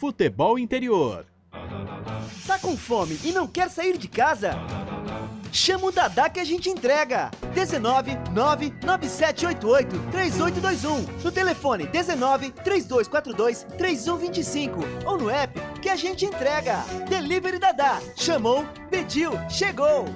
Futebol Interior. Tá com fome e não quer sair de casa? Chama o Dadá que a gente entrega. 19 99788 3821. No telefone 19 3242 3125 ou no app que a gente entrega. Delivery Dadá. Chamou, pediu, chegou.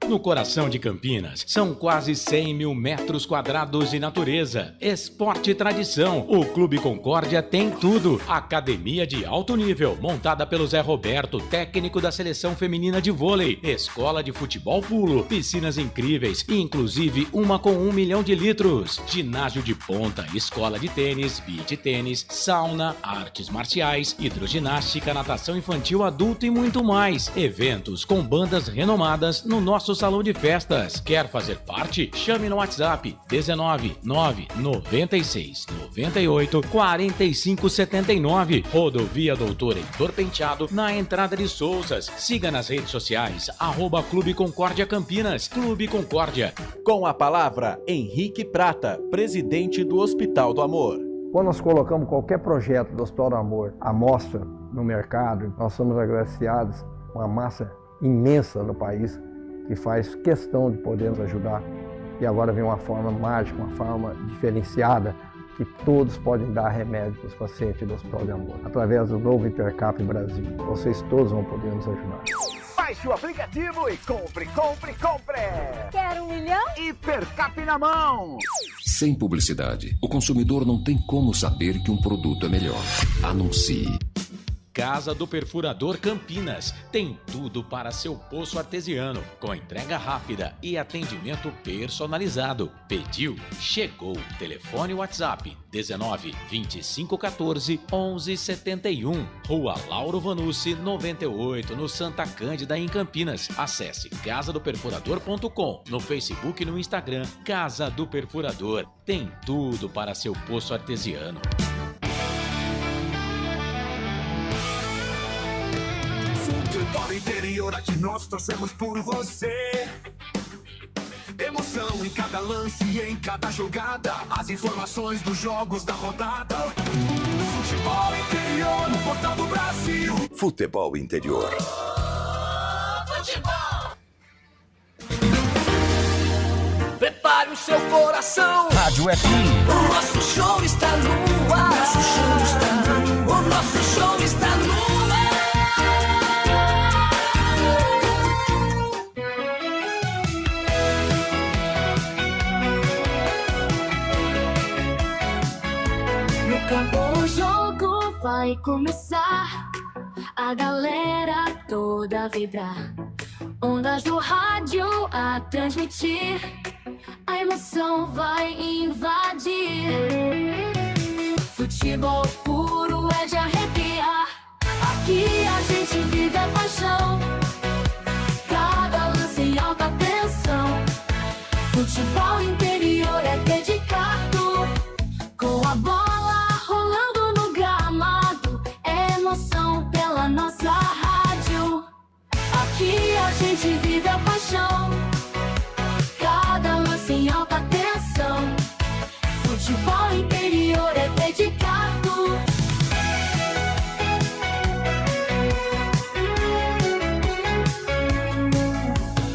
No coração de Campinas, são quase 100 mil metros quadrados de natureza, esporte e tradição. O Clube Concórdia tem tudo. Academia de alto nível, montada pelo Zé Roberto, técnico da seleção feminina de vôlei. Escola de futebol pulo, piscinas incríveis, inclusive uma com 1 milhão de litros. Ginásio de ponta, escola de tênis, beach tênis, sauna, artes marciais, hidroginástica, natação infantil, adulto e muito mais. Eventos com bandas renomadas no nosso salão de festas. Quer fazer parte? Chame no WhatsApp 19 996 98 45 79. Rodovia Doutor Heitor Penteado, na entrada de Souzas. Siga nas redes sociais @Clube Concórdia Campinas. Clube Concórdia. Com a palavra, Henrique Prata, presidente do Hospital do Amor. Quando nós colocamos qualquer projeto do Hospital do Amor à mostra no mercado, nós somos agraciados com uma massa imensa no país que faz questão de poder nos ajudar. E agora vem uma forma mágica, uma forma diferenciada, que todos podem dar remédio para os pacientes do Hospital do Amor. Através do novo Hipercap Brasil. Vocês todos vão poder nos ajudar. Baixe o aplicativo e compre! Quer 1 milhão? Hipercap na mão! Sem publicidade, o consumidor não tem como saber que um produto é melhor. Anuncie. Casa do Perfurador Campinas. Tem tudo para seu poço artesiano, com entrega rápida e atendimento personalizado. Pediu? Chegou. Telefone WhatsApp 19 25 14 11 71. Rua Lauro Vanucci 98, no Santa Cândida, em Campinas. Acesse casadoperfurador.com. No Facebook e no Instagram, Casa do Perfurador. Tem tudo para seu poço artesiano. Futebol Interior, aqui nós torcemos por você. Emoção em cada lance e em cada jogada. As informações dos jogos da rodada. Futebol Interior, no portal do Brasil. Futebol Interior. Futebol. Prepare o seu coração. Rádio FM. O nosso show está no ar. O nosso show está no ar. Acabou o jogo, vai começar. A galera toda vibrar. Ondas do rádio a transmitir. A emoção vai invadir. Futebol puro é de arrepiar. Aqui a gente vive a paixão. Cada lance em alta tensão. Futebol interior é dedicado. Com a bola rolando no gramado, é emoção pela nossa rádio. Aqui a gente vive a paixão. Cada lance em alta tensão. Futebol interior é dedicado.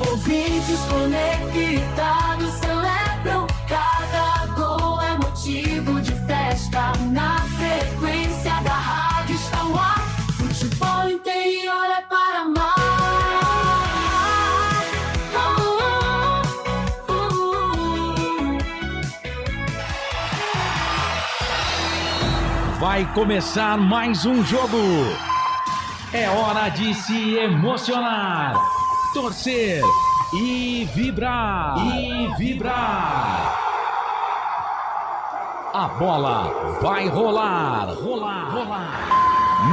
Ouvintes conectados celebram. Cada gol é motivo de festa. Na frequência da rádio está o ar. Futebol interior é para amar. Vai começar mais um jogo. É hora de se emocionar, torcer e vibrar. A bola vai rolar.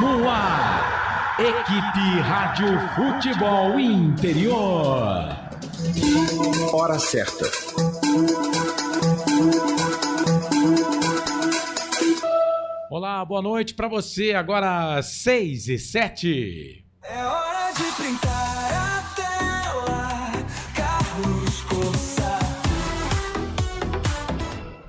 No ar, Equipe Rádio Futebol Interior. Hora certa. Olá, boa noite para você. Agora 6h07. É hora de printar a tela. Carlos Cossa.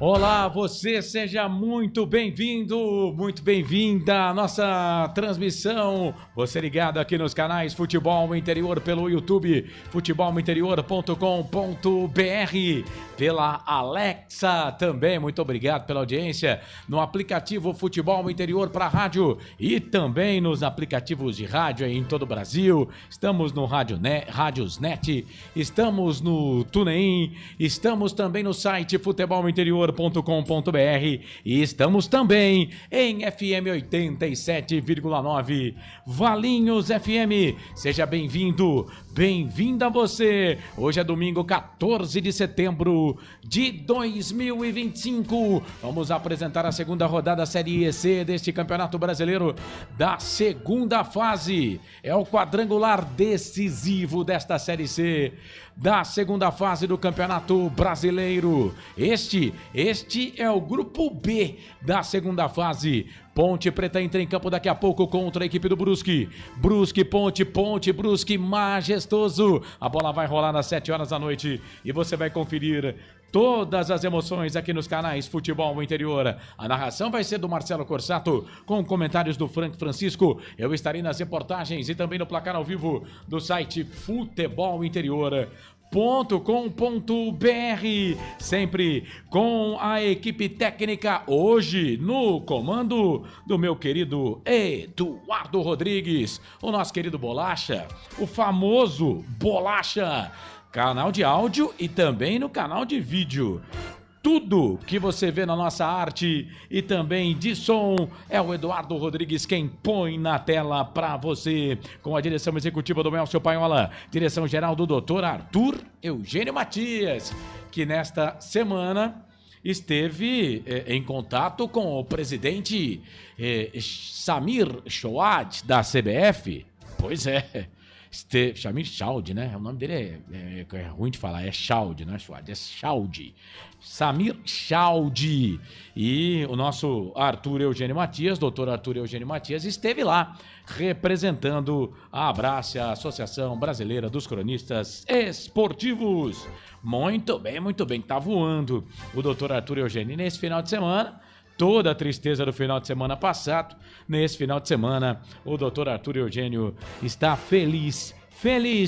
Olá, você seja muito bem-vindo, muito bem-vinda à nossa transmissão. Você ligado aqui nos canais Futebol Interior pelo YouTube, futebolinterior.com.br, pela Alexa também. Muito obrigado pela audiência no aplicativo Futebol Interior para rádio e também nos aplicativos de rádio aí em todo o Brasil. Estamos no Radiosnet, estamos no TuneIn, estamos também no site futebolinterior.com.br e estamos também em FM 87,9 Valinhos FM. Seja bem-vindo, bem-vinda você. Hoje é domingo 14 de setembro de 2025. Vamos apresentar a segunda rodada Série C deste Campeonato Brasileiro da segunda fase. É o quadrangular decisivo desta Série C da segunda fase do Campeonato Brasileiro. Este é o grupo B da segunda fase. Ponte Preta entra em campo daqui a pouco contra a equipe do Brusque. Brusque, Ponte, Brusque, majestoso. A bola vai rolar às 7 horas da noite e você vai conferir todas as emoções aqui nos canais Futebol Interior. A narração vai ser do Marcelo Corsato, com comentários do Frank Francisco. Eu estarei nas reportagens e também no placar ao vivo do site futebolinterior.com.br, sempre com a equipe técnica, hoje no comando do meu querido Eduardo Rodrigues, o nosso querido Bolacha, o famoso Bolacha, canal de áudio e também no canal de vídeo. Tudo que você vê na nossa arte e também de som é o Eduardo Rodrigues quem põe na tela para você, com a direção executiva do Mélcio Paiola, direção geral do Dr. Arthur Eugênio Matias, que nesta semana esteve em contato com o presidente Samir Chouad da CBF. Pois é. Samir Chouad, né? O nome dele é ruim de falar, é Chouad, não é Chouad, é Chouad. Samir Chouad. E o nosso Arthur Eugênio Matias, doutor Arthur Eugênio Matias, esteve lá representando a Abrace, a Associação Brasileira dos Cronistas Esportivos. Muito bem, tá voando o doutor Arthur Eugênio. E nesse final de semana, toda a tristeza do final de semana passado, nesse final de semana, o doutor Arthur Eugênio está feliz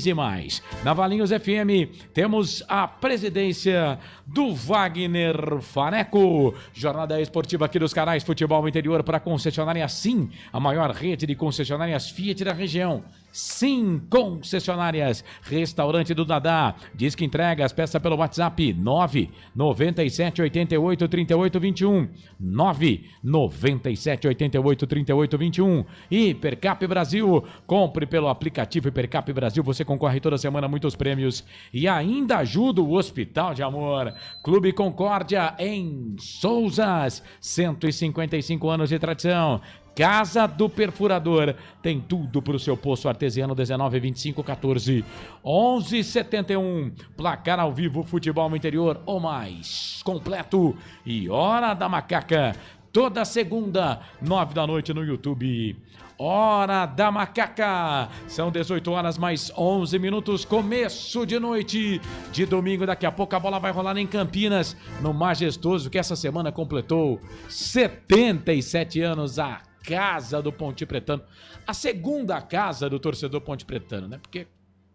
demais. Na Valinhos FM, temos a presidência do Wagner Faneco. Jornada esportiva aqui dos canais Futebol Interior para concessionária Sim, a maior rede de concessionárias Fiat da região. Sim, concessionárias. Restaurante do Dadá. Diz que entregas, peça pelo WhatsApp 997883821. 997883821. Hipercap Brasil. Compre pelo aplicativo Hipercap Brasil. Você concorre toda semana a muitos prêmios e ainda ajuda o Hospital de Amor. Clube Concórdia em Souzas. 155 anos de tradição. Casa do Perfurador, tem tudo para o seu poço artesiano. 19 25 14 11 71. Placar ao vivo Futebol Interior, o mais completo. E Hora da Macaca, toda segunda 9 da noite no YouTube. Hora da Macaca, são 18 horas mais 11 minutos, começo de noite de domingo. Daqui a pouco a bola vai rolar em Campinas, no Majestoso, que essa semana completou 77 anos. A casa do Ponte Pretano, a segunda casa do torcedor Ponte Pretano, né? Porque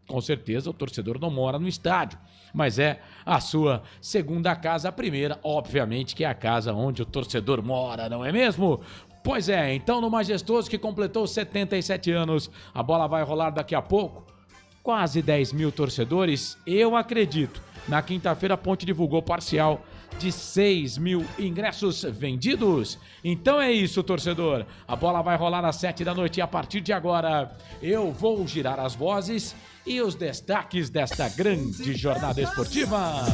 com certeza o torcedor não mora no estádio, mas é a sua segunda casa. A primeira, obviamente, que é a casa onde o torcedor mora, não é mesmo? Pois é, então no Majestoso, que completou 77 anos, a bola vai rolar daqui a pouco. Quase 10 mil torcedores, eu acredito. Na quinta-feira a Ponte divulgou parcial de 6 mil ingressos vendidos. Então é isso, torcedor. A bola vai rolar às 7 da noite e a partir de agora eu vou girar as vozes e os destaques desta grande jornada esportiva.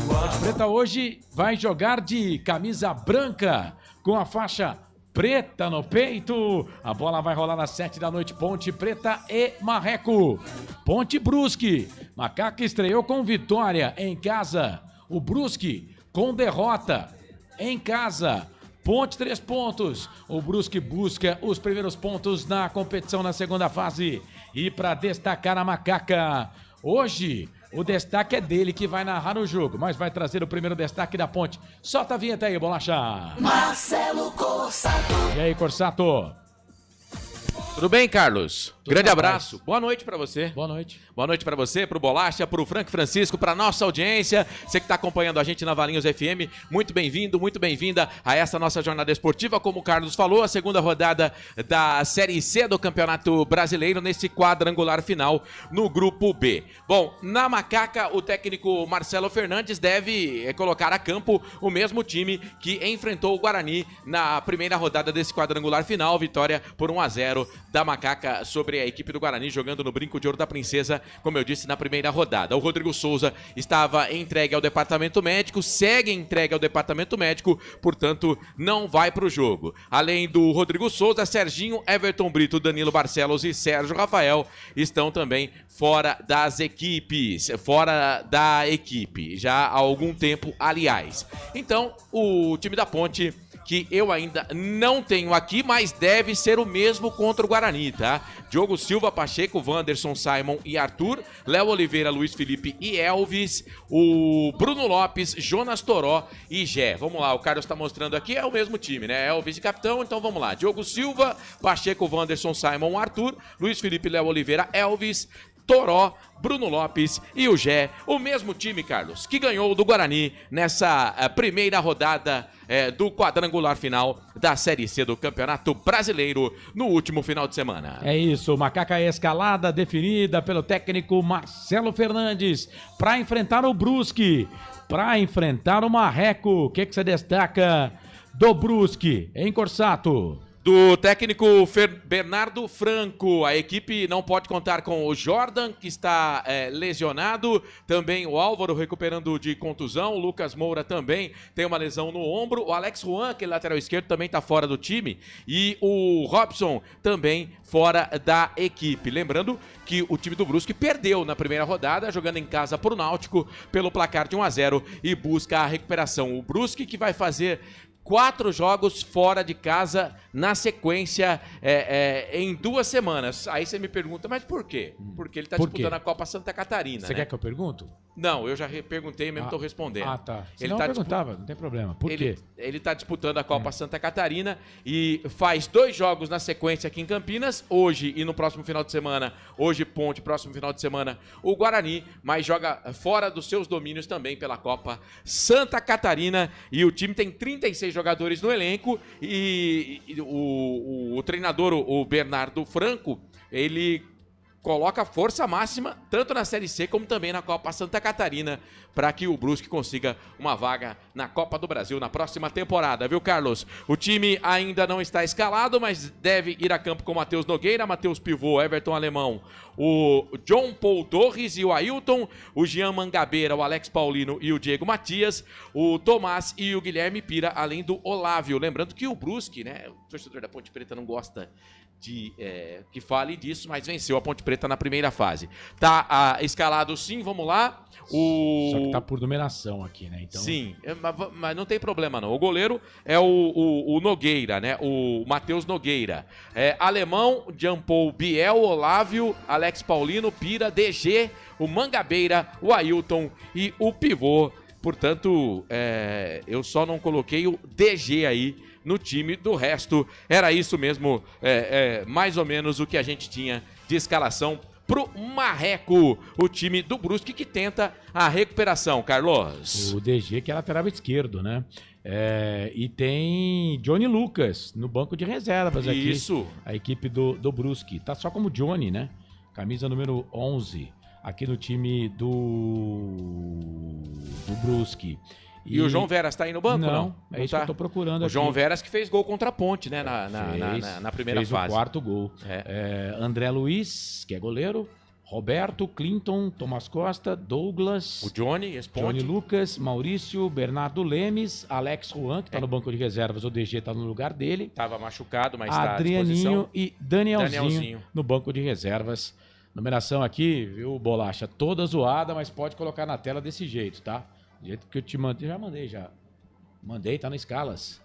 Ponte Preta hoje vai jogar de camisa branca com a faixa preta no peito. A bola vai rolar às 7 da noite. Ponte Preta e Marreco. Ponte Brusque. Macaca estreou com vitória em casa. O Brusque com derrota em casa. Ponte 3 pontos. O Brusque busca os primeiros pontos na competição na segunda fase. E para destacar a Macaca, hoje O destaque é dele que vai narrar o jogo, mas vai trazer o primeiro destaque da Ponte. Solta a vinheta aí, Bolacha. Marcelo Corsato. E aí, Corsato? Tudo bem, Carlos? Tudo Grande na abraço. paz. Boa noite pra você. Boa noite. Boa noite pra você, pro Bolacha, pro Frank Francisco, pra nossa audiência. Você que tá acompanhando a gente na Valinhos FM, muito bem-vindo, muito bem-vinda a essa nossa jornada esportiva. Como o Carlos falou, a segunda rodada da Série C do Campeonato Brasileiro nesse quadrangular final no Grupo B. Bom, na Macaca, o técnico Marcelo Fernandes deve colocar a campo o mesmo time que enfrentou o Guarani na primeira rodada desse quadrangular final. Vitória por 1-0 da Macaca sobre a equipe do Guarani, jogando no Brinco de Ouro da Princesa, como eu disse, na primeira rodada. O Rodrigo Souza estava entregue ao departamento médico, segue entregue ao departamento médico, portanto, não vai para o jogo. Além do Rodrigo Souza, Serginho, Everton Brito, Danilo Barcelos e Sérgio Rafael estão também fora das equipes, fora da equipe, já há algum tempo, aliás. Então, o time da Ponte, que eu ainda não tenho aqui, mas deve ser o mesmo contra o Guarani, tá? Diogo Silva, Pacheco, Wanderson, Simon e Arthur, Léo Oliveira, Luiz Felipe e Elvis, o Bruno Lopes, Jonas Toró e Gé. Vamos lá, o Carlos tá mostrando aqui, é o mesmo time, né? É o vice-capitão, então vamos lá. Diogo Silva, Pacheco, Wanderson, Simon, Arthur, Luiz Felipe, Léo Oliveira, Elvis, Toró, Bruno Lopes e o Gé, o mesmo time, Carlos, que ganhou do Guarani nessa primeira rodada do quadrangular final da Série C do Campeonato Brasileiro no último final de semana. É isso, Macaca é escalada definida pelo técnico Marcelo Fernandes para enfrentar o Brusque, para enfrentar o Marreco. O que você destaca do Brusque, hein, Corsato? Do técnico Bernardo Franco, a equipe não pode contar com o Jordan, que está lesionado, também o Álvaro recuperando de contusão, o Lucas Moura também tem uma lesão no ombro, o Alex Juan, aquele lateral esquerdo, também está fora do time, e o Robson também fora da equipe. Lembrando que o time do Brusque perdeu na primeira rodada, jogando em casa para o Náutico, pelo placar de 1-0 e busca a recuperação. O Brusque que vai fazer 4 jogos fora de casa na sequência em 2 semanas. Aí você me pergunta, mas por quê? Porque ele está disputando a Copa Santa Catarina. Você quer que eu pergunto? Não, eu já perguntei mesmo, estou respondendo. Ah, tá. Ele tá perguntava, não tem problema. Por quê? Ele está disputando a Copa Santa Catarina e faz 2 jogos na sequência aqui em Campinas, hoje e no próximo final de semana. Hoje Ponte, próximo final de semana o Guarani, mas joga fora dos seus domínios também pela Copa Santa Catarina, e o time tem 36 jogadores no elenco e o treinador, o Bernardo Franco, ele coloca força máxima tanto na Série C como também na Copa Santa Catarina para que o Brusque consiga uma vaga na Copa do Brasil na próxima temporada, viu, Carlos? O time ainda não está escalado, mas deve ir a campo com Matheus Nogueira, Matheus Pivô, Everton Alemão, o John Paul Torres e o Ailton, o Jean Mangabeira, o Alex Paulino e o Diego Matias, o Tomás e o Guilherme Pira, além do Olávio. Lembrando que o Brusque, né, o torcedor da Ponte Preta não gosta de que fale disso, mas venceu a Ponte Preta na primeira fase. Tá escalado sim, vamos lá. Só que tá por numeração aqui, né? Então... Sim, mas não tem problema não. O goleiro é o Nogueira, né? O Matheus Nogueira. Alemão, Jean Paul Biel, Olávio, Alex Paulino, Pira, DG, o Mangabeira, o Ailton e o Pivô. Portanto, eu só não coloquei o DG aí no time, do resto era isso mesmo, mais ou menos o que a gente tinha de escalação pro Marreco, o time do Brusque que tenta a recuperação, Carlos. O DG que é lateral esquerdo, né? E tem Johnny Lucas no banco de reservas aqui. Isso. A equipe do Brusque. Tá só como Johnny, né? Camisa número 11 aqui no time do Brusque. E o João Veras tá aí no banco, não? É isso que eu tô procurando aqui. O João Veras que fez gol contra a Ponte, né? Na primeira fase. Fez o 4º gol. André Luiz, que é goleiro. Roberto, Clinton, Tomás Costa, Douglas. O Johnny, Johnny Lucas, Maurício, Bernardo Lemes, Alex Juan, que tá no banco de reservas. O DG tá no lugar dele. Tava machucado, mas tá à Adrianinho disposição. E Danielzinho no banco de reservas. Numeração aqui, viu, Bolacha? Toda zoada, mas pode colocar na tela desse jeito, tá? Do jeito que eu te mandei. Já mandei, tá no Escalas.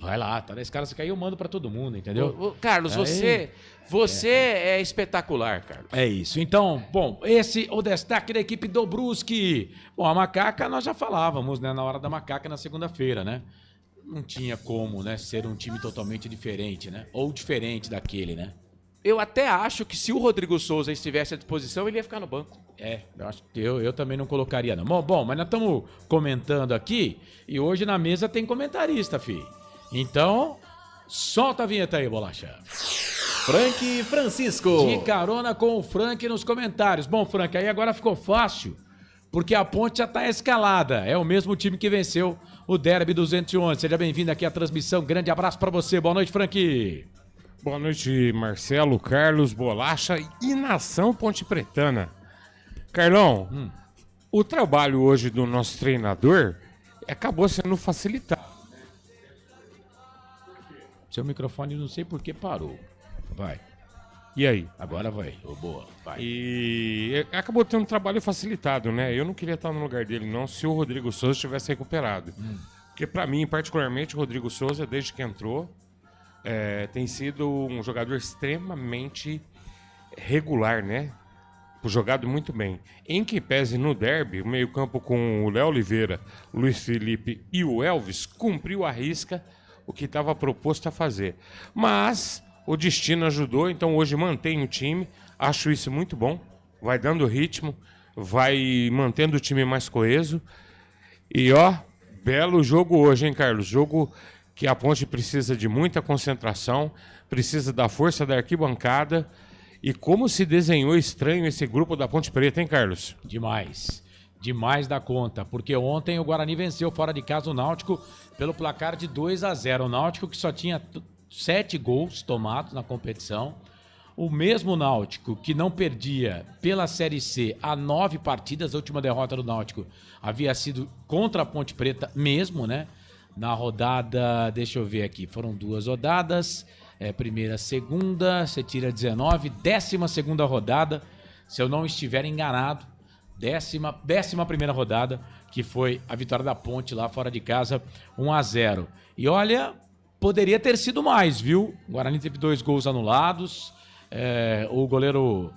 Vai lá, tá na escala, você caiu, eu mando pra todo mundo, entendeu? Ô, Carlos, você é espetacular, Carlos. É isso. Então, bom, esse é o destaque da equipe do Brusque. Bom, a Macaca nós já falávamos, né, na hora da Macaca na segunda-feira, né? Não tinha como, né, ser um time totalmente diferente, né? Ou diferente daquele, né? Eu até acho que se o Rodrigo Souza estivesse à disposição, ele ia ficar no banco. Eu também não colocaria, não. Bom, mas nós estamos comentando aqui e hoje na mesa tem comentarista, fi. Então, solta a vinheta aí, Bolacha. Frank Francisco. De carona com o Frank nos comentários. Bom, Frank, aí agora ficou fácil, porque a Ponte já está escalada. É o mesmo time que venceu o Derby 211. Seja bem-vindo aqui à transmissão. Grande abraço para você. Boa noite, Frank. Boa noite, Marcelo, Carlos, Bolacha e nação Ponte Pretana. Carlão, o trabalho hoje do nosso treinador acabou sendo facilitado. Seu microfone não sei por que parou. Vai. E aí? Agora vai. Boa. Vai. E acabou tendo um trabalho facilitado, né? Eu não queria estar no lugar dele, não, se o Rodrigo Souza tivesse recuperado. Porque, pra mim, particularmente, o Rodrigo Souza, desde que entrou, tem sido um jogador extremamente regular, né? Jogado muito bem. Em que pese no derby, o meio-campo com o Léo Oliveira, o Luiz Felipe e o Elvis cumpriu a risca o que estava proposto a fazer. Mas o destino ajudou, então hoje mantém o time. Acho isso muito bom. Vai dando ritmo, vai mantendo o time mais coeso. E belo jogo hoje, hein, Carlos? Jogo que a Ponte precisa de muita concentração, precisa da força da arquibancada. E como se desenhou estranho esse grupo da Ponte Preta, hein, Carlos? Demais da conta, porque ontem o Guarani venceu fora de casa o Náutico pelo placar de 2-0. O Náutico que só tinha 7 gols tomados na competição. O mesmo Náutico que não perdia pela Série C há 9 partidas. A última derrota do Náutico havia sido contra a Ponte Preta mesmo, né? Na rodada, deixa eu ver aqui, foram 2 rodadas. Primeira, segunda, você tira 19, 12ª rodada, se eu não estiver enganado, 11ª rodada, que foi a vitória da Ponte lá fora de casa, 1-0. E olha, poderia ter sido mais, viu? O Guarani teve 2 gols anulados, o goleiro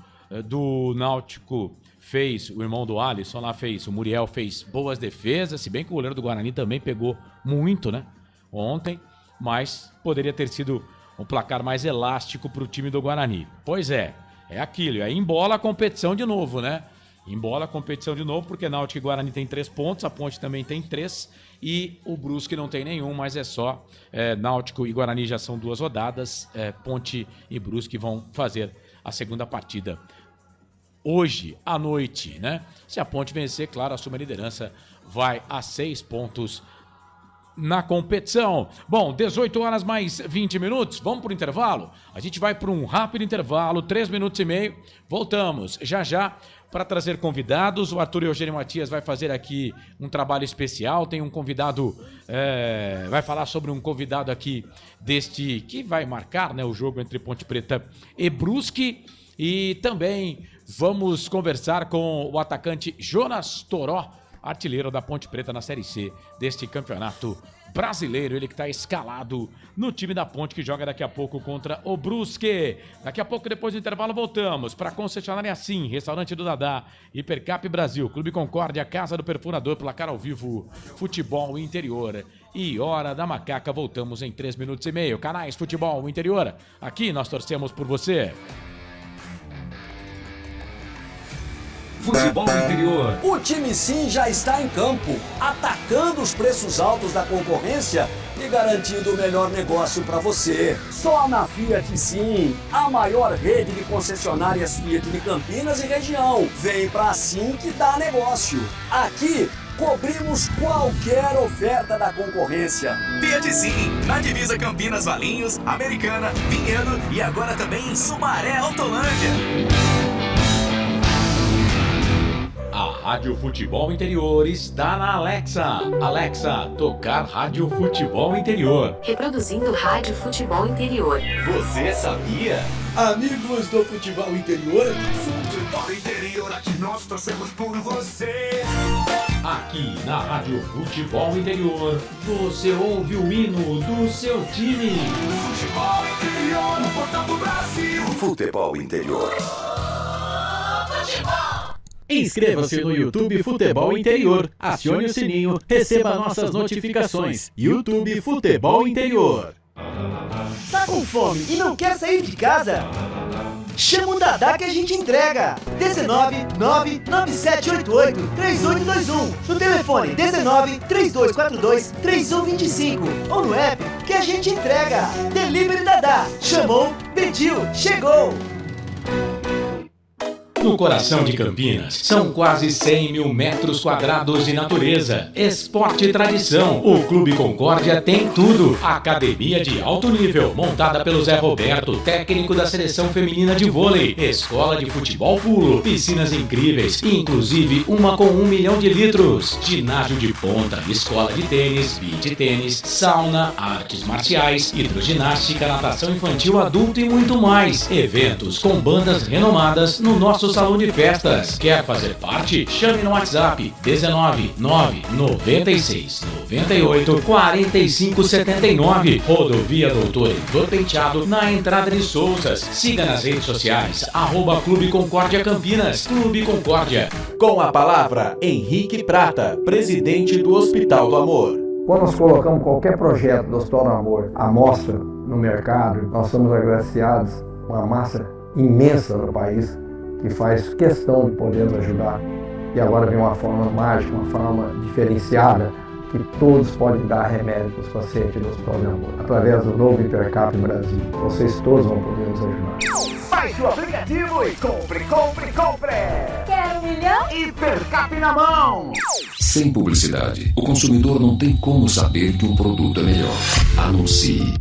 do Náutico fez, o irmão do Alisson lá fez, o Muriel fez boas defesas, se bem que o goleiro do Guarani também pegou muito, né? Ontem, mas poderia ter sido um placar mais elástico para o time do Guarani. Pois é aquilo, aí embola a competição de novo, né? Embola a competição de novo, porque Náutico e Guarani tem 3 pontos, a Ponte também tem 3 e o Brusque não tem nenhum, mas é só Náutico e Guarani já são 2 rodadas, Ponte e Brusque vão fazer a segunda partida hoje à noite, né? Se a Ponte vencer, claro, assume a liderança, vai a 6 pontos na competição. Bom, 18 horas mais 20 minutos, vamos pro intervalo? A gente vai para um rápido intervalo, 3 minutos e meio, voltamos já para trazer convidados. O Arthur Eugênio Matias vai fazer aqui um trabalho especial, tem um convidado, vai falar sobre um convidado aqui deste, que vai marcar, né, o jogo entre Ponte Preta e Brusque, e também vamos conversar com o atacante Jonas Toró, artilheiro da Ponte Preta na Série C deste campeonato brasileiro. Ele que está escalado no time da Ponte, que joga daqui a pouco contra o Brusque. Daqui a pouco, depois do intervalo, voltamos para a concessionária Sim, Restaurante do Dadá, Hipercap Brasil, Clube Concórdia, Casa do Perfurador, Placar ao Vivo, Futebol Interior e Hora da Macaca. Voltamos em 3 minutos e meio. Canais Futebol Interior, aqui nós torcemos por você. Futebol Interior. O time Sim já está em campo, atacando os preços altos da concorrência e garantindo o melhor negócio para você. Só na Fiat Sim, a maior rede de concessionárias Fiat de Campinas e região. Vem pra Sim que dá negócio. Aqui cobrimos qualquer oferta da concorrência. Fiat Sim, na divisa Campinas, Valinhos, Americana, Vinhedo e agora também em Sumaré, Autolândia. A Rádio Futebol Interior está na Alexa. Alexa, tocar Rádio Futebol Interior. Reproduzindo Rádio Futebol Interior. Você sabia? Amigos do Futebol Interior, Futebol interior, aqui nós torcemos por você. Aqui na Rádio Futebol Interior, você ouve o hino do seu time. Futebol interior, no portão do Brasil. Futebol interior. Inscreva-se no YouTube Futebol Interior. Acione o sininho, receba nossas notificações. YouTube Futebol Interior. Tá com fome e não quer sair de casa? Chama o Dadá que a gente entrega. 19997883821. No telefone 1932423125 ou no app que a gente entrega. Delivery Dadá. Chamou, pediu, chegou. No coração de Campinas, são quase 100 mil metros quadrados de natureza, esporte e tradição. O Clube Concórdia tem tudo. Academia de alto nível, montada pelo Zé Roberto, técnico da seleção feminina de vôlei. Escola de futebol pulo, piscinas incríveis, inclusive uma com 1 milhão de litros. Ginásio de ponta, escola de tênis, beach tênis, sauna, artes marciais, hidroginástica, natação infantil, adulto e muito mais. Eventos com bandas renomadas no nosso salão de festas. Quer fazer parte? Chame no WhatsApp 199984579. Rodovia Doutor Heitor Penteado, na entrada de Souzas. Siga nas redes sociais @Clube Concórdia Campinas. Clube Concórdia. Com a palavra, Henrique Prata, presidente do Hospital do Amor. Quando nós colocamos qualquer projeto do Hospital do Amor à mostra no mercado, nós somos agraciados com uma massa imensa no país que faz questão de poder nos ajudar. E agora vem uma forma mágica, uma forma diferenciada, que todos podem dar remédio para os pacientes do Hospital do Amor. Através do novo Hipercap Brasil. Vocês todos vão poder nos ajudar. Baixe o aplicativo e compre, compre, compre. Quer 1 milhão? Hipercap na mão. Sem publicidade, o consumidor não tem como saber que um produto é melhor. Anuncie.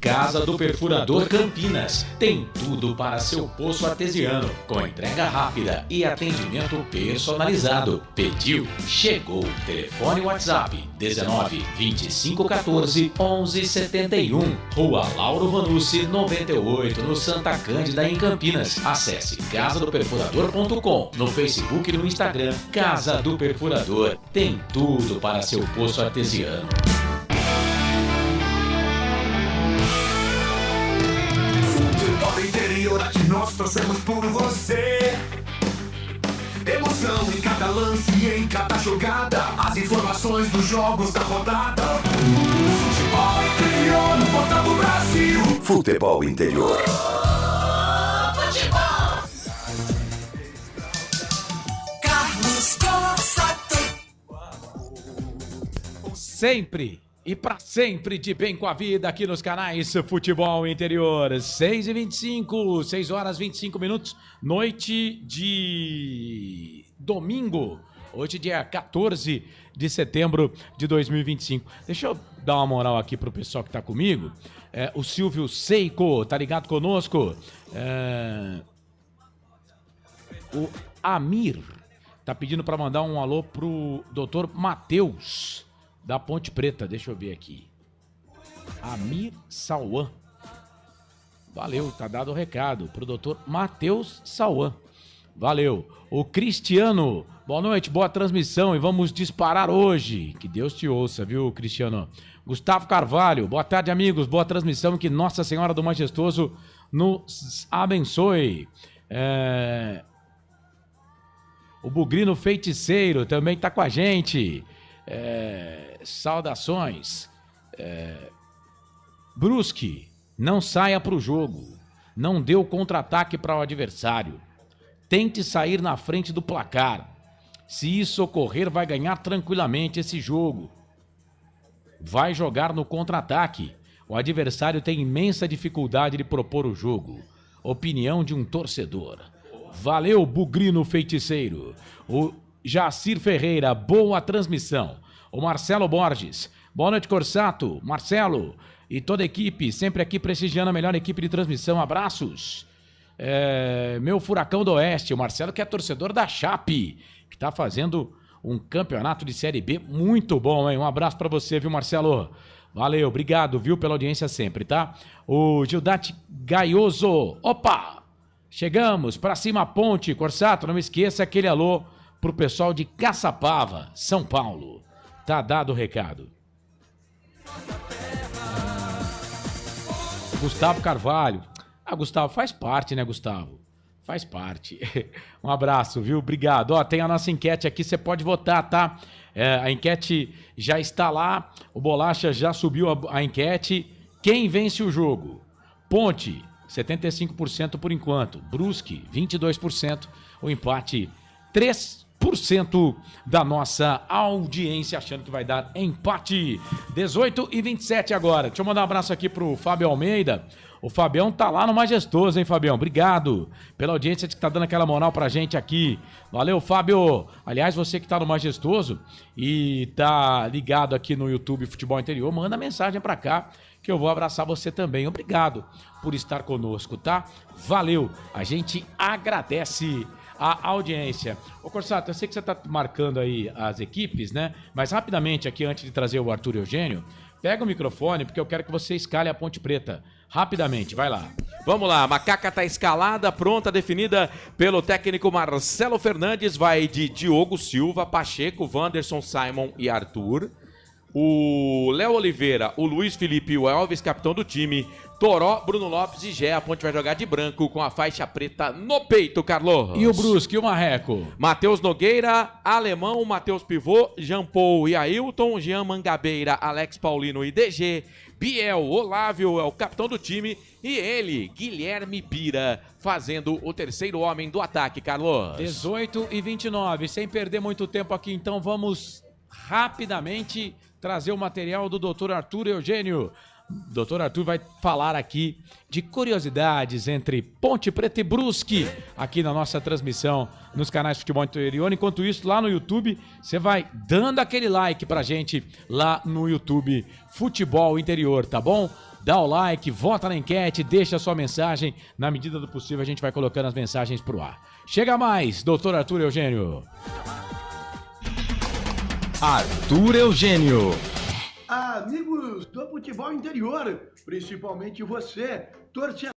Casa do Perfurador Campinas. Tem tudo para seu poço artesiano, com entrega rápida e atendimento personalizado. Pediu? Chegou. Telefone WhatsApp 1925141171. Rua Lauro Vanucci 98, no Santa Cândida, em Campinas. Acesse casadoperfurador.com. No Facebook e no Instagram, Casa do Perfurador. Tem tudo para seu poço artesiano. Aqui nós torcemos por você. Emoção em cada lance e em cada jogada. As informações dos jogos da rodada. Futebol interior, no portão do Brasil. Futebol interior. Carlos Costa. Sempre e pra sempre de bem com a vida aqui nos canais Futebol Interior. 6h25, 6 horas 25 minutos, noite de domingo. Hoje, dia 14 de setembro de 2025. Deixa eu dar uma moral aqui pro pessoal que tá comigo. O Silvio Seiko, tá ligado conosco? O Amir tá pedindo pra mandar um alô pro Dr. Matheus, da Ponte Preta. Deixa eu ver aqui. Amir Sauan. Valeu, tá dado o recado pro doutor Matheus Sauan. Valeu. O Cristiano. Boa noite, boa transmissão e vamos disparar hoje. Que Deus te ouça, viu, Cristiano? Gustavo Carvalho. Boa tarde, amigos. Boa transmissão. Que Nossa Senhora do Majestoso nos abençoe. O Bugrino Feiticeiro também tá com a gente. Saudações. Brusque, não saia para o jogo. Não dê o contra-ataque para o adversário. Tente sair na frente do placar. Se isso ocorrer, vai ganhar tranquilamente esse jogo. Vai jogar no contra-ataque. O adversário tem imensa dificuldade de propor o jogo. Opinião de um torcedor. Valeu, Bugrino Feiticeiro. O Jacir Ferreira, boa transmissão. O Marcelo Borges, boa noite, Corsato. Marcelo e toda a equipe, sempre aqui prestigiando a melhor equipe de transmissão. Abraços. Meu Furacão do Oeste, o Marcelo, que é torcedor da Chape, que tá fazendo um campeonato de Série B muito bom, hein? Um abraço pra você, viu, Marcelo? Valeu, obrigado, viu, pela audiência sempre, tá? O Gildate Gaioso, opa! Chegamos, pra cima Ponte. Corsato, não esqueça aquele alô pro pessoal de Caçapava, São Paulo. Tá dado o recado. Gustavo Carvalho. Gustavo, faz parte, né, Gustavo? Faz parte. Um abraço, viu? Obrigado. Ó, tem a nossa enquete aqui, você pode votar, tá? A enquete já está lá, o Bolacha já subiu a enquete. Quem vence o jogo? Ponte, 75% por enquanto. Brusque, 22%. O empate, 3% da nossa audiência achando que vai dar empate. 18h27 agora. Deixa eu mandar um abraço aqui pro Fábio Almeida. O Fabião tá lá no Majestoso, hein, Fabião? Obrigado pela audiência que tá dando aquela moral pra gente aqui. Valeu, Fábio. Aliás, você que tá no Majestoso e tá ligado aqui no YouTube Futebol Interior, manda mensagem pra cá que eu vou abraçar você também. Obrigado por estar conosco, tá? Valeu. A gente agradece a audiência. Ô, Corsato, eu sei que você tá marcando aí as equipes, né? Mas rapidamente aqui, antes de trazer o Arthur Eugênio, pega o microfone porque eu quero que você escale a Ponte Preta. Rapidamente, vai lá. Vamos lá, a Macaca tá escalada, pronta, definida pelo técnico Marcelo Fernandes. Vai de Diogo Silva, Pacheco, Wanderson, Simon e Arthur. O Léo Oliveira, o Luiz Felipe e o Elvis, capitão do time. Toró, Bruno Lopes e Gé. A Ponte vai jogar de branco com a faixa preta no peito, Carlos. E o Brusque e o Marreco? Matheus Nogueira, Alemão, Matheus Pivô, Jean Paul e Ailton, Jean Mangabeira, Alex Paulino e DG. Biel Olávio é o capitão do time e ele, Guilherme Pira, fazendo o terceiro homem do ataque, Carlos. 18h29, sem perder muito tempo aqui, então vamos rapidamente trazer o material do Dr. Arthur Eugênio. Dr. Arthur vai falar aqui de curiosidades entre Ponte Preta e Brusque, aqui na nossa transmissão nos canais Futebol Interior. Enquanto isso, lá no YouTube, você vai dando aquele like pra gente lá no YouTube Futebol Interior, tá bom? Dá o like, vota na enquete, deixa a sua mensagem. Na medida do possível, a gente vai colocando as mensagens pro ar. Chega mais, Dr. Arthur Eugênio. Arthur Eugênio. Amigos do Futebol Interior, principalmente você, torcedor.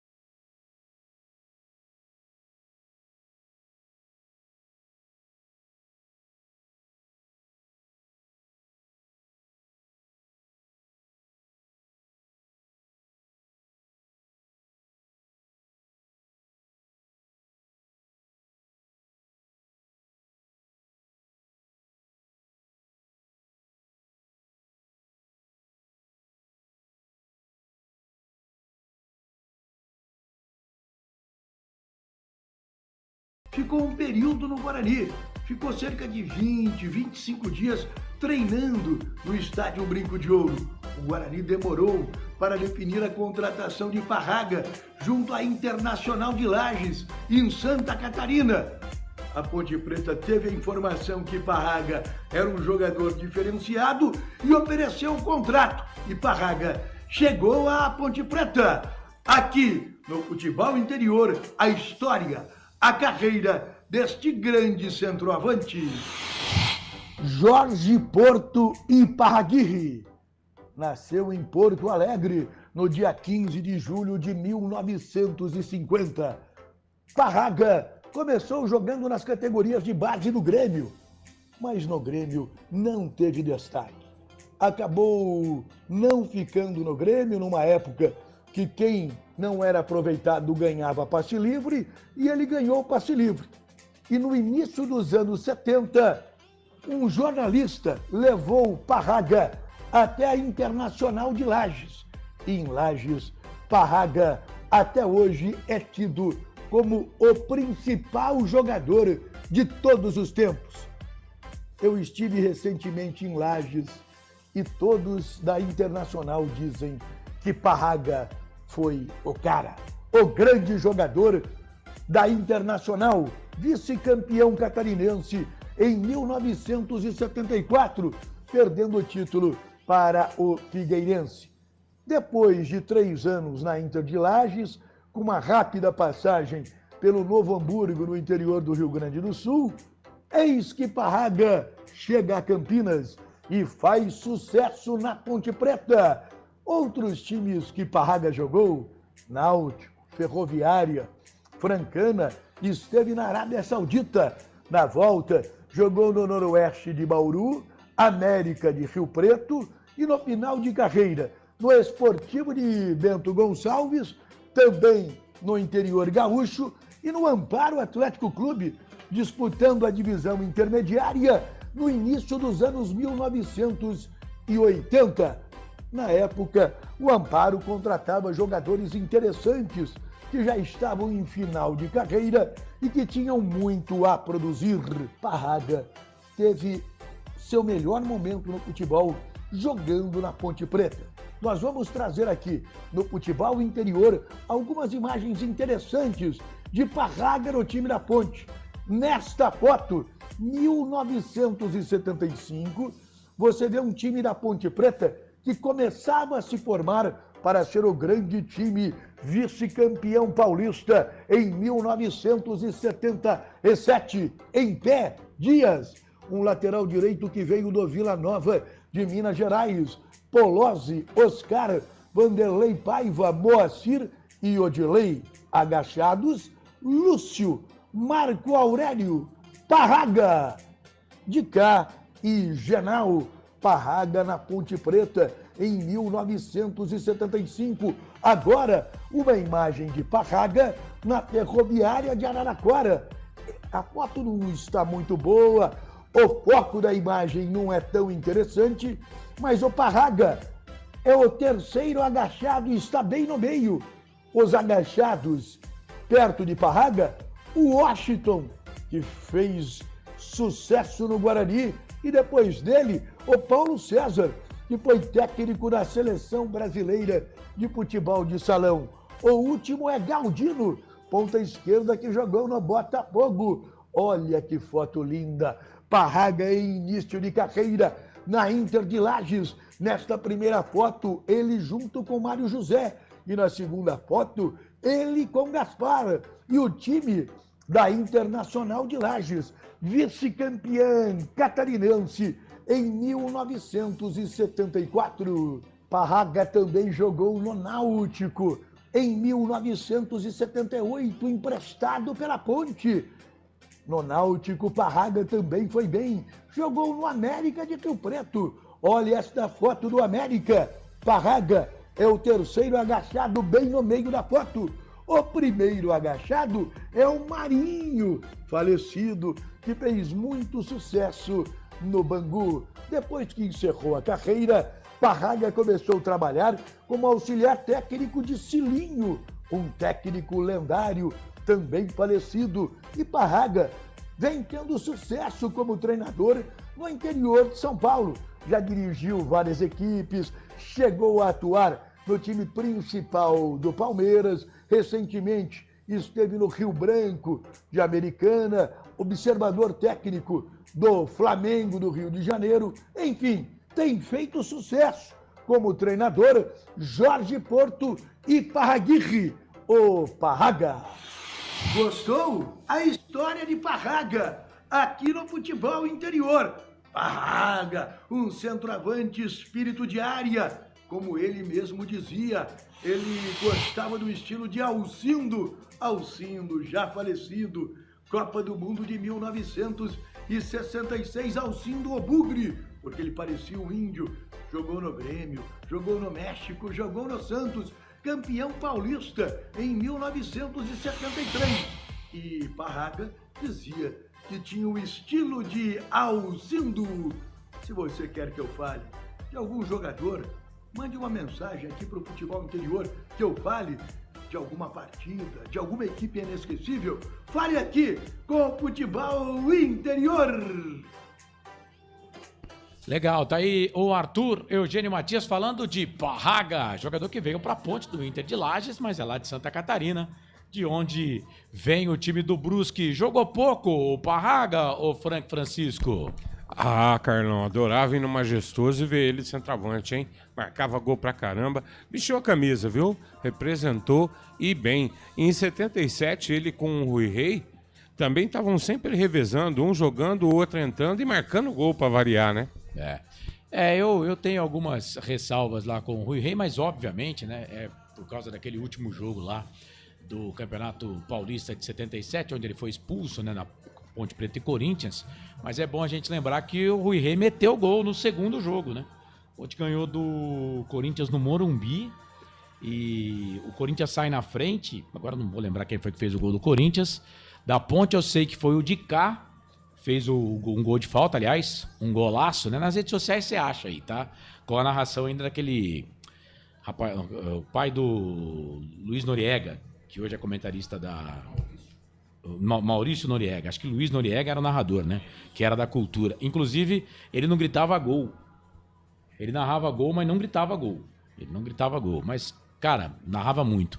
Ficou um período no Guarani, ficou cerca de 20, 25 dias treinando no estádio Brinco de Ouro. O Guarani demorou para definir a contratação de Parraga junto à Internacional de Lages, em Santa Catarina. A Ponte Preta teve a informação que Parraga era um jogador diferenciado e ofereceu o contrato. E Parraga chegou à Ponte Preta. Aqui no Futebol Interior, a história, a carreira deste grande centroavante. Jorge Porto e Parraguirre. Nasceu em Porto Alegre no dia 15 de julho de 1950. Parraga começou jogando nas categorias de base do Grêmio, mas no Grêmio não teve destaque. Acabou não ficando no Grêmio numa época que quem não era aproveitado ganhava passe livre e ele ganhou passe livre. E no início dos anos 70, um jornalista levou Parraga até a Internacional de Lages. E em Lages, Parraga até hoje é tido como o principal jogador de todos os tempos. Eu estive recentemente em Lages e todos da Internacional dizem que Parraga foi o cara, o grande jogador da Internacional, vice-campeão catarinense em 1974, perdendo o título para o Figueirense. Depois de 3 anos na Inter de Lages, com uma rápida passagem pelo Novo Hamburgo, no interior do Rio Grande do Sul, eis que Parraga chega a Campinas e faz sucesso na Ponte Preta. Outros times que Parraga jogou, Náutico, Ferroviária, Francana, esteve na Arábia Saudita. Na volta, jogou no Noroeste de Bauru, América de Rio Preto e no final de carreira, no Esportivo de Bento Gonçalves, também no interior gaúcho e no Amparo Atlético Clube, disputando a divisão intermediária no início dos anos 1980. Na época, o Amparo contratava jogadores interessantes que já estavam em final de carreira e que tinham muito a produzir. Parraga teve seu melhor momento no futebol jogando na Ponte Preta. Nós vamos trazer aqui no Futebol Interior algumas imagens interessantes de Parraga no time da Ponte. Nesta foto, 1975, você vê um time da Ponte Preta que começava a se formar para ser o grande time vice-campeão paulista em 1977. Em pé, Dias, um lateral direito que veio do Vila Nova de Minas Gerais, Polozzi, Oscar, Vanderlei Paiva, Moacir e Odilei. Agachados, Lúcio, Marco Aurélio, Parraga, de cá e Genal. Parraga na Ponte Preta em 1975. Agora, uma imagem de Parraga na Ferroviária de Araraquara. A foto não está muito boa, o foco da imagem não é tão interessante, mas o Parraga é o terceiro agachado e está bem no meio. Os agachados perto de Parraga, o Washington, que fez sucesso no Guarani, e depois dele, o Paulo César, que foi técnico da Seleção Brasileira de Futebol de Salão. O último é Galdino, ponta esquerda que jogou no Botafogo. Olha que foto linda! Parraga em início de carreira na Inter de Lages. Nesta primeira foto, ele junto com Mário José. E na segunda foto, ele com Gaspar. E o time da Internacional de Lages, vice-campeã catarinense em 1974. Parraga também jogou no Náutico em 1978, emprestado pela Ponte. No Náutico, Parraga também foi bem. Jogou no América de Rio Preto. Olha esta foto do América. Parraga é o terceiro agachado bem no meio da foto. O primeiro agachado é o Marinho, falecido, que fez muito sucesso no Bangu. Depois que encerrou a carreira, Parraga começou a trabalhar como auxiliar técnico de Cilinho, um técnico lendário, também falecido. E Parraga vem tendo sucesso como treinador no interior de São Paulo. Já dirigiu várias equipes, chegou a atuar no time principal do Palmeiras, recentemente esteve no Rio Branco de Americana, observador técnico do Flamengo do Rio de Janeiro, enfim, tem feito sucesso como treinador. Jorge Porto e Parraguirre, o Parraga. Gostou? A história de Parraga aqui no Futebol Interior. Parraga, um centroavante espírito de área. Como ele mesmo dizia, ele gostava do estilo de Alcindo. Alcindo, já falecido. Copa do Mundo de 1966, Alcindo o Bugre, porque ele parecia um índio. Jogou no Grêmio, jogou no México, jogou no Santos. Campeão paulista em 1973. E Parraga dizia que tinha o estilo de Alcindo. Se você quer que eu fale de algum jogador, mande uma mensagem aqui para o Futebol Interior, que eu fale de alguma partida, de alguma equipe inesquecível. Fale aqui com o Futebol Interior. Legal, tá aí o Arthur Eugênio Matias falando de Parraga, jogador que veio para a Ponte do Inter de Lages, mas é lá de Santa Catarina, de onde vem o time do Brusque. Jogou pouco o Parraga, o Frank Francisco? Ah, Carlão, adorava ir no Majestoso e ver ele de centroavante, hein? Marcava gol pra caramba, vestiu a camisa, viu? Representou e bem. Em 77, ele com o Rui Rei também estavam sempre revezando, um jogando, o outro entrando e marcando gol pra variar, né? Eu tenho algumas ressalvas lá com o Rui Rei, mas obviamente, né, é por causa daquele último jogo lá do Campeonato Paulista de 77, onde ele foi expulso, né, na Ponte Preta e Corinthians. Mas é bom a gente lembrar que o Rui Rei meteu gol no segundo jogo, né? A Ponte ganhou do Corinthians no Morumbi e o Corinthians sai na frente. Agora não vou lembrar quem foi que fez o gol do Corinthians. Da Ponte eu sei que foi o de cá, fez um gol de falta, aliás, um golaço, né? Nas redes sociais você acha aí, tá? Com a narração ainda daquele rapaz, o pai do Luiz Noriega, que hoje é comentarista da... Maurício Noriega, acho que Luiz Noriega era o narrador, né? Que era da Cultura. Inclusive, ele não gritava gol. Ele narrava gol, mas não gritava gol. Ele não gritava gol, mas, cara, narrava muito.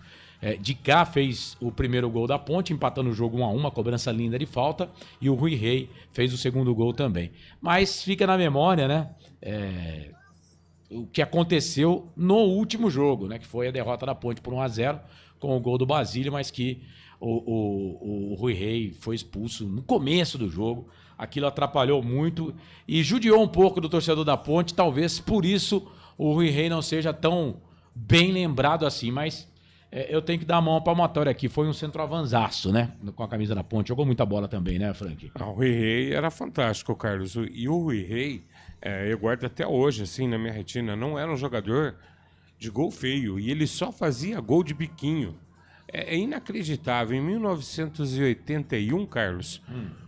De cá fez o primeiro gol da Ponte, empatando o jogo 1-1, uma cobrança linda de falta, e o Rui Rei fez o segundo gol também. Mas fica na memória, né? O que aconteceu no último jogo, né? Que foi a derrota da Ponte por 1-0 com o gol do Basílio, mas que o Rui Rei foi expulso no começo do jogo. Aquilo atrapalhou muito e judiou um pouco do torcedor da Ponte. Talvez por isso o Rui Rei não seja tão bem lembrado assim, mas eu tenho que dar a mão à palmatória aqui. Foi um centroavançaço, né? Com a camisa da Ponte. Jogou muita bola também, né, Frank? O Rui Rei era fantástico, Carlos. E o Rui Rei, eu guardo até hoje, assim, na minha retina, não era um jogador de gol feio. E ele só fazia gol de biquinho. É inacreditável. Em 1981, Carlos,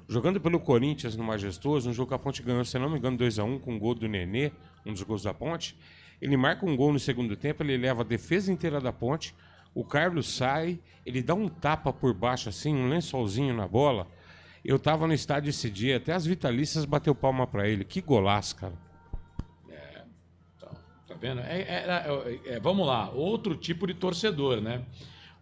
jogando pelo Corinthians no Majestoso, um jogo que a Ponte ganhou, se não me engano, 2-1 com o gol do Nenê, um dos gols da Ponte. Ele marca um gol no segundo tempo, ele leva a defesa inteira da Ponte, o Carlos sai, ele dá um tapa por baixo assim, um lençolzinho na bola. Eu tava no estádio esse dia, até as vitalistas bateu palma pra ele. Que golaço, cara. Tá vendo? Vamos lá, outro tipo de torcedor, né?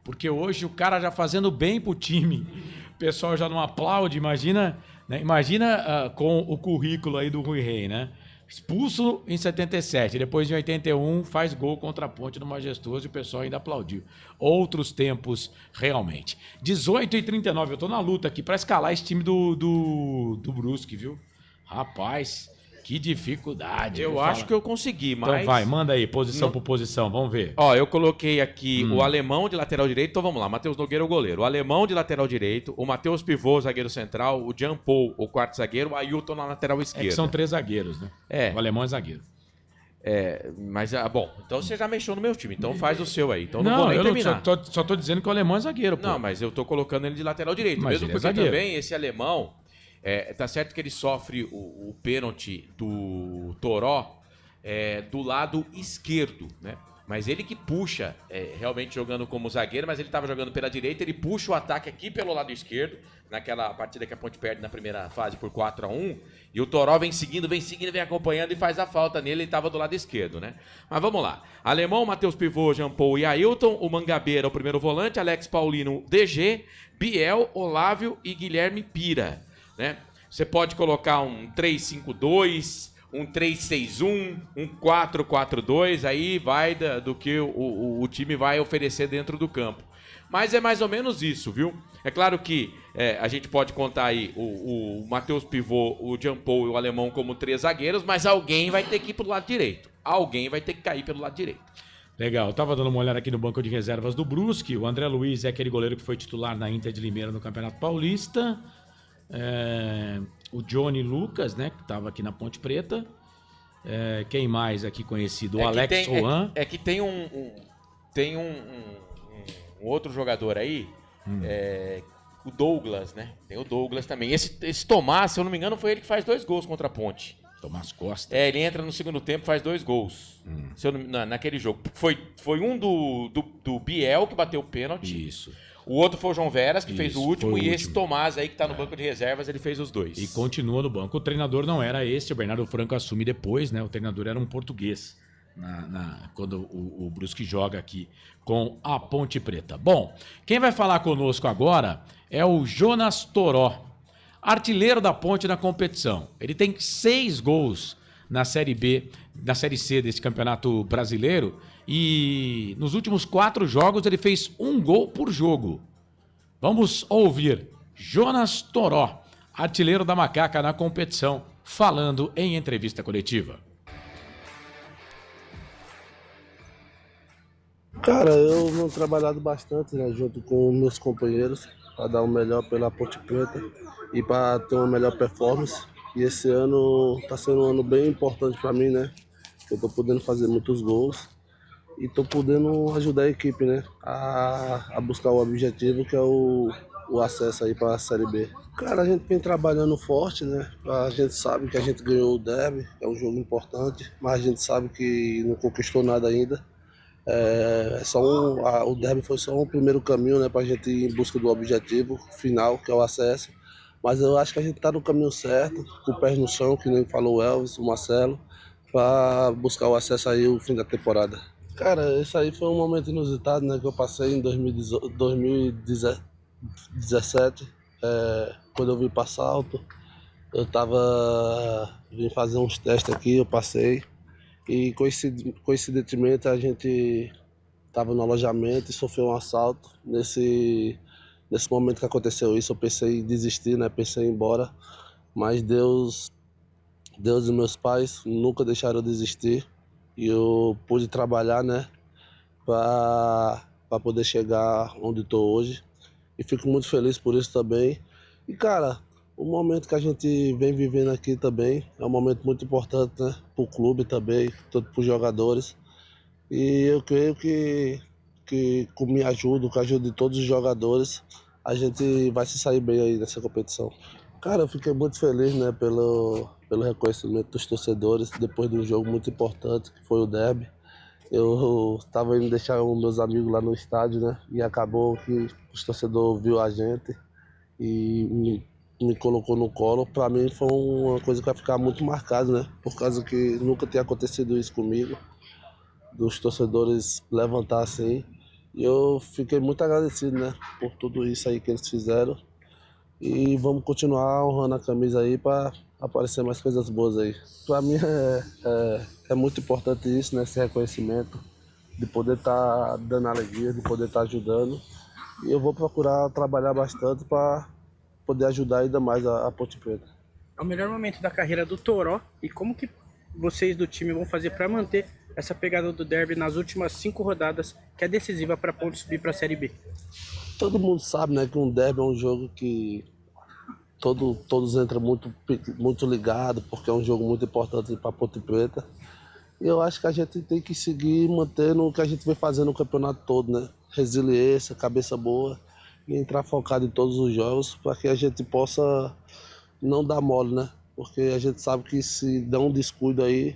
Porque hoje o cara já fazendo bem pro time, o pessoal já não aplaude, imagina, né? Imagina com o currículo aí do Rui Rei, né? Expulso em 77, depois em 81 faz gol contra a Ponte no Majestoso e o pessoal ainda aplaudiu. Outros tempos, realmente. 18h39, eu tô na luta aqui pra escalar esse time do Brusque, viu? Rapaz, que dificuldade. Eu acho que eu consegui, mas... Então vai, manda aí, posição por posição, vamos ver. Ó, eu coloquei aqui o alemão de lateral direito, então vamos lá, Matheus Nogueira, o goleiro. O alemão de lateral direito, o Matheus Pivô, zagueiro central, o Jean Paul, o quarto zagueiro, o Ailton na lateral esquerda. Que são 3 zagueiros, né? O alemão é zagueiro. Mas, bom, então você já mexeu no meu time, então faz o seu aí. Então não vou nem terminar. Só tô dizendo que o alemão é zagueiro, pô. Não, mas eu tô colocando ele de lateral direito. Mas mesmo porque também esse alemão... tá certo que ele sofre o pênalti do Toró do lado esquerdo, né? Mas ele que puxa, realmente jogando como zagueiro, mas ele estava jogando pela direita, ele puxa o ataque aqui pelo lado esquerdo, naquela partida que a Ponte perde na primeira fase por 4-1, e o Toró vem seguindo, vem acompanhando e faz a falta nele, ele estava do lado esquerdo, né? Mas vamos lá. Alemão, Matheus Pivô, Jean Paul e Ailton, o Mangabeira, o primeiro volante, Alex Paulino, DG, Biel, Olávio e Guilherme Pira, né? Você pode colocar um 3-5-2, um 3-6-1, um 4-4-2, aí vai do que o time vai oferecer dentro do campo. Mas é mais ou menos isso, viu? É claro que a gente pode contar aí o Matheus Pivô, o Jean Paul e o alemão como 3 zagueiros, mas alguém vai ter que ir pro lado direito. Alguém vai ter que cair pelo lado direito. Legal, eu tava dando uma olhada aqui no banco de reservas do Brusque. O André Luiz é aquele goleiro que foi titular na Inter de Limeira no Campeonato Paulista. O Johnny Lucas, né, que estava aqui na Ponte Preta. Quem mais aqui conhecido? O Alex Juan. Que tem um outro jogador aí, o Douglas, né? Tem o Douglas também. Esse Tomás, se eu não me engano, foi ele que faz 2 gols contra a Ponte. Tomás Costa. Ele entra no segundo tempo, faz 2 gols. Se eu não, naquele jogo. Foi um do Biel que bateu o pênalti. Isso. O outro foi o João Veras, que fez o último, e esse Tomás aí, que tá no banco de reservas, ele fez os 2. E continua no banco. O treinador não era este, o Bernardo Franco assume depois, né? O treinador era um português, quando o Brusque joga aqui com a Ponte Preta. Bom, quem vai falar conosco agora é o Jonas Toró, artilheiro da Ponte na competição. Ele tem 6 gols na Série B, na Série C desse Campeonato Brasileiro, e nos últimos 4 jogos ele fez 1 gol por jogo. Vamos ouvir Jonas Toró, artilheiro da Macaca na competição, falando em entrevista coletiva. Cara, eu venho trabalhado bastante, né, junto com meus companheiros, para dar o melhor pela Ponte Preta e para ter uma melhor performance. E esse ano está sendo um ano bem importante para mim, né? Eu estou podendo fazer muitos gols e estou podendo ajudar a equipe, né, a buscar o objetivo, que é o acesso aí para a Série B. Cara, a gente vem trabalhando forte, né? A gente sabe que a gente ganhou o derby, é um jogo importante, mas a gente sabe que não conquistou nada ainda. O derby foi só um primeiro caminho, né, para a gente ir em busca do objetivo final, que é o acesso. Mas eu acho que a gente está no caminho certo, com o pé no chão, que nem falou o Elvis, o Marcelo, para buscar o acesso aí o fim da temporada. Cara, esse aí foi um momento inusitado, né, que eu passei em 2017, quando eu vim para Salto. Eu vim fazer uns testes aqui, eu passei. E coincidentemente a gente estava no alojamento e sofreu um assalto. Nesse momento que aconteceu isso, eu pensei em desistir, né? Pensei em ir embora. Mas Deus e meus pais nunca deixaram eu desistir. E eu pude trabalhar, né? Para poder chegar onde estou hoje. E fico muito feliz por isso também. E, cara, o momento que a gente vem vivendo aqui também é um momento muito importante, né? Para o clube também, tanto para os jogadores. E eu creio que com minha ajuda, com a ajuda de todos os jogadores, a gente vai se sair bem aí nessa competição. Cara, eu fiquei muito feliz, né, pelo reconhecimento dos torcedores depois de um jogo muito importante, que foi o derby. Eu estava indo deixar os meus amigos lá no estádio, né? E acabou que os torcedores viu a gente e me colocou no colo. Para mim foi uma coisa que vai ficar muito marcada, né? Por causa que nunca tinha acontecido isso comigo, dos torcedores levantar assim. E eu fiquei muito agradecido, né, por tudo isso aí que eles fizeram. E vamos continuar honrando a camisa aí para aparecer mais coisas boas aí. Para mim é muito importante isso, né, esse reconhecimento, de poder estar dando alegria, de poder estar ajudando. E eu vou procurar trabalhar bastante para poder ajudar ainda mais a Ponte Preta. É o melhor momento da carreira do Toró, e como que vocês do time vão fazer para manter essa pegada do derby nas últimas 5 rodadas, que é decisiva para a Ponte subir para a Série B? Todo mundo sabe, né, que um derby é um jogo que todos entram muito ligados, porque é um jogo muito importante para a Ponte Preta. E eu acho que a gente tem que seguir mantendo o que a gente vem fazendo no campeonato todo, né? Resiliência, cabeça boa e entrar focado em todos os jogos para que a gente possa não dar mole, né? Porque a gente sabe que se der um descuido aí,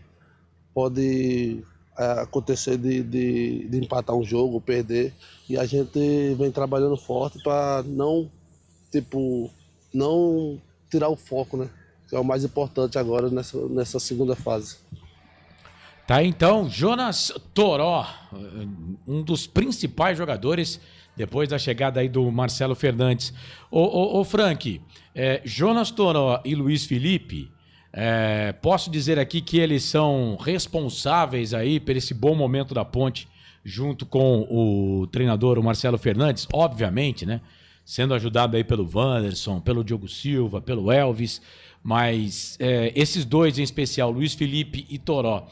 pode acontecer de empatar um jogo, perder. E a gente vem trabalhando forte para não tirar o foco, né? Que é o mais importante agora nessa segunda fase. Tá, então, Jonas Toró, um dos principais jogadores depois da chegada aí do Marcelo Fernandes. Ô Frank, Jonas Toró e Luiz Felipe, posso dizer aqui que eles são responsáveis aí por esse bom momento da Ponte, junto com o treinador, o Marcelo Fernandes, obviamente, né? Sendo ajudado aí pelo Wanderson, pelo Diogo Silva, pelo Elvis, mas esses dois em especial, Luiz Felipe e Toró,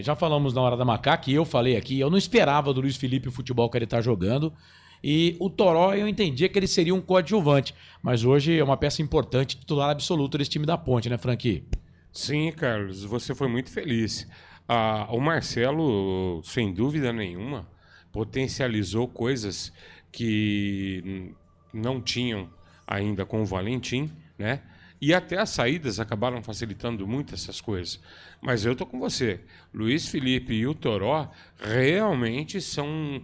já falamos na hora da macaca, e eu falei aqui, eu não esperava do Luiz Felipe o futebol que ele está jogando, e o Toró eu entendia que ele seria um coadjuvante, mas hoje é uma peça importante, titular absoluto desse time da Ponte, né, Franqui? Sim, Carlos, você foi muito feliz. O Marcelo, sem dúvida nenhuma, potencializou coisas que não tinham ainda com o Valentim, né? E até as saídas acabaram facilitando muito essas coisas. Mas eu tô com você. Luiz Felipe e o Toró realmente são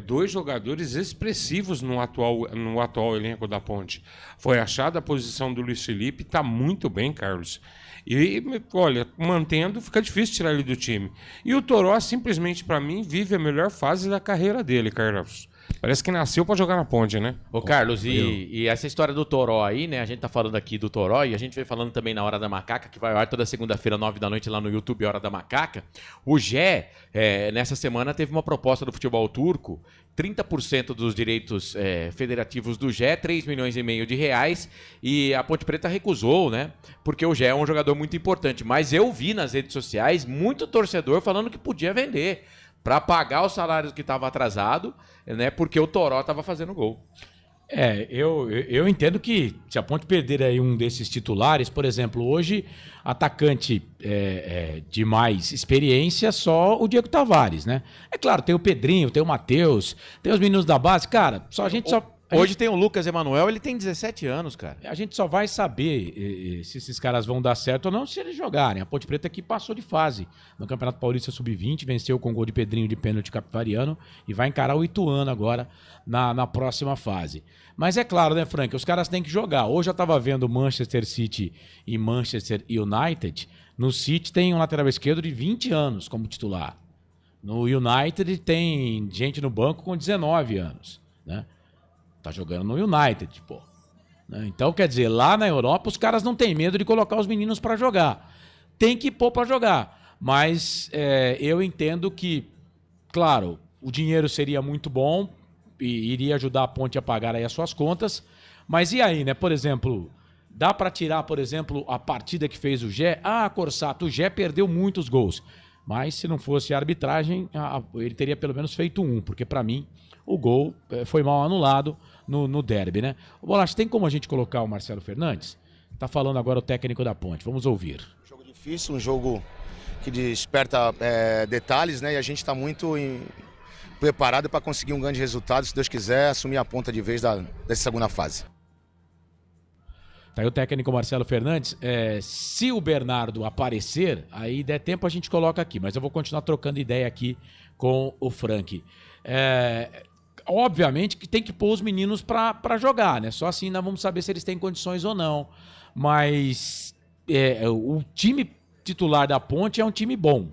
dois jogadores expressivos no atual elenco da Ponte. Foi achada a posição do Luiz Felipe, está muito bem, Carlos. E, olha, mantendo, fica difícil tirar ele do time. E o Toró, simplesmente, para mim, vive a melhor fase da carreira dele, Carlos. Parece que nasceu pra jogar na Ponte, né? Ô, Carlos, e essa história do Toró aí, né? A gente tá falando aqui do Toró e a gente veio falando também na Hora da Macaca, que vai ao ar toda segunda-feira, 9 da noite, lá no YouTube, Hora da Macaca. O Gé, nessa semana, teve uma proposta do futebol turco, 30% dos direitos federativos do Gé, 3,5 milhões de reais, e a Ponte Preta recusou, né? Porque o Gé é um jogador muito importante. Mas eu vi nas redes sociais muito torcedor falando que podia vender. para pagar os salários que estavam atrasados, né? Porque o Toró estava fazendo gol. Eu entendo que se a Ponte perder aí um desses titulares, por exemplo, hoje, atacante de mais experiência, só o Diego Tavares, né? É claro, tem o Pedrinho, tem o Matheus, tem os meninos da base, cara, Hoje tem o Lucas Emanuel, ele tem 17 anos, cara. A gente só vai saber se esses caras vão dar certo ou não se eles jogarem. A Ponte Preta aqui passou de fase no Campeonato Paulista Sub-20, venceu com gol de Pedrinho de pênalti capivariano e vai encarar o Ituano agora na próxima fase. Mas é claro, né, Frank, os caras têm que jogar. Hoje eu tava vendo Manchester City e Manchester United. No City tem um lateral esquerdo de 20 anos como titular. No United tem gente no banco com 19 anos, né? Tá jogando no United, pô. Então, quer dizer, lá na Europa os caras não têm medo de colocar os meninos pra jogar. Tem que pôr pra jogar. Mas eu entendo que, claro, o dinheiro seria muito bom e iria ajudar a Ponte a pagar aí as suas contas. Mas e aí, né? Por exemplo, dá pra tirar, por exemplo, a partida que fez o Gé? Corsato, o Gé perdeu muitos gols. Mas se não fosse a arbitragem, ele teria pelo menos feito um, porque pra mim o gol foi mal anulado no derby, né? O Bolacha, tem como a gente colocar o Marcelo Fernandes? Tá falando agora o técnico da Ponte, vamos ouvir. Um jogo difícil, um jogo que desperta detalhes, né? E a gente está muito preparado para conseguir um grande resultado, se Deus quiser, assumir a ponta de vez dessa segunda fase. Tá aí o técnico Marcelo Fernandes. Se o Bernardo aparecer, aí der tempo a gente coloca aqui, mas eu vou continuar trocando ideia aqui com o Frank. Obviamente que tem que pôr os meninos pra jogar, né? Só assim nós vamos saber se eles têm condições ou não. Mas o time titular da Ponte é um time bom.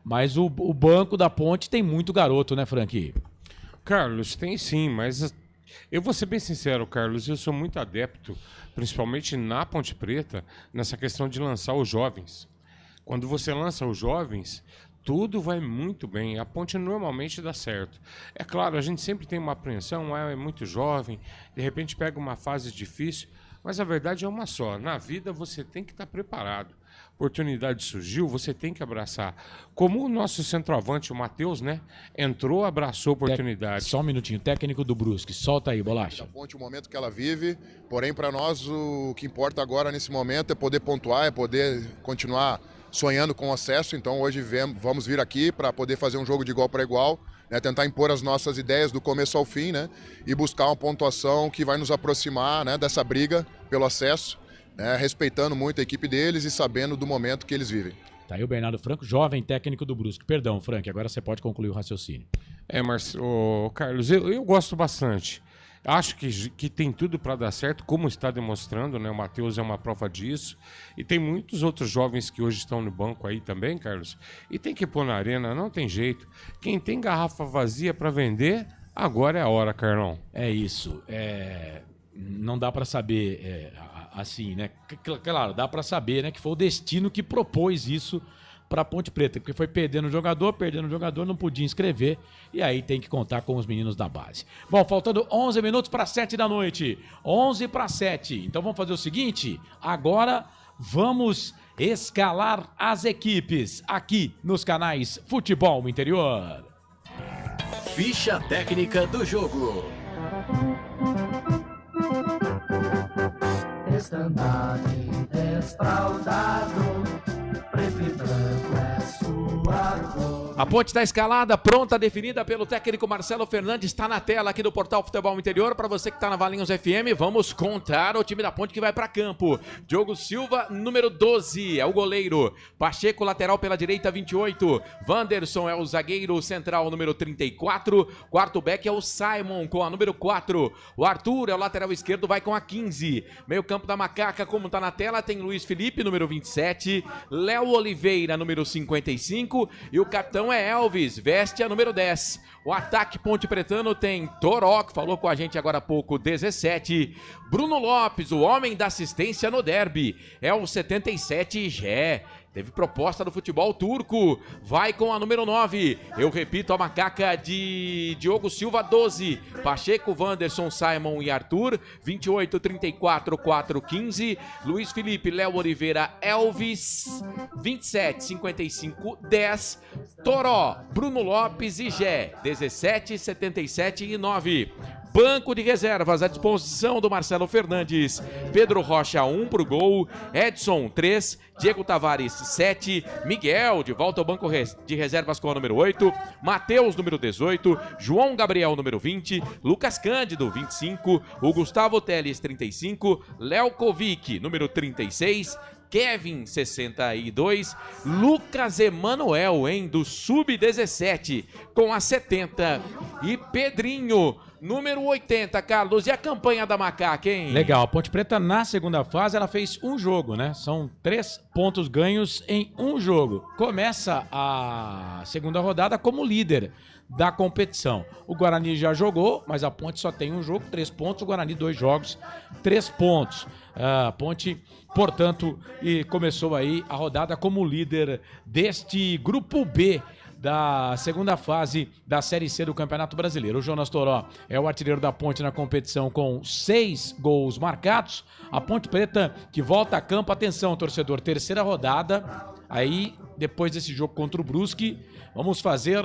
Mas o banco da Ponte tem muito garoto, né, Frank? Carlos, tem sim, mas eu vou ser bem sincero, Carlos, eu sou muito adepto, principalmente na Ponte Preta, nessa questão de lançar os jovens. Quando você lança os jovens, tudo vai muito bem. A Ponte normalmente dá certo. É claro, a gente sempre tem uma apreensão, é muito jovem, de repente pega uma fase difícil, mas a verdade é uma só. Na vida você tem que estar preparado. Oportunidade surgiu, você tem que abraçar. Como o nosso centroavante, o Matheus, né? Entrou, abraçou a oportunidade. Só um minutinho, técnico do Brusque. Solta aí, Bolacha. A Ponte, o momento que ela vive, porém para nós o que importa agora nesse momento é poder pontuar, é poder continuar sonhando com o acesso. Então hoje vamos vir aqui para poder fazer um jogo de igual para igual, né? Tentar impor as nossas ideias do começo ao fim, né? E buscar uma pontuação que vai nos aproximar, né, dessa briga pelo acesso. Respeitando muito a equipe deles e sabendo do momento que eles vivem. Tá aí o Bernardo Franco, jovem técnico do Brusque. Perdão, Frank, agora você pode concluir o raciocínio. Carlos, eu gosto bastante. Acho que tem tudo para dar certo, como está demonstrando, né? O Matheus é uma prova disso. E tem muitos outros jovens que hoje estão no banco aí também, Carlos. E tem que pôr na arena, não tem jeito. Quem tem garrafa vazia para vender, agora é a hora, Carlão. É isso. Não dá para saber assim, né? Claro, dá para saber, né, que foi o destino que propôs isso para Ponte Preta, porque foi perdendo o jogador, não podia inscrever, e aí tem que contar com os meninos da base. Bom, faltando 11 minutos para 7 da noite. 11 para 7. Então vamos fazer o seguinte, agora vamos escalar as equipes aqui nos canais Futebol Interior. Ficha técnica do jogo. Estandarte desfraldado, preto e branco é sua cor. A Ponte está escalada, pronta, definida pelo técnico Marcelo Fernandes. Está na tela aqui do Portal Futebol Interior. Para você que está na Valinhos FM, vamos contar o time da Ponte que vai para campo. Diogo Silva, número 12, é o goleiro. Pacheco, lateral pela direita, 28. Wanderson é o zagueiro central, número 34. Quarto back é o Simon, com a número 4. O Arthur é o lateral esquerdo, vai com a 15. Meio campo da Macaca, como está na tela, tem Luiz Felipe, número 27. Léo Oliveira, número 55. E o capitão é Elvis, veste a número 10. O ataque Ponte Pretano tem Toró, que falou com a gente agora há pouco, 17. Bruno Lopes, o homem da assistência no derby, é o 77, Gé. Teve proposta do futebol turco. Vai com a número 9. Eu repito, a macaca de Diogo Silva, 12. Pacheco, Wanderson, Simon e Arthur, 28, 34, 4, 15. Luiz Felipe, Léo Oliveira, Elvis, 27, 55, 10. Toró, Bruno Lopes e Gé, 17, 77 e 9. Banco de reservas à disposição do Marcelo Fernandes. Pedro Rocha, 1 pro gol. Edson, 3. Diego Tavares, 7. Miguel, de volta ao banco de reservas com o número 8. Matheus, número 18. João Gabriel, número 20. Lucas Cândido, 25. O Gustavo Teles, 35. Léo Kovic, número 36. Kevin, 62. Lucas Emanuel, do Sub-17, com a 70. E Pedrinho, número 80, Carlos. E a campanha da macaca, hein? Legal, a Ponte Preta na segunda fase, ela fez um jogo, né? São 3 pontos ganhos em um jogo. Começa a segunda rodada como líder da competição. O Guarani já jogou, mas a Ponte só tem um jogo, 3 pontos. O Guarani 2 jogos, 3 pontos. A Ponte, portanto, e começou aí a rodada como líder deste grupo B da segunda fase da Série C do Campeonato Brasileiro. O Jonas Toró é o artilheiro da Ponte na competição com 6 gols marcados. A Ponte Preta que volta a campo, atenção torcedor, terceira rodada, aí depois desse jogo contra o Brusque, vamos fazer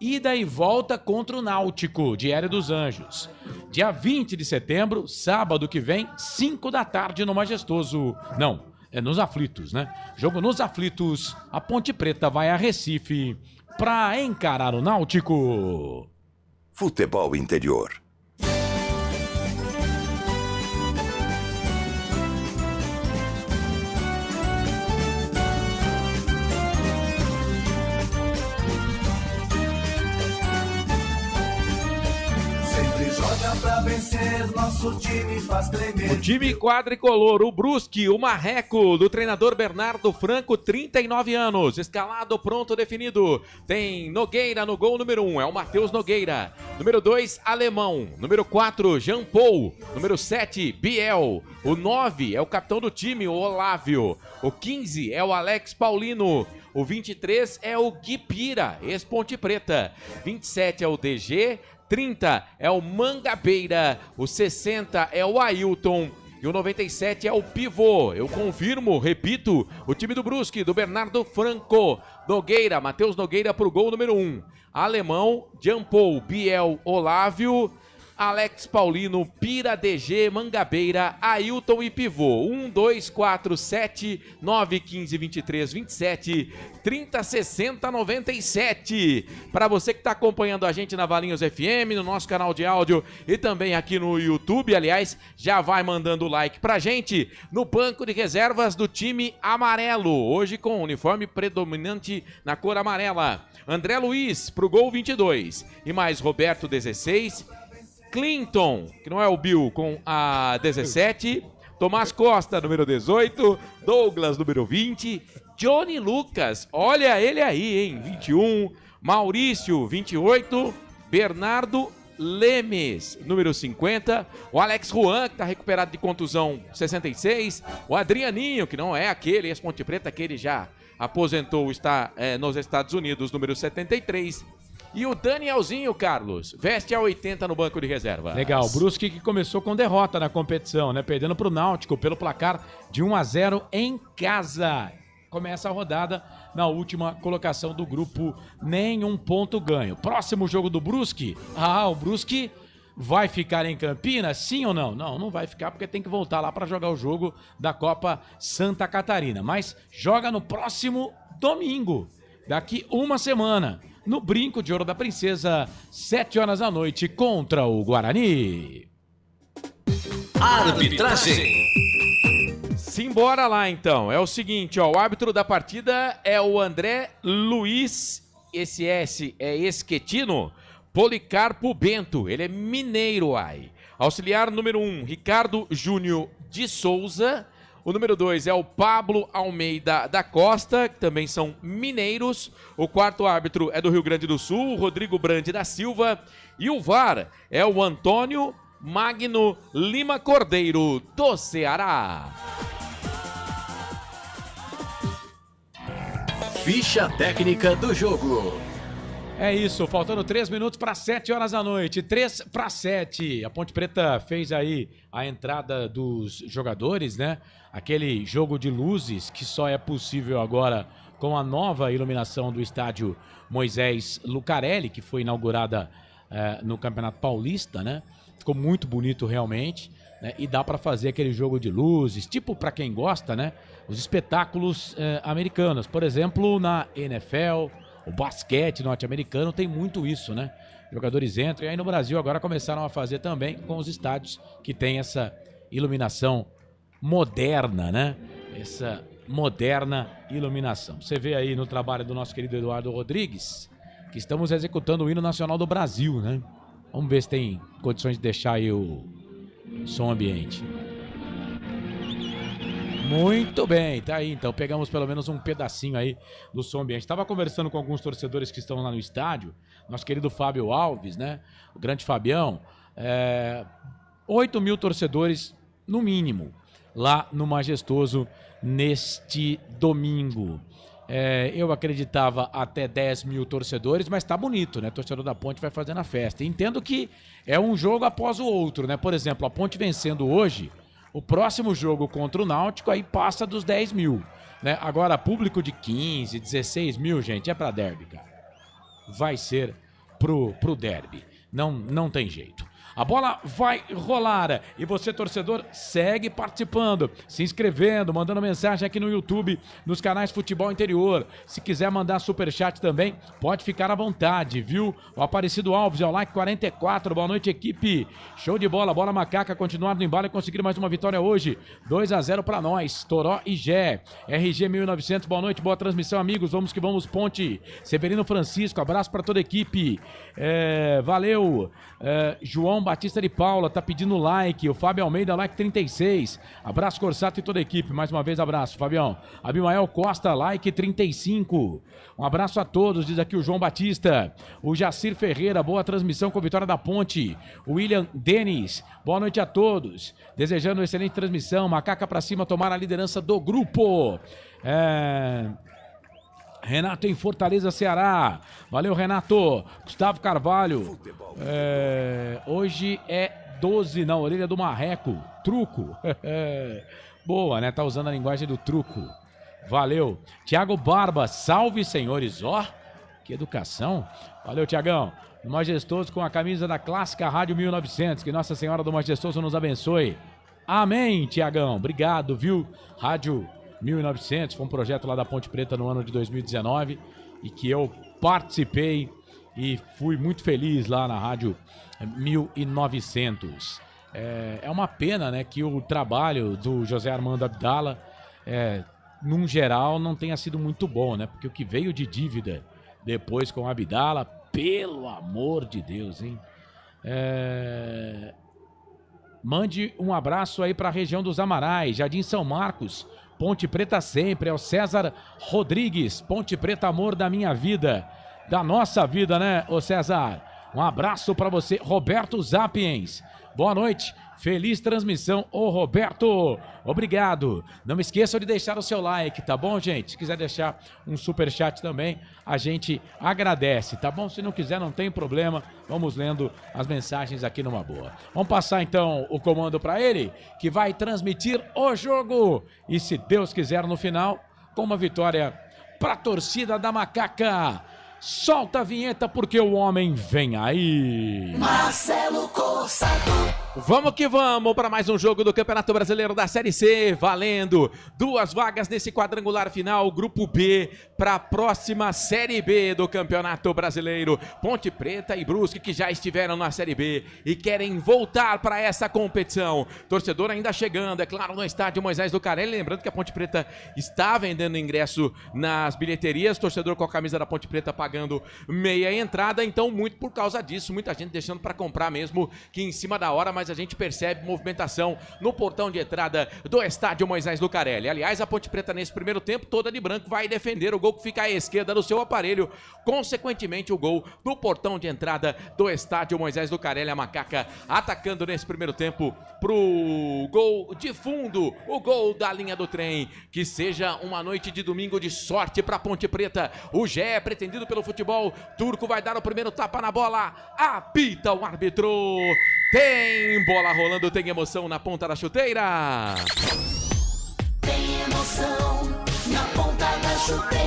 ida e volta contra o Náutico de Hélio dos Anjos. Dia 20 de setembro, sábado que vem, 5 da tarde no Majestoso. Não, é nos Aflitos, né? Jogo nos Aflitos, a Ponte Preta vai a Recife para encarar o Náutico. Futebol interior. Pra vencer, nosso time faz tremer. O time quadricolor, o Brusque, o Marreco, do treinador Bernardo Franco, 39 anos, escalado, pronto, definido. Tem Nogueira no gol, número 1, é o Matheus Nogueira. Número 2, Alemão. Número 4, Jean Paul. Número 7, Biel. O 9 é o capitão do time, o Olávio. O 15 é o Alex Paulino. O 23 é o Gui Pira, ex-Ponte Preta. 27 é o DG. 30 é o Mangabeira, o 60 é o Ailton e o 97 é o Pivô. Eu confirmo, repito, o time do Brusque, do Bernardo Franco. Nogueira, Matheus Nogueira pro gol número 1. Alemão, Jean Paul, Biel, Olávio, Alex Paulino, Pira, DG, Mangabeira, Ailton e Pivô. 1, 2, 4, 7, 9, 15, 23, 27, 30, 60, 97. Para você que está acompanhando a gente na Valinhos FM, no nosso canal de áudio e também aqui no YouTube, aliás, já vai mandando o like pra gente no banco de reservas do time amarelo, hoje com o uniforme predominante na cor amarela. André Luiz pro gol 22 e mais Roberto 16, Clinton, que não é o Bill, com a 17, Tomás Costa, número 18, Douglas, número 20, Johnny Lucas, olha ele aí, hein, 21, Maurício, 28, Bernardo Lemes, número 50, o Alex Juan, que está recuperado de contusão, 66, o Adrianinho, que não é aquele ex-Ponte Preta, que ele já aposentou, está nos Estados Unidos, número 73, e o Danielzinho, Carlos, veste a 80 no banco de reserva. Legal, o Brusque que começou com derrota na competição, né? Perdendo para o Náutico pelo placar de 1-0 em casa. Começa a rodada na última colocação do grupo, nenhum ponto ganho. Próximo jogo do Brusque. O Brusque vai ficar em Campinas, sim ou não? Não vai ficar porque tem que voltar lá para jogar o jogo da Copa Santa Catarina. Mas joga no próximo domingo, daqui uma semana. No Brinco de Ouro da Princesa, 7 horas da noite, contra o Guarani. Arbitragem. Simbora lá, então. É o seguinte, ó, o árbitro da partida é o André Luiz, esse S é Esquetino, Policarpo Bento, ele é mineiro, ai. Auxiliar número 1, Ricardo Júnior de Souza. O número 2 é o Pablo Almeida da Costa, que também são mineiros. O quarto árbitro é do Rio Grande do Sul, Rodrigo Brande da Silva. E o VAR é o Antônio Magno Lima Cordeiro, do Ceará. Ficha técnica do jogo. É isso, faltando 3 minutos para 7 horas da noite, 3 para 7. A Ponte Preta fez aí a entrada dos jogadores, né? Aquele jogo de luzes que só é possível agora com a nova iluminação do estádio Moisés Lucarelli, que foi inaugurada no Campeonato Paulista, né? Ficou muito bonito realmente, né? E dá para fazer aquele jogo de luzes, tipo para quem gosta, né? Os espetáculos americanos, por exemplo, na NFL, o basquete norte-americano tem muito isso, né? Jogadores entram e aí no Brasil agora começaram a fazer também com os estádios que tem essa iluminação moderna, né? Essa moderna iluminação. Você vê aí no trabalho do nosso querido Eduardo Rodrigues que estamos executando o hino nacional do Brasil, né? Vamos ver se tem condições de deixar aí o som ambiente. Muito bem, tá aí, então pegamos pelo menos um pedacinho aí do som ambiente. Estava conversando com alguns torcedores que estão lá no estádio, nosso querido Fábio Alves, né, o grande Fabião, 8 mil torcedores no mínimo lá no Majestoso neste domingo. Eu acreditava até 10 mil torcedores, mas tá bonito, né? Torcedor da Ponte vai fazendo a festa. Entendo que é um jogo após o outro, né? Por exemplo, a Ponte vencendo hoje, o próximo jogo contra o Náutico aí passa dos 10 mil, né? Agora, público de 15, 16 mil, gente, é pra derby, cara. Vai ser pro derby. Não tem jeito. A bola vai rolar e você, torcedor, segue participando, se inscrevendo, mandando mensagem aqui no YouTube, nos canais Futebol Interior. Se quiser mandar superchat também, pode ficar à vontade, viu? O Aparecido Alves, é o like 44, boa noite, equipe. Show de bola, bola macaca, continuar no embalo e conseguir mais uma vitória hoje. 2-0 pra nós, Toró e Gé. RG 1900, boa noite, boa transmissão, amigos. Vamos que vamos, Ponte. Severino Francisco, abraço pra toda a equipe. Valeu. João Batista de Paula tá pedindo like, o Fábio Almeida, like 36, abraço Corsato e toda a equipe, mais uma vez abraço, Fabião. Abimael Costa, like 35, um abraço a todos, diz aqui o João Batista. O Jacir Ferreira, boa transmissão com vitória da Ponte. O William Denis, boa noite a todos, desejando uma excelente transmissão, macaca pra cima, tomar a liderança do grupo. Renato em Fortaleza, Ceará. Valeu, Renato. Gustavo Carvalho. Hoje é 12 na orelha do marreco. Truco. Boa, né? Tá usando a linguagem do truco. Valeu. Tiago Barba. Salve, senhores. Ó, que educação. Valeu, Tiagão. No Majestoso com a camisa da clássica Rádio 1900. Que Nossa Senhora do Majestoso nos abençoe. Amém, Tiagão. Obrigado, viu? Rádio 1900, foi um projeto lá da Ponte Preta no ano de 2019 e que eu participei e fui muito feliz lá na Rádio 1900. É uma pena, né, que o trabalho do José Armando Abdala, num geral, não tenha sido muito bom, né, porque o que veio de dívida depois com o Abdala, pelo amor de Deus, hein. Mande um abraço aí para a região dos Amarais, Jardim São Marcos, Ponte Preta sempre, é o César Rodrigues, Ponte Preta, amor da minha vida, da nossa vida, né, ô César? Um abraço pra você, Roberto Zapiens. Boa noite, feliz transmissão, ô Roberto, obrigado. Não me esqueçam de deixar o seu like, tá bom, gente? Se quiser deixar um superchat também, a gente agradece, tá bom? Se não quiser, não tem problema, vamos lendo as mensagens aqui numa boa. Vamos passar então o comando pra ele, que vai transmitir o jogo. E se Deus quiser, no final, com uma vitória pra torcida da Macaca. Solta a vinheta porque o homem vem aí. Marcelo Corsato. Vamos que vamos para mais um jogo do Campeonato Brasileiro da Série C, valendo 2 vagas nesse quadrangular final, Grupo B, para a próxima Série B do Campeonato Brasileiro. Ponte Preta e Brusque, que já estiveram na Série B e querem voltar para essa competição. Torcedor ainda chegando, é claro, no estádio Moisés Lucarelli. Lembrando que a Ponte Preta está vendendo ingresso nas bilheterias, torcedor com a camisa da Ponte Preta pagando meia entrada, então muito por causa disso, muita gente deixando para comprar mesmo que em cima da hora, mas mas a gente percebe movimentação no portão de entrada do estádio Moisés Lucarelli. Aliás, a Ponte Preta nesse primeiro tempo toda de branco vai defender o gol que fica à esquerda do seu aparelho. Consequentemente, o gol do portão de entrada do estádio Moisés Lucarelli. A Macaca atacando nesse primeiro tempo pro gol de fundo, o gol da linha do trem. Que seja uma noite de domingo de sorte para Ponte Preta. O Gé, pretendido pelo futebol turco, vai dar o primeiro tapa na bola. Apita o árbitro. Tem bola rolando, tem emoção na ponta da chuteira. Tem emoção na ponta da chuteira.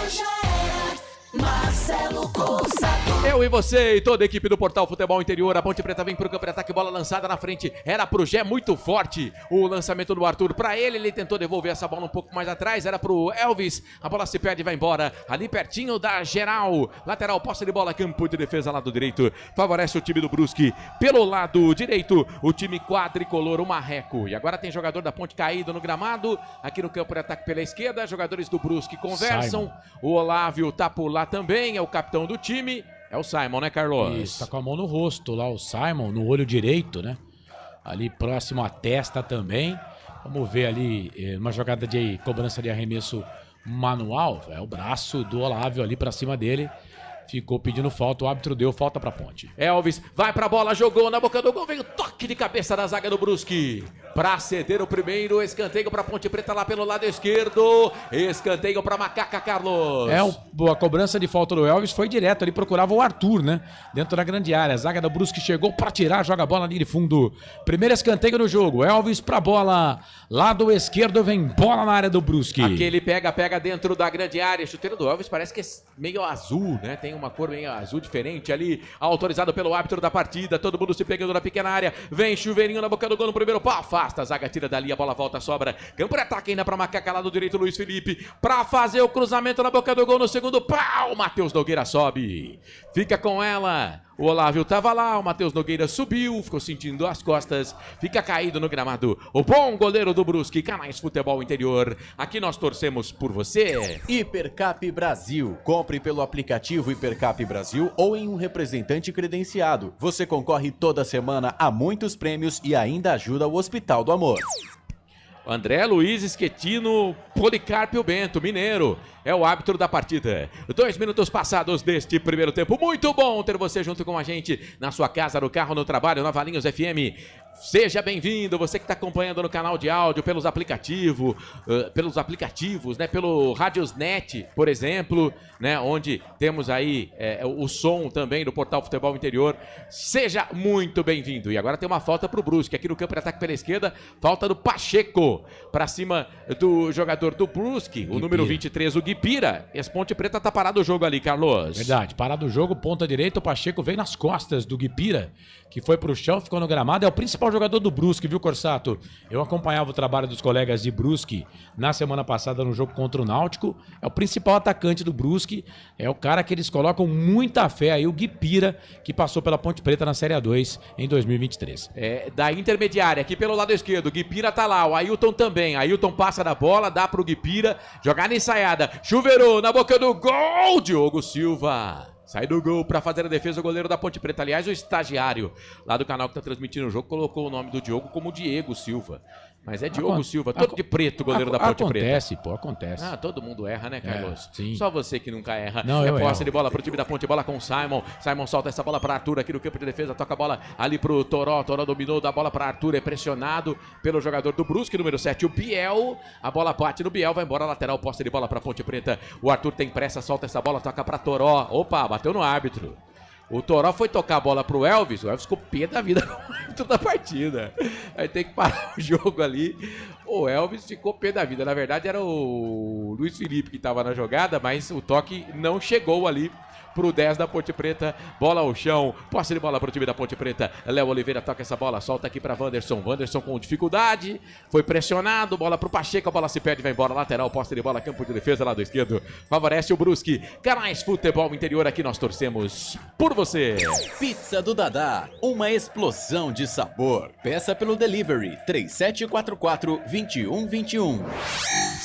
Hoje é Marcelo Cossato. Eu e você e toda a equipe do Portal Futebol Interior. A Ponte Preta vem pro campo de ataque, bola lançada na frente. Era pro Gé, muito forte o lançamento do Arthur. Pra ele tentou devolver essa bola um pouco mais atrás. Era pro Elvis. A bola se perde e vai embora. Ali pertinho da geral. Lateral, posse de bola, campo de defesa, lado direito. Favorece o time do Brusque. Pelo lado direito, o time quadricolor, o Marreco. E agora tem jogador da Ponte caído no gramado. Aqui no campo de ataque pela esquerda. Jogadores do Brusque conversam. Simon. O Olávio tá por lá também. É o capitão do time. É o Simon, né, Carlos? Isso, tá com a mão no rosto lá, o Simon, no olho direito, né? Ali próximo à testa também. Vamos ver ali uma jogada de cobrança de arremesso manual. É o braço do Olávio ali pra cima dele. Ficou pedindo falta, o árbitro deu falta pra Ponte. Elvis vai pra bola, jogou na boca do gol, veio toque de cabeça da zaga do Brusque. Pra ceder o primeiro, escanteio pra Ponte Preta lá pelo lado esquerdo. Escanteio pra Macaca, Carlos. A cobrança de falta do Elvis foi direto, ele procurava o Arthur, né? Dentro da grande área, a zaga da Brusque chegou pra tirar, joga a bola ali de fundo. Primeiro escanteio no jogo, Elvis pra bola, lado esquerdo, vem bola na área do Brusque. Aquele pega dentro da grande área, chuteiro do Elvis parece que é meio azul, né? Tem uma cor meio azul diferente ali, autorizado pelo árbitro da partida, todo mundo se pegando na pequena área, vem chuveirinho na boca do gol no primeiro pau, afasta, a zaga tira dali, a bola volta, sobra, campo de ataque ainda pra Macaca, lado direito, Luiz Felipe, pra fazer o cruzamento na boca do gol no segundo pau, Matheus Nogueira sobe, fica com ela. O Olávio tava lá, o Matheus Nogueira subiu, ficou sentindo as costas, fica caído no gramado. O bom goleiro do Brusque, Canais Futebol Interior. Aqui nós torcemos por você. Hipercap Brasil. Compre pelo aplicativo Hipercap Brasil ou em um representante credenciado. Você concorre toda semana a muitos prêmios e ainda ajuda o Hospital do Amor. André Luiz Schettino Policarpio Bento, mineiro, é o árbitro da partida. 2 minutos passados deste primeiro tempo. Muito bom ter você junto com a gente na sua casa, no carro, no trabalho, na Valinhos FM. Seja bem-vindo, você que está acompanhando no canal de áudio, pelos aplicativos, né, pelo Radiosnet, por exemplo, né, onde temos aí o som também do Portal Futebol Interior. Seja muito bem-vindo. E agora tem uma falta para o Brusque, aqui no campo de ataque pela esquerda, falta do Pacheco, para cima do jogador do Brusque, o número 23, o Guipira. Esse Ponte Preta tá parado o jogo ali, Carlos. Verdade, parado o jogo, ponta direita, o Pacheco vem nas costas do Guipira, que foi pro chão, ficou no gramado, é o principal jogador do Brusque, viu, Corsato? Eu acompanhava o trabalho dos colegas de Brusque na semana passada no jogo contra o Náutico, é o principal atacante do Brusque, é o cara que eles colocam muita fé aí, o Guipira, que passou pela Ponte Preta na Série A2 em 2023. Da intermediária, aqui pelo lado esquerdo, o Guipira tá lá, o Ailton também, Ailton passa da bola, dá pro Guipira, jogada ensaiada, chuveirou na boca do gol, Diogo Silva. Sai do gol para fazer a defesa o goleiro da Ponte Preta. Aliás, o estagiário lá do canal que está transmitindo o jogo colocou o nome do Diogo como Diego Silva. Mas é Diogo Silva, todo de preto, goleiro da Ponte Preta. Acontece, pô, acontece. Ah, todo mundo erra, né, Carlos? Sim. Só você que nunca erra. Não, posse de bola pro time da Ponte, bola com o Simon. Simon solta essa bola para Arthur aqui no campo de defesa, toca a bola ali pro Toró. Toró dominou, dá a bola para Arthur, é pressionado pelo jogador do Brusque, número 7, o Biel. A bola bate no Biel, vai embora lateral, posse de bola pra Ponte Preta. O Arthur tem pressa, solta essa bola, toca pra Toró. Opa, bateu no árbitro. O Toró foi tocar a bola pro Elvis, o Elvis ficou pé da vida com o árbitro da partida. Aí tem que parar o jogo ali. O Elvis ficou pé da vida. Na verdade era o Luiz Felipe que estava na jogada, mas o toque não chegou ali pro 10 da Ponte Preta, bola ao chão, posse de bola pro time da Ponte Preta, Léo Oliveira toca essa bola, solta aqui pra Wanderson, Wanderson com dificuldade, foi pressionado, bola pro Pacheco, a bola se perde, vai embora, lateral, posse de bola, campo de defesa, lado esquerdo, favorece o Brusque. Canais Futebol Interior, aqui nós torcemos por você. Pizza do Dadá, uma explosão de sabor. Peça pelo delivery 3744-2121.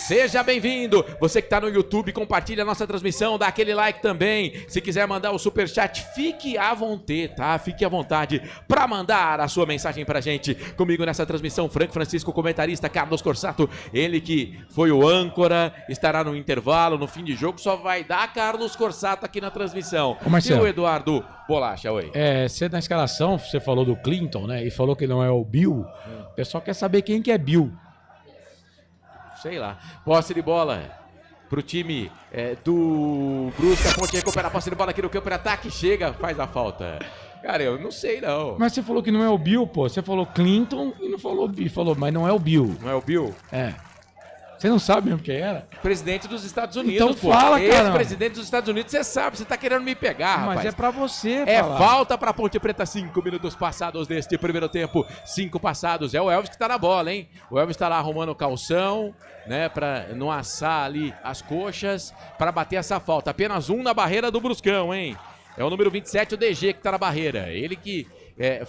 Seja bem-vindo. Você que está no YouTube, compartilha a nossa transmissão, dá aquele like também. Se quiser mandar o superchat, fique à vontade, tá? Fique à vontade para mandar a sua mensagem pra gente. Comigo nessa transmissão, Frank Francisco, comentarista, Carlos Corsato, ele que foi o âncora, estará no intervalo, no fim de jogo, só vai dar Carlos Corsato aqui na transmissão. E o Eduardo Bolacha, oi. Você na escalação, você falou do Clinton, né? E falou que não é o Bill. O pessoal quer saber quem que é Bill. Sei lá. Posse de bola pro time do Brusque. A Ponte recupera a posse de bola aqui no campo de ataque. Chega, faz a falta. Cara, eu não sei não. Mas você falou que não é o Bill, pô. Você falou Clinton e não falou Bill. Falou, mas não é o Bill. Não é o Bill? É. Você não sabe mesmo quem era? Presidente dos Estados Unidos, então pô. Fala, cara. Ex-presidente dos Estados Unidos, você sabe, você tá querendo me pegar, rapaz. Mas é pra você É falar. falta pra Ponte Preta, 5 minutos passados deste primeiro tempo. 5 passados, é o Elvis que tá na bola, hein? O Elvis tá lá arrumando o calção, né, pra não assar ali as coxas, pra bater essa falta. Apenas um na barreira do Bruscão, hein? É o número 27, o DG, que tá na barreira. Ele que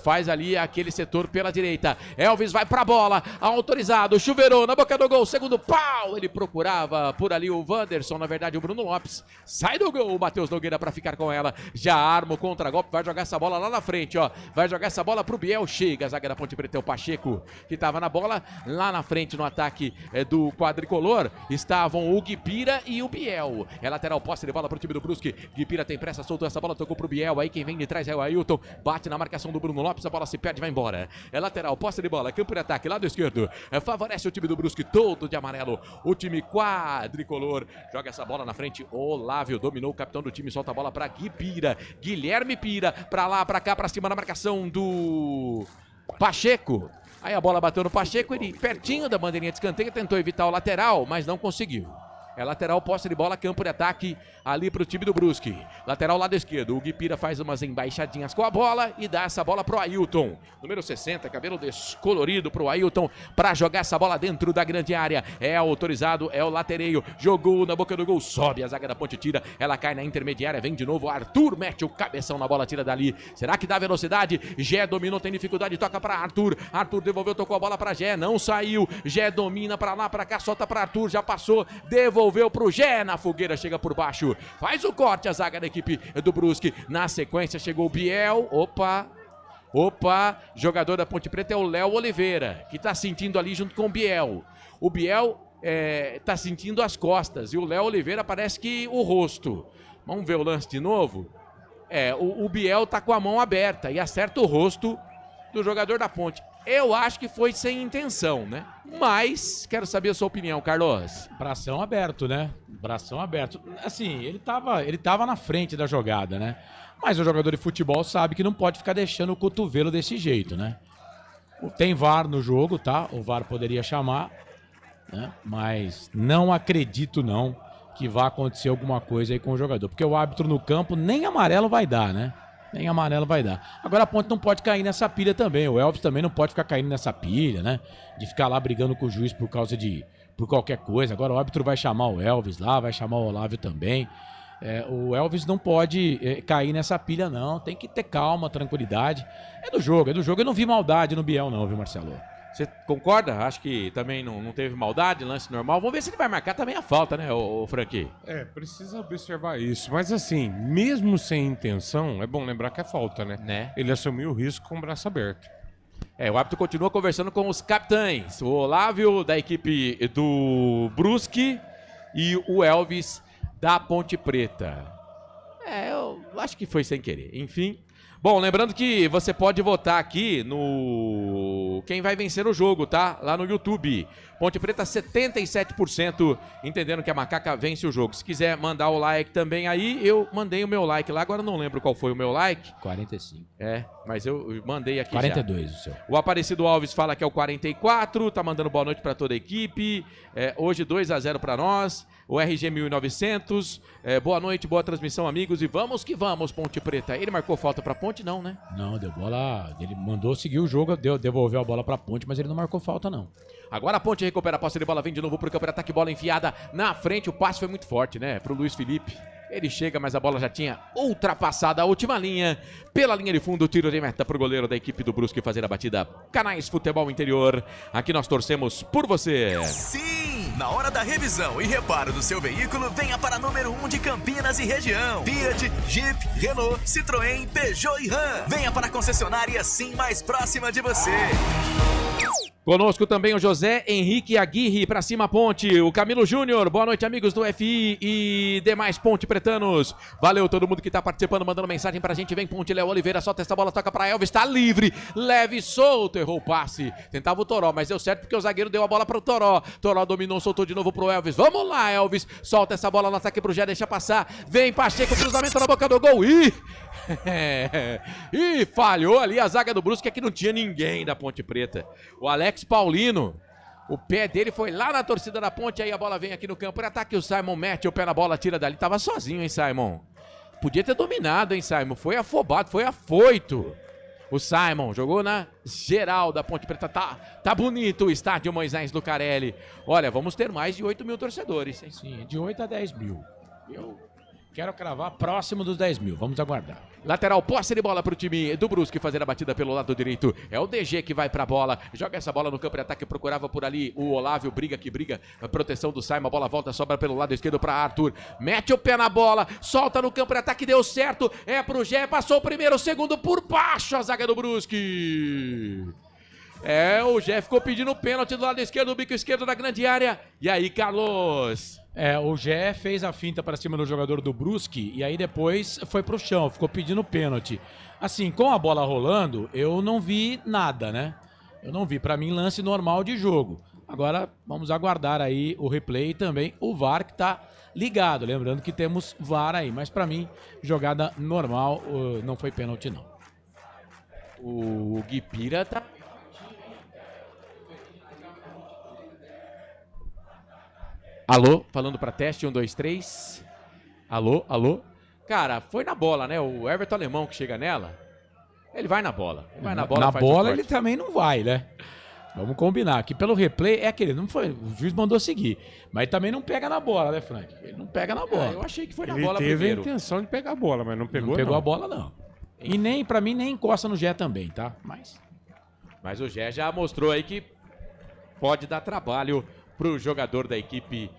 faz ali aquele setor pela direita. Elvis vai pra bola, autorizado, chuveirou na boca do gol, segundo pau. Ele procurava por ali o Wanderson, na verdade o Bruno Lopes. Sai do gol, o Matheus Nogueira pra ficar com ela. Já arma o contra-golpe, vai jogar essa bola lá na frente, ó. Vai jogar essa bola pro Biel, chega. A zaga da Ponte Preta, o Pacheco, que tava na bola. Lá na frente, no ataque do quadricolor, estavam o Guipira e o Biel. É lateral, posse de bola pro time do Brusque. Guipira tem pressa, soltou essa bola, tocou pro Biel. Aí quem vem de trás é o Ailton. Bate na marcação do Bruno Lopes, a bola se perde, vai embora. É lateral, posse de bola, campo de ataque, lado esquerdo. Favorece o time do Brusque, todo de amarelo. O time quadricolor joga essa bola na frente. Olávio dominou, o capitão do time solta a bola pra Guipira. Guilherme Pira, pra lá, pra cá, pra cima na marcação do Pacheco. Aí a bola bateu no Pacheco, ele pertinho da bandeirinha de escanteio, tentou evitar o lateral, mas não conseguiu. É lateral, posse de bola, campo de ataque ali pro time do Brusque. Lateral lado esquerdo, o Guipira faz umas embaixadinhas com a bola e dá essa bola pro Ailton. Número 60, cabelo descolorido pro Ailton pra jogar essa bola dentro da grande área. É autorizado, é o latereio, jogou na boca do gol, sobe a zaga da Ponte, tira, ela cai na intermediária, vem de novo, Arthur mete o cabeção na bola, tira dali. Será que dá velocidade? Gé dominou, tem dificuldade, toca pra Arthur. Arthur devolveu, tocou a bola pra Gé, não saiu. Gé domina pra lá, pra cá, solta pra Arthur, já passou, devolveu pro Gé, na fogueira, chega por baixo, faz o corte a zaga da equipe do Brusque. Na sequência chegou o Biel, opa, jogador da Ponte Preta é o Léo Oliveira, que tá sentindo ali junto com o Biel. O Biel tá sentindo as costas e o Léo Oliveira parece que o rosto. Vamos ver o lance de novo? O Biel tá com a mão aberta e acerta o rosto do jogador da Ponte. Eu acho que foi sem intenção, né? Mas quero saber a sua opinião, Carlos. Bração aberto, né? Bração aberto. Assim, ele tava na frente da jogada, né? Mas o jogador de futebol sabe que não pode ficar deixando o cotovelo desse jeito, né? Tem VAR no jogo, tá? O VAR poderia chamar, né? Mas não acredito, não, que vá acontecer alguma coisa aí com o jogador. Porque o árbitro no campo nem amarelo vai dar, né? Nem amarelo vai dar. Agora a Ponte não pode cair nessa pilha também. O Elvis também não pode ficar caindo nessa pilha, né? De ficar lá brigando com o juiz por qualquer coisa. Agora o árbitro vai chamar o Elvis lá, vai chamar o Olávio também. O Elvis não pode cair nessa pilha, não. Tem que ter calma, tranquilidade. É do jogo. Eu não vi maldade no Biel, não, viu, Marcelo? Você concorda? Acho que também não teve maldade, lance normal. Vamos ver se ele vai marcar também a falta, né, o Franqui? Precisa observar isso. Mas assim, mesmo sem intenção, é bom lembrar que é falta, né? Ele assumiu o risco com o braço aberto. O árbitro continua conversando com os capitães. O Olávio, da equipe do Brusque, e o Elvis, da Ponte Preta. Eu acho que foi sem querer. Enfim... Bom, lembrando que você pode votar aqui no quem vai vencer o jogo, tá? Lá no YouTube. Ponte Preta 77% entendendo que a Macaca vence o jogo. Se quiser mandar o like também aí, eu mandei o meu like lá. Agora não lembro qual foi o meu like. 45. Mas eu mandei aqui 42 já. o seu. O Aparecido Alves fala que é o 44, tá mandando boa noite pra toda a equipe. Hoje 2-0 pra nós. O RG 1900, boa noite, boa transmissão, amigos, e vamos que vamos, Ponte Preta. Ele marcou falta pra Ponte, não, né? Não, deu bola, ele mandou seguir o jogo, devolveu a bola pra Ponte, mas ele não marcou falta, não. Agora a Ponte recupera a posse de bola, vem de novo pro campo de ataque, bola enfiada na frente, o passe foi muito forte, né, pro Luiz Felipe. Ele chega, mas a bola já tinha ultrapassado a última linha. Pela linha de fundo, tiro de meta pro goleiro da equipe do Brusque fazer a batida. Canais Futebol Interior, aqui nós torcemos por você. Sim! Na hora da revisão e reparo do seu veículo, venha para a número 1 de Campinas e região. Fiat, Jeep, Renault, Citroën, Peugeot e Ram. Venha para a concessionária Sim mais próxima de você. Conosco também o José Henrique Aguirre, pra cima Ponte, o Camilo Júnior, boa noite amigos do FI e demais Ponte Pretanos, valeu todo mundo que tá participando, mandando mensagem pra gente, vem Ponte, Léo Oliveira, solta essa bola, toca pra Elvis, tá livre, leve e solto, errou o passe, tentava o Toró, mas deu certo porque o zagueiro deu a bola pro Toró, Toró dominou, soltou de novo pro Elvis, vamos lá Elvis, solta essa bola no ataque pro Gé, deixa passar, vem Pacheco, cruzamento na boca do gol, e falhou ali a zaga do Brusque, que não tinha ninguém da Ponte Preta, o Alex Paulino, o pé dele foi lá na torcida da Ponte, aí a bola vem aqui no campo, ataque, o Simon mete o pé na bola, tira dali, tava sozinho, hein, Simon? Podia ter dominado, hein, Simon? Foi afobado, foi afoito. O Simon jogou na geral da Ponte Preta, tá bonito o estádio Moisés Lucarelli. Olha, vamos ter mais de 8 mil torcedores, hein? Sim, de 8 a 10 mil. Eu quero cravar próximo dos 10 mil, vamos aguardar. Lateral, posse de bola pro time do Brusque fazer a batida pelo lado direito. É o DG que vai pra bola, joga essa bola no campo de ataque, procurava por ali o Olávio, briga, a proteção do Simon, a bola volta, sobra pelo lado esquerdo pra Arthur. Mete o pé na bola, solta no campo de ataque, deu certo, é pro Gé, passou o primeiro, o segundo por baixo, a zaga do Brusque. É, o Gé ficou pedindo pênalti do lado esquerdo, o bico esquerdo da grande área. E aí, Carlos? O Gé fez a finta para cima do jogador do Brusque e aí depois foi pro chão, ficou pedindo pênalti. Assim, com a bola rolando, eu não vi nada, né? Eu não vi, para mim, lance normal de jogo. Agora, vamos aguardar aí o replay e também o VAR que tá ligado. Lembrando que temos VAR aí, mas para mim, jogada normal, não foi pênalti não. O Guipira tá... Alô, falando pra teste, 1, 2, 3. Alô, alô. Cara, foi na bola, né? O Everton Alemão que chega nela, ele vai na bola. Ele vai na bola, na faz bola ele também não vai, né? Vamos combinar. Aqui pelo replay é aquele, não foi, o juiz mandou seguir. Mas ele também não pega na bola, né, Frank? Ele não pega na bola. Eu achei que foi na ele bola teve primeiro. A intenção de pegar a bola, mas não pegou, não. Pegou a bola, não. E nem, pra mim, nem encosta no Gé também, tá? Mas o Gé já mostrou aí que pode dar trabalho pro jogador da equipe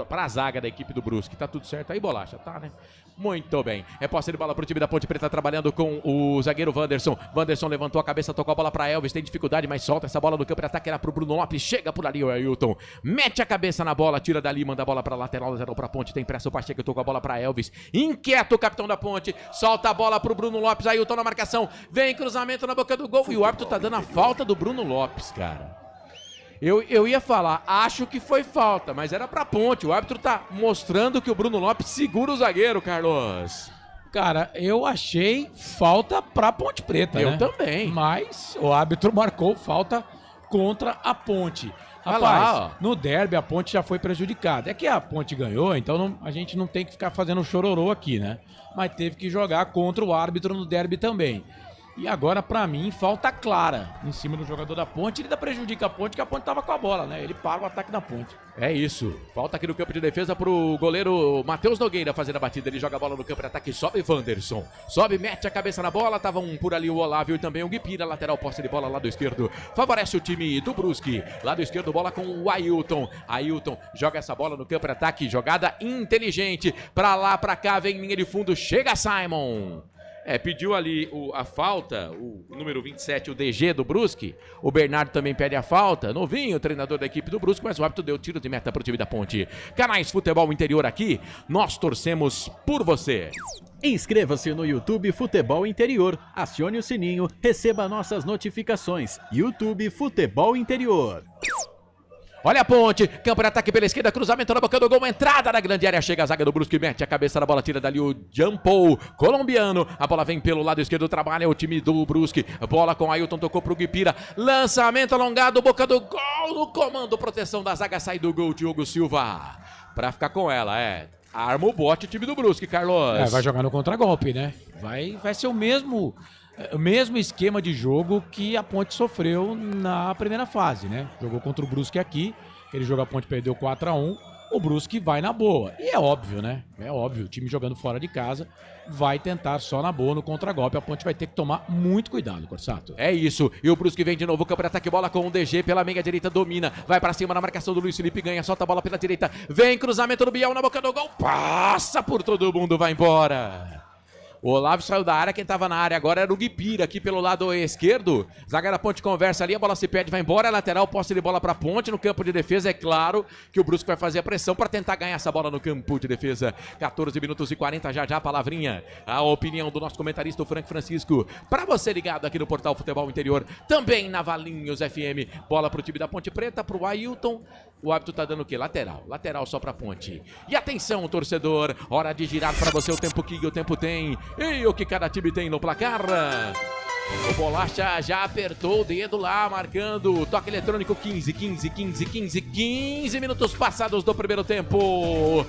pra zaga da equipe do Brusque. Tá tudo certo aí, Bolacha? Tá, né? Muito bem. É posse de bola pro time da Ponte Preta, trabalhando com o zagueiro Wanderson. Wanderson levantou a cabeça, tocou a bola pra Elvis, tem dificuldade, mas solta essa bola no campo de ataque, era pro Bruno Lopes, chega por ali o Ailton, mete a cabeça na bola, tira dali, manda a bola pra lateral pra Ponte, tem pressa o Pacheco, tocou a bola pra Elvis, inquieto o capitão da Ponte, solta a bola pro Bruno Lopes, Ailton na marcação, vem cruzamento na boca do gol, e o árbitro tá dando a falta do Bruno Lopes, cara. Eu ia falar, acho que foi falta, mas era pra Ponte. O árbitro tá mostrando que o Bruno Lopes segura o zagueiro, Carlos. Cara, eu achei falta pra Ponte Preta, eu né? também. Mas o árbitro marcou falta contra a Ponte. Rapaz, lá, no derby a Ponte já foi prejudicada. É que a Ponte ganhou, então a gente não tem que ficar fazendo chororô aqui, né? Mas teve que jogar contra o árbitro no derby também. E agora, pra mim, falta clara em cima do jogador da Ponte. Ele ainda prejudica a Ponte, que a Ponte tava com a bola, né? Ele para o ataque da Ponte. É isso. Falta aqui no campo de defesa pro goleiro Matheus Nogueira fazer a batida. Ele joga a bola no campo de ataque, sobe Wanderson. Sobe, mete a cabeça na bola. Tava por ali o Olávio e também o Guipira. Lateral, posse de bola, lado esquerdo. Favorece o time do Brusque. Lado esquerdo, bola com o Ailton. Ailton joga essa bola no campo de ataque. Jogada inteligente. Pra lá, pra cá, vem linha de fundo. Chega Simon. Pediu ali a falta, o número 27, o DG do Brusque. O Bernardo também pede a falta. Novinho, treinador da equipe do Brusque, mas o árbitro deu tiro de meta pro time da Ponte. Canais Futebol Interior aqui, nós torcemos por você. Inscreva-se no YouTube Futebol Interior, acione o sininho, receba nossas notificações. YouTube Futebol Interior. Olha a Ponte, campo de ataque pela esquerda, cruzamento na boca do gol, entrada na grande área, chega a zaga do Brusque, mete a cabeça na bola, tira dali o Jampou, colombiano, a bola vem pelo lado esquerdo, trabalha o time do Brusque, bola com Ailton, tocou pro Guipira, lançamento alongado, boca do gol, no comando, proteção da zaga, sai do gol, Diogo Silva, pra ficar com ela, arma o bote o time do Brusque, Carlos. Vai jogar no contragolpe, né? Vai ser o mesmo esquema de jogo que a Ponte sofreu na primeira fase, né? Jogou contra o Brusque aqui, aquele jogo a Ponte perdeu 4-1. o Brusque vai na boa. E é óbvio, né? É óbvio, o time jogando fora de casa vai tentar só na boa no contragolpe. A Ponte vai ter que tomar muito cuidado, Corsato. É isso. E o Brusque vem de novo. O campo de ataque, bola com o DG pela meia direita, domina. Vai pra cima na marcação do Luiz Felipe, ganha, solta a bola pela direita. Vem, cruzamento do Biel na boca do gol. Passa por todo mundo, vai embora. O Olavo saiu da área, quem tava na área agora era o Guipira, aqui pelo lado esquerdo. Zaga da Ponte conversa ali, a bola se perde, vai embora, lateral, posse de bola pra Ponte, no campo de defesa, é claro que o Brusque vai fazer a pressão pra tentar ganhar essa bola no campo de defesa. 14 minutos e 40, já a palavrinha, a opinião do nosso comentarista, o Frank Francisco, pra você ligado aqui no Portal Futebol Interior, também na Valinhos FM, bola pro time da Ponte Preta, pro Ailton, o árbitro tá dando o quê? Lateral só pra Ponte. E atenção, torcedor, hora de girar pra você o tempo que o tempo tem. E o que cada time tem no placar? O Bolacha já apertou o dedo lá, marcando toque eletrônico. 15 minutos passados do primeiro tempo.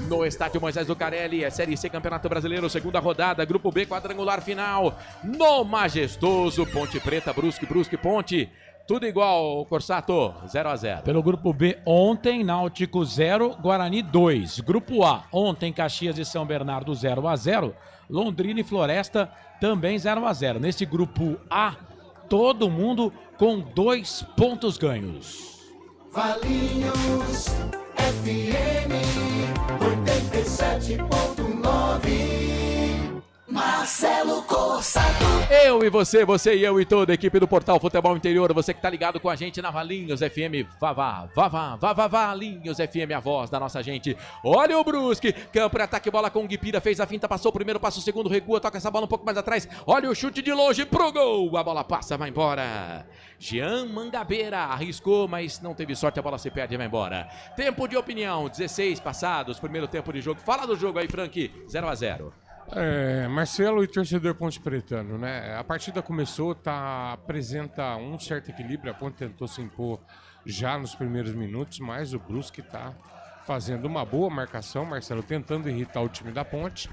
No estádio Moisés Lucarelli, é Série C Campeonato Brasileiro, segunda rodada, Grupo B, quadrangular final. No majestoso Ponte Preta, Brusque, Ponte. Tudo igual, Corsato, 0-0. Pelo Grupo B, ontem, Náutico 0, Guarani 2. Grupo A, ontem, Caxias e São Bernardo 0-0. Londrina e Floresta também 0-0. Nesse Grupo A, todo mundo com 2 pontos ganhos. Valinhos FM 87.9. Marcelo Corsato. Eu e você e eu e toda a equipe do Portal Futebol Interior, você que tá ligado com a gente na Valinhos FM, Valinhos FM, a voz da nossa gente. Olha o Brusque, campo de ataque, bola com o Guipira, fez a finta, passou o primeiro, passa o segundo, recua, toca essa bola um pouco mais atrás, olha o chute de longe pro gol, a bola passa, vai embora. Jean Mangabeira arriscou, mas não teve sorte, a bola se perde e vai embora. Tempo de opinião, 16 passados, primeiro tempo de jogo. Fala do jogo aí, Frank, 0-0. Marcelo e torcedor ponte pretano, né? A partida começou, apresenta um certo equilíbrio, a Ponte tentou se impor já nos primeiros minutos, mas o Brusque está fazendo uma boa marcação, Marcelo, tentando irritar o time da Ponte.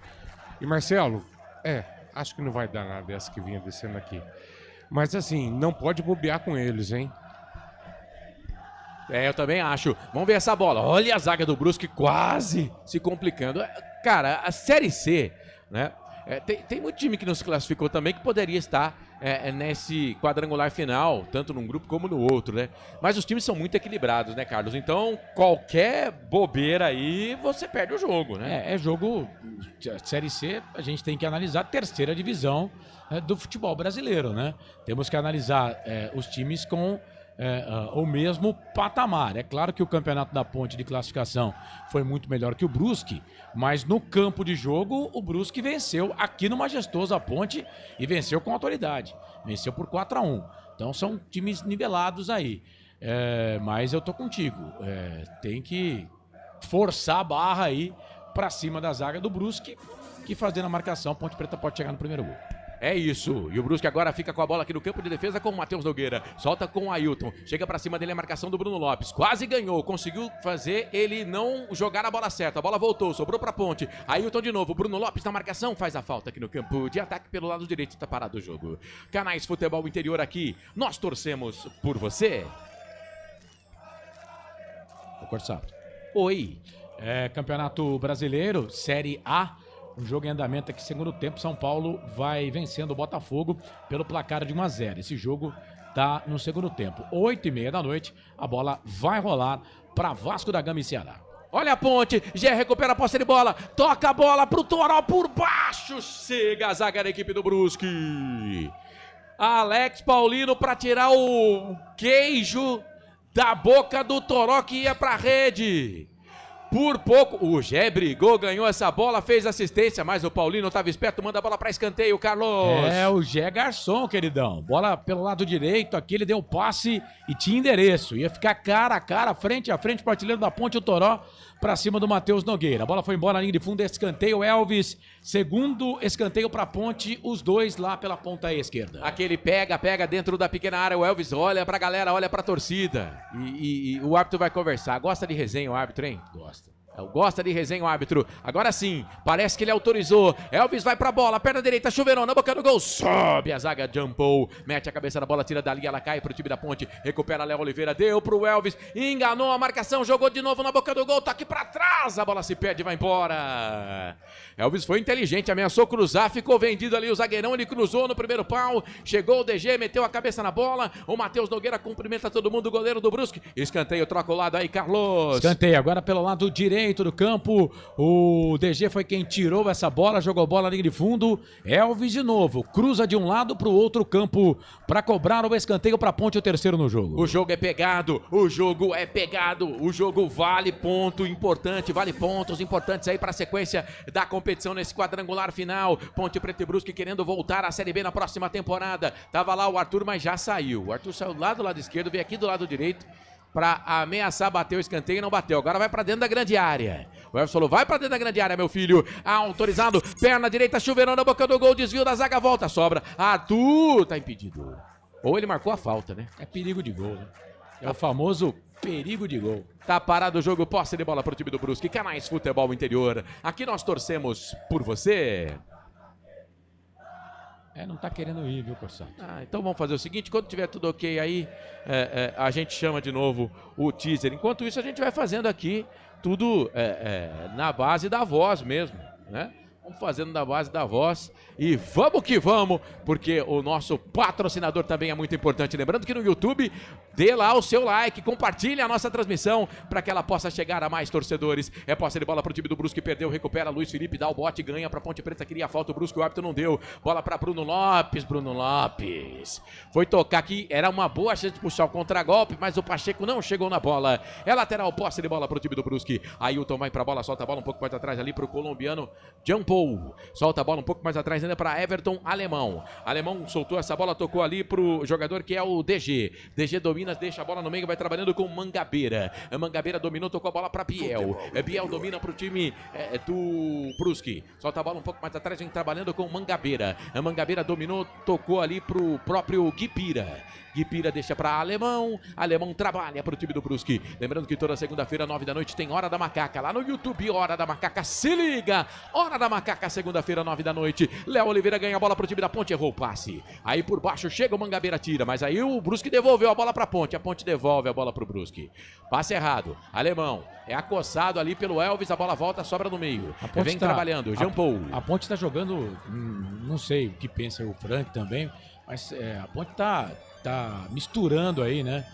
E Marcelo, acho que não vai dar nada essa que vinha descendo aqui. Mas assim, não pode bobear com eles, hein? Eu também acho. Vamos ver essa bola. Olha a zaga do Brusque quase se complicando. Cara, a Série C, né? Tem muito time que não se classificou também que poderia estar nesse quadrangular final, tanto num grupo como no outro, né? Mas os times são muito equilibrados, né, Carlos? Então, qualquer bobeira aí, você perde o jogo, né? É jogo, Série C, a gente tem que analisar a terceira divisão do futebol brasileiro, né? Temos que analisar os times com o mesmo patamar. É claro que o campeonato da Ponte de classificação foi muito melhor que o Brusque, mas no campo de jogo o Brusque venceu aqui no majestoso a Ponte e venceu com autoridade. Venceu por 4-1. Então são times nivelados aí. Mas eu tô contigo. Tem que forçar a barra aí pra cima da zaga do Brusque, que fazendo a marcação, Ponte Preta pode chegar no primeiro gol. É isso, e o Brusque agora fica com a bola aqui no campo de defesa com o Matheus Nogueira, solta com o Ailton, chega pra cima dele a marcação do Bruno Lopes, quase ganhou, conseguiu fazer ele não jogar a bola certa, a bola voltou, sobrou pra Ponte, Ailton de novo, Bruno Lopes na marcação, faz a falta aqui no campo de ataque pelo lado direito, tá parado o jogo. Canais Futebol Interior aqui, nós torcemos por você. O Corsato. Oi. Campeonato Brasileiro, Série A. Um jogo em andamento aqui, segundo tempo, São Paulo vai vencendo o Botafogo pelo placar de 1-0. Esse jogo tá no segundo tempo. 8h30 da noite, a bola vai rolar para Vasco da Gama e Ceará. Olha a Ponte, Gé recupera a posse de bola, toca a bola pro Toró por baixo, chega a zaga da equipe do Brusque. Alex Paulino para tirar o queijo da boca do Toró que ia pra rede. Por pouco, o Gé brigou, ganhou essa bola, fez assistência, mas o Paulino estava esperto, manda a bola para escanteio, Carlos. O Gé garçom, queridão. Bola pelo lado direito, aqui ele deu o passe e tinha endereço. Ia ficar cara a cara, frente a frente, pro artilheiro da Ponte, o Toró, para cima do Matheus Nogueira. A bola foi embora na linha de fundo, escanteio, Elvis. Segundo escanteio para Ponte, os dois lá pela ponta esquerda. Aquele pega dentro da pequena área, o Elvis olha pra galera, olha pra torcida. E o árbitro vai conversar. Gosta de resenha o árbitro, hein? Gosta. Gosta de resenha o árbitro. Agora sim, parece que ele autorizou. Elvis vai pra bola, perna direita, Chuveirão na boca do gol. Sobe a zaga, jumpou. Mete a cabeça na bola, tira dali, ela cai pro time da Ponte. Recupera Léo Oliveira, deu pro Elvis. Enganou a marcação, jogou de novo na boca do gol. Toque pra trás, a bola se perde e vai embora. Elvis foi inteligente, ameaçou cruzar, ficou vendido ali o zagueirão. Ele cruzou no primeiro pau. Chegou o DG, meteu a cabeça na bola. O Matheus Nogueira cumprimenta todo mundo, o goleiro do Brusque. Escanteio, troca o lado aí, Carlos. Escanteio, agora pelo lado direito do campo, o DG foi quem tirou essa bola, jogou bola na linha de fundo. Elvis de novo, cruza de um lado para o outro campo para cobrar o escanteio para a Ponte, o terceiro no jogo. O jogo é pegado, o jogo é pegado, o jogo vale ponto importante, vale pontos importantes aí para a sequência da competição nesse quadrangular final. Ponte Preta e Brusque querendo voltar à Série B na próxima temporada. Tava lá o Arthur, mas já saiu. O Arthur saiu lá do lado esquerdo, veio aqui do lado direito para ameaçar bater o escanteio e não bateu. Agora vai para dentro da grande área. O Elvis falou, vai para dentro da grande área, meu filho. Autorizado, perna direita, Chuveirão na boca do gol, desvio da zaga, volta, sobra. Arthur tá impedido. Ou ele marcou a falta, né? É perigo de gol, né? É o famoso perigo de gol. Tá parado o jogo, posse de bola pro time do Brusque. Canais Futebol Interior. Aqui nós torcemos por você. Não tá querendo ir, viu, Corsato? Então vamos fazer o seguinte, quando tiver tudo ok aí, a gente chama de novo o teaser. Enquanto isso, a gente vai fazendo aqui tudo na base da voz mesmo, né? Vamos fazendo na base da voz e vamos que vamos, porque o nosso patrocinador também é muito importante. Lembrando que no YouTube, dê lá o seu like, compartilhe a nossa transmissão para que ela possa chegar a mais torcedores. É posse de bola pro time do Brusque, perdeu, recupera, Luiz Felipe dá o bote, ganha pra Ponte Preta, queria a falta, o Brusque, o árbitro não deu. Bola pra Bruno Lopes, foi tocar aqui, era uma boa chance de puxar o contragolpe, mas o Pacheco não chegou na bola. É lateral, posse de bola pro time do Brusque. Ailton vai pra bola, solta a bola um pouco mais atrás ali pro colombiano Jumpou. Solta a bola um pouco mais atrás ainda para Everton Alemão. Alemão soltou essa bola, tocou ali pro jogador que é o DG. DG domina, deixa a bola no meio, vai trabalhando com Mangabeira. A Mangabeira dominou, tocou a bola para Biel. Biel domina pro time do Brusque. Solta a bola um pouco mais atrás, vem trabalhando com Mangabeira. A Mangabeira dominou, tocou ali pro próprio Guipira. Guipira deixa para Alemão. Alemão trabalha pro time do Brusque. Lembrando que toda segunda-feira, 9 da noite, tem Hora da Macaca. Lá no YouTube, Hora da Macaca, se liga! Hora da Macaca, segunda-feira, 9 da noite. Léo Oliveira ganha a bola pro time da Ponte, errou o passe. Aí por baixo chega o Mangabeira, tira. Mas aí o Brusque devolveu a bola pra Ponte. A Ponte devolve a bola pro Brusque. Passe errado. Alemão é acossado ali pelo Elvis. A bola volta, sobra no meio. Vem trabalhando. Jean Paul. A Ponte tá jogando, não sei o que pensa o Frank também, mas a Ponte tá misturando aí, né?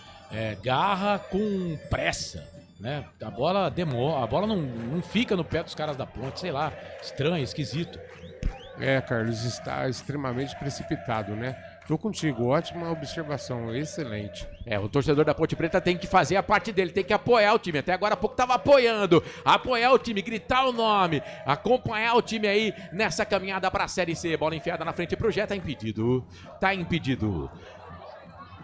Garra com pressa, né? A bola demora, a bola não fica no pé dos caras da Ponte, sei lá, estranho, esquisito. Carlos, está extremamente precipitado, né? Tô contigo, ótima observação, excelente. O torcedor da Ponte Preta tem que fazer a parte dele, tem que apoiar o time. Até agora há pouco tava apoiando, apoiar o time, gritar o nome, acompanhar o time aí nessa caminhada pra Série C. Bola enfiada na frente pro Jé, tá impedido.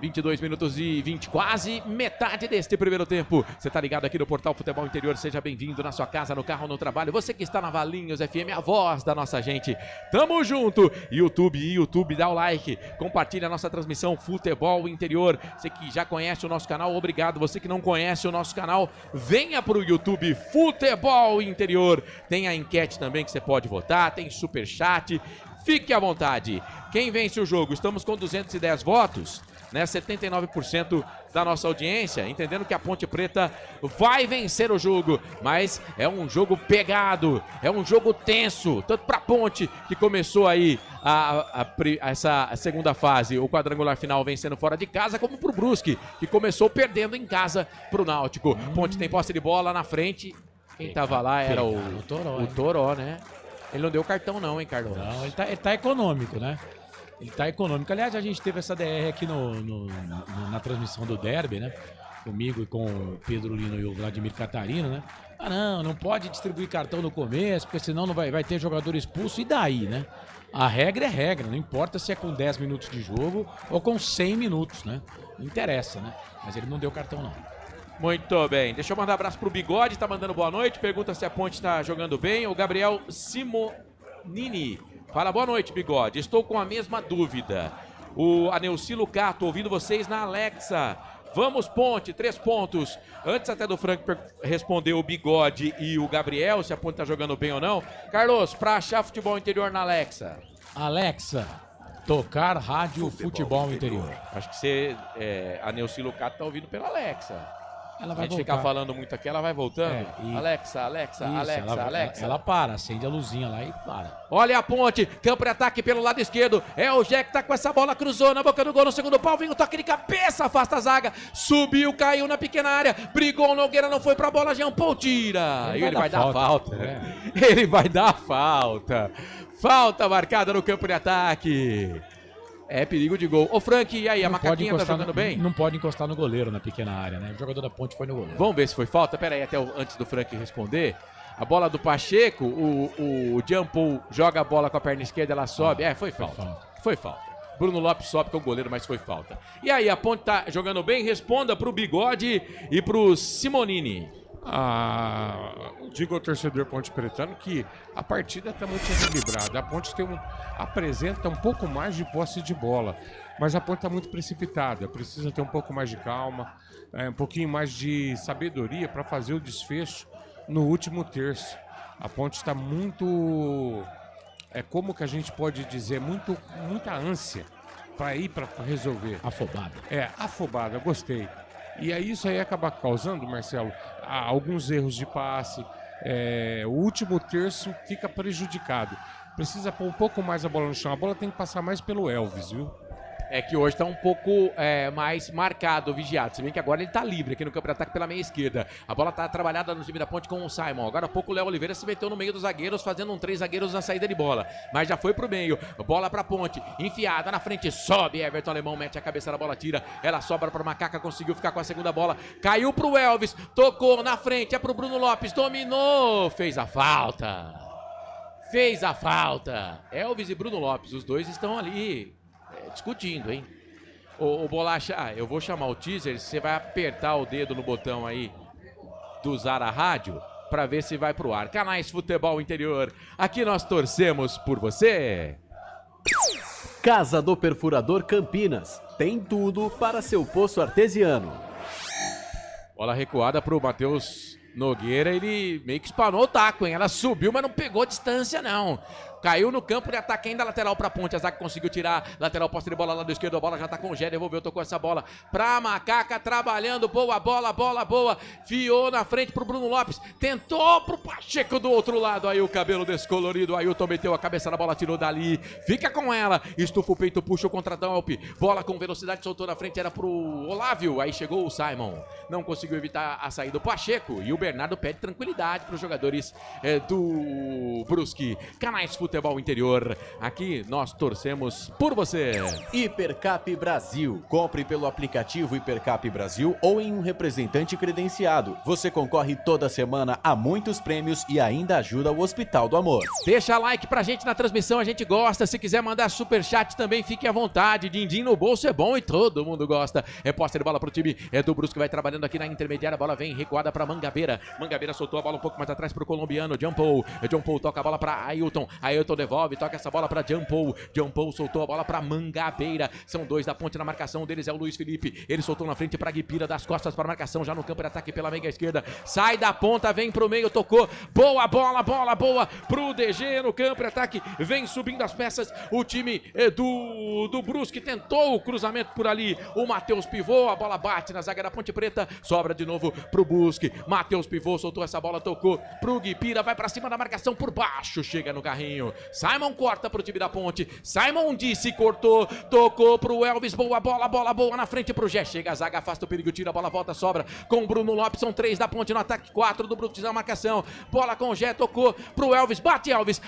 22 minutos e 20, quase metade deste primeiro tempo. Você tá ligado aqui no Portal Futebol Interior, seja bem-vindo na sua casa, no carro, no trabalho. Você que está na Valinhos FM, a voz da nossa gente. Tamo junto! YouTube, dá o like, compartilha a nossa transmissão Futebol Interior. Você que já conhece o nosso canal, obrigado. Você que não conhece o nosso canal, venha pro YouTube Futebol Interior. Tem a enquete também que você pode votar, tem superchat. Fique à vontade. Quem vence o jogo? Estamos com 210 votos. 79% da nossa audiência, entendendo que a Ponte Preta vai vencer o jogo, mas é um jogo pegado, é um jogo tenso, tanto para a Ponte, que começou aí essa segunda fase, o quadrangular final vencendo fora de casa, como para o Brusque, que começou perdendo em casa para o Náutico. Ponte tem posse de bola na frente, quem estava lá era o Toró, né? Ele não deu cartão não, hein, Carlos? Não, ele tá econômico, né? Ele tá econômico. Aliás, a gente teve essa DR aqui na transmissão do Derby, né? Comigo e com o Pedro Lino e o Vladimir Catarino, né? Não pode distribuir cartão no começo, porque senão não vai ter jogador expulso. E daí, né? A regra é regra, não importa se é com 10 minutos de jogo ou com 100 minutos, né? Não interessa, né? Mas ele não deu cartão, não. Muito bem, deixa eu mandar um abraço pro Bigode, tá mandando boa noite, pergunta se a Ponte tá jogando bem. O Gabriel Simonini fala, boa noite, Bigode, estou com a mesma dúvida. A Neucilo Cato, ouvindo vocês na Alexa. Vamos, Ponte, 3 pontos. Antes até do Frank responder o Bigode e o Gabriel, se a Ponte tá jogando bem ou não. Carlos, pra achar futebol interior na Alexa. Alexa, tocar rádio futebol interior. Acho que você, a Neuci Lucato tá ouvindo pela Alexa. Ela vai a gente voltar. ficar falando muito aqui, ela vai voltando. Alexa. Ela para, acende a luzinha lá e para. Olha a Ponte, campo de ataque pelo lado esquerdo. É o Jé que tá com essa bola, cruzou na boca do gol no segundo pau. Vem o toque de cabeça, afasta a zaga. Subiu, caiu na pequena área. Brigou, Nogueira não foi pra bola. Jean Paul tira. E ele vai dar falta. Ele vai dar falta. Falta marcada no campo de ataque. É perigo de gol. Ô Frank, e aí, a macaquinha tá jogando bem? Não pode encostar no goleiro na pequena área, né? O jogador da Ponte foi no goleiro. Vamos ver se foi falta? Pera aí, antes do Frank responder. A bola do Pacheco, o Jean Paul joga a bola com a perna esquerda, ela sobe. Foi falta. Foi falta. Bruno Lopes sobe com o goleiro, mas foi falta. E aí, a Ponte tá jogando bem? Responda pro Bigode e pro Simonini. Digo ao torcedor Ponte Pretano que a partida está muito equilibrada. A Ponte apresenta um pouco mais de posse de bola, mas a Ponte está muito precipitada. Precisa ter um pouco mais de calma, um pouquinho mais de sabedoria para fazer o desfecho no último terço. A Ponte está muito, como que a gente pode dizer, muita ânsia para ir para resolver. Afobada. Afobada, gostei. E aí isso aí acaba causando, Marcelo, alguns erros de passe. O último terço fica prejudicado. Precisa pôr um pouco mais a bola no chão. A bola tem que passar mais pelo Elvis, viu? É que hoje tá um pouco mais marcado, vigiado. Se bem que agora ele tá livre aqui no campo de ataque pela meia esquerda. A bola tá trabalhada no time da Ponte com o Simon. Agora há pouco o Léo Oliveira se meteu no meio dos zagueiros, fazendo um 3 zagueiros na saída de bola. Mas já foi pro meio. Bola pra Ponte. Enfiada na frente. Sobe. Everton Alemão mete a cabeça na bola, tira. Ela sobra pra Macaca. Conseguiu ficar com a segunda bola. Caiu pro Elvis. Tocou na frente. É pro Bruno Lopes. Dominou. Fez a falta. Elvis e Bruno Lopes. Os dois estão ali discutindo, hein? Ô Bolacha, eu vou chamar o teaser, você vai apertar o dedo no botão aí do Zara Rádio pra ver se vai pro ar. Canais Futebol Interior, aqui nós torcemos por você. Casa do Perfurador Campinas, tem tudo para seu poço artesiano. Bola recuada pro Matheus Nogueira, ele meio que espanou o taco, hein? Ela subiu, mas não pegou distância, não. Caiu no campo de ataque ainda, lateral pra Ponte. A zaga conseguiu tirar, lateral posse de bola lá do esquerdo. A bola já tá com o Gé, devolveu, tocou essa bola pra Macaca, trabalhando, boa bola, boa. Fiou na frente pro Bruno Lopes, tentou pro Pacheco do outro lado. Aí o cabelo descolorido, Ailton meteu a cabeça na bola, tirou dali. Fica com ela, estufa o peito, puxa o contratampo. Bola com velocidade, soltou na frente, era pro Olávio. Aí chegou o Simon, não conseguiu evitar a saída do Pacheco. E o Bernardo pede tranquilidade pros jogadores do Brusque. Canais Futebol Interior, aqui nós torcemos por você. Hipercap Brasil. Compre pelo aplicativo Hipercap Brasil ou em um representante credenciado. Você concorre toda semana a muitos prêmios e ainda ajuda o Hospital do Amor. Deixa like pra gente na transmissão, a gente gosta. Se quiser mandar superchat também, fique à vontade. Din-din no bolso é bom e todo mundo gosta. É posse de bola pro time do Brusque, vai trabalhando aqui na intermediária. A bola vem recuada pra Mangabeira. Mangabeira soltou a bola um pouco mais atrás pro colombiano Jean Paul. Jean Paul toca a bola pra Ailton. Ailton devolve, toca essa bola pra Jean Paul. Jean Paul soltou a bola pra Mangabeira. São dois da Ponte na marcação, deles é o Luiz Felipe. Ele soltou na frente pra Guipira, das costas para marcação, já no campo de ataque pela meia esquerda. Sai da ponta, vem pro meio, tocou. Boa bola boa pro DG no campo de ataque. Vem subindo as peças. O time do Brusque tentou o cruzamento por ali. O Matheus pivô, a bola bate na zaga da Ponte Preta. Sobra de novo pro Brusque. Matheus pivô, soltou essa bola, tocou pro Guipira, vai pra cima da marcação por baixo, chega no carrinho. Simon corta pro time da Ponte. Simon disse, cortou, tocou pro Elvis. Boa bola na frente pro Gé. Chega a zaga, afasta o perigo, tira a bola, volta, sobra com o Bruno Lopes. São 3 da Ponte no ataque, 4 do Brusque na marcação. Bola com o Gé, tocou pro Elvis. Bate, Elvis.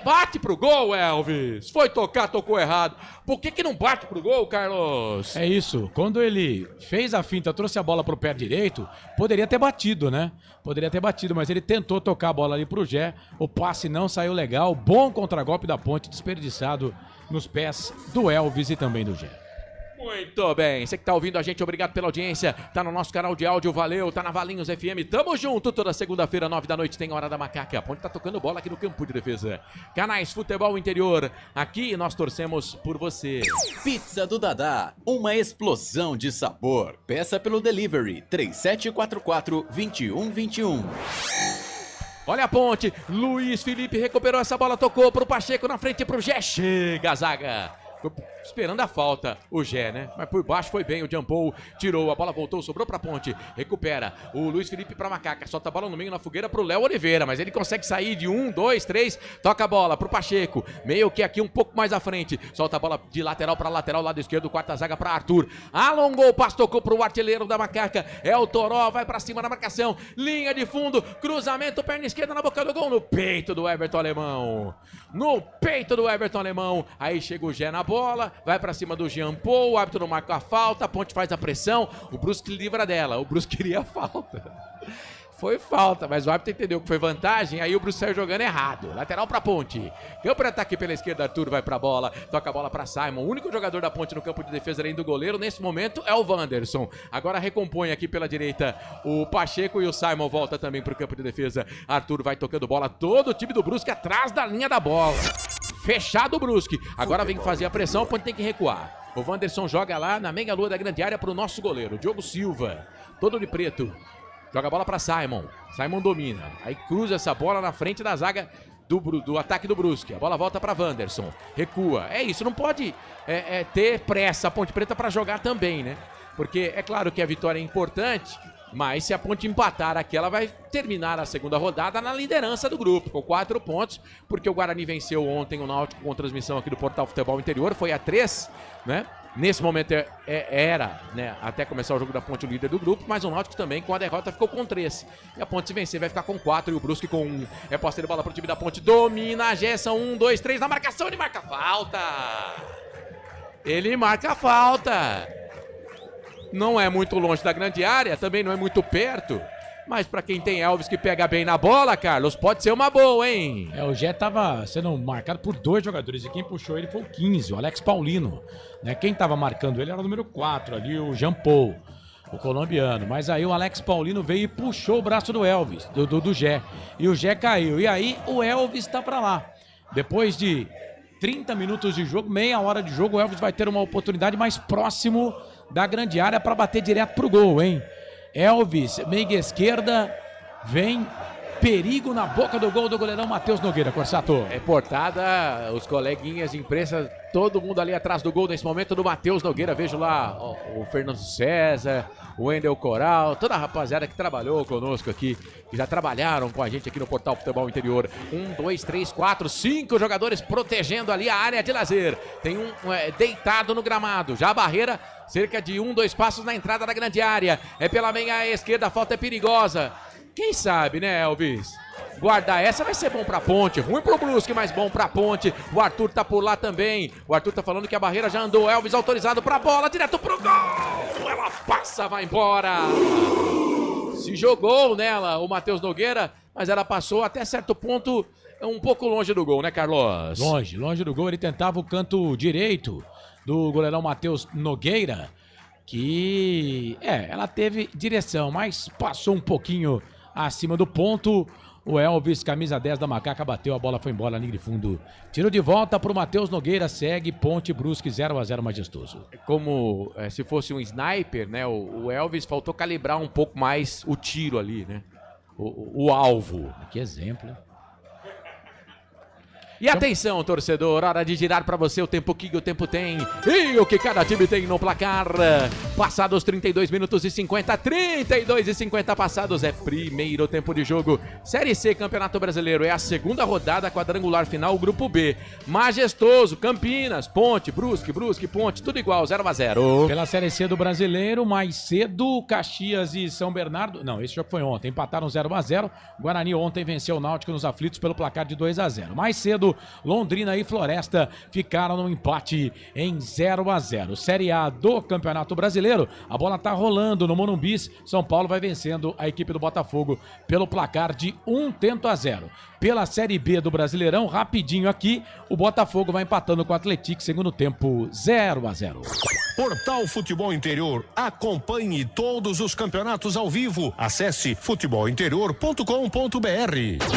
Bate pro gol, Elvis. Foi tocar, tocou errado. Por que não bate pro gol, Carlos? É isso. Quando ele fez a finta, trouxe a bola pro pé direito, poderia ter batido, né? Poderia ter batido, mas ele tentou tocar a bola ali pro Gé. O passe não saiu legal. Bom contragolpe da Ponte, desperdiçado nos pés do Elvis e também do Gé. Muito bem, você que tá ouvindo a gente, obrigado pela audiência, tá no nosso canal de áudio, valeu, tá na Valinhos FM, tamo junto, toda segunda-feira, 9 da noite, tem Hora da Macaca, a Ponte tá tocando bola aqui no campo de defesa. Canais Futebol Interior, aqui nós torcemos por você. Pizza do Dadá, uma explosão de sabor. Peça pelo delivery 3744-2121. Olha a Ponte, Luiz Felipe recuperou essa bola, tocou pro Pacheco na frente pro Gé, chega a zaga. Esperando a falta, o Gé, né? Mas por baixo foi bem, o Jampou tirou, a bola voltou, sobrou pra Ponte, recupera, o Luiz Felipe pra Macaca, solta a bola no meio na fogueira pro Léo Oliveira, mas ele consegue sair de 1, 2, 3, toca a bola pro Pacheco, meio que aqui um pouco mais à frente, solta a bola de lateral pra lateral, lado esquerdo, quarta zaga pra Arthur, alongou o passo, tocou pro artilheiro da Macaca, é o Toró, vai pra cima na marcação, linha de fundo, cruzamento, perna esquerda na boca do gol, no peito do Everton Alemão, aí chega o Gé na bola, vai pra cima do Jean Paul, o árbitro não marca a falta, a Ponte faz a pressão, o Brusque livra dela, o Brusque queria a falta. Foi falta, mas o árbitro entendeu que foi vantagem, aí o Brusque saiu jogando errado. Lateral pra Ponte. Campo de ataque pela esquerda, Arthur vai pra bola, toca a bola pra Simon. O único jogador da Ponte no campo de defesa além do goleiro, nesse momento, é o Wanderson. Agora recompõe aqui pela direita o Pacheco e o Simon volta também pro campo de defesa. Arthur vai tocando bola, todo o time do Brusque atrás da linha da bola. Fechado o Brusque. Agora vem fazer a pressão, o Ponte tem que recuar. O Wanderson joga lá na meia lua da grande área pro nosso goleiro, Diogo Silva. Todo de preto. Joga a bola pra Simon. Simon domina. Aí cruza essa bola na frente da zaga do ataque do Brusque. A bola volta pra Wanderson. Recua. É isso, não pode ter pressa a Ponte Preta pra jogar também, né? Porque é claro que a vitória é importante, mas se a Ponte empatar aqui, ela vai terminar a segunda rodada na liderança do grupo, com 4 pontos, porque o Guarani venceu ontem o Náutico com transmissão aqui do Portal Futebol Interior, foi a 3, né? Nesse momento era, né, até começar o jogo da Ponte o líder do grupo, mas o Náutico também com a derrota ficou com 3. E a Ponte se vencer vai ficar com 4 e o Brusque com 1. É posse de bola pro time da Ponte, domina a Gerson, 1, 2, 3 na marcação, ele marca falta. Ele marca falta. Não é muito longe da grande área, também não é muito perto. Mas pra quem tem Elvis que pega bem na bola, Carlos, pode ser uma boa, hein? O Gé tava sendo marcado por 2 jogadores e quem puxou ele foi o 15, o Alex Paulino. Né? Quem tava marcando ele era o número 4 ali, o Jean Paul, o colombiano. Mas aí o Alex Paulino veio e puxou o braço do Elvis, do Gé. E o Gé caiu. E aí o Elvis tá pra lá. Depois de 30 minutos de jogo, meia hora de jogo, o Elvis vai ter uma oportunidade mais próximo da grande área para bater direto pro gol, hein? Elvis, meia esquerda, vem, perigo na boca do gol do goleirão Matheus Nogueira, Corsato. É portada, os coleguinhas de imprensa, todo mundo ali atrás do gol nesse momento do Matheus Nogueira. Vejo lá o Fernando César, o Wendel Coral, toda a rapaziada que trabalhou conosco aqui, que já trabalharam com a gente aqui no Portal Futebol Interior. 1, 2, 3, 4, 5 jogadores protegendo ali a área de lazer. Tem um deitado no gramado, já a barreira cerca de 1, 2 passos na entrada da grande área. É pela meia esquerda, a falta é perigosa. Quem sabe, né, Elvis? Guardar essa vai ser bom pra Ponte. Ruim pro Brusque, mas bom pra Ponte. O Arthur tá por lá também. O Arthur tá falando que a barreira já andou. Elvis autorizado pra bola, direto pro gol. Ela passa, vai embora. Se jogou nela o Matheus Nogueira, mas ela passou até certo ponto um pouco longe do gol, né, Carlos? Longe do gol. Ele tentava o canto direito do goleirão Matheus Nogueira, que ela teve direção, mas passou um pouquinho acima do ponto. O Elvis, camisa 10 da Macaca, bateu, a bola foi embora, linha de fundo. Tiro de volta pro Matheus Nogueira, segue Ponte Brusque 0-0 majestoso. Como se fosse um sniper, né? O Elvis faltou calibrar um pouco mais o tiro ali, né? O alvo. Que exemplo. E atenção, torcedor, hora de girar pra você o tempo que o tempo tem e o que cada time tem no placar. Passados 32 minutos e 50, 32 e 50 passados, é primeiro tempo de jogo. Série C, Campeonato Brasileiro, é a segunda rodada, quadrangular final, Grupo B. Majestoso, Campinas, Ponte, Brusque, Ponte, tudo igual, 0-0. Pela Série C do Brasileiro, mais cedo, Caxias e São Bernardo. Não, esse jogo foi ontem, empataram 0-0. Guarani ontem venceu o Náutico nos aflitos pelo placar de 2-0. Mais cedo, Londrina e Floresta ficaram no empate em 0-0. Série A do Campeonato Brasileiro, a bola tá rolando no Morumbi. São Paulo vai vencendo a equipe do Botafogo pelo placar de 1-0. Pela Série B do Brasileirão, rapidinho aqui, o Botafogo vai empatando com o Atlético, segundo tempo 0-0. Portal Futebol Interior. Acompanhe todos os campeonatos ao vivo. Acesse futebolinterior.com.br.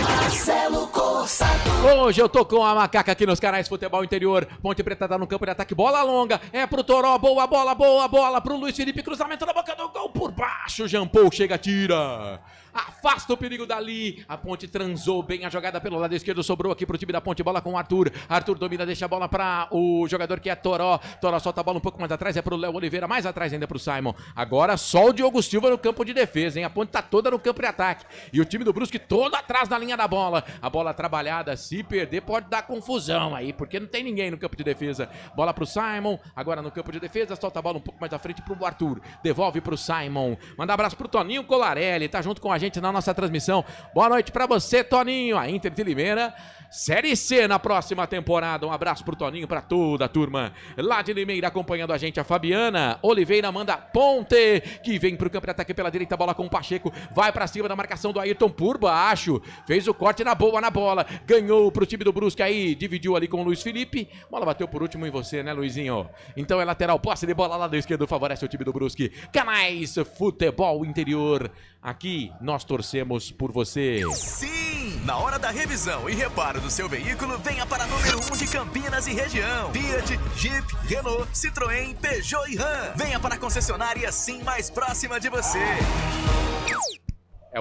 Marcelo Corsato. Hoje eu tô com a macaca aqui nos canais Futebol Interior. Ponte Preta tá no campo de ataque, bola longa, é pro Toró, boa bola pro Luiz Felipe, cruzamento na boca do gol por baixo, Jean Paul chega, tira. Afasta o perigo dali, a Ponte transou bem a jogada pelo lado esquerdo, sobrou aqui pro time da Ponte, bola com o Arthur domina, deixa a bola pra o jogador que é Toró solta a bola um pouco mais atrás, é pro Léo Oliveira, mais atrás ainda pro Simon, agora só o Diogo Silva no campo de defesa, hein, a Ponte tá toda no campo de ataque, e o time do Brusque todo atrás da linha da bola, a bola trabalhada, se perder pode dar confusão aí, porque não tem ninguém no campo de defesa, bola pro Simon, agora no campo de defesa, solta a bola um pouco mais à frente pro Arthur, devolve pro Simon, manda abraço pro Toninho Colarelli, tá junto com a gente na nossa transmissão. Boa noite pra você, Toninho. A Inter de Limeira, Série C na próxima temporada. Um abraço pro Toninho, pra toda a turma lá de Limeira acompanhando a gente. A Fabiana Oliveira manda Ponte, que vem pro campo de ataque pela direita, bola com o Pacheco, vai pra cima da marcação do Ayrton por baixo, fez o corte na bola, ganhou pro time do Brusque aí, dividiu ali com o Luiz Felipe, bola bateu por último em você, né, Luizinho? Então é lateral, posse de bola lá do esquerdo, favorece o time do Brusque. Canais Futebol Interior, aqui nós torcemos por você. Sim! Na hora da revisão e reparo do seu veículo, venha para número 1 de Campinas e região. Fiat, Jeep, Renault, Citroën, Peugeot e Ram. Venha para a concessionária Sim mais próxima de você.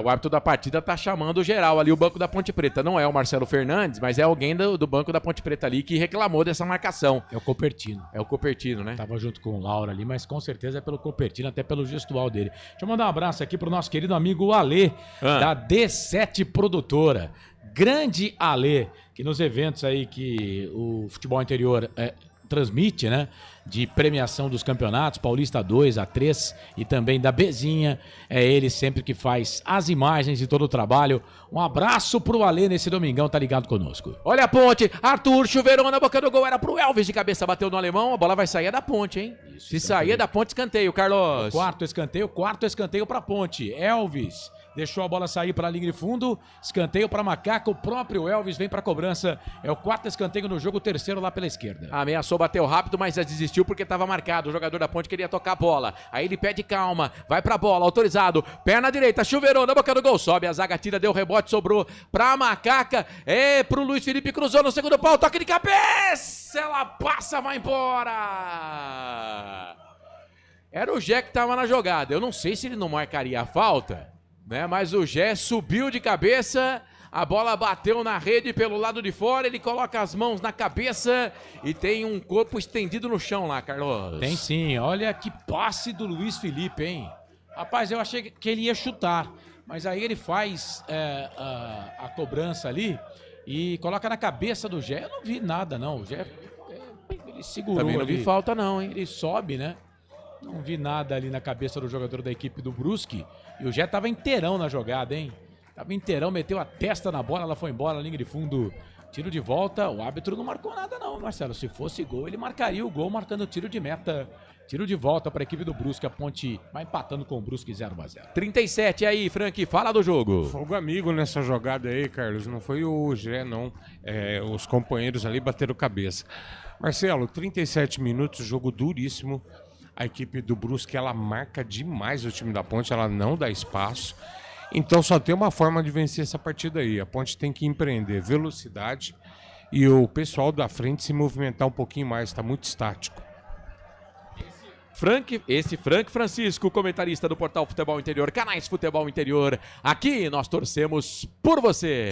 O árbitro da partida tá chamando geral ali, o banco da Ponte Preta. Não é o Marcelo Fernandes, mas é alguém do banco da Ponte Preta ali que reclamou dessa marcação. É o Copertino. É o Copertino, né? Tava junto com o Laura ali, mas com certeza é pelo Copertino, até pelo gestual dele. Deixa eu mandar um abraço aqui pro nosso querido amigo Alê, da D7 Produtora. Grande Alê, que nos eventos aí que o Futebol Interior transmite, né? De premiação dos campeonatos, Paulista 2, A3 e também da Bezinha. É ele sempre que faz as imagens e todo o trabalho. Um abraço pro Alê nesse domingão, tá ligado conosco. Olha a Ponte, Arthur, chuveirão na boca do gol, era pro Elvis de cabeça, bateu no alemão, a bola vai sair da Ponte, hein? Isso, se sair da Ponte, escanteio, Carlos. Quarto escanteio pra Ponte. Elvis deixou a bola sair para a linha de fundo, escanteio para Macaca, o próprio Elvis vem para a cobrança, é o quarto escanteio no jogo, o terceiro lá pela esquerda. Ameaçou, bateu rápido, mas desistiu porque estava marcado, o jogador da Ponte queria tocar a bola, aí ele pede calma, vai pra bola, autorizado, perna direita, chuveirou na boca do gol, sobe a zaga, tira, deu rebote, sobrou pra Macaca, pro Luiz Felipe, cruzou no segundo pau, toque de cabeça, ela passa, vai embora. Era o Jé que tava na jogada, eu não sei se ele não marcaria a falta, né? Mas o Jé subiu de cabeça, a bola bateu na rede pelo lado de fora, ele coloca as mãos na cabeça e tem um corpo estendido no chão lá, Carlos. Tem sim, olha que passe do Luiz Felipe, hein? Rapaz, eu achei que ele ia chutar, mas aí ele faz a cobrança ali e coloca na cabeça do Jé. Eu não vi nada não, o Jé ele segurou. Também não vi falta não, hein? Ele sobe, né? Não vi nada ali na cabeça do jogador da equipe do Brusque. E o Jé tava inteirão na jogada, hein? Tava inteirão, meteu a testa na bola, ela foi embora, linha de fundo, tiro de volta. O árbitro não marcou nada não, Marcelo. Se fosse gol, ele marcaria o gol, marcando tiro de meta. Tiro de volta para a equipe do Brusque, a Ponte vai empatando com o Brusque 0-0. 37 aí, Frank, fala do jogo. Fogo amigo nessa jogada aí, Carlos. Não foi o Jé, não. Os companheiros ali bateram cabeça. Marcelo, 37 minutos, jogo duríssimo. A equipe do Brusque, ela marca demais o time da Ponte, ela não dá espaço. Então só tem uma forma de vencer essa partida aí. A Ponte tem que empreender velocidade e o pessoal da frente se movimentar um pouquinho mais, está muito estático. Frank Francisco, comentarista do Portal Futebol Interior, canais Futebol Interior. Aqui nós torcemos por você.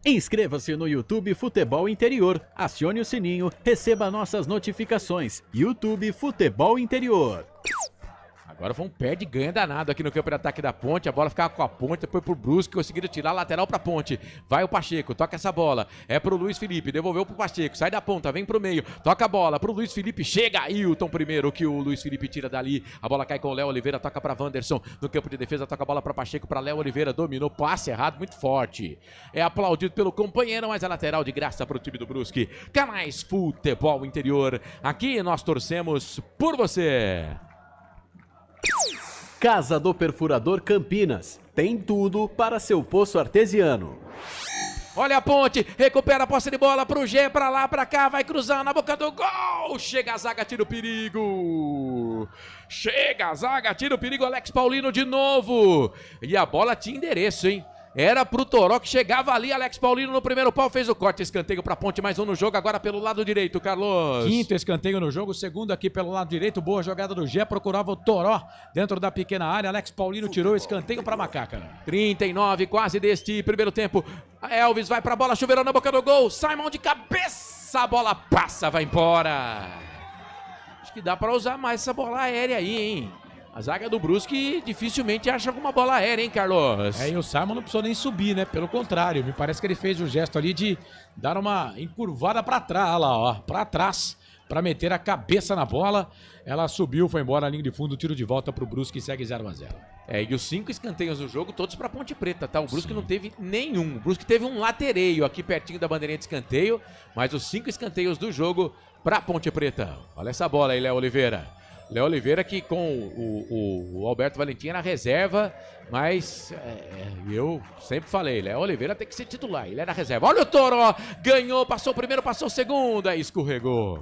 Inscreva-se no YouTube Futebol Interior, acione o sininho, receba nossas notificações. YouTube Futebol Interior. Agora foi um perde e ganha danado aqui no campo de ataque da Ponte. A bola ficava com a Ponte, depois pro Brusque, conseguiram tirar a lateral pra Ponte. Vai o Pacheco, toca essa bola. É pro Luiz Felipe, devolveu pro Pacheco, sai da ponta, vem pro meio, toca a bola pro Luiz Felipe, chega Ailton primeiro, que o Luiz Felipe tira dali. A bola cai com o Léo Oliveira, toca pra Wanderson. No campo de defesa, toca a bola pra Pacheco, pra Léo Oliveira, dominou, passe errado, muito forte. É aplaudido pelo companheiro, mas a lateral de graça pro time do Brusque. Canais Futebol Interior. Aqui nós torcemos por você. Casa do Perfurador Campinas. Tem tudo para seu poço artesiano. Olha a Ponte, recupera a posse de bola pro G, pra lá, pra cá, vai cruzar na boca do gol. Chega a zaga, tira o perigo. Chega a zaga, tira o perigo, Alex Paulino de novo. E a bola tinha endereço, hein? Era pro Toró que chegava ali, Alex Paulino no primeiro pau, fez o corte, escanteio pra Ponte, mais um no jogo, agora pelo lado direito, Carlos. Quinto escanteio no jogo, segundo aqui pelo lado direito, boa jogada do Gé, procurava o Toró dentro da pequena área, Alex Paulino tirou o escanteio pra Macaca. 39 quase deste primeiro tempo, Elvis vai pra bola, chuveirão na boca do gol, Simon de cabeça, a bola passa, vai embora. Acho que dá pra usar mais essa bola aérea aí, hein? A zaga do Brusque dificilmente acha alguma bola aérea, hein, Carlos? E o Simon não precisou nem subir, né? Pelo contrário, me parece que ele fez o gesto ali de dar uma encurvada pra trás, olha lá, ó, pra trás, pra meter a cabeça na bola. Ela subiu, foi embora, a linha de fundo, tiro de volta pro Brusque e segue 0-0. E os 5 escanteios do jogo, todos pra Ponte Preta, tá? O Brusque não teve nenhum. O Brusque teve um latereio aqui pertinho da bandeirinha de escanteio, mas os 5 escanteios do jogo pra Ponte Preta. Olha essa bola aí, Léo Oliveira. Léo Oliveira que com o Alberto Valentim era reserva, mas eu sempre falei, Léo Oliveira tem que ser titular, ele era reserva. Olha o Toró, ganhou, passou o primeiro, passou o segundo, aí escorregou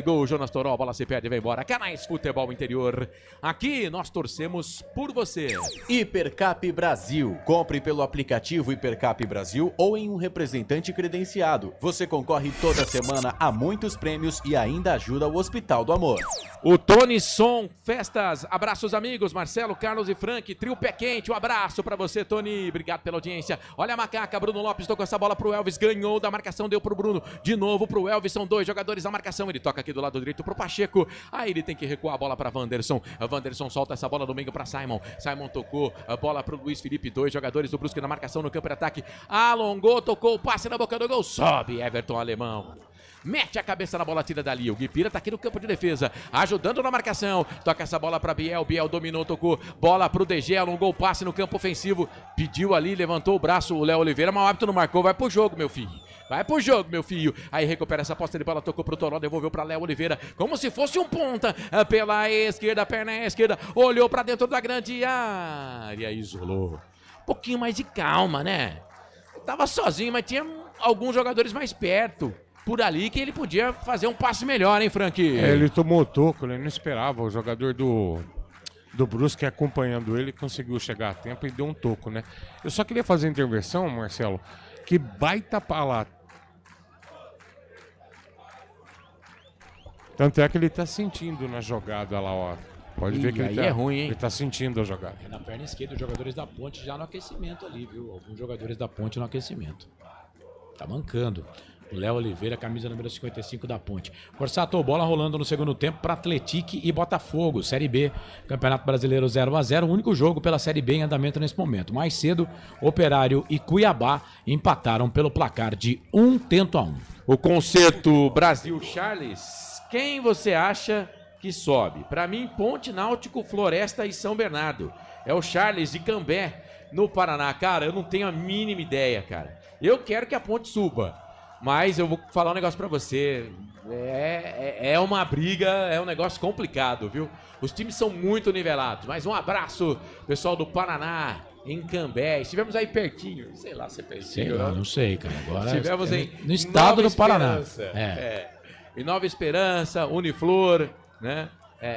o Jonas Toró, a bola se perde e vai embora. Canais Futebol Interior, aqui nós torcemos por você. Hipercap Brasil, compre pelo aplicativo Hipercap Brasil ou em um representante credenciado. Você concorre toda semana a muitos prêmios e ainda ajuda o Hospital do Amor. O Tony Som, festas, abraços amigos, Marcelo, Carlos e Frank, trio pé quente, um abraço pra você, Tony, obrigado pela audiência. Olha a Macaca, Bruno Lopes tocou essa bola pro Elvis, ganhou da marcação, deu pro Bruno, de novo pro Elvis, são 2 jogadores da marcação, ele toca aqui do lado direito pro Pacheco, aí ele tem que recuar a bola pra Wanderson, a Wanderson solta essa bola do meio pra Simon, Simon tocou a bola pro Luiz Felipe, 2 jogadores do Brusque na marcação no campo de ataque, alongou, tocou o passe na boca do gol, sobe Everton Alemão. Mete a cabeça na bola, tira dali. O Guipira tá aqui no campo de defesa, ajudando na marcação. Toca essa bola pra Biel. Biel dominou, tocou. Bola pro DG, alongou o passe no campo ofensivo. Pediu ali, levantou o braço o Léo Oliveira, mas o árbitro não marcou. Vai pro jogo, meu filho. Vai pro jogo, meu filho. Aí recupera essa posse de bola, tocou pro Toró, devolveu pra Léo Oliveira, como se fosse um ponta. Pela esquerda, perna esquerda. Olhou pra dentro da grande área, isolou. Um pouquinho mais de calma, né? Tava sozinho, mas tinha alguns jogadores mais perto. Por ali que ele podia fazer um passe melhor, hein, Frank? Ele tomou toco, ele não esperava. O jogador do Brusque acompanhando ele conseguiu chegar a tempo e deu um toco, né? Eu só queria fazer a intervenção, Marcelo, que baita pala. Tanto é que ele tá sentindo na jogada lá, ó. Pode ver que ele tá, é ruim, hein? Ele tá sentindo a jogada. É na perna esquerda, os jogadores da Ponte já no aquecimento ali, viu? Alguns jogadores da Ponte no aquecimento. Tá mancando. O Léo Oliveira, camisa número 55 da Ponte. Corsato, bola rolando no segundo tempo para Atlético e Botafogo. Série B, Campeonato Brasileiro 0-0. O único jogo pela Série B em andamento nesse momento. Mais cedo, Operário e Cuiabá empataram pelo placar de 1-1. O concerto Brasil-Charles, quem você acha que sobe? Para mim, Ponte, Náutico, Floresta e São Bernardo. É o Charles de Cambé, no Paraná. Cara, eu não tenho a mínima ideia, cara. Eu quero que a Ponte suba. Mas eu vou falar um negócio pra você, é uma briga, é um negócio complicado, viu? Os times são muito nivelados, mas um abraço, pessoal do Paraná, em Cambé, estivemos aí pertinho, sei lá se é pertinho. Sei lá, não sei, cara, agora estivemos no estado do Paraná. Em Nova Esperança, Uniflor, né?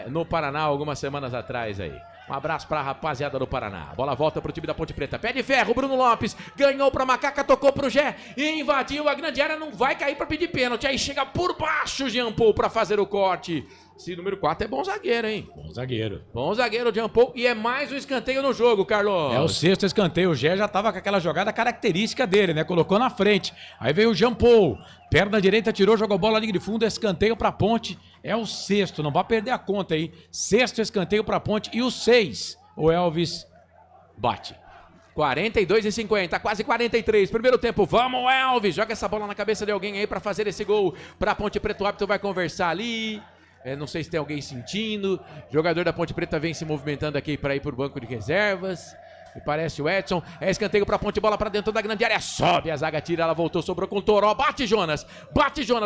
No Paraná, algumas semanas atrás aí. Um abraço pra rapaziada do Paraná. A bola volta pro time da Ponte Preta. Pé de ferro, Bruno Lopes. Ganhou pra Macaca, tocou pro Gé. Invadiu a grande área, não vai cair pra pedir pênalti. Aí chega por baixo o Jean Paul pra fazer o corte. Esse número 4 é bom zagueiro, hein? Bom zagueiro. Bom zagueiro, Jean Paul. E é mais um escanteio no jogo, Carlos. É o 6º escanteio. O Gé já tava com aquela jogada característica dele, né? Colocou na frente. Aí veio o Jean Paul. Perna direita, tirou, jogou bola na linha de fundo. Escanteio pra Ponte. É o 6º. Não vai perder a conta aí. 6º escanteio pra Ponte. E o 6, o Elvis bate. 42:50, quase 43, primeiro tempo, vamos Elvis, joga essa bola na cabeça de alguém aí pra fazer esse gol pra Ponte Preta, o árbitro vai conversar ali, não sei se tem alguém sentindo, jogador da Ponte Preta vem se movimentando aqui pra ir pro banco de reservas, me parece o Edson, escanteio pra Ponte, bola pra dentro da grande área, sobe a zaga, tira, ela voltou, sobrou com o Toró, bate Jonas,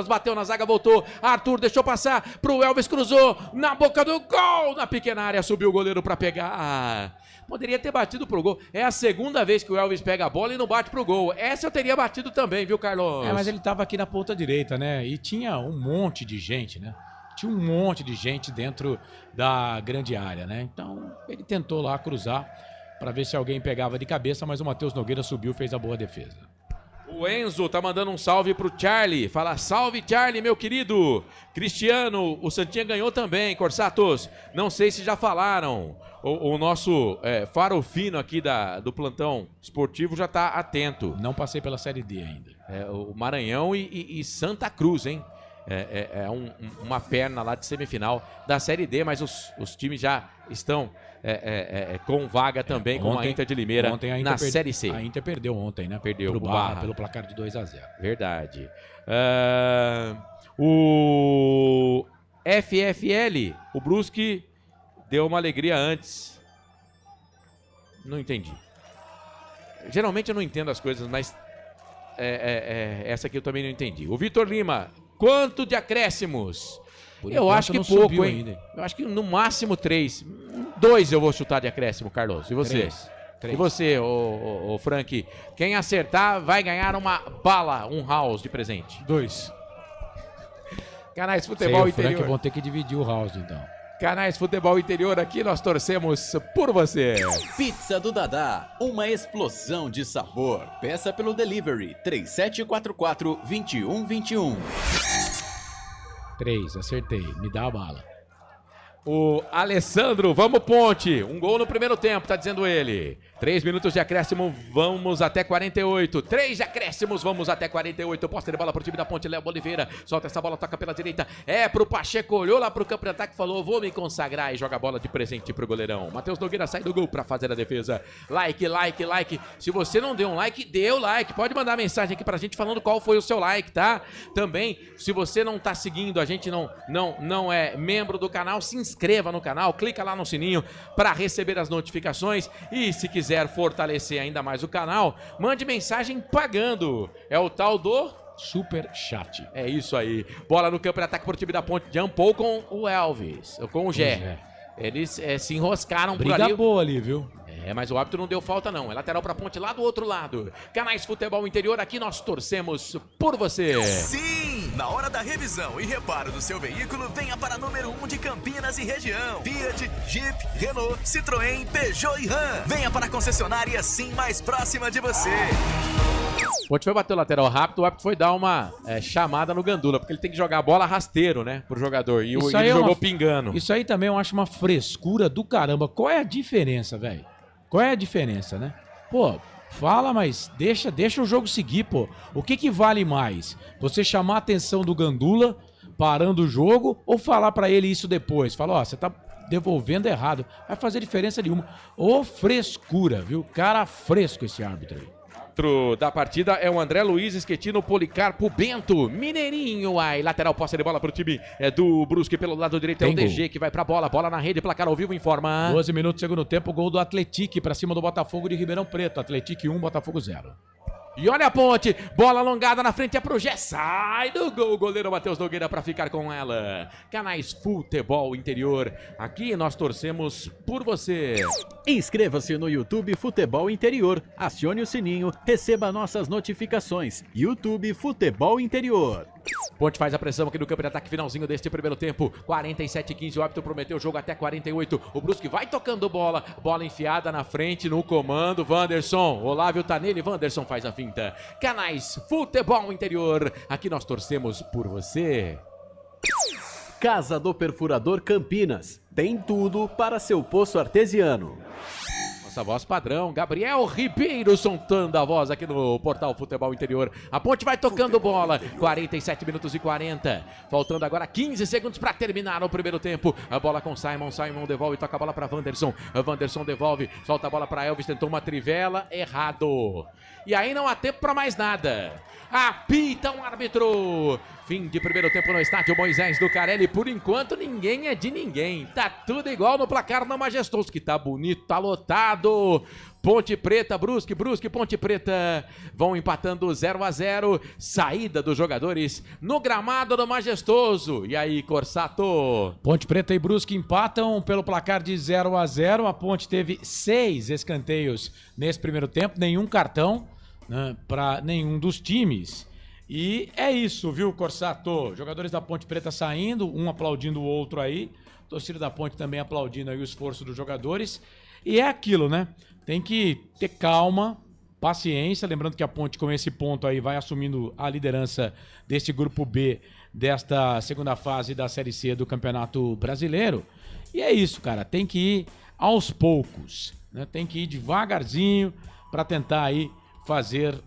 bateu na zaga, voltou, Arthur deixou passar pro Elvis, cruzou na boca do gol, na pequena área, subiu o goleiro pra pegar, poderia ter batido pro gol, é a segunda vez que o Elvis pega a bola e não bate pro gol, essa eu teria batido também, viu Carlos? Mas ele tava aqui na ponta direita, né, e tinha um monte de gente, né, tinha um monte de gente dentro da grande área, né? Então ele tentou lá cruzar para ver se alguém pegava de cabeça, mas o Matheus Nogueira subiu e fez a boa defesa. O Enzo tá mandando um salve pro Charlie. Fala, salve Charlie, meu querido. Cristiano, o Santinha ganhou também, Corsatos. Não sei se já falaram. O nosso farofino aqui do plantão esportivo já tá atento. Não passei pela Série D ainda. O Maranhão e Santa Cruz, hein? Uma perna lá de semifinal da Série D, mas os times já estão com vaga também, com a Inter de Limeira na Série C. A Inter perdeu ontem, né? Perdeu pro pro Barra pelo placar de 2-0. Verdade. O FFL, o Brusque deu uma alegria antes. Não entendi. Geralmente eu não entendo as coisas, mas essa aqui eu também não entendi. O Vitor Lima, quanto de acréscimos? Eu acho que pouco, hein? Ainda. Eu acho que no máximo 3. 2 eu vou chutar de acréscimo, Carlos. E você? 3. E você, o Frank? Quem acertar vai ganhar uma bala, um house de presente. 2. Canais Futebol Interior. Frank vão ter que dividir o house, então. Canais Futebol Interior, aqui nós torcemos por você. Pizza do Dadá, uma explosão de sabor. Peça pelo delivery 3744-2121. 3, acertei. Me dá a bala. O Alessandro, vamos Ponte. Um gol no primeiro tempo, tá dizendo ele. 3 minutos de acréscimo, vamos até 48. 3 de acréscimos, vamos até 48. Posse de bola pro time da Ponte, Léo Oliveira. Solta essa bola, toca pela direita. Pro Pacheco, olhou lá pro campo de ataque, falou, vou me consagrar e joga a bola de presente pro goleirão. Matheus Nogueira sai do gol pra fazer a defesa. Like. Se você não deu um like, dê o like. Pode mandar mensagem aqui pra gente falando qual foi o seu like, tá? Também, se você não tá seguindo, a gente não é membro do canal, se inscreva no canal, clica lá no sininho para receber as notificações e se quiser fortalecer ainda mais o canal, mande mensagem pagando. É o tal do Super Chat. É isso aí. Bola no campo de ataque por time da Ponte, jumpou com o Elvis, com o Gé. Eles se enroscaram por ali. Briga boa ali, viu? Mas o árbitro não deu falta não. É lateral pra Ponte lá do outro lado. Canais Futebol Interior, aqui nós torcemos por você. Sim! Na hora da revisão e reparo do seu veículo, venha para número 1 de Campinas e região. Fiat, Jeep, Renault, Citroën, Peugeot e Ram. Venha para a concessionária Sim mais próxima de você. Ponte foi bater o lateral rápido, o árbitro foi dar uma chamada no Gandula, porque ele tem que jogar a bola rasteiro, né, pro jogador. E ele jogou pingando. Isso aí também eu acho uma frescura do caramba. Qual é a diferença, velho? Qual é a diferença, né? Pô, fala, mas deixa o jogo seguir, pô. O que vale mais? Você chamar a atenção do Gandula parando o jogo ou falar pra ele isso depois? Fala, ó, você tá devolvendo errado. Vai fazer diferença nenhuma. Ô, frescura, viu? Cara fresco esse árbitro aí. Da partida é o André Luiz, Esquetino, Policarpo, Bento, Mineirinho, lateral, posse de bola pro time do Brusque pelo lado direito, é o DG que vai pra bola na rede, placar ao vivo informa. 12 minutos, segundo tempo, gol do Atlético pra cima do Botafogo de Ribeirão Preto, Atlético 1, Botafogo 0. E olha a Ponte, bola alongada na frente, é pro Gé, sai do gol, o goleiro Matheus Nogueira pra ficar com ela. Canais Futebol Interior, aqui nós torcemos por você. Inscreva-se no YouTube Futebol Interior, acione o sininho, receba nossas notificações. YouTube Futebol Interior. Ponte faz a pressão aqui no campo de ataque, finalzinho deste primeiro tempo, 47-15, o árbitro prometeu o jogo até 48, o Brusque vai tocando bola enfiada na frente, no comando, Wanderson, Olávio tá nele, Wanderson faz a finta. Canais Futebol Interior, aqui nós torcemos por você. Casa do Perfurador Campinas, tem tudo para seu poço artesiano. Nossa voz padrão, Gabriel Ribeiro soltando a voz aqui no Portal Futebol Interior. A Ponte vai tocando bola, 47 minutos e 40. Faltando agora 15 segundos para terminar o primeiro tempo. A bola com Simon devolve, toca a bola para Wanderson. Wanderson devolve, solta a bola para Elvis, tentou uma trivela, errado. E aí não há tempo para mais nada. Apita um árbitro. Fim de primeiro tempo no estádio Moisés do Carelli. Por enquanto ninguém é de ninguém. Tá tudo igual no placar no Majestoso, que tá bonito, tá lotado. Ponte Preta, Brusque, Ponte Preta vão empatando 0-0. Saída dos jogadores no gramado do Majestoso. E aí, Corsato? Ponte Preta e Brusque empatam pelo placar de 0-0. A Ponte teve 6 escanteios nesse primeiro tempo, nenhum cartão, né, para nenhum dos times. E é isso, viu, Corsato? Jogadores da Ponte Preta saindo, um aplaudindo o outro aí. Torcida da Ponte também aplaudindo aí o esforço dos jogadores. E é aquilo, né? Tem que ter calma, paciência. Lembrando que a Ponte, com esse ponto aí, vai assumindo a liderança deste grupo B desta segunda fase da Série C do Campeonato Brasileiro. E é isso, cara. Tem que ir aos poucos, né? Tem que ir devagarzinho para tentar aí fazer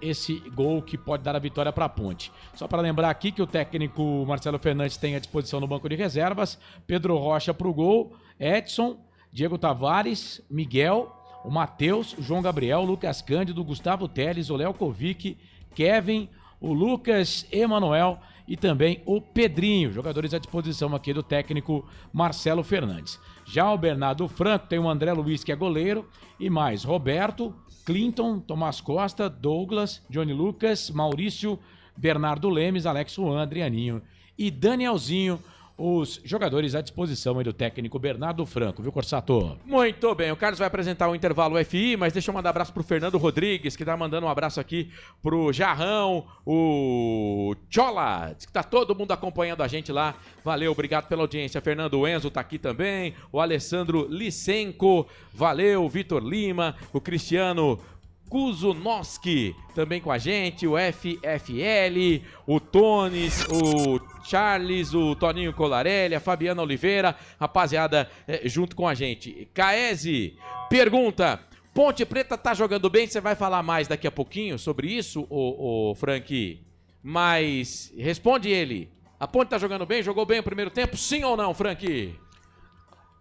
esse gol que pode dar a vitória para a Ponte. Só para lembrar aqui que o técnico Marcelo Fernandes tem à disposição no banco de reservas Pedro Rocha para o gol, Edson, Diego Tavares, Miguel, o Matheus, o João Gabriel, o Lucas Cândido, o Gustavo Teles, o Léo Kovic, Kevin, o Lucas Emanuel e também o Pedrinho, jogadores à disposição aqui do técnico Marcelo Fernandes. Já o Bernardo Franco tem o André Luiz, que é goleiro, e mais Roberto, Clinton, Tomás Costa, Douglas, Johnny Lucas, Maurício, Bernardo Lemes, Alex Juan, Adrianinho e Danielzinho, os jogadores à disposição aí do técnico Bernardo Franco, viu, Corsato? Muito bem, o Carlos vai apresentar o intervalo FI, mas deixa eu mandar um abraço pro Fernando Rodrigues, que tá mandando um abraço aqui pro Jarrão, o Chola, que tá todo mundo acompanhando a gente lá. Valeu, obrigado pela audiência. Fernando, o Enzo tá aqui também, o Alessandro Licenco, valeu, Vitor Lima, o Cristiano Kuzunoski também com a gente, o FFL, o Tones, o Charles, o Toninho Colarelli, a Fabiana Oliveira, rapaziada junto com a gente. Caese pergunta, Ponte Preta tá jogando bem? Você vai falar mais daqui a pouquinho sobre isso, o Frank? Mas responde ele, a Ponte tá jogando bem? Jogou bem o primeiro tempo? Sim ou não, Frank?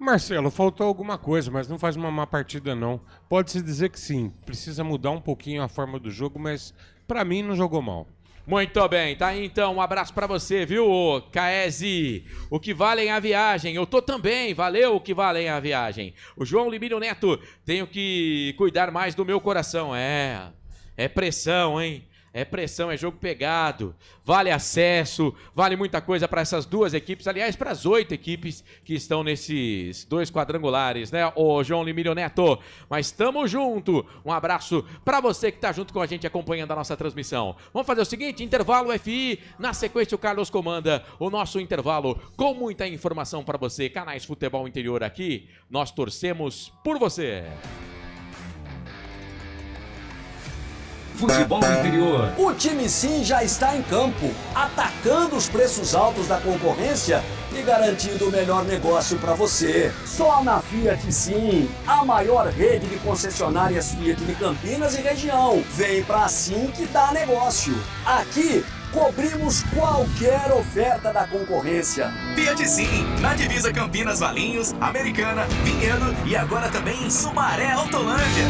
Marcelo, faltou alguma coisa, mas não faz uma má partida não. Pode-se dizer que sim, precisa mudar um pouquinho a forma do jogo, mas pra mim não jogou mal. Muito bem, tá aí então, um abraço pra você, viu, Caese? O que vale é a viagem, eu tô também, valeu o que vale é a viagem. O João Limírio Neto, tenho que cuidar mais do meu coração, é pressão, hein? É pressão, é jogo pegado, vale acesso, vale muita coisa para essas duas equipes, aliás, para as 8 equipes que estão nesses 2 quadrangulares, né, ô João Limírio Neto? Mas tamo junto, um abraço para você que tá junto com a gente acompanhando a nossa transmissão. Vamos fazer o seguinte, intervalo FI, na sequência o Carlos comanda o nosso intervalo com muita informação para você. Canais Futebol Interior aqui, nós torcemos por você. Futebol Interior. O time Sim já está em campo, atacando os preços altos da concorrência e garantindo o melhor negócio para você. Só na Fiat Sim, a maior rede de concessionárias Fiat de Campinas e região. Vem pra Sim que dá negócio. Aqui cobrimos qualquer oferta da concorrência. Fiat Sim, na divisa Campinas, Valinhos, Americana, Vinhedo e agora também em Sumaré, Autolândia.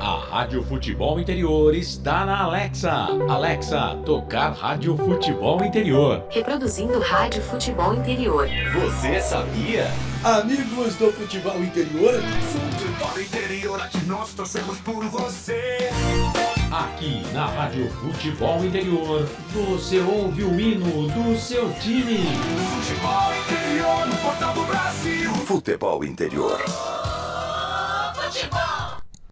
A Rádio Futebol Interior está na Alexa. Alexa, tocar Rádio Futebol Interior. Reproduzindo Rádio Futebol Interior. Você sabia? Amigos do Futebol Interior, Futebol Interior, aqui nós torcemos por você. Aqui na Rádio Futebol Interior, você ouve o hino do seu time. Futebol Interior, no portal do Brasil. Futebol Interior. Futebol.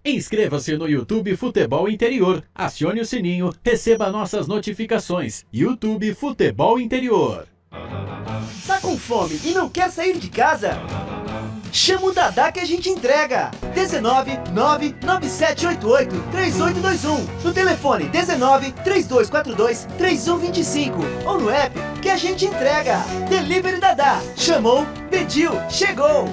Inscreva-se no YouTube Futebol Interior, acione o sininho, receba nossas notificações. YouTube Futebol Interior. Tá com fome e não quer sair de casa? Chama o Dadá que a gente entrega. 19 99788 3821. No telefone 19 3242 3125. Ou no app que a gente entrega. Delivery Dadá. Chamou, pediu, chegou.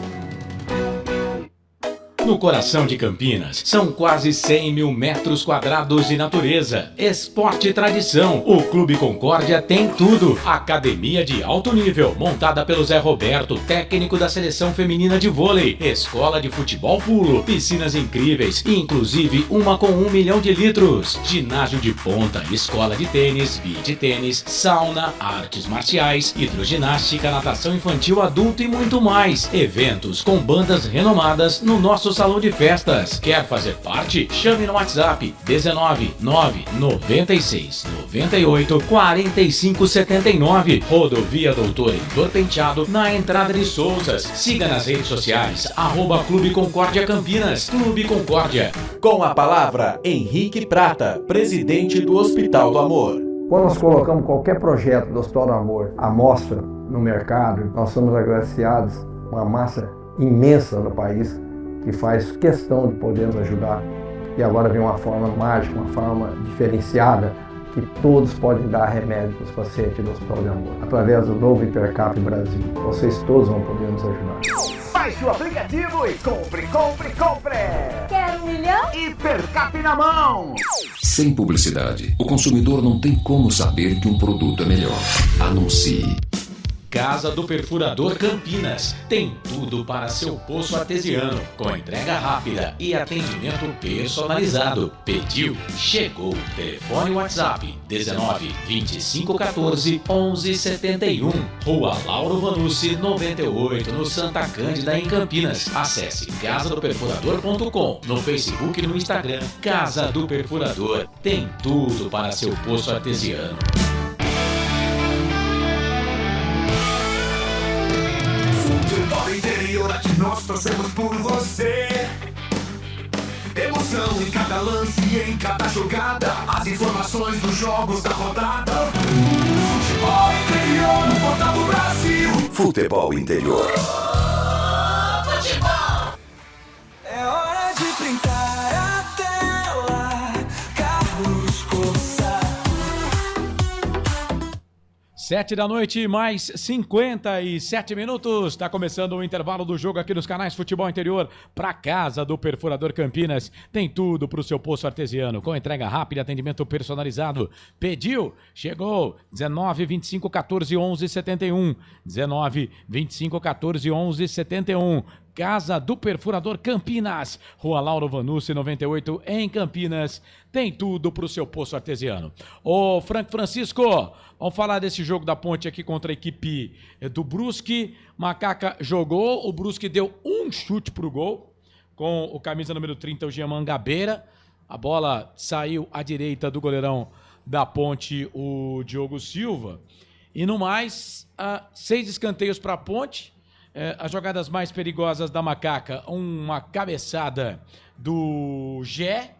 No coração de Campinas, são quase 100 mil metros quadrados de natureza, esporte e tradição. O Clube Concórdia tem tudo. Academia de alto nível, montada pelo Zé Roberto, técnico da seleção feminina de vôlei. Escola de futebol pulo, piscinas incríveis, inclusive uma com 1 milhão de litros. Ginásio de ponta, escola de tênis, beach tênis, sauna, artes marciais, hidroginástica, natação infantil, adulto e muito mais. Eventos com bandas renomadas no nosso salão de festas. Quer fazer parte? Chame no WhatsApp 19 996 98 45 79. Rodovia Doutor Heitor Penteado, na entrada de Souzas. Siga nas redes sociais, @Clube Concórdia Campinas. Clube Concórdia. Com a palavra, Henrique Prata, presidente do Hospital do Amor. Quando nós colocamos qualquer projeto do Hospital do Amor à mostra no mercado, nós somos agraciados uma massa imensa no país que faz questão de poder nos ajudar. E agora vem uma forma mágica, uma forma diferenciada, que todos podem dar remédio para os pacientes do Hospital do Amor. Através do novo Hipercap Brasil, vocês todos vão poder nos ajudar. Baixe o aplicativo e compre! Quer 1 milhão? Hipercap na mão! Sem publicidade, o consumidor não tem como saber que um produto é melhor. Anuncie. Casa do Perfurador Campinas. Tem tudo para seu poço artesiano, com entrega rápida e atendimento personalizado. Pediu? Chegou. Telefone WhatsApp 19 25 14 11 71. Rua Lauro Vanucci 98, no Santa Cândida, em Campinas. Acesse casadoperfurador.com. No Facebook e no Instagram, Casa do Perfurador. Tem tudo para seu poço artesiano. Futebol interior, aqui nós torcemos por você. Emoção em cada lance e em cada jogada. As informações dos jogos da rodada. Futebol interior, no portal do Brasil. Futebol interior. Futebol! É hora de printar a tela. Carlos Cossa. 7h, mais 57 minutos. Está começando o intervalo do jogo aqui nos canais Futebol Interior. Para Casa do Perfurador Campinas. Tem tudo para o seu poço artesiano, com entrega rápida e atendimento personalizado. Pediu? Chegou. 19 25 14 11 71. 19 25 14 11 71. Casa do Perfurador Campinas, Rua Lauro Vanucci 98, em Campinas. Tem tudo para o seu poço artesiano. Ô Frank Francisco, vamos falar desse jogo da Ponte aqui contra a equipe do Brusque. Macaca jogou, o Brusque deu um chute pro gol, com o camisa número 30, o Jean Mangabeira. A bola saiu à direita do goleirão da Ponte, o Diogo Silva. E no mais, 6 escanteios para a Ponte. As jogadas mais perigosas da Macaca, uma cabeçada do Gé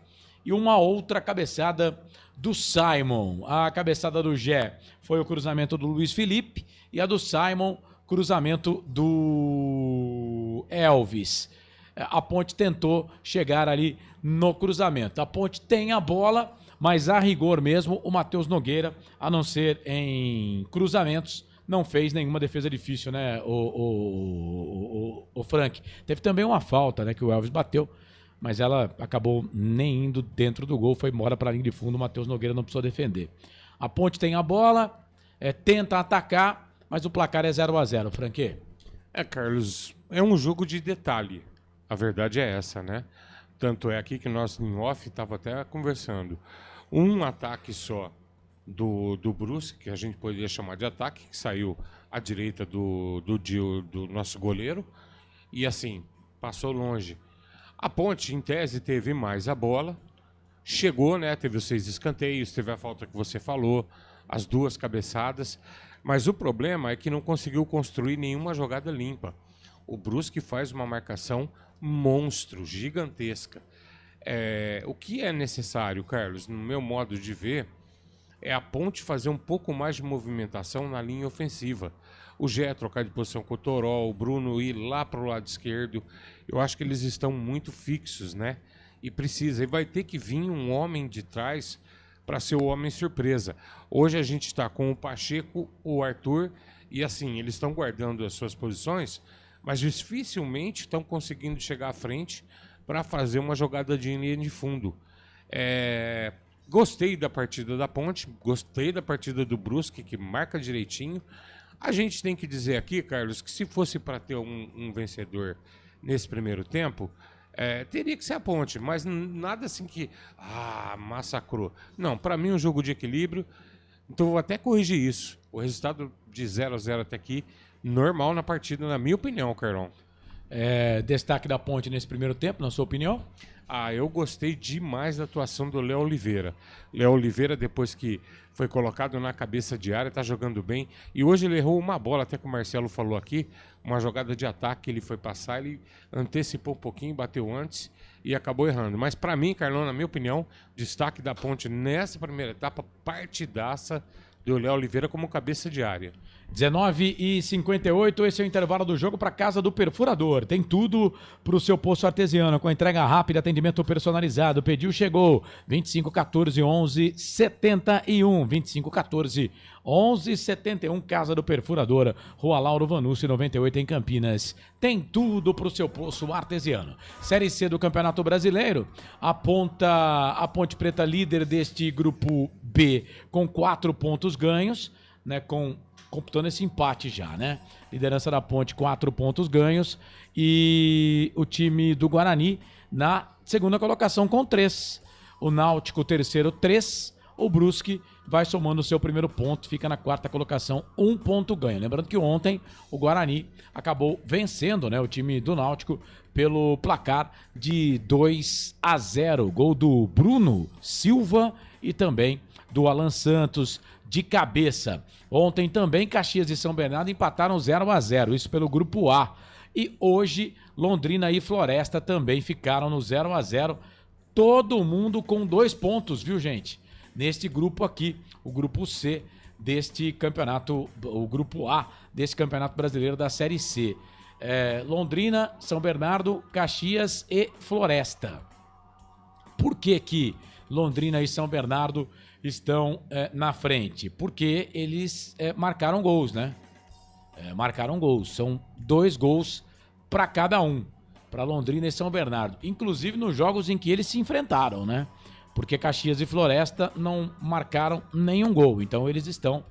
e uma outra cabeçada do Simon. A cabeçada do Gé foi o cruzamento do Luiz Felipe e a do Simon, cruzamento do Elvis. A Ponte tentou chegar ali no cruzamento. A Ponte tem a bola, mas a rigor mesmo, o Matheus Nogueira, a não ser em cruzamentos, não fez nenhuma defesa difícil, né, o Frank. Teve também uma falta, né, que o Elvis bateu, mas ela acabou nem indo dentro do gol, foi embora para a linha de fundo, o Matheus Nogueira não precisou defender. A Ponte tem a bola, tenta atacar, mas o placar é 0-0, Frank. Carlos, é um jogo de detalhe, a verdade é essa, né? Tanto é aqui que nós em off estava até conversando. Um ataque só do Brusque, que a gente poderia chamar de ataque, que saiu à direita do nosso goleiro, e assim, passou longe. A Ponte, em tese, teve mais a bola, chegou, né? Teve os 6 escanteios, teve a falta que você falou, as 2 cabeçadas, mas o problema é que não conseguiu construir nenhuma jogada limpa. O Brusque faz uma marcação monstro, gigantesca. O que é necessário, Carlos, no meu modo de ver, é a Ponte fazer um pouco mais de movimentação na linha ofensiva. O Gé trocar de posição com o Toró, o Bruno ir lá para o lado esquerdo. Eu acho que eles estão muito fixos, né? E precisa. E vai ter que vir um homem de trás para ser o homem surpresa. Hoje a gente está com o Pacheco, o Arthur, e assim, eles estão guardando as suas posições, mas dificilmente estão conseguindo chegar à frente para fazer uma jogada de linha de fundo. Gostei da partida da Ponte, gostei da partida do Brusque, que marca direitinho. A gente tem que dizer aqui, Carlos, que se fosse para ter um vencedor nesse primeiro tempo, teria que ser a Ponte, mas nada assim que massacrou. Não, para mim é um jogo de equilíbrio, então vou até corrigir isso. O resultado de 0-0 até aqui, normal na partida, na minha opinião, Carlão. Destaque da Ponte nesse primeiro tempo, na sua opinião? Eu gostei demais da atuação do Léo Oliveira. Léo Oliveira, depois que foi colocado na cabeça de área, tá jogando bem. E hoje ele errou uma bola, até que o Marcelo falou aqui, uma jogada de ataque, ele foi passar, ele antecipou um pouquinho, bateu antes e acabou errando. Mas para mim, Carlão, na minha opinião, destaque da Ponte nessa primeira etapa, partidaça do Léo Oliveira como cabeça de área. 19h58, esse é o intervalo do jogo para Casa do Perfurador. Tem tudo para o seu poço artesiano, com entrega rápida, atendimento personalizado. Pediu, chegou. 2514-1171. 2514-1171, Casa do Perfurador, Rua Lauro Vanucci, 98, em Campinas. Tem tudo para o seu poço artesiano. Série C do Campeonato Brasileiro, aponta a Ponte Preta líder deste grupo B com 4 pontos ganhos, né, computando esse empate já, né? Liderança da Ponte, 4 pontos ganhos. E o time do Guarani na segunda colocação com 3. O Náutico, terceiro, 3. O Brusque vai somando o seu primeiro ponto, fica na 4ª colocação, 1 ponto ganho. Lembrando que ontem o Guarani acabou vencendo, né, o time do Náutico pelo placar de 2-0. Gol do Bruno Silva e também do Alan Santos de cabeça. Ontem também Caxias e São Bernardo empataram 0-0, isso pelo grupo A. E hoje Londrina e Floresta também ficaram no 0-0. Todo mundo com 2 pontos, viu, gente? Neste grupo aqui, o grupo C deste campeonato, o grupo A desse campeonato brasileiro da Série C. Londrina, São Bernardo, Caxias e Floresta. Por que Londrina e São Bernardo estão na frente? Porque eles marcaram gols, né? Marcaram gols. São 2 gols para cada um, para Londrina e São Bernardo. Inclusive nos jogos em que eles se enfrentaram, né? Porque Caxias e Floresta não marcaram nenhum gol. Então eles estão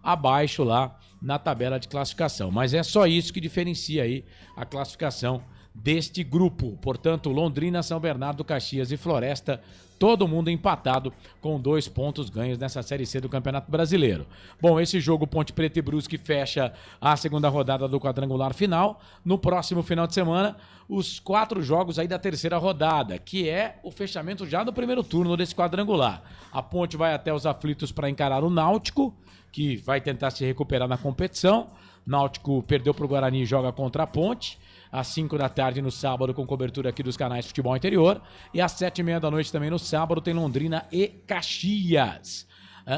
abaixo lá na tabela de classificação. Mas é só isso que diferencia aí a classificação deste grupo. Portanto, Londrina, São Bernardo, Caxias e Floresta, todo mundo empatado com 2 pontos ganhos nessa Série C do Campeonato Brasileiro. Bom, esse jogo Ponte Preta e Brusque fecha a segunda rodada do quadrangular final. No próximo final de semana, os 4 jogos aí da terceira rodada, que é o fechamento já do primeiro turno desse quadrangular. A Ponte vai até os aflitos para encarar o Náutico, que vai tentar se recuperar na competição. Náutico perdeu para o Guarani e joga contra a Ponte. Às 5 da tarde no sábado, com cobertura aqui dos canais Futebol Interior. E às 7h30 da noite também no sábado tem Londrina e Caxias.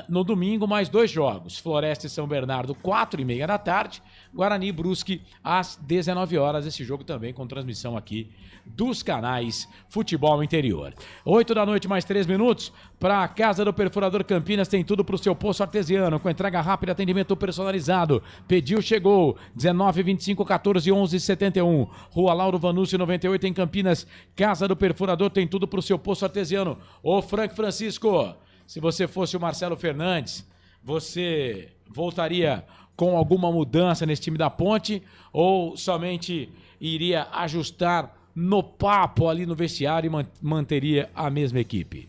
No domingo, mais 2 jogos. Floresta e São Bernardo, 4h30 da tarde. Guarani e Brusque, às 19 horas. Esse jogo também com transmissão aqui dos canais Futebol Interior. 8 da noite, mais 3 minutos. Para a Casa do Perfurador Campinas, tem tudo para o seu poço artesiano, com entrega rápida, atendimento personalizado. Pediu, chegou. 19-25-14-11-71. Rua Lauro Vanucci, 98, em Campinas. Casa do Perfurador tem tudo para o seu poço artesiano. Ô, Frank Francisco, se você fosse o Marcelo Fernandes, você voltaria com alguma mudança nesse time da Ponte ou somente iria ajustar no papo ali no vestiário e manteria a mesma equipe?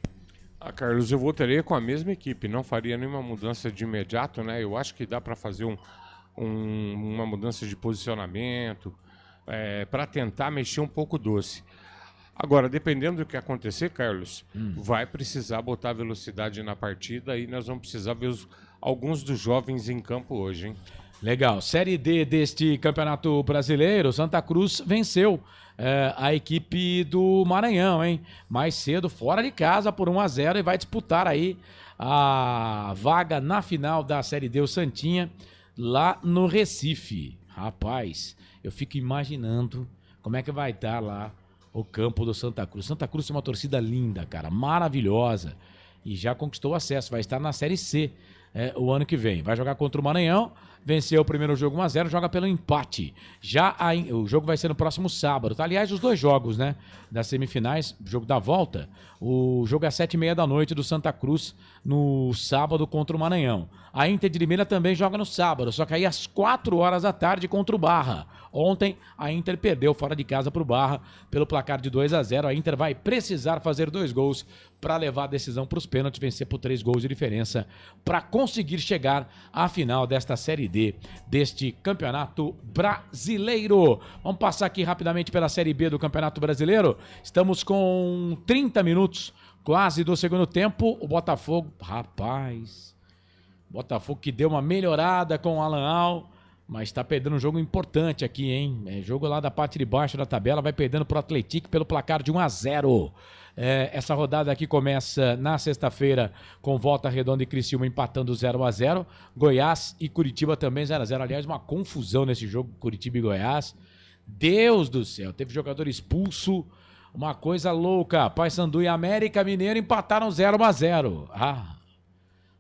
Carlos, eu voltaria com a mesma equipe, não faria nenhuma mudança de imediato, né? Eu acho que dá para fazer uma mudança de posicionamento, para tentar mexer um pouco o doce. Agora, dependendo do que acontecer, Carlos, vai precisar botar velocidade na partida e nós vamos precisar ver alguns dos jovens em campo hoje, hein? Legal. Série D deste Campeonato Brasileiro, Santa Cruz venceu a equipe do Maranhão, hein? Mais cedo, fora de casa, por 1-0, e vai disputar aí a vaga na final da Série D, o Santinha, lá no Recife. Rapaz, eu fico imaginando como é que vai estar lá o campo do Santa Cruz. Santa Cruz tem uma torcida linda, cara, maravilhosa, e já conquistou acesso, vai estar na Série C o ano que vem. Vai jogar contra o Maranhão, venceu o primeiro jogo 1-0, joga pelo empate. O jogo vai ser no próximo sábado. Tá? Aliás, os 2 jogos, né, das semifinais, jogo da volta, o jogo é às 7h30 da noite do Santa Cruz, no sábado contra o Maranhão. A Inter de Limeira também joga no sábado, só que aí às 4 horas da tarde contra o Barra. Ontem a Inter perdeu fora de casa para o Barra pelo placar de 2-0. A Inter vai precisar fazer 2 gols para levar a decisão para os pênaltis, vencer por 3 gols de diferença para conseguir chegar à final desta Série D deste Campeonato Brasileiro. Vamos passar aqui rapidamente pela Série B do Campeonato Brasileiro. Estamos com 30 minutos quase do segundo tempo. O Botafogo, rapaz, Botafogo que deu uma melhorada com o Alan Al, mas está perdendo um jogo importante aqui, hein? É jogo lá da parte de baixo da tabela, vai perdendo para o Atlético pelo placar de 1-0. Essa rodada aqui começa na sexta-feira com Volta Redonda e Criciúma empatando 0-0. Goiás e Curitiba também 0-0. Aliás, uma confusão nesse jogo, Curitiba e Goiás. Deus do céu, teve jogador expulso, uma coisa louca. Paysandu e América Mineiro empataram 0-0.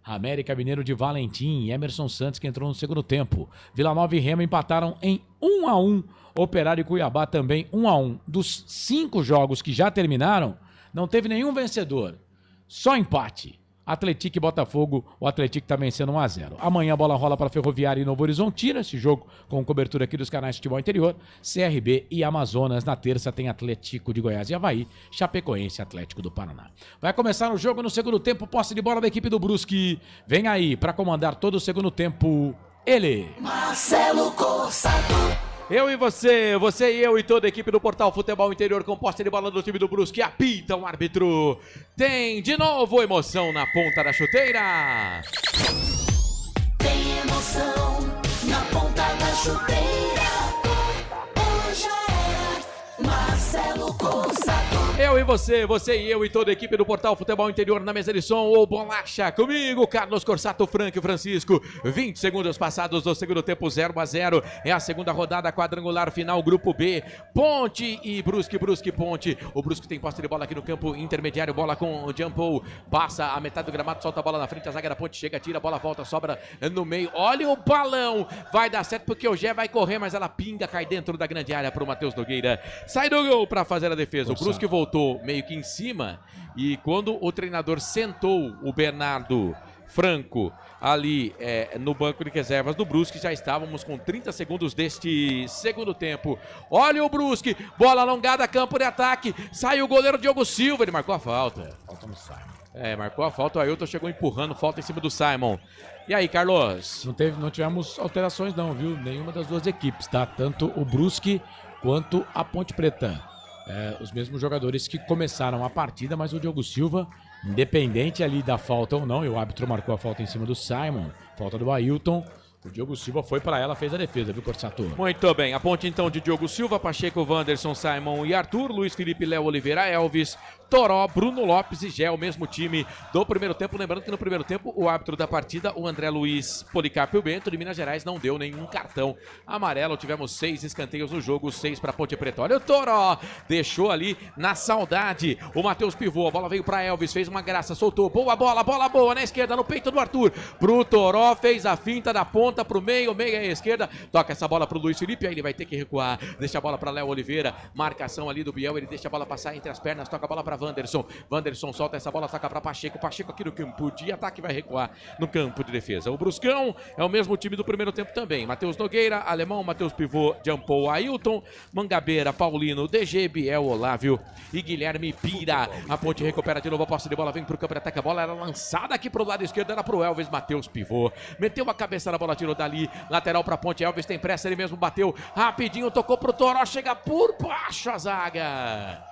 América Mineiro de Valentim e Emerson Santos que entrou no segundo tempo. Vila Nova e Remo empataram em 1-1. Operário e Cuiabá também 1-1. Dos 5 jogos que já terminaram, não teve nenhum vencedor. Só empate. Atlético e Botafogo, o Atlético está vencendo 1-0. Amanhã a bola rola para Ferroviária e Novo Horizontino, esse jogo com cobertura aqui dos canais de futebol interior. CRB e Amazonas. Na terça tem Atlético de Goiás e Avaí, Chapecoense e Atlético do Paraná. Vai começar o jogo no segundo tempo, posse de bola da equipe do Brusque. Vem aí para comandar todo o segundo tempo, ele, Marcelo Corsato. Eu e você e eu e toda a equipe do Portal Futebol Interior com posse de bola do time do Brusque. Apita o árbitro. Tem de novo emoção na ponta da chuteira. Tem emoção na ponta da chuteira. Hoje é Marcelo Corsato. Eu e você e eu e toda a equipe do Portal Futebol Interior na mesa de som ou bolacha. Comigo, Carlos Corsato, Frank Francisco. 20 segundos passados do segundo tempo, 0-0. É a segunda rodada quadrangular final, Grupo B. Ponte e Brusque, Ponte. O Brusque tem posse de bola aqui no campo intermediário. Bola com o Jumpou. Passa a metade do gramado, solta a bola na frente. A zaga da Ponte chega, tira, a bola volta, sobra no meio. Olha o balão. Vai dar certo porque o Gé vai correr, mas ela pinga, cai dentro da grande área para o Matheus Nogueira. Sai do gol para fazer a defesa. O Brusque voltou meio que em cima e quando o treinador sentou o Bernardo Franco ali no banco de reservas do Brusque, já estávamos com 30 segundos deste segundo tempo. Olha o Brusque, bola alongada, campo de ataque, sai o goleiro Diogo Silva, ele marcou a falta. Falta no Simon. Marcou a falta, o Ailton chegou empurrando, falta em cima do Simon. E aí, Carlos? Não tivemos alterações não, viu? Nenhuma das duas equipes, tá? Tanto o Brusque quanto a Ponte Preta. Os mesmos jogadores que começaram a partida, mas o Diogo Silva, independente ali da falta ou não, e o árbitro marcou a falta em cima do Simon, falta do Ailton, o Diogo Silva foi para ela, fez a defesa, viu, Corsato? Muito bem, a ponte então de Diogo Silva, Pacheco, Wanderson, Simon e Arthur, Luiz Felipe, Léo Oliveira, Elvis, Toró, Bruno Lopes e Gé, o mesmo time do primeiro tempo. Lembrando que no primeiro tempo o árbitro da partida, o André Luiz Policarpio Bento de Minas Gerais, não deu nenhum cartão amarelo. Tivemos 6 escanteios no jogo, 6 para Ponte Preta. Olha o Toró, deixou ali na saudade o Matheus Pivô, a bola veio para Elvis, fez uma graça, soltou, boa bola na esquerda, no peito do Arthur, pro Toró, fez a finta da ponta pro meio à esquerda, toca essa bola pro Luiz Felipe, aí ele vai ter que recuar, deixa a bola para Léo Oliveira, marcação ali do Biel, ele deixa a bola passar entre as pernas, toca a bola para Wanderson solta essa bola, toca para Pacheco aqui no campo de ataque, vai recuar no campo de defesa. O Bruscão é o mesmo time do primeiro tempo também, Matheus Nogueira, Alemão, Matheus Pivô, Jumpou, Ailton, Mangabeira, Paulino, DG, Biel, Olávio e Guilherme Pira. A Ponte recupera de novo a posse de bola, vem pro campo de ataque, a bola era lançada aqui pro lado esquerdo, era pro Elvis, Matheus Pivô, meteu a cabeça na bola, tirou dali, lateral pra Ponte, Elvis tem pressa, ele mesmo bateu rapidinho, tocou pro Toró, chega por baixo a zaga.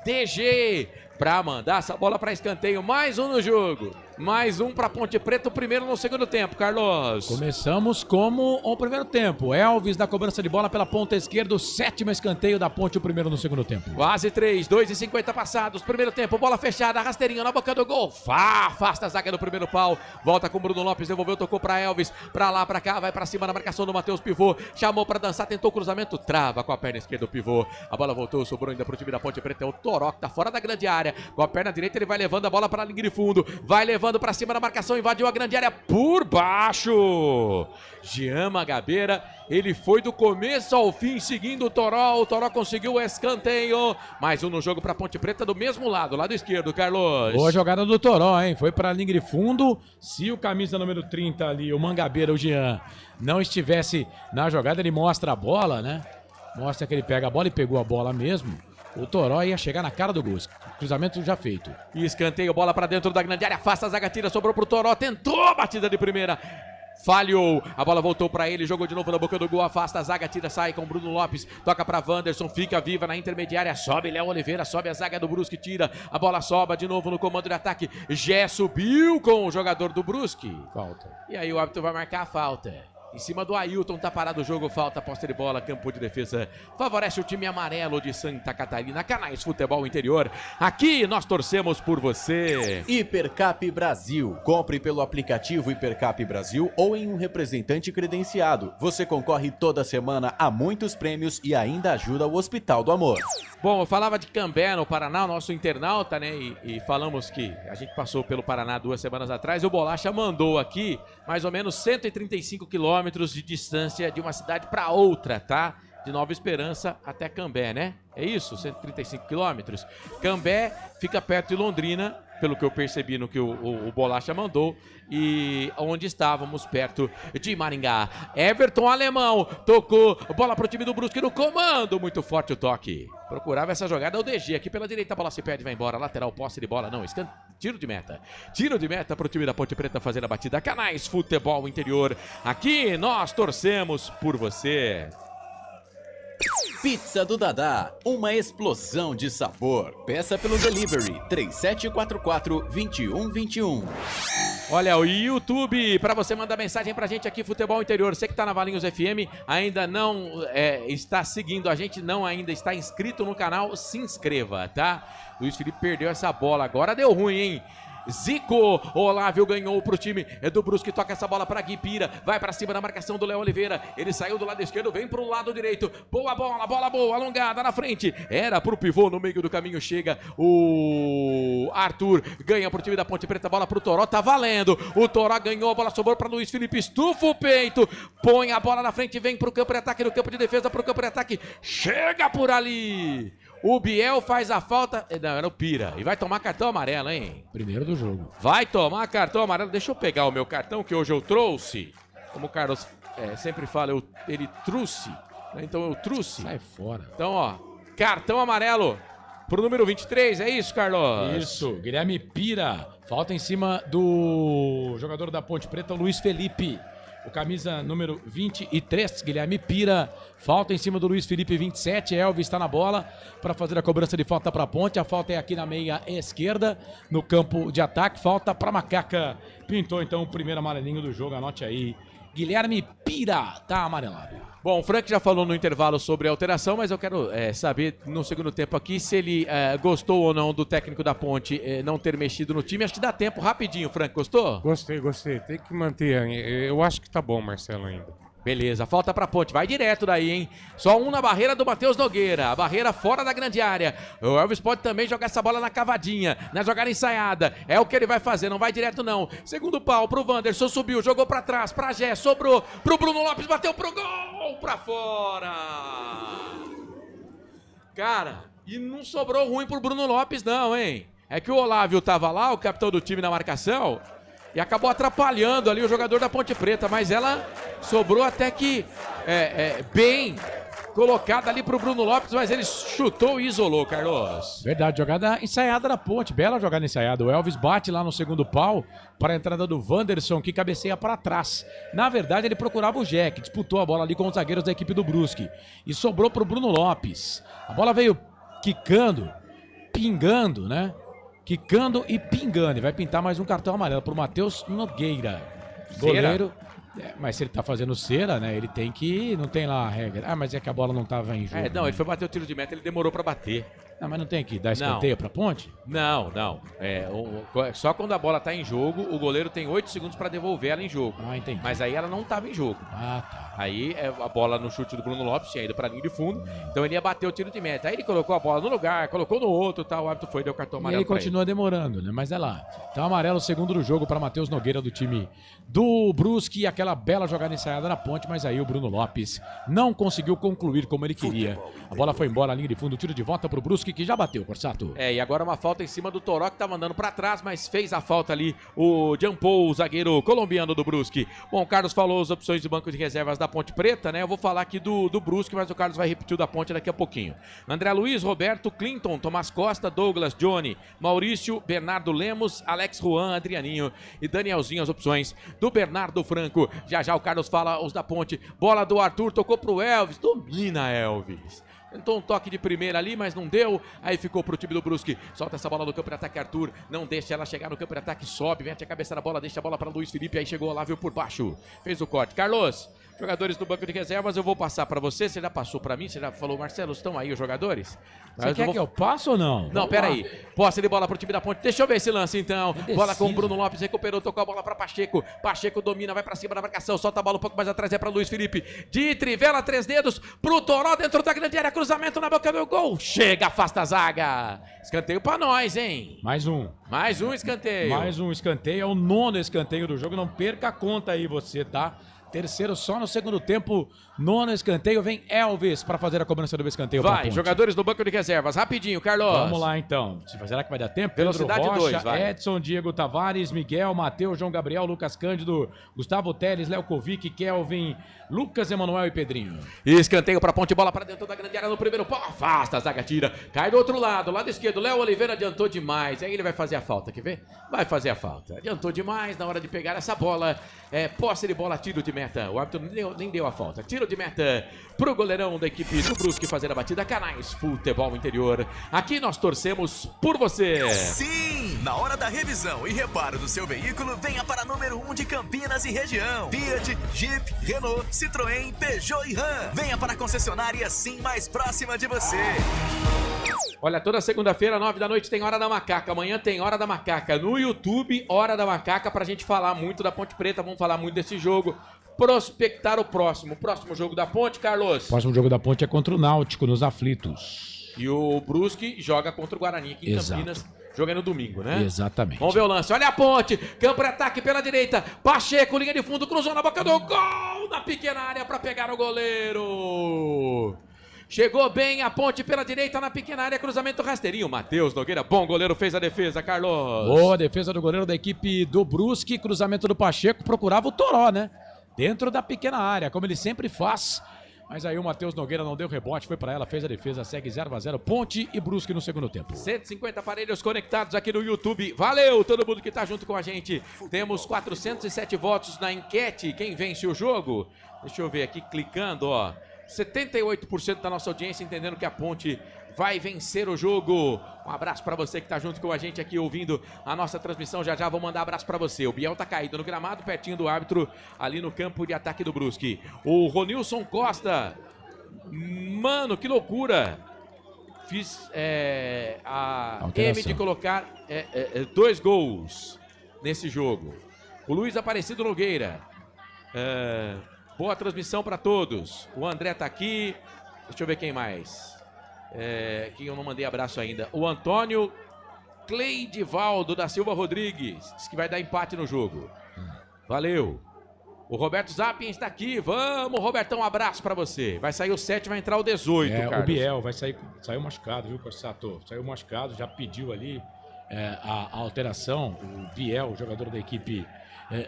DG para mandar essa bola para escanteio, mais um no jogo. Mais um para Ponte Preta, o primeiro no segundo tempo, Carlos. Começamos como o primeiro tempo. Elvis da cobrança de bola pela ponta esquerda, o 7º escanteio da Ponte, o primeiro no segundo tempo. Quase 3, 2:50 passados, primeiro tempo, bola fechada, rasteirinha na boca do gol. Afasta a zaga do primeiro pau, volta com o Bruno Lopes, devolveu, tocou para Elvis, para lá, para cá, vai para cima na marcação do Matheus Pivô, chamou para dançar, tentou o cruzamento, trava com a perna esquerda do Pivô. A bola voltou, sobrou ainda pro time da Ponte Preta, é o Toró que tá fora da grande área. área. Com a perna direita ele vai levando a bola para a linha de fundo. Vai levando para cima da marcação, invadiu a grande área por baixo. Jean Mangabeira, ele foi do começo ao fim seguindo o Toró conseguiu o escanteio. Mais um no jogo para Ponte Preta do mesmo lado esquerdo, Carlos. Boa jogada do Toró, hein? Foi para a linha de fundo. Se o camisa número 30 ali, o Mangabeira, o Jean, não estivesse na jogada, ele mostra a bola, né? Mostra que ele pega a bola e pegou a bola mesmo. O Toró ia chegar na cara do gol. Cruzamento já feito. E escanteio, bola para dentro da grande área. Afasta a zaga, tira, sobrou pro Toró. Tentou a batida de primeira. Falhou, a bola voltou para ele, jogou de novo na boca do gol, afasta a zaga, tira, sai com Bruno Lopes, toca para Wanderson, fica viva na intermediária, sobe Léo Oliveira, sobe a zaga do Brusque, tira, a bola sobra de novo no comando de ataque, Gé subiu com o jogador do Brusque. Falta. E aí o árbitro vai marcar a falta. Em cima do Ailton, tá parado o jogo, falta, posse de bola, campo de defesa, favorece o time amarelo de Santa Catarina, Canais Futebol Interior, aqui nós torcemos por você. Hipercap Brasil, compre pelo aplicativo Hipercap Brasil ou em um representante credenciado, você concorre toda semana a muitos prêmios e ainda ajuda o Hospital do Amor. Bom, eu falava de Cambé no Paraná, o nosso internauta, né, e falamos que a gente passou pelo Paraná 2 semanas atrás, e o Bolacha mandou aqui mais ou menos 135 quilômetros de distância de uma cidade para outra, tá? De Nova Esperança até Cambé, né? É isso? 135 quilômetros. Cambé fica perto de Londrina, pelo que eu percebi no que o Bolacha mandou, e onde estávamos, perto de Maringá. Everton Alemão tocou, bola pro time do Brusque no comando, muito forte o toque. Procurava essa jogada, o DG aqui pela direita, a bola se perde, vai embora, lateral, posse de bola, não, tiro de meta. Tiro de meta pro time da Ponte Preta fazer a batida. Canais Futebol Interior, aqui nós torcemos por você. Pizza do Dadá, uma explosão de sabor. Peça pelo delivery 3744-2121. Olha, o YouTube, para você mandar mensagem pra gente aqui, Futebol Interior. Você que tá na Valinhos FM, ainda não está seguindo a gente, não ainda está inscrito no canal, se inscreva, tá? Luiz Felipe perdeu essa bola, agora deu ruim, hein? Zico, Olávio ganhou pro time do Brusque, toca essa bola pra Guipira, vai pra cima da marcação do Léo Oliveira, ele saiu do lado esquerdo, vem pro lado direito, boa bola boa, alongada na frente, era pro pivô, no meio do caminho chega o Arthur, ganha pro time da Ponte Preta, bola pro Toró, tá valendo, o Toró ganhou, a bola sobrou pra Luiz Felipe, estufa o peito, põe a bola na frente, vem pro campo de ataque, no campo de defesa, pro campo de ataque, chega por ali. O Biel faz a falta. Não, era o Pira. E vai tomar cartão amarelo, hein? Primeiro do jogo. Vai tomar cartão amarelo. Deixa eu pegar o meu cartão que hoje eu trouxe. Como o Carlos sempre fala, ele trouxe. Então eu trouxe. Sai fora. Então, ó, cartão amarelo pro número 23. É isso, Carlos? Isso. Guilherme Pira. Falta em cima do jogador da Ponte Preta, Luiz Felipe. O camisa número 23, Guilherme Pira. Falta em cima do Luiz Felipe, 27. Elvis está na bola para fazer a cobrança de falta para a Ponte. A falta é aqui na meia esquerda, no campo de ataque. Falta para Macaca. Pintou então o primeiro amarelinho do jogo. Anote aí. Guilherme Pira tá amarelado. Bom, o Frank já falou no intervalo sobre a alteração, mas eu quero saber no segundo tempo aqui se ele gostou ou não do técnico da Ponte não ter mexido no time. Acho que dá tempo rapidinho, Frank. Gostou? Gostei. Tem que manter. Eu acho que tá bom, Marcelo, ainda. Beleza, falta pra Ponte, vai direto daí, hein? Só um na barreira do Matheus Nogueira, a barreira fora da grande área. O Elvis pode também jogar essa bola na cavadinha, na jogada ensaiada. É o que ele vai fazer, não vai direto não. Segundo pau pro Wanderson, subiu, jogou pra trás, pra Gé, sobrou pro Bruno Lopes, bateu pro gol, pra fora. Cara, e não sobrou ruim pro Bruno Lopes não, hein? É que o Olávio tava lá, o capitão do time na marcação, e acabou atrapalhando ali o jogador da Ponte Preta, mas ela sobrou até que bem colocada ali pro Bruno Lopes, mas ele chutou e isolou, Carlos. Verdade, jogada ensaiada da Ponte, bela jogada ensaiada. O Elvis bate lá no segundo pau para a entrada do Wanderson, que cabeceia para trás. Na verdade, ele procurava o Jack, disputou a bola ali com os zagueiros da equipe do Brusque e sobrou pro Bruno Lopes. A bola veio quicando, pingando, né? Quicando e pingando. E vai pintar mais um cartão amarelo pro Matheus Nogueira. Goleiro. Mas se ele tá fazendo cera, né? Ele tem que... Não tem lá a regra. Ah, mas é que a bola não tava em jogo. Não, ele foi bater o tiro de meta, ele demorou pra bater. Não, mas não tem que dar escanteio pra Ponte? Não. Só quando a bola tá em jogo, o goleiro tem 8 segundos pra devolver ela em jogo. Ah, entendi. Mas aí ela não tava em jogo. Ah, tá. Aí a bola no chute do Bruno Lopes tinha ido pra linha de fundo, então ele ia bater o tiro de meta. Aí ele colocou a bola no lugar, colocou no outro, tal, o árbitro foi e deu cartão E amarelo ele pra continua demorando, né? Mas é lá. Então amarelo, segundo do jogo para Matheus Nogueira do time do Brusque. Aquela bela jogada ensaiada na Ponte, mas aí o Bruno Lopes não conseguiu concluir como ele queria. A bola foi embora, a linha de fundo, tiro de volta pro Brusque, que já bateu, Corsato. E agora uma falta em cima do Toró, que tava andando pra trás, mas fez a falta ali o Jampou, o zagueiro colombiano do Brusque. Bom, o Carlos falou as opções do banco de reservas da Ponte Preta, né? Eu vou falar aqui do Brusque, mas o Carlos vai repetir o da Ponte daqui a pouquinho. André Luiz, Roberto, Clinton, Tomás Costa, Douglas, Johnny, Maurício, Bernardo Lemos, Alex Juan, Adrianinho e Danielzinho, as opções do Bernardo Franco. Já o Carlos fala os da Ponte. Bola do Arthur, tocou pro Elvis, domina Elvis. Tentou um toque de primeira ali, mas não deu. Aí ficou pro time do Brusque. Solta essa bola no campo de ataque, Arthur. Não deixa ela chegar no campo de ataque, sobe, mete a cabeça na bola, deixa a bola para Luiz Felipe. Aí chegou lá, viu por baixo. Fez o corte. Carlos, jogadores do banco de reservas, eu vou passar para você. Você já passou para mim? Você já falou, Marcelo, estão aí os jogadores? Você quer que eu passe ou não? Não, peraí. Posse de bola pro time da Ponte. Deixa eu ver esse lance, então. Bola com o Bruno Lopes, recuperou, tocou a bola para Pacheco. Pacheco domina, vai para cima da marcação, solta a bola um pouco mais atrás, é para Luiz Felipe. De trivela, 3 dedos, pro Toró dentro da grande área, cruzamento na boca do gol. Chega, afasta a zaga. Escanteio para nós, hein? Mais um escanteio. Mais um escanteio, é o 9º escanteio do jogo. Não perca a conta aí você, tá? Terceiro só no segundo tempo, 9º escanteio, vem Elvis para fazer a cobrança do escanteio. Vai, jogadores do banco de reservas, rapidinho, Carlos. Vamos lá então, será que vai dar tempo? Velocidade Pedro Rocha, 2, vai. Edson, Diego Tavares, Miguel, Matheus, João Gabriel, Lucas Cândido, Gustavo Teles, Léo Kovic, Kelvin, Lucas Emanuel e Pedrinho. Escanteio para Ponte, bola para dentro da grande área no primeiro pau, afasta, a zaga tira, cai do outro lado esquerdo, Léo Oliveira adiantou demais, aí ele vai fazer a falta, quer ver? Vai fazer a falta, adiantou demais na hora de pegar essa bola, posse de bola, tiro de meta, o árbitro nem deu a falta, tiro de meta pro goleirão da equipe do Brusque fazer a batida. Canais Futebol Interior, aqui nós torcemos por você. Sim, na hora da revisão e reparo do seu veículo, venha para número 1 de Campinas e região. Fiat, Jeep, Renault, Citroën, Peugeot e Ram. Venha para a concessionária Sim mais próxima de você. Olha, toda segunda-feira, 9 da noite, tem Hora da Macaca. Amanhã tem Hora da Macaca no YouTube, Hora da Macaca, pra gente falar muito da Ponte Preta, vamos falar muito desse jogo, prospectar o próximo jogo da Ponte, Carlos. O próximo jogo da Ponte é contra o Náutico, nos aflitos. E o Brusque joga contra o Guarani aqui em Campinas, joga no domingo, né? Exatamente. Vamos ver o lance, olha a Ponte, campo de ataque pela direita, Pacheco, linha de fundo, cruzou na boca do gol, na pequena área pra pegar o goleiro. Chegou bem a Ponte pela direita na pequena área, cruzamento rasteirinho. Matheus Nogueira, bom goleiro, fez a defesa, Carlos. Boa defesa do goleiro da equipe do Brusque, cruzamento do Pacheco, procurava o Toró, né? Dentro da pequena área, como ele sempre faz. Mas aí o Matheus Nogueira não deu rebote, foi pra ela, fez a defesa, segue 0-0, Ponte e Brusque no segundo tempo. 150 aparelhos conectados aqui no YouTube. Valeu todo mundo que tá junto com a gente. Temos 407 votos na enquete. Quem vence o jogo? Deixa eu ver aqui, clicando, ó. 78% da nossa audiência entendendo que a Ponte vai vencer o jogo. Um abraço para você que tá junto com a gente aqui ouvindo a nossa transmissão. Já vou mandar abraço para você. O Biel tá caído no gramado, pertinho do árbitro, ali no campo de ataque do Brusque. O Ronilson Costa. Mano, que loucura. Fiz a M de colocar 2 gols nesse jogo. O Luiz Aparecido Nogueira. Boa transmissão para todos. O André tá aqui. Deixa eu ver quem mais. Quem eu não mandei abraço ainda. O Antônio Cleidivaldo da Silva Rodrigues. Diz que vai dar empate no jogo. Valeu. O Roberto Zappin está aqui. Vamos, Robertão, um abraço para você. Vai sair o 7, vai entrar o 18, Carlos. O Biel vai saiu machucado, viu, Corsato? Saiu machucado, já pediu ali a alteração. O Biel, jogador da equipe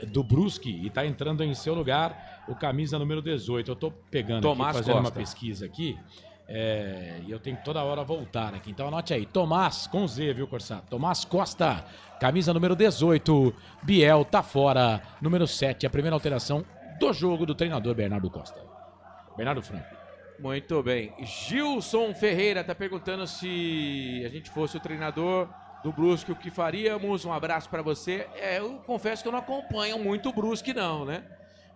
do Brusque, e tá entrando em seu lugar o camisa número 18. Eu tô pegando Tomás aqui, fazendo Costa. uma pesquisa aqui, e eu tenho que toda hora voltar aqui. Então anote aí, Tomás, com Z, viu, Corsato? Tomás Costa, camisa número 18. Biel tá fora, número 7, a primeira alteração do jogo do treinador Bernardo Costa. Bernardo Franco. Muito bem. Gilson Ferreira tá perguntando se a gente fosse o treinador do Brusque, o que faríamos? Um abraço para você. Eu confesso que eu não acompanho muito o Brusque não, né?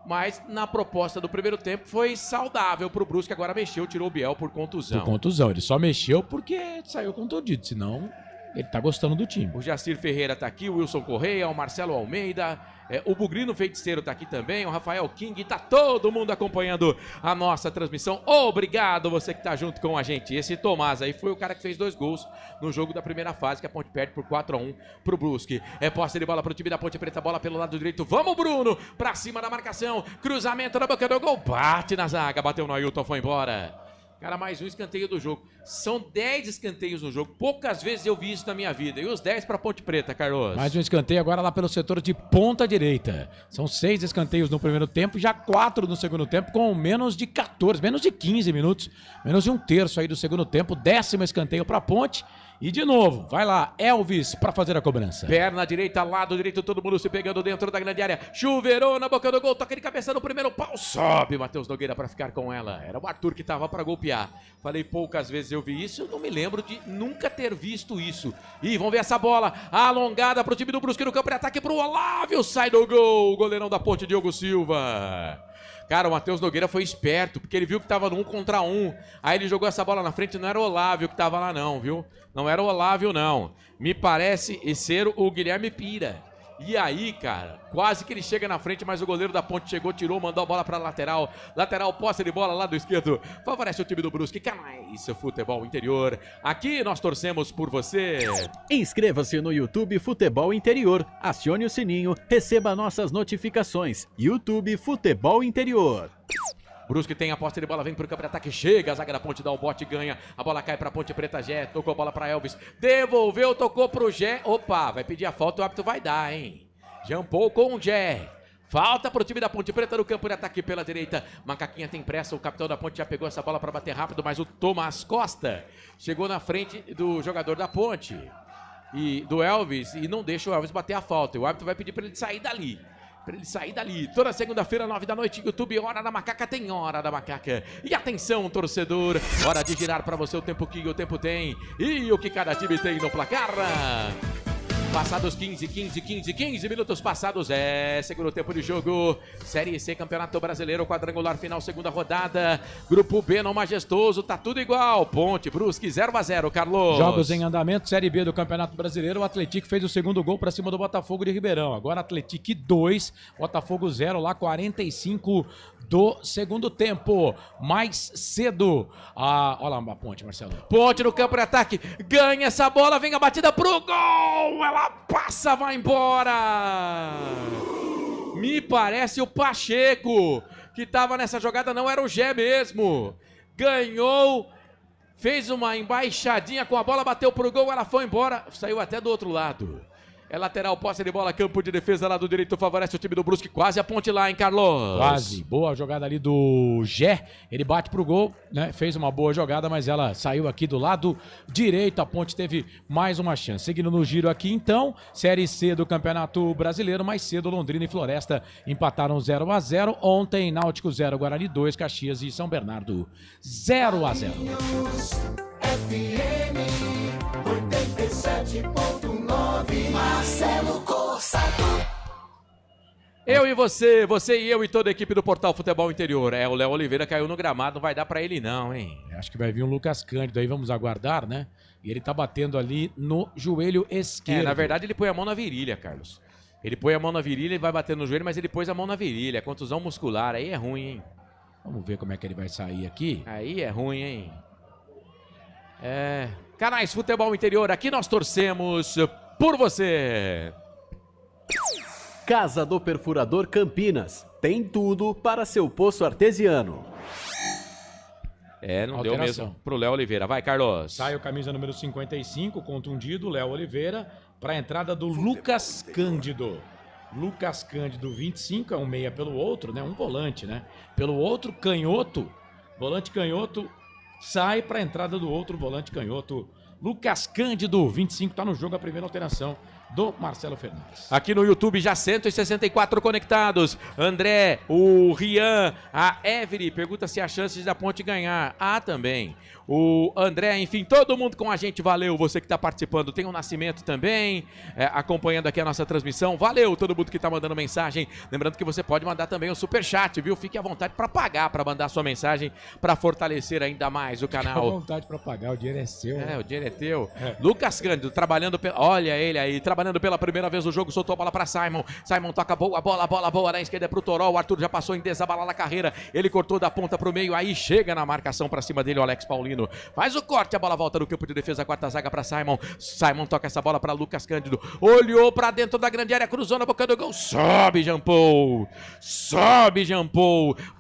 Mas na proposta do primeiro tempo foi saudável pro Brusque, agora mexeu, tirou o Biel por contusão. Por contusão, ele só mexeu porque saiu contundido, senão ele tá gostando do time. O Jacir Ferreira tá aqui, o Wilson Correia, o Marcelo Almeida, o Bugrino Feiticeiro tá aqui também, o Rafael King, tá todo mundo acompanhando a nossa transmissão. Obrigado você que tá junto com a gente. Esse Tomás aí foi o cara que fez 2 gols no jogo da primeira fase, que a Ponte perde por 4-1 pro Brusque. Posse de bola pro time da Ponte Preta, bola pelo lado direito. Vamos, Bruno, pra cima da marcação, cruzamento na boca do gol, bate na zaga, bateu no Ailton, foi embora. Cara, mais um escanteio do jogo. São 10 escanteios no jogo. Poucas vezes eu vi isso na minha vida. E os 10 para Ponte Preta, Carlos. Mais um escanteio agora lá pelo setor de ponta direita. São 6 escanteios no primeiro tempo, já 4 no segundo tempo, com menos de 14, menos de 15 minutos. Menos de um terço aí do segundo tempo. 10º escanteio para Ponte. E de novo, vai lá, Elvis para fazer a cobrança. Perna direita, lado direito, todo mundo se pegando dentro da grande área. Chuveirou na boca do gol, toca de cabeça no primeiro pau. Sobe Matheus Nogueira para ficar com ela. Era o Arthur que tava para golpear. Falei, poucas vezes eu vi isso, eu não me lembro de nunca ter visto isso. E vamos ver essa bola alongada pro time do Brusque no campo de ataque pro Olávio. Sai do gol, o goleirão da Ponte, Diogo Silva. Cara, o Matheus Nogueira foi esperto, porque ele viu que tava no 1 contra 1. Aí ele jogou essa bola na frente, não era o Olávio que tava lá não, viu? Não era o Olávio não. Me parece ser o Guilherme Pira. E aí, cara, quase que ele chega na frente, mas o goleiro da Ponte chegou, tirou, mandou a bola pra lateral. Lateral, posse de bola, lado esquerdo. Favorece o time do Brusque. Canais Futebol Interior. Aqui nós torcemos por você. Inscreva-se no YouTube Futebol Interior. Acione o sininho, receba nossas notificações. YouTube Futebol Interior. Brusque tem a posse de bola, vem pro campo de ataque, chega, a zaga da Ponte dá o bote, ganha, a bola cai pra Ponte Preta, Jé, tocou a bola pra Elvis, devolveu, tocou pro Jé, opa, vai pedir a falta, o árbitro vai dar, hein? Jampou com o Jé. Falta pro time da Ponte Preta no campo de ataque pela direita. Macaquinha tem pressa, o capitão da Ponte já pegou essa bola para bater rápido, mas o Tomás Costa chegou na frente do jogador da Ponte e do Elvis e não deixa o Elvis bater a falta. O árbitro vai pedir para ele sair dali. Toda segunda-feira, 9 da noite, YouTube, Hora da Macaca, tem Hora da Macaca. E atenção, torcedor, hora de girar para você o tempo que o tempo tem e o que cada time tem no placar. Passados 15 minutos passados, segundo tempo de jogo. Série C, Campeonato Brasileiro, quadrangular final, segunda rodada. Grupo B no Majestoso, tá tudo igual. Ponte, Brusque, 0-0, Carlos. Jogos em andamento, Série B do Campeonato Brasileiro. O Atlético fez o segundo gol para cima do Botafogo de Ribeirão. Agora Atlético 2, Botafogo 0, lá 45 do segundo tempo. Mais cedo. Olha lá a Ponte, Marcelo. Ponte no campo de ataque, ganha essa bola, vem a batida pro gol. Ela passa, vai embora. Me parece o Pacheco que tava nessa jogada, não era o Gé mesmo. Ganhou, fez uma embaixadinha com a bola, bateu pro gol, ela foi embora, saiu até do outro lado. É lateral, posse de bola, campo de defesa, lado direito, favorece o time do Brusque, quase a Ponte lá, hein, Carlos? Quase, boa jogada ali do Gé, ele bate pro gol, né, fez uma boa jogada, mas ela saiu aqui do lado direito, a Ponte teve mais uma chance. Seguindo no giro aqui, então, Série C do Campeonato Brasileiro, mais cedo, Londrina e Floresta empataram 0-0, ontem, Náutico 0, Guarani 2, Caxias e São Bernardo 0-0. FM 87.9 Marcelo Corsato. Eu e você e eu e toda a equipe do Portal Futebol Interior. O Léo Oliveira caiu no gramado, não vai dar pra ele não, hein? Acho que vai vir um Lucas Cândido aí, vamos aguardar, né? E ele tá batendo ali no joelho esquerdo. Na verdade ele põe a mão na virilha, Carlos. Ele põe a mão na virilha e vai batendo no joelho, mas ele pôs a mão na virilha. Contusão muscular, aí é ruim, hein? Vamos ver como é que ele vai sair aqui. Aí é ruim, hein? Canais Futebol Interior, aqui nós torcemos por você. Casa do Perfurador Campinas, tem tudo para seu poço artesiano. Não deu mesmo pro Léo Oliveira. Vai, Carlos. Sai o camisa número 55, contundido, Léo Oliveira, para a entrada do Lucas Cândido. Lucas Cândido, 25, é um meia pelo outro, né? Um volante, né? Pelo outro, canhoto, volante canhoto, sai para a entrada do outro volante canhoto. Lucas Cândido, 25, tá no jogo, a primeira alteração do Marcelo Fernandes. Aqui no YouTube já 164 conectados. André, o Rian, a Every pergunta se há chances da Ponte ganhar. Há também. O André, enfim, todo mundo com a gente, valeu. Você que está participando, tem o Nascimento também, acompanhando aqui a nossa transmissão. Valeu todo mundo que está mandando mensagem. Lembrando que você pode mandar também o superchat, viu? Fique à vontade para pagar, para mandar a sua mensagem, para fortalecer ainda mais o canal. Fique à vontade para pagar, o dinheiro é seu. O dinheiro é teu. Lucas Cândido, trabalhando, olha ele aí, trabalhando pela primeira vez no jogo, soltou a bola para Simon. Simon toca boa bola na esquerda pro Toró. O Arthur já passou em desabalar a carreira. Ele cortou da ponta pro meio, aí chega na marcação para cima dele o Alex Paulino. Faz o corte, a bola volta no campo de defesa, quarta zaga para Simon. Simon toca essa bola para Lucas Cândido. Olhou para dentro da grande área, cruzou na boca do gol. Sobe, Jean Paul.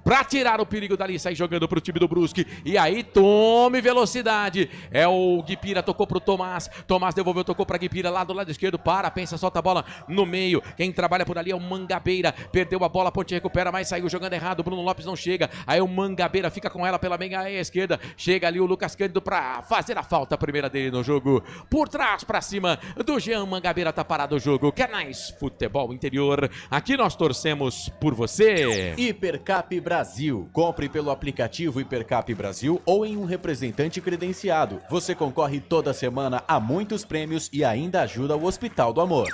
Para tirar o perigo dali, sai jogando pro time do Brusque. E aí, tome velocidade. É o Guipira, tocou pro Tomás. Tomás devolveu, tocou pra Guipira, lá do lado esquerdo. Pensa, solta a bola no meio. Quem trabalha por ali é o Mangabeira. Perdeu a bola, a Ponte recupera, mas saiu jogando errado. O Bruno Lopes não chega. Aí o Mangabeira fica com ela pela meia esquerda. Chega ali o Lucas Cândido pra fazer a falta primeira dele no jogo. Por trás, pra cima do Jean Mangabeira, tá parado o jogo. Canais Futebol Interior. Aqui nós torcemos por você. Hipercap Brasil. Compre pelo aplicativo Hipercap Brasil ou em um representante credenciado. Você concorre toda semana a muitos prêmios e ainda ajuda o Hospital do Amor.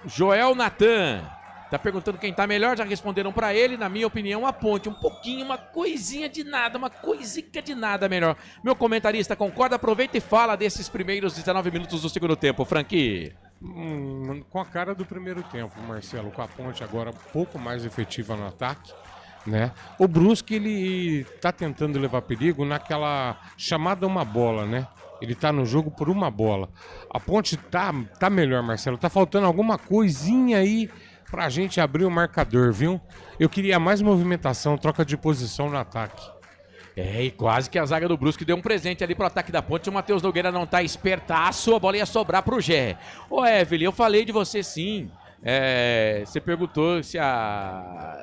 Joel Natan tá perguntando quem tá melhor, já responderam pra ele. Na minha opinião, a Ponte, um pouquinho, uma coisinha de nada, uma coisica de nada melhor. Meu comentarista concorda, aproveita e fala desses primeiros 19 minutos do segundo tempo, Franqui. Com a cara do primeiro tempo, Marcelo, com a Ponte agora um pouco mais efetiva no ataque, né? O Brusque, ele tá tentando levar perigo naquela chamada uma bola, né? Ele tá no jogo por uma bola. A Ponte tá melhor, Marcelo, tá faltando alguma coisinha aí pra gente abrir o marcador, viu? Eu queria mais movimentação, troca de posição no ataque. E quase que a zaga do Brusque deu um presente ali pro ataque da Ponte. O Matheus Nogueira não tá espertaço, a bola ia sobrar pro Gé. Ô, Evelyn, eu falei de você sim. Você perguntou se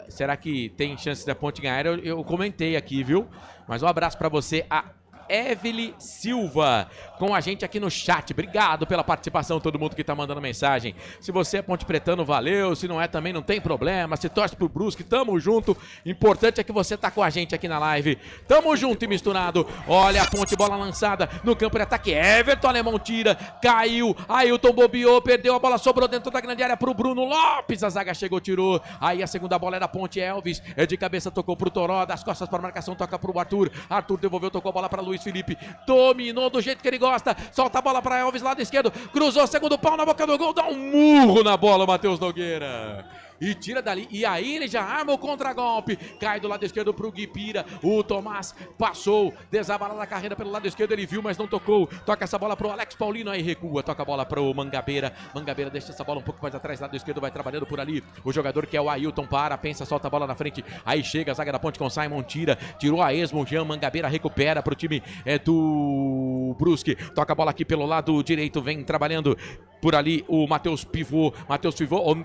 será que tem chance da Ponte ganhar? Eu comentei aqui, viu? Mas um abraço pra você, a Evelyn Silva, com a gente aqui no chat. Obrigado pela participação, todo mundo que tá mandando mensagem. Se você é Ponte Pretano, valeu. Se não é também, não tem problema. Se torce pro Brusque, tamo junto. Importante é que você tá com a gente aqui na live. Tamo junto e misturado. Olha a Ponte, bola lançada no campo de ataque. Everton, alemão tira, caiu. Ailton bobeou, perdeu a bola, sobrou dentro da grande área pro Bruno Lopes. A zaga chegou, tirou. Aí a segunda bola é da Ponte. Elvis de cabeça tocou pro Toró, das costas para marcação, toca pro Arthur. Arthur devolveu, tocou a bola pra Luiz Felipe, dominou do jeito que ele gosta, solta a bola para Elvis, lado esquerdo, cruzou, segundo pau na boca do gol, dá um murro na bola, Matheus Nogueira. E tira dali, e aí ele já arma o contragolpe, cai do lado esquerdo pro Guipira, o Tomás passou, desabalada a carreira pelo lado esquerdo, ele viu, mas não tocou, toca essa bola pro Alex Paulino, aí recua, toca a bola pro Mangabeira, Mangabeira deixa essa bola um pouco mais atrás, lado esquerdo, vai trabalhando por ali, o jogador que é o Ailton pensa, solta a bola na frente, aí chega a zaga da Ponte com Simon, tirou a esmo, Jean Mangabeira recupera pro time do Brusque, toca a bola aqui pelo lado direito, vem trabalhando por ali o Matheus Pivô,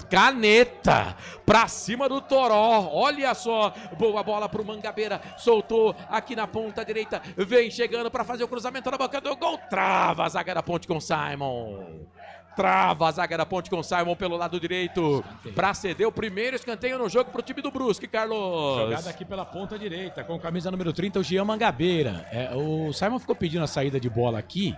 caneta pra cima do Toró, olha só, boa bola pro Mangabeira, soltou aqui na ponta direita, vem chegando pra fazer o cruzamento na boca do gol, trava a zaga da Ponte com Simon. Trava a zaga da Ponte com Simon pelo lado direito, para ceder o primeiro escanteio no jogo pro time do Brusque, Carlos. Jogada aqui pela ponta direita, com camisa número 30, o Jean Mangabeira. O Simon ficou pedindo a saída de bola aqui,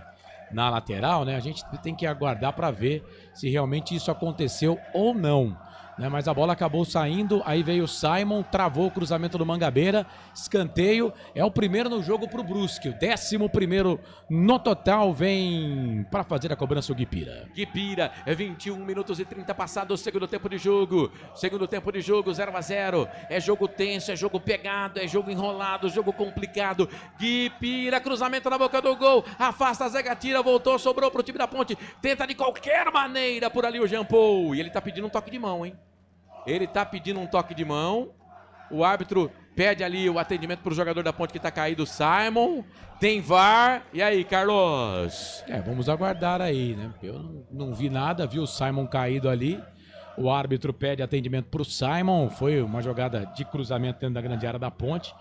na lateral, né? A gente tem que aguardar para ver se realmente isso aconteceu ou não. Né, mas a bola acabou saindo, aí veio o Simon, travou o cruzamento do Mangabeira, escanteio, é o primeiro no jogo pro Brusque, o 11º no total, vem para fazer a cobrança o Guipira. 21 minutos e 30 passados, segundo tempo de jogo, 0-0, é jogo tenso, é jogo pegado, é jogo enrolado, jogo complicado, Guipira, cruzamento na boca do gol, afasta a zaga, tira, voltou, sobrou pro time da Ponte, tenta de qualquer maneira por ali o Jean Paul, e ele tá pedindo um toque de mão, hein? Ele tá pedindo um toque de mão. O árbitro pede ali o atendimento pro jogador da Ponte que tá caído, Simon. Tem VAR. E aí, Carlos? Vamos aguardar aí, né? Eu não vi nada, vi o Simon caído ali. O árbitro pede atendimento pro Simon. Foi uma jogada de cruzamento dentro da grande área da Ponte.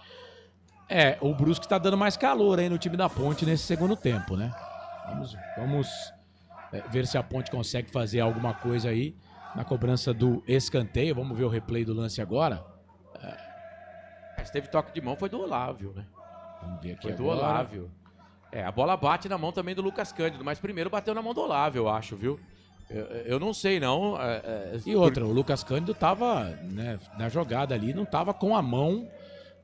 O Brusque tá dando mais calor aí no time da Ponte nesse segundo tempo, né? Vamos ver se a Ponte consegue fazer alguma coisa aí na cobrança do escanteio. Vamos ver o replay do lance agora. Se teve toque de mão, foi do Olávio, né? Vamos ver aqui foi do agora. Olávio. A bola bate na mão também do Lucas Cândido, mas primeiro bateu na mão do Olávio, eu acho, viu? Eu não sei, não. E outra, o Lucas Cândido tava, né, na jogada ali, não tava com a mão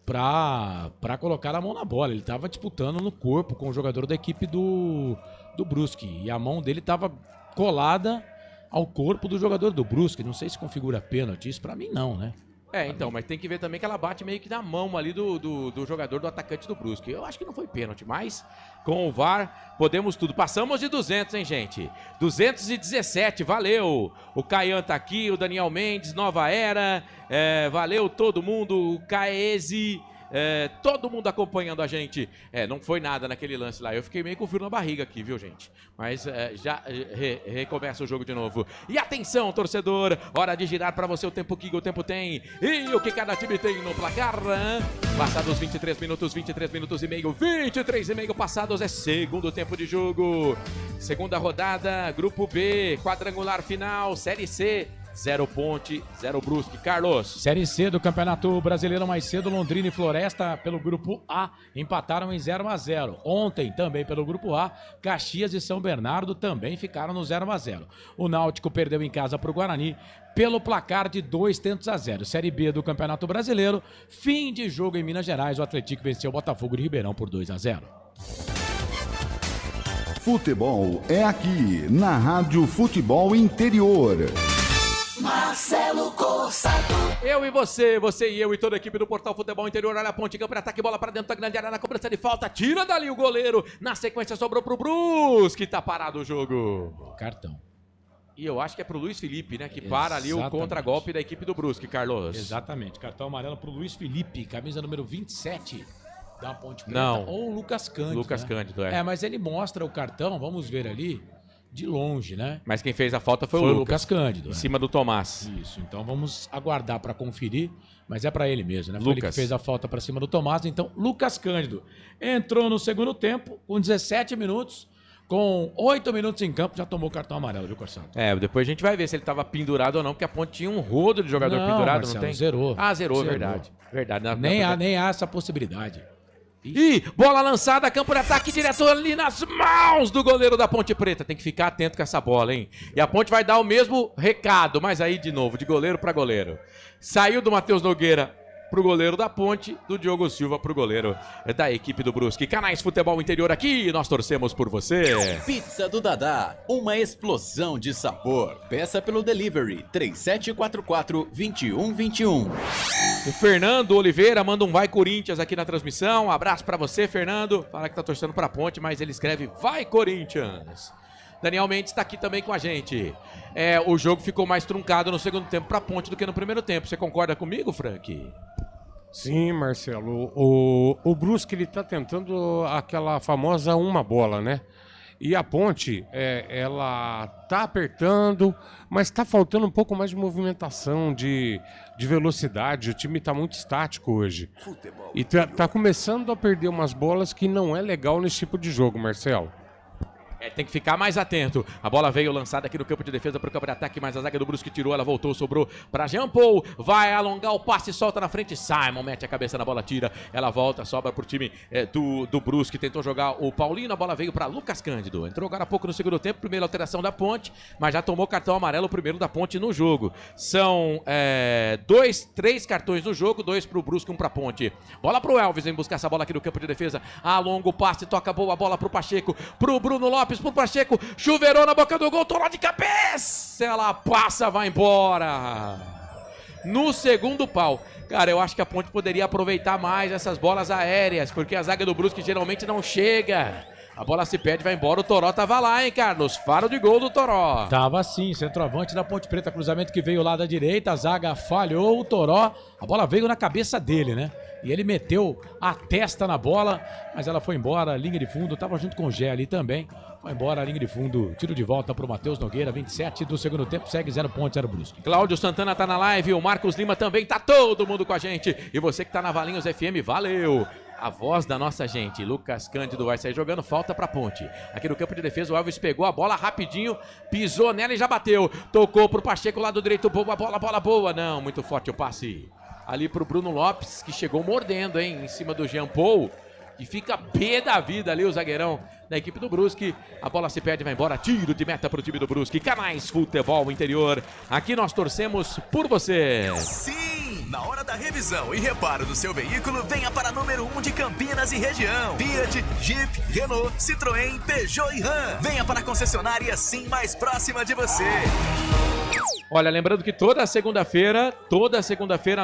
pra colocar a mão na bola. Ele tava disputando no corpo com o jogador da equipe do Brusque. E a mão dele tava colada ao corpo do jogador do Brusque. Não sei se configura pênalti. Isso pra mim não, né? Então, mas tem que ver também que ela bate meio que na mão ali do jogador, do atacante do Brusque. Eu acho que não foi pênalti, mas com o VAR podemos tudo. Passamos de 200, hein, gente? 217, valeu! O Caian tá aqui, o Daniel Mendes, Nova Era, valeu todo mundo, o Caese... todo mundo acompanhando a gente. Não foi nada naquele lance lá. Eu fiquei meio com frio na barriga aqui, viu, gente? Mas já recomeça o jogo de novo. E atenção, torcedor! Hora de girar pra você o tempo que o tempo tem. E o que cada time tem no placar. Passados 23 minutos e meio. 23 e meio passados é segundo tempo de jogo. Segunda rodada, Grupo B, quadrangular final, Série C. 0 Ponte, 0 Brusque. Carlos. Série C do Campeonato Brasileiro mais cedo, Londrina e Floresta pelo Grupo A empataram em 0-0. Ontem, também pelo Grupo A, Caxias e São Bernardo também ficaram no 0-0. O Náutico perdeu em casa para o Guarani pelo placar de 2-0. Série B do Campeonato Brasileiro, fim de jogo em Minas Gerais, o Atlético venceu o Botafogo de Ribeirão por 2-0. Futebol é aqui, na Rádio Futebol Interior. Marcelo Corsato. Eu e você e eu e toda a equipe do Portal Futebol Interior. Olha a Ponte, campo de ataque, bola para dentro da grande área na cobrança de falta. Tira dali o goleiro. Na sequência sobrou pro Brusque, tá parado o jogo. Cartão. E eu acho que é pro Luiz Felipe, né? Que para ali o contra-golpe da equipe do Brusque, Carlos. Exatamente. Cartão amarelo pro Luiz Felipe, camisa número 27 da Ponte Preta. Não. Ou Lucas Cândido. Lucas Cândido, é. Mas ele mostra o cartão, vamos ver ali, de longe, né? Mas quem fez a falta foi o Lucas Cândido. Em cima do Tomás. Isso, então vamos aguardar para conferir, mas é para ele mesmo, né? Foi ele que fez a falta para cima do Tomás, então Lucas Cândido entrou no segundo tempo com 17 minutos, com 8 minutos em campo, já tomou o cartão amarelo, viu, Corsato? Depois a gente vai ver se ele estava pendurado ou não, porque a Ponte tinha um rodo de jogador pendurado, Marcelo, não tem? Zerou. Zerou, verdade. Nem há essa possibilidade. E bola lançada, campo de ataque direto ali nas mãos do goleiro da Ponte Preta. Tem que ficar atento com essa bola, hein? E a Ponte vai dar o mesmo recado, mas aí de novo, de goleiro para goleiro. Saiu do Matheus Nogueira pro goleiro da Ponte, do Diogo Silva pro goleiro da equipe do Brusque. Canais Futebol Interior aqui, nós torcemos por você. Pizza do Dadá, uma explosão de sabor. Peça pelo delivery 3744-2121. O Fernando Oliveira manda um Vai Corinthians aqui na transmissão. Um abraço pra você, Fernando. Fala que tá torcendo pra Ponte, mas ele escreve Vai Corinthians. Daniel Mendes tá aqui também com a gente. O jogo ficou mais truncado no segundo tempo pra Ponte do que no primeiro tempo. Você concorda comigo, Frank? Sim, Marcelo. O Brusque, ele tá tentando aquela famosa uma bola, né? E a Ponte, ela tá apertando, mas tá faltando um pouco mais de movimentação, de velocidade. O time tá muito estático hoje. E tá começando a perder umas bolas que não é legal nesse tipo de jogo, Marcelo. Tem que ficar mais atento. A bola veio lançada aqui no campo de defesa para o campo de ataque, mas a zaga do Brusque tirou, ela voltou, sobrou para Jean Paul. Vai alongar o passe, solta na frente. Simon mete a cabeça na bola, tira. Ela volta, sobra para o time do Brusque. Tentou jogar o Paulinho, a bola veio para Lucas Cândido. Entrou agora há pouco no segundo tempo, primeira alteração da Ponte, mas já tomou cartão amarelo, o primeiro da Ponte no jogo. São 3 cartões no jogo, 2 para o Brusque, 1 para a Ponte. Bola para o Elvis, vem buscar essa bola aqui no campo de defesa. Alonga o passe, toca boa bola para o Pacheco, para o Bruno Lopes, pro Pacheco, chuveirou na boca do gol, torou de cabeça, ela passa, vai embora. No segundo pau. Cara, eu acho que a Ponte poderia aproveitar mais essas bolas aéreas, porque a zaga do Brusque geralmente não chega. A bola se perde, vai embora, o Toró tava lá, hein, Carlos? Faro de gol do Toró. Tava sim, centroavante da Ponte Preta, cruzamento que veio lá da direita, a zaga falhou, o Toró, a bola veio na cabeça dele, né? E ele meteu a testa na bola, mas ela foi embora, linha de fundo, tava junto com o Gé ali também. Foi embora, linha de fundo, tiro de volta pro Matheus Nogueira, 27 do segundo tempo, segue 0 Ponte, 0 Brusque. Cláudio Santana tá na live, o Marcos Lima também, tá todo mundo com a gente. E você que tá na Valinhos FM, valeu! a voz da nossa gente. Lucas Cândido vai sair jogando, falta pra Ponte. Aqui no campo de defesa, o Elvis pegou a bola rapidinho, pisou nela e já bateu. Tocou pro Pacheco, lado direito, boa, bola boa. Não, muito forte o passe. Ali pro Bruno Lopes, que chegou mordendo, hein, em cima do Jean Paul. E fica pé da vida ali o zagueirão da equipe do Brusque. A bola se perde, vai embora. Tiro de meta pro time do Brusque. Canais Futebol Interior. Aqui nós torcemos por você. Sim! Na hora da revisão e reparo do seu veículo, venha para número 1 de Campinas e região. Fiat, Jeep, Renault, Citroën, Peugeot e Ram. Venha para a concessionária Sim mais próxima de você. Olha, lembrando que toda segunda-feira,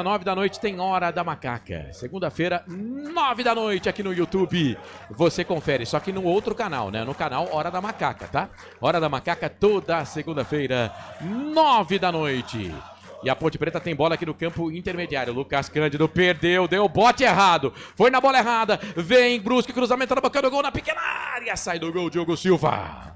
9 da noite, tem Hora da Macaca. Segunda-feira, 9 da noite, aqui no YouTube. Você confere, só que no outro canal, né? No canal Hora da Macaca, tá? Hora da Macaca, toda segunda-feira, 9 da noite. E a Ponte Preta tem bola aqui no campo intermediário. Lucas Cândido perdeu, deu bote errado. Foi na bola errada. Vem Brusque, cruzamento na boca do gol na pequena área. Sai do gol, Diogo Silva.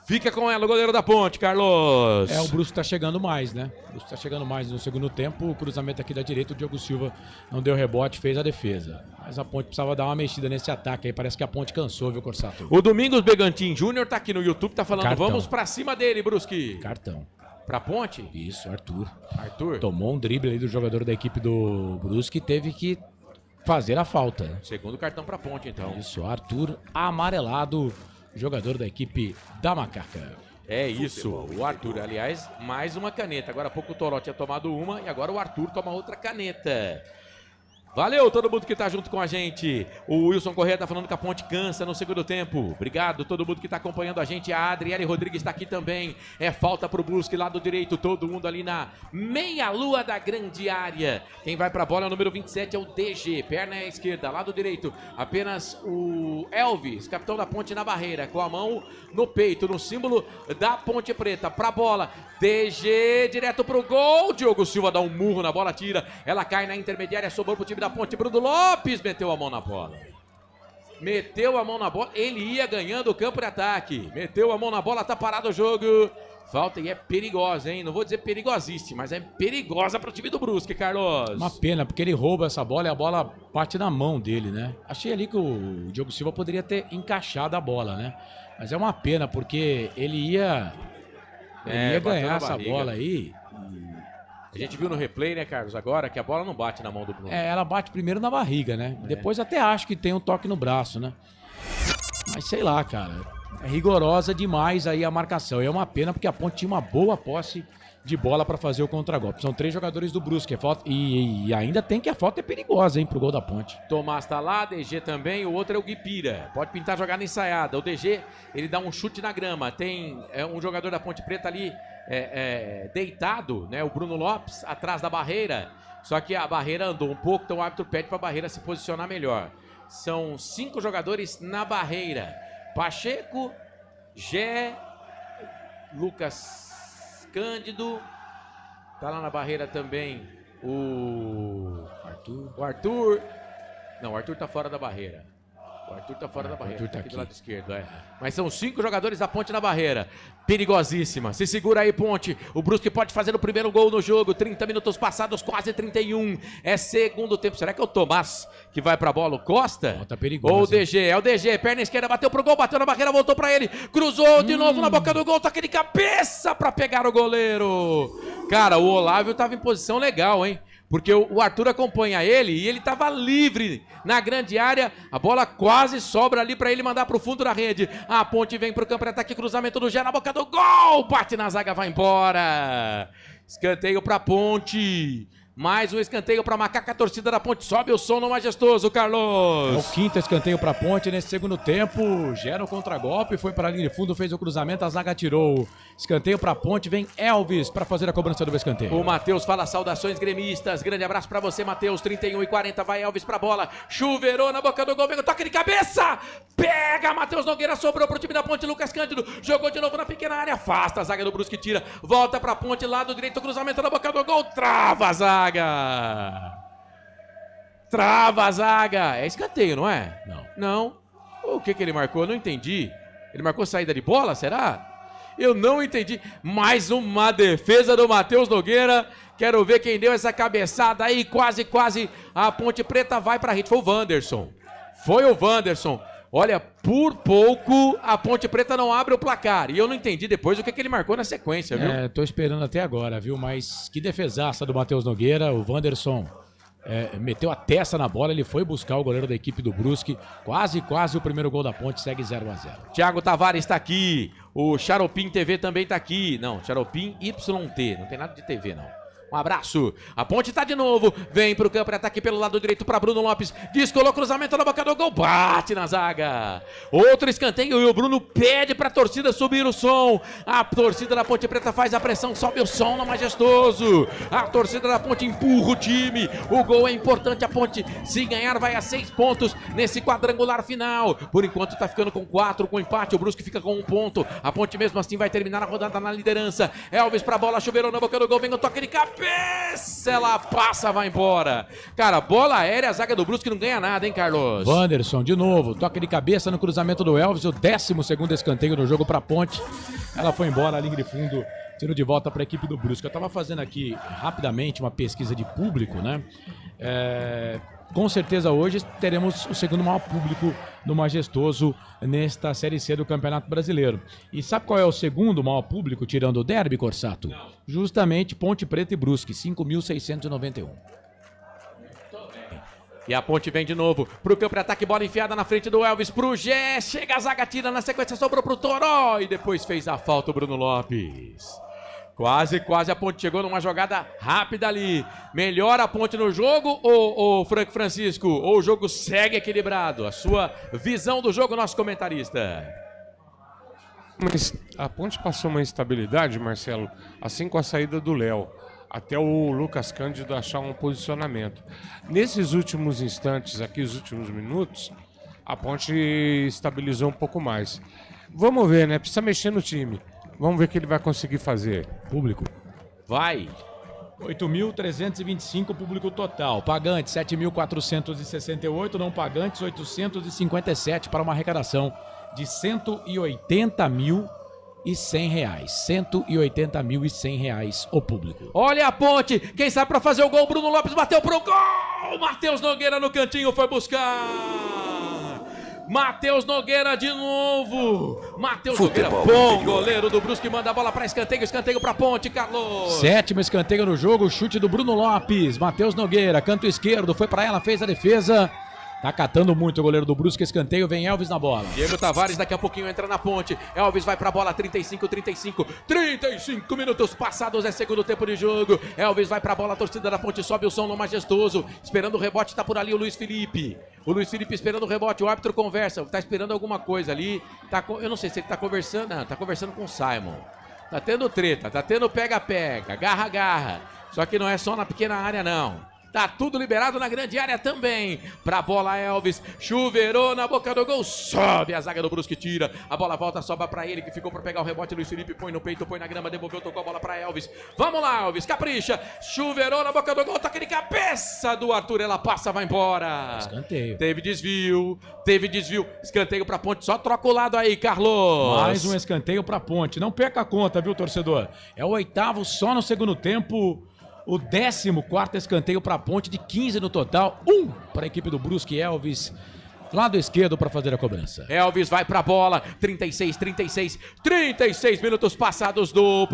Fica com ela o goleiro da Ponte, Carlos. O Brusque tá chegando mais, né? O Brusque tá chegando mais no segundo tempo. O cruzamento aqui da direita, o Diogo Silva não deu rebote, fez a defesa. Mas a Ponte precisava dar uma mexida nesse ataque aí. Parece que a Ponte cansou, viu, Corsato? O Domingos Begantin Júnior tá aqui no YouTube, tá falando, Cartão. Vamos pra cima dele, Brusque. Cartão. Pra Ponte? Isso, Arthur. Arthur? Tomou um drible aí do jogador da equipe do Brusque e teve que fazer a falta. Segundo cartão pra Ponte, então. Isso, Arthur amarelado, jogador da equipe da Macaca. É isso, o Arthur, aliás, mais uma caneta. Agora há pouco o Toró tinha tomado uma e agora o Arthur toma outra caneta. Valeu todo mundo que tá junto com a gente. O Wilson Corrêa tá falando que a Ponte cansa no segundo tempo. Obrigado todo mundo que tá acompanhando a gente. A Adriele Rodrigues tá aqui também. É falta pro Brusque, lado direito. Todo mundo ali na meia-lua da grande área. Quem vai pra bola é o número 27, é o DG. Perna à esquerda, lado direito. Apenas o Elvis, capitão da Ponte na barreira. Com a mão no peito, no símbolo da Ponte Preta. Pra bola, DG direto pro gol. Diogo Silva dá um murro na bola, tira. Ela cai na intermediária, sobrou pro time da Ponte. Bruno Lopes meteu a mão na bola. Meteu a mão na bola. Ele ia ganhando o campo de ataque. Meteu a mão na bola, tá parado o jogo. Falta e é perigosa, hein? Não vou dizer perigosíssima, mas é perigosa pro time do Brusque, Carlos. Uma pena, porque ele rouba essa bola e a bola bate na mão dele, né? Achei ali que o Diogo Silva poderia ter encaixado a bola, né? Mas é uma pena, porque ele ia ganhar essa bola aí. A gente viu no replay, né, Carlos, agora que a bola não bate na mão do Bruno. Ela bate primeiro na barriga, né? Depois até acho que tem um toque no braço, né? Mas sei lá, cara. É rigorosa demais aí a marcação. E é uma pena porque a Ponte tinha uma boa posse de bola pra fazer o contragolpe. São 3 jogadores do Brusque. E ainda tem que a falta é perigosa, hein, pro gol da Ponte. Tomás tá lá, DG também. O outro é o Guipira. Pode pintar jogada ensaiada. O DG, ele dá um chute na grama. Tem um jogador da Ponte Preta ali deitado, né? O Bruno Lopes, atrás da barreira. Só que a barreira andou um pouco, então o árbitro pede para a barreira se posicionar melhor. São 5 jogadores na barreira. Pacheco, Gé, Lucas Cândido. Tá lá na barreira também o Arthur. Não, o Arthur tá fora da barreira. O Arthur tá fora da barreira, tá aqui do lado esquerdo, Mas são 5 jogadores da Ponte na barreira. Perigosíssima. Se segura aí, Ponte. O Brusque pode fazer o primeiro gol no jogo. 30 minutos passados, quase 31. É segundo tempo. Será que é o Tomás que vai pra bola? O Costa? Tá perigoso. Ou o DG? É o DG. Perna esquerda, bateu pro gol, bateu na barreira, voltou pra ele. Cruzou de novo na boca do gol. Toque de cabeça pra pegar o goleiro. Cara, o Olávio tava em posição legal, hein? Porque o Arthur acompanha ele e ele estava livre na grande área. A bola quase sobra ali para ele mandar para o fundo da rede. A Ponte vem para o campo de ataque, cruzamento do Gé na boca do gol. Bate na zaga, vai embora. Escanteio para a Ponte. Mais um escanteio para Macaca, a torcida da Ponte sobe o som no majestoso, Carlos. É o 5º escanteio para a Ponte nesse segundo tempo. Gera o contragolpe, foi para a linha de fundo, fez o cruzamento, a zaga tirou. Escanteio para a Ponte, vem Elvis para fazer a cobrança do escanteio. O Matheus fala saudações gremistas. Grande abraço para você, Matheus. 31:40, vai Elvis para a bola. Chuveirou na boca do gol, vem o toque de cabeça. Pega, Matheus Nogueira, sobrou pro time da Ponte, Lucas Cândido. Jogou de novo na pequena área, afasta a zaga do Brusque, tira. Volta para a Ponte, lado direito, cruzamento na boca do gol. Trava a zaga. Trava a zaga. É escanteio, não é? Não. Não. O que ele marcou? Eu não entendi. Ele marcou saída de bola, será? Eu não entendi. Mais uma defesa do Matheus Nogueira. Quero ver quem deu essa cabeçada aí. Quase a Ponte Preta vai pra rede. Foi o Wanderson. Olha, por pouco a Ponte Preta não abre o placar. E eu não entendi depois o que ele marcou na sequência, viu? Tô esperando até agora, viu? Mas que defesaça do Matheus Nogueira. O Wanderson meteu a testa na bola. Ele foi buscar o goleiro da equipe do Brusque. Quase o primeiro gol da Ponte. Segue 0-0. Thiago Tavares tá aqui. O Xaropim TV também tá aqui. Não, Xaropim YT. Não tem nada de TV, não. Um abraço. A Ponte tá de novo. Vem pro campo de ataque pelo lado direito para Bruno Lopes. Descolou cruzamento na boca do gol. Bate na zaga. Outro escanteio e o Bruno pede pra torcida subir o som. A torcida da Ponte Preta faz a pressão. Sobe o som no Majestoso. A torcida da Ponte empurra o time. O gol é importante. A Ponte, se ganhar, vai a 6 pontos nesse quadrangular final. Por enquanto tá ficando com 4 com empate. O Brusque fica com 1 ponto. A Ponte mesmo assim vai terminar a rodada na liderança. Elvis pra bola. Chuveirou na boca do gol. Vem o toque de cabeça. Ela passa, vai embora. Cara, bola aérea, a zaga do Brusque não ganha nada, hein, Carlos? Wanderson, de novo, toque de cabeça no cruzamento do Elvis, o 12º escanteio no jogo pra Ponte. Ela foi embora, a linha de fundo, tiro de volta pra equipe do Brusque. Eu tava fazendo aqui, rapidamente, uma pesquisa de público, né? Com certeza hoje teremos o segundo maior público do Majestoso nesta Série C do Campeonato Brasileiro. E sabe qual é o segundo maior público, tirando o derby, Corsato? Justamente Ponte Preta e Brusque, 5.691. E a Ponte vem de novo pro campo de ataque, bola enfiada na frente do Elvis, pro Gé, chega a zaga, tira na sequência, sobrou pro Toró e depois fez a falta o Bruno Lopes. Quase a Ponte chegou numa jogada rápida ali. Melhora a Ponte no jogo ou Frank Francisco? Ou o jogo segue equilibrado? A sua visão do jogo, nosso comentarista. Mas a Ponte passou uma instabilidade, Marcelo, assim com a saída do Léo, até o Lucas Cândido achar um posicionamento. Nesses últimos instantes aqui, os últimos minutos, a Ponte estabilizou um pouco mais. Vamos ver, né? Precisa mexer no time. Vamos ver o que ele vai conseguir fazer. Público. Vai. 8.325 público total. Pagantes, 7.468. Não pagantes, 857 para uma arrecadação de R$180.100. R$180.100 o público. Olha a Ponte. Quem sabe para fazer o gol? Bruno Lopes bateu pro gol. Matheus Nogueira no cantinho foi buscar. Matheus Nogueira de novo. Matheus Nogueira, bom goleiro do Brusque, manda a bola para escanteio para Ponte, Carlos. 7º escanteio no jogo, chute do Bruno Lopes. Matheus Nogueira, canto esquerdo, foi para ela, fez a defesa. Tá catando muito o goleiro do Brusque, escanteio, vem Elvis na bola. Diego Tavares daqui a pouquinho entra na Ponte. Elvis vai pra bola, 35 minutos passados, é segundo tempo de jogo. Elvis vai pra bola, a torcida da Ponte sobe o som no Majestoso. Esperando o rebote, tá por ali o Luiz Felipe. O Luiz Felipe esperando o rebote, o árbitro conversa, tá esperando alguma coisa ali. Eu não sei se ele tá conversando, não, tá conversando com o Simon. Tá tendo treta, tá tendo pega-pega, garra-garra. Só que não é só na pequena área, não. Tá tudo liberado na grande área também. Pra bola Elvis, chuveirou na boca do gol, sobe a zaga do Brusque, tira. A bola volta, sobra pra ele que ficou pra pegar o rebote. Luiz Felipe põe no peito, põe na grama, devolveu, tocou a bola pra Elvis. Vamos lá, Elvis, capricha. Chuveirou na boca do gol, toque de cabeça do Arthur, ela passa, vai embora. Escanteio. Teve desvio. Escanteio pra Ponte, só troca o lado aí, Carlos. Mais um escanteio pra Ponte, não perca a conta, viu, torcedor? É o 8º só no segundo tempo. O 14º escanteio para a Ponte, de 15 no total. 1 para a equipe do Brusque. Elvis, lado esquerdo para fazer a cobrança. Elvis vai para a bola. 36 minutos passados do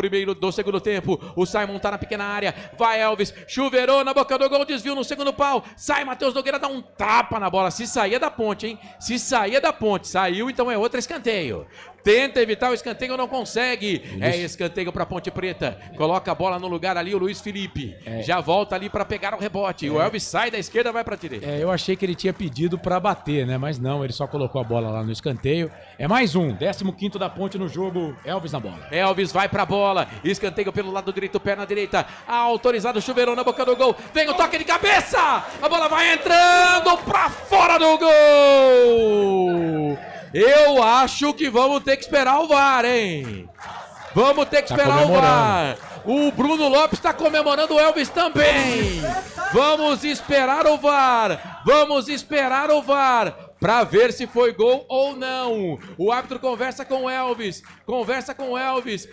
segundo tempo. O Simon tá na pequena área. Vai Elvis, chuveirou na boca do gol, desvio no segundo pau. Sai Matheus Nogueira, dá um tapa na bola. Se saía da Ponte, hein? Se saía da Ponte. Saiu, então é outro escanteio. Tenta evitar o escanteio, não consegue. É escanteio para Ponte Preta. Coloca a bola no lugar ali o Luiz Felipe. Já volta ali para pegar o rebote. O Elvis sai da esquerda, vai para a direita. Eu achei que ele tinha pedido para bater, né? Mas não, ele só colocou a bola lá no escanteio. É mais um, 15º da Ponte no jogo. Elvis na bola. Elvis vai para a bola. Escanteio pelo lado direito, perna direita. Autorizado, chuveirão na boca do gol. Vem o toque de cabeça. A bola vai entrando para fora do gol. Eu acho que vamos ter que esperar o VAR, hein? Vamos ter que esperar o VAR. O Bruno Lopes está comemorando, o Elvis também. Vamos esperar o VAR. pra ver se foi gol ou não. O árbitro conversa com o Elvis.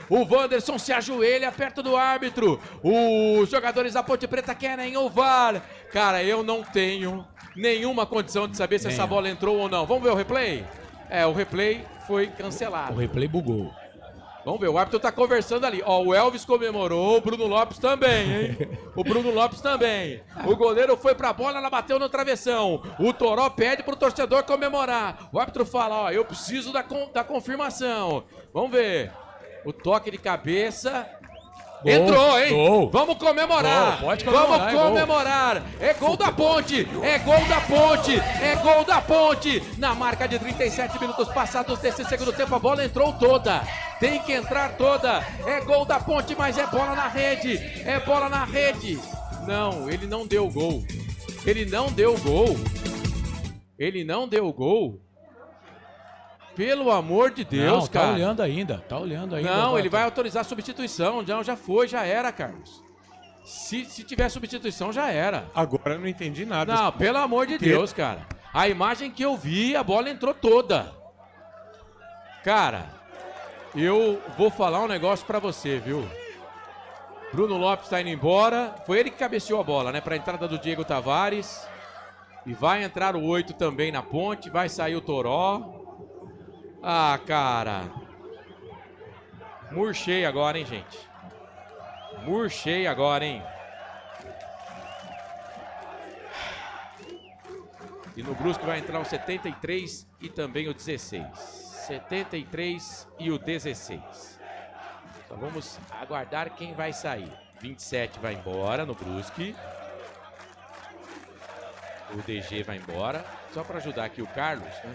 O Wanderson se ajoelha perto do árbitro. Os jogadores da Ponte Preta querem o VAR. Cara, eu não tenho nenhuma condição de saber se essa bola entrou ou não. Vamos ver o replay? O replay foi cancelado. O replay bugou. Vamos ver, o árbitro tá conversando ali. Ó, o Elvis comemorou, o Bruno Lopes também, hein? O goleiro foi pra bola, ela bateu no travessão. O Toró pede pro torcedor comemorar. O árbitro fala, ó, eu preciso da confirmação. Vamos ver. O toque de cabeça. Gol, entrou, hein? Gol. Vamos comemorar. Gol, pode comemorar. Vamos comemorar. É gol da Ponte. É gol da Ponte. Na marca de 37 minutos passados desse segundo tempo, a bola entrou toda. Tem que entrar toda. É gol da Ponte, mas é bola na rede. Não, ele não deu gol. Pelo amor de Deus, cara. Tá olhando ainda. Não, ele vai autorizar a substituição. Já era, Carlos. Se tiver substituição, já era. Agora eu não entendi nada. Não, pelo amor de Deus, cara. A imagem que eu vi, a bola entrou toda. Cara, eu vou falar um negócio pra você, viu? Bruno Lopes tá indo embora. Foi ele que cabeceou a bola, né? Pra entrada do Diego Tavares. E vai entrar o 8 também na Ponte. Vai sair o Toró. Ah, cara. Murchei agora, hein, gente? E no Brusque vai entrar o 73 e também o 16. 73 e o 16. Então vamos aguardar quem vai sair. 27 vai embora no Brusque. O DG vai embora. Só para ajudar aqui o Carlos, né?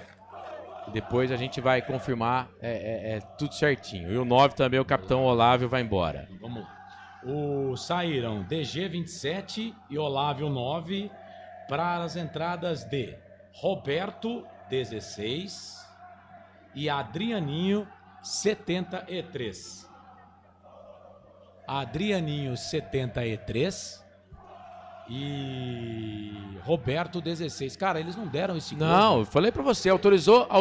E depois a gente vai confirmar tudo certinho. E o 9 também, o capitão Olávio vai embora. Vamos lá. Saíram DG 27 e Olávio 9 para as entradas de Roberto 16 e Adrianinho 73. Adrianinho 73 e Roberto 16. Cara, eles não deram esse gol. Não, eu falei pra você, autorizou a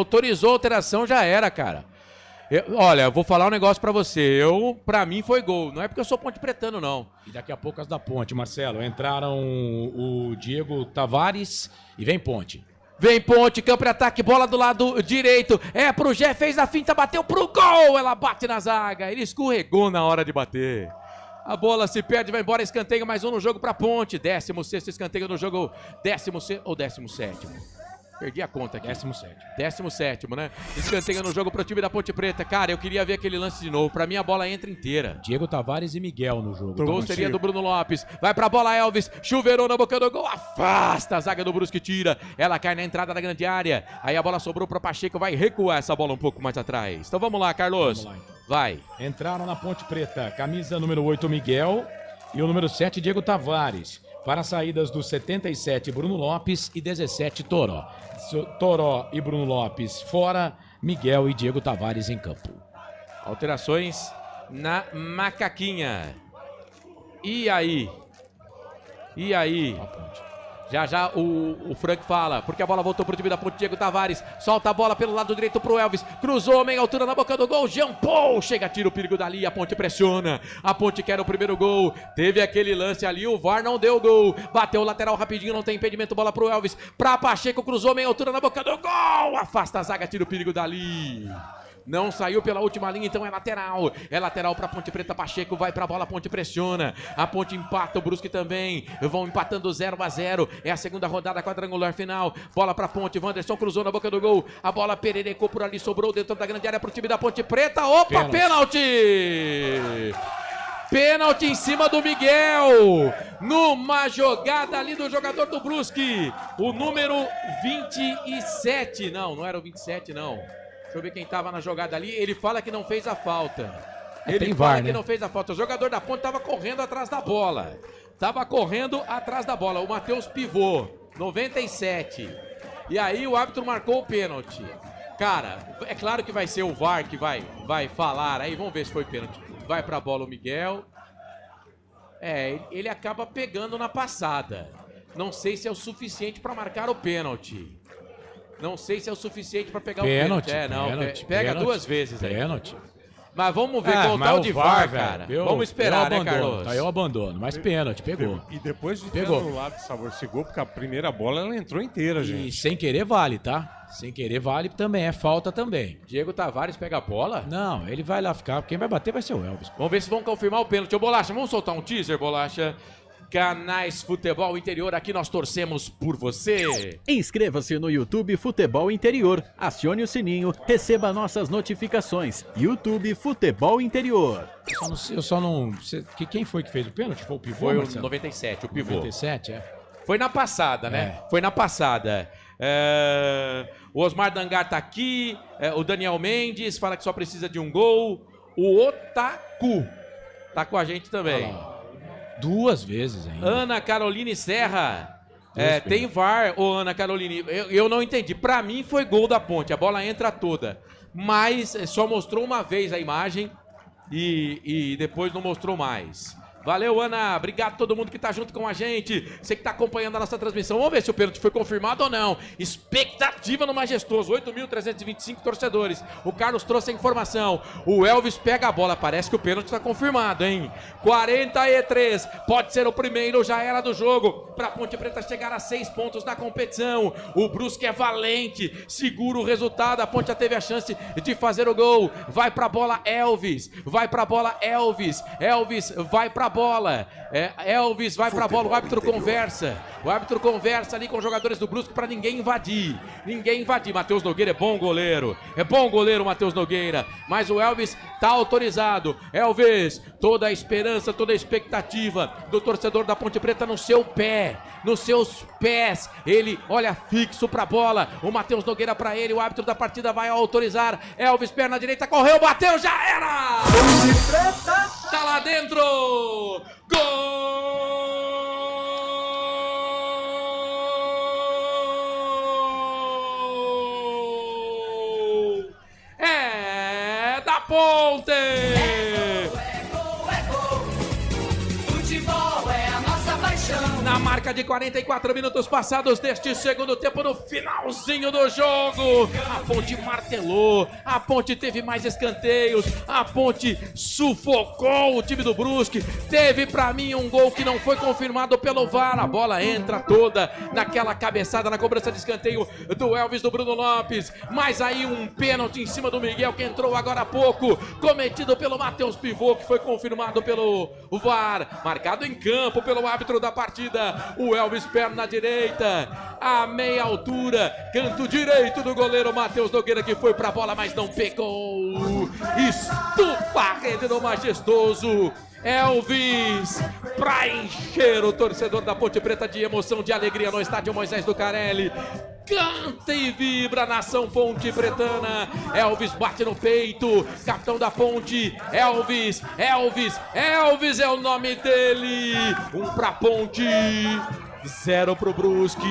alteração, já era, cara. Olha, eu vou falar um negócio pra você. Pra mim foi gol. Não é porque eu sou ponte pretano, não. E daqui a pouco as da Ponte, Marcelo. Entraram o Diego Tavares e vem Ponte. Vem Ponte, campo de ataque, bola do lado direito. É pro Gé, fez a finta, bateu pro gol. Ela bate na zaga. Ele escorregou na hora de bater. A bola se perde, vai embora, escanteio, mais um no jogo pra Ponte. 16º escanteio no jogo, 16º ou 17º? Perdi a conta aqui. 17º, né? Escanteio no jogo pro time da Ponte Preta. Cara, eu queria ver aquele lance de novo. Pra mim a bola entra inteira. Diego Tavares e Miguel no jogo. Gol seria do Bruno Lopes. Vai pra bola, Elvis. Chuveirou na boca do gol. Afasta a zaga do Brusque, tira. Ela cai na entrada da grande área. Aí a bola sobrou pro Pacheco. Vai recuar essa bola um pouco mais atrás. Então vamos lá, Carlos. Vamos lá, então. Vai. Entraram na Ponte Preta. Camisa número 8, Miguel. E o número 7, Diego Tavares. Para as saídas do 77, Bruno Lopes e 17, Toró. Toró e Bruno Lopes fora, Miguel e Diego Tavares em campo. Alterações na macaquinha. E aí? Já o Frank fala, porque a bola voltou pro time da Ponte. Diego Tavares solta a bola pelo lado direito pro Elvis, cruzou, meia altura na boca do gol, Jean Paul chega, tira o perigo dali, a Ponte pressiona, a Ponte quer o primeiro gol, teve aquele lance ali, o VAR não deu gol, bateu o lateral rapidinho, não tem impedimento, bola pro Elvis, pra Pacheco, cruzou, meia altura na boca do gol, afasta a zaga, tira o perigo dali. Não saiu pela última linha, então é lateral. É lateral para Ponte Preta. Pacheco vai para a bola, a Ponte pressiona. A Ponte empata, o Brusque também. Vão empatando 0-0. É a segunda rodada quadrangular final. Bola para Ponte. Wanderson cruzou na boca do gol. A bola pererecou por ali, sobrou dentro da grande área para o time da Ponte Preta. Opa, pênalti! Pênalti em cima do Miguel. Numa jogada ali do jogador do Brusque. O número 27. Não era o 27, não. Deixa eu ver quem tava na jogada ali. Ele fala que não fez a falta. Ele fala que não fez a falta. O jogador da Ponte tava correndo atrás da bola. O Matheus Pivô, 97. E aí o árbitro marcou o pênalti. Cara, é claro que vai ser o VAR que vai falar. Aí vamos ver se foi pênalti. Vai pra bola o Miguel. Ele acaba pegando na passada. Não sei se é o suficiente para marcar o pênalti. Não sei se é o suficiente pra pegar Pênalti, o pênalti. Não, pênalti, pega pênalti, 2 vezes aí. Pênalti. Mas vamos ver Ah, com o mas tal o de VAR, VAR, cara. velho, Vamos esperar, eu né, abandono, Carlos? Tá, eu abandono, mas pênalti, pegou. E depois de ter Pegou. anulado o sabor esse gol, porque a primeira bola ela entrou inteira, E gente. sem querer vale, tá? Sem querer vale também, é falta também. Diego Tavares pega a bola? Não, ele vai lá ficar, quem vai bater vai ser o Elvis. Vamos ver se vão confirmar o pênalti. Ô, Bolacha, vamos soltar um teaser, Bolacha? Canais Futebol Interior, aqui nós torcemos por você. Inscreva-se no YouTube Futebol Interior, acione o sininho, receba nossas notificações. YouTube Futebol Interior. Eu só não sei, quem foi que fez o pênalti? Foi o pivô, Foi o Marcelo? 97, o pivô. 97, é. Foi na passada, né? Foi na passada. O Osmar Dangar tá aqui, o Daniel Mendes fala que só precisa de um gol. O Otaku tá com a gente também. 2 vezes ainda. Ana Caroline Serra. Tem VAR, ô Ana Caroline. Eu não entendi. Pra mim foi gol da Ponte. A bola entra toda. Mas só mostrou uma vez a imagem e depois não mostrou mais. Valeu, Ana. Obrigado a todo mundo que tá junto com a gente. Você que tá acompanhando a nossa transmissão. Vamos ver se o pênalti foi confirmado ou não. Expectativa no Majestoso. 8.325 torcedores. O Carlos trouxe a informação. O Elvis pega a bola. Parece que o pênalti tá confirmado, hein? 43. Pode ser o primeiro. Já era do jogo. Pra Ponte Preta chegar a 6 pontos na competição. O Brusque é valente. Segura o resultado. A Ponte já teve a chance de fazer o gol. Vai pra bola, Elvis. Vai pra bola, Elvis. Elvis vai pra bola. Elvis vai pra bola, o árbitro conversa. O árbitro conversa ali com os jogadores do Brusque pra ninguém invadir. Ninguém invadir. Matheus Nogueira é bom goleiro. É bom goleiro, Matheus Nogueira. Mas o Elvis tá autorizado. Elvis, toda a esperança, toda a expectativa do torcedor da Ponte Preta no seu pé. Nos seus pés. Ele olha fixo pra bola. O Matheus Nogueira pra ele. O árbitro da partida vai autorizar. Elvis, perna direita, correu, bateu, já era! Tá lá dentro! Gol! É da Ponte! Futebol é a nossa paixão. Na marca de 44 minutos passados deste segundo tempo, no finalzinho do jogo, a Ponte martelou, a Ponte teve mais escanteios, a Ponte sufocou o time do Brusque, teve pra mim um gol que não foi confirmado pelo VAR, a bola entra toda naquela cabeçada na cobrança de escanteio do Elvis, do Bruno Lopes, mas aí um pênalti em cima do Miguel que entrou agora há pouco, cometido pelo Matheus Pivô, que foi confirmado pelo VAR, marcado em campo pelo árbitro da partida. O Elvis, perna direita, a meia altura, canto direito do goleiro Matheus Nogueira, que foi pra bola, mas não pegou. Estufa a rede do Majestoso. Elvis, pra encher o torcedor da Ponte Preta de emoção, de alegria no estádio Moisés Lucarelli. Canta e vibra a nação ponte pretana. Elvis bate no peito, capitão da Ponte. Elvis, Elvis, Elvis é o nome dele. 1 pra Ponte, 0 pro Brusque.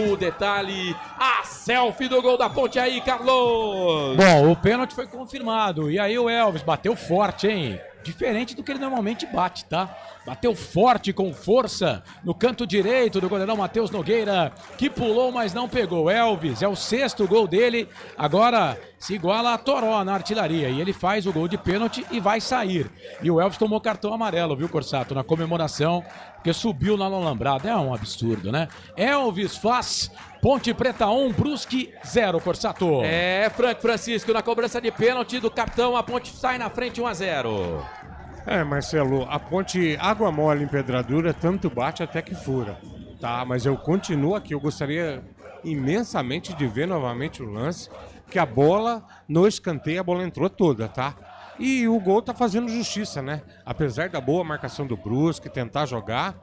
O detalhe, a selfie do gol da Ponte aí, Carlos. Bom, o pênalti foi confirmado. E aí o Elvis bateu forte, hein? Diferente do que ele normalmente bate, tá? Bateu forte, com força, no canto direito do goleirão Matheus Nogueira, que pulou, mas não pegou. Elvis, é o 6º gol dele, agora se iguala a Toró na artilharia. E ele faz o gol de pênalti e vai sair. E o Elvis tomou cartão amarelo, viu, Corsato? Na comemoração, porque subiu lá no alambrado. É um absurdo, né? Elvis faz... Ponte Preta 1, Brusque 0, Corsato. Frank Francisco na cobrança de pênalti do capitão, a Ponte sai na frente 1-0. Marcelo, a Ponte água mole em pedradura, tanto bate até que fura. Tá, mas eu continuo aqui, eu gostaria imensamente de ver novamente o lance, que a bola, no escanteio, a bola entrou toda, tá? E o gol tá fazendo justiça, né? Apesar da boa marcação do Brusque, tentar jogar,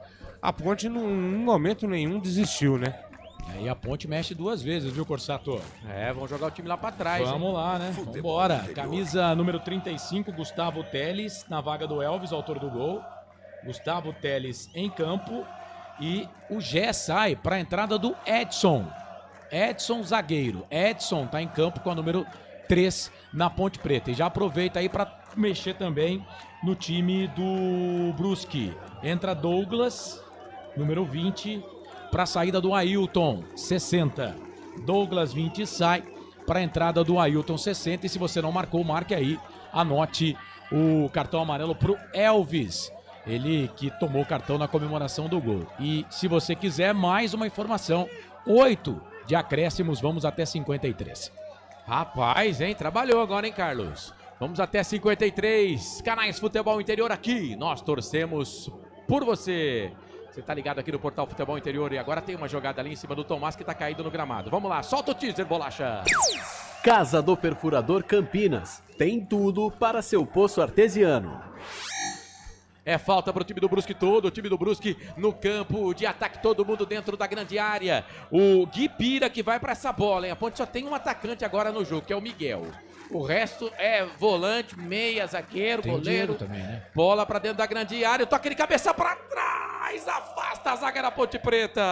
a Ponte, em momento nenhum, desistiu, né? E a Ponte mexe 2 vezes, viu, Corsato? Vamos jogar o time lá pra trás. Vamos lá, né? Vambora. Camisa número 35, Gustavo Teles, na vaga do Elvis, autor do gol. Gustavo Teles em campo. E o Gé sai para a entrada do Edson. Edson, zagueiro. Edson tá em campo com a número 3 na Ponte Preta. E já aproveita aí para mexer também no time do Brusque. Entra Douglas, número 20, para a saída do Ailton, 60. Douglas 20 sai para a entrada do Ailton 60. E se você não marcou, marque aí. Anote o cartão amarelo pro Elvis. Ele que tomou o cartão na comemoração do gol. E se você quiser mais uma informação, 8 de acréscimos, vamos até 53. Rapaz, hein? Trabalhou agora, hein, Carlos? Vamos até 53. Canais Futebol Interior aqui. Nós torcemos por você. Você tá ligado aqui no Portal Futebol Interior e agora tem uma jogada ali em cima do Tomás que tá caído no gramado. Vamos lá, solta o teaser, Bolacha. Casa do Perfurador Campinas. Tem tudo para seu poço artesiano. É falta pro time do Brusque todo, o time do Brusque no campo de ataque, todo mundo dentro da grande área. O Gui Pira que vai pra essa bola, hein? A Ponte só tem um atacante agora no jogo, que é o Miguel. O resto é volante, meia, zagueiro, Tem goleiro. também, né? Bola pra dentro da grande área, toque de cabeça pra trás, afasta a zaga da Ponte Preta.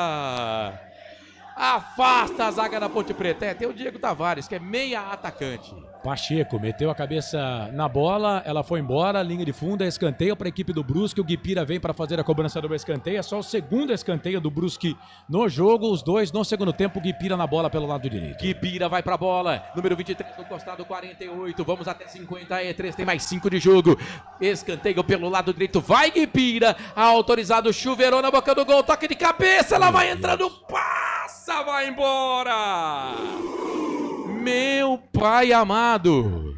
Afasta a zaga da Ponte Preta. Tem o Diego Tavares, que é meia atacante. Pacheco meteu a cabeça na bola, ela foi embora, linha de fundo, é escanteio para a equipe do Brusque. O Guipira vem para fazer a cobrança do escanteio. É só o segundo escanteio do Brusque no jogo. Os dois no segundo tempo. O Guipira na bola pelo lado direito. Guipira vai pra bola. Número 23 no costado 48. Vamos até 53. Tem mais 5 de jogo. Escanteio pelo lado direito. Vai Guipira. Autorizado. Chuveirou na boca do gol. Toque de cabeça. Ela vai entrando. Passa. Vai embora. Meu pai amado.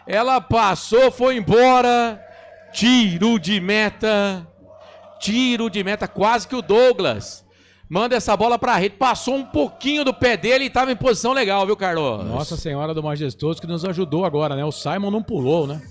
Ela passou, foi embora. Tiro de meta. Tiro de meta. Quase que o Douglas manda essa bola pra rede. Passou um pouquinho do pé dele e tava em posição legal, viu, Carlos? Nossa Senhora do Majestoso que nos ajudou agora, né? O Simon não pulou, né?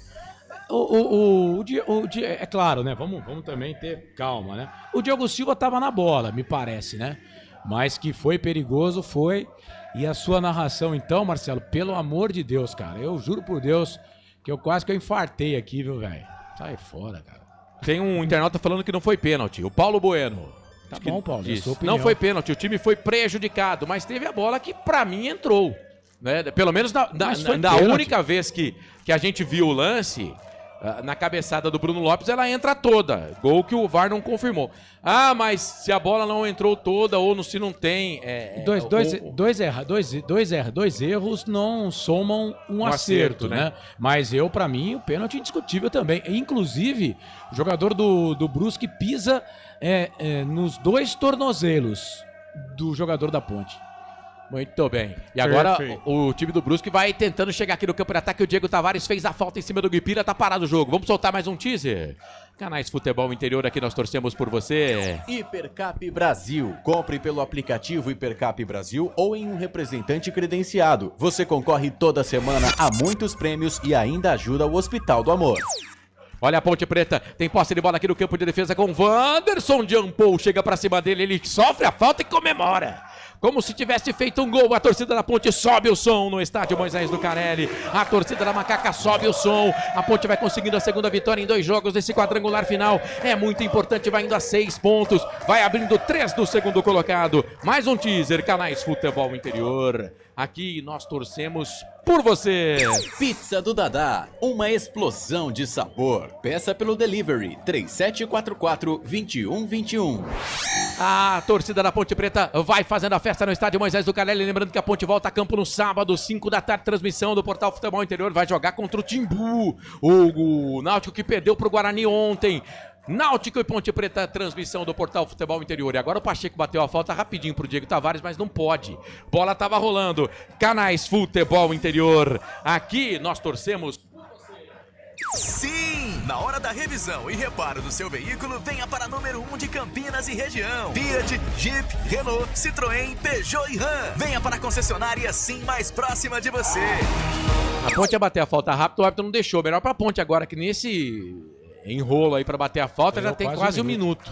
É claro, né? Vamos também ter calma, né? O Diogo Silva tava na bola, me parece, né? Mas que foi perigoso, foi. E a sua narração, então, Marcelo, pelo amor de Deus, cara. Eu juro por Deus que eu quase que eu infartei aqui, viu, velho? Sai fora, cara. Tem um internauta falando que não foi pênalti. O Paulo Bueno. Tá bom, Paulo, é sua opinião. Não foi pênalti, o time foi prejudicado, mas teve a bola que pra mim entrou. Né? Pelo menos na única vez que a gente viu o lance, na cabeçada do Bruno Lopes, ela entra toda. Gol que o VAR não confirmou. Ah, mas se a bola não entrou toda ou se não tem... Dois erros não somam um acerto, né? Mas pra mim, o pênalti é indiscutível também. Inclusive, o jogador do Brusque pisa nos dois tornozelos do jogador da Ponte. Muito bem. E agora o time do Brusque vai tentando chegar aqui no campo de ataque. O Diego Tavares fez a falta em cima do Guipira, tá parado o jogo. Vamos soltar mais um teaser. Canais Futebol Interior, aqui nós torcemos por você. Hipercap Brasil. Compre pelo aplicativo Hipercap Brasil ou em um representante credenciado. Você concorre toda semana a muitos prêmios e ainda ajuda o Hospital do Amor. Olha a Ponte Preta, tem posse de bola aqui no campo de defesa com Wanderson. Jampou, chega pra cima dele, ele sofre a falta e comemora. Como se tivesse feito um gol. A torcida da Ponte sobe o som no estádio Moisés Lucarelli. A torcida da Macaca sobe o som. A Ponte vai conseguindo a segunda vitória em 2 jogos nesse quadrangular final. É muito importante, vai indo a 6 pontos. Vai abrindo 3 do segundo colocado. Mais um teaser, Canais Futebol Interior. Aqui nós torcemos por você. Pizza do Dadá, uma explosão de sabor. Peça pelo delivery 3744-2121. A torcida da Ponte Preta vai fazendo a festa no estádio Moisés Lucarelli. Lembrando que a Ponte volta a campo no sábado, 5 da tarde, transmissão do Portal Futebol Interior. Vai jogar contra o Timbu, o Náutico que perdeu pro Guarani ontem. Náutico e Ponte Preta, transmissão do Portal Futebol Interior. E agora o Pacheco bateu a falta rapidinho pro Diego Tavares, mas não pode. Bola tava rolando. Canais Futebol Interior. Aqui nós torcemos. Sim! Na hora da revisão e reparo do seu veículo, venha para número 1 de Campinas e região. Fiat, Jeep, Renault, Citroën, Peugeot e Ram. Venha para a concessionária Sim mais próxima de você. A Ponte ia bater a falta rápido, o árbitro não deixou. Melhor pra Ponte agora, que nesse enrolo aí pra bater a falta já tem quase um minuto.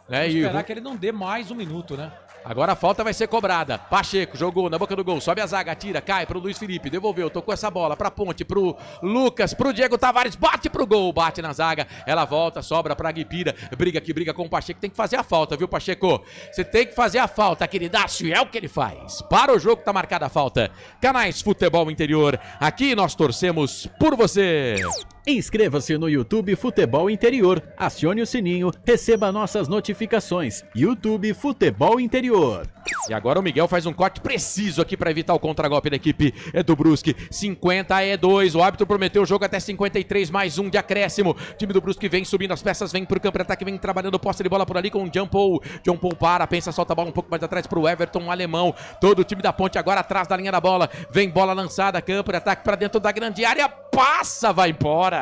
Vamos esperar que ele não dê mais um minuto, né? Agora a falta vai ser cobrada. Pacheco jogou na boca do gol, sobe a zaga, tira, cai pro Luiz Felipe, devolveu, tocou essa bola pra Ponte, pro Lucas, pro Diego Tavares, bate pro gol, bate na zaga, ela volta, sobra pra Guipira, briga com o Pacheco, tem que fazer a falta, viu, Pacheco? Você tem que fazer a falta, queridaço, e é o que ele faz. Para o jogo, tá marcada a falta. Canais Futebol Interior, aqui nós torcemos por você. Inscreva-se no YouTube Futebol Interior, acione o sininho, receba nossas notificações. YouTube Futebol Interior. E agora o Miguel faz um corte preciso aqui para evitar o contragolpe da equipe do Brusque. 50-2, o árbitro prometeu o jogo até 53, mais um de acréscimo. O time do Brusque vem subindo as peças, vem pro campo de ataque, vem trabalhando posse de bola por ali com o John Paul. John Paul para, pensa, solta a bola um pouco mais atrás pro Everton, um alemão. Todo o time da Ponte agora atrás da linha da bola. Vem bola lançada, campo de ataque para dentro da grande área, passa, vai embora.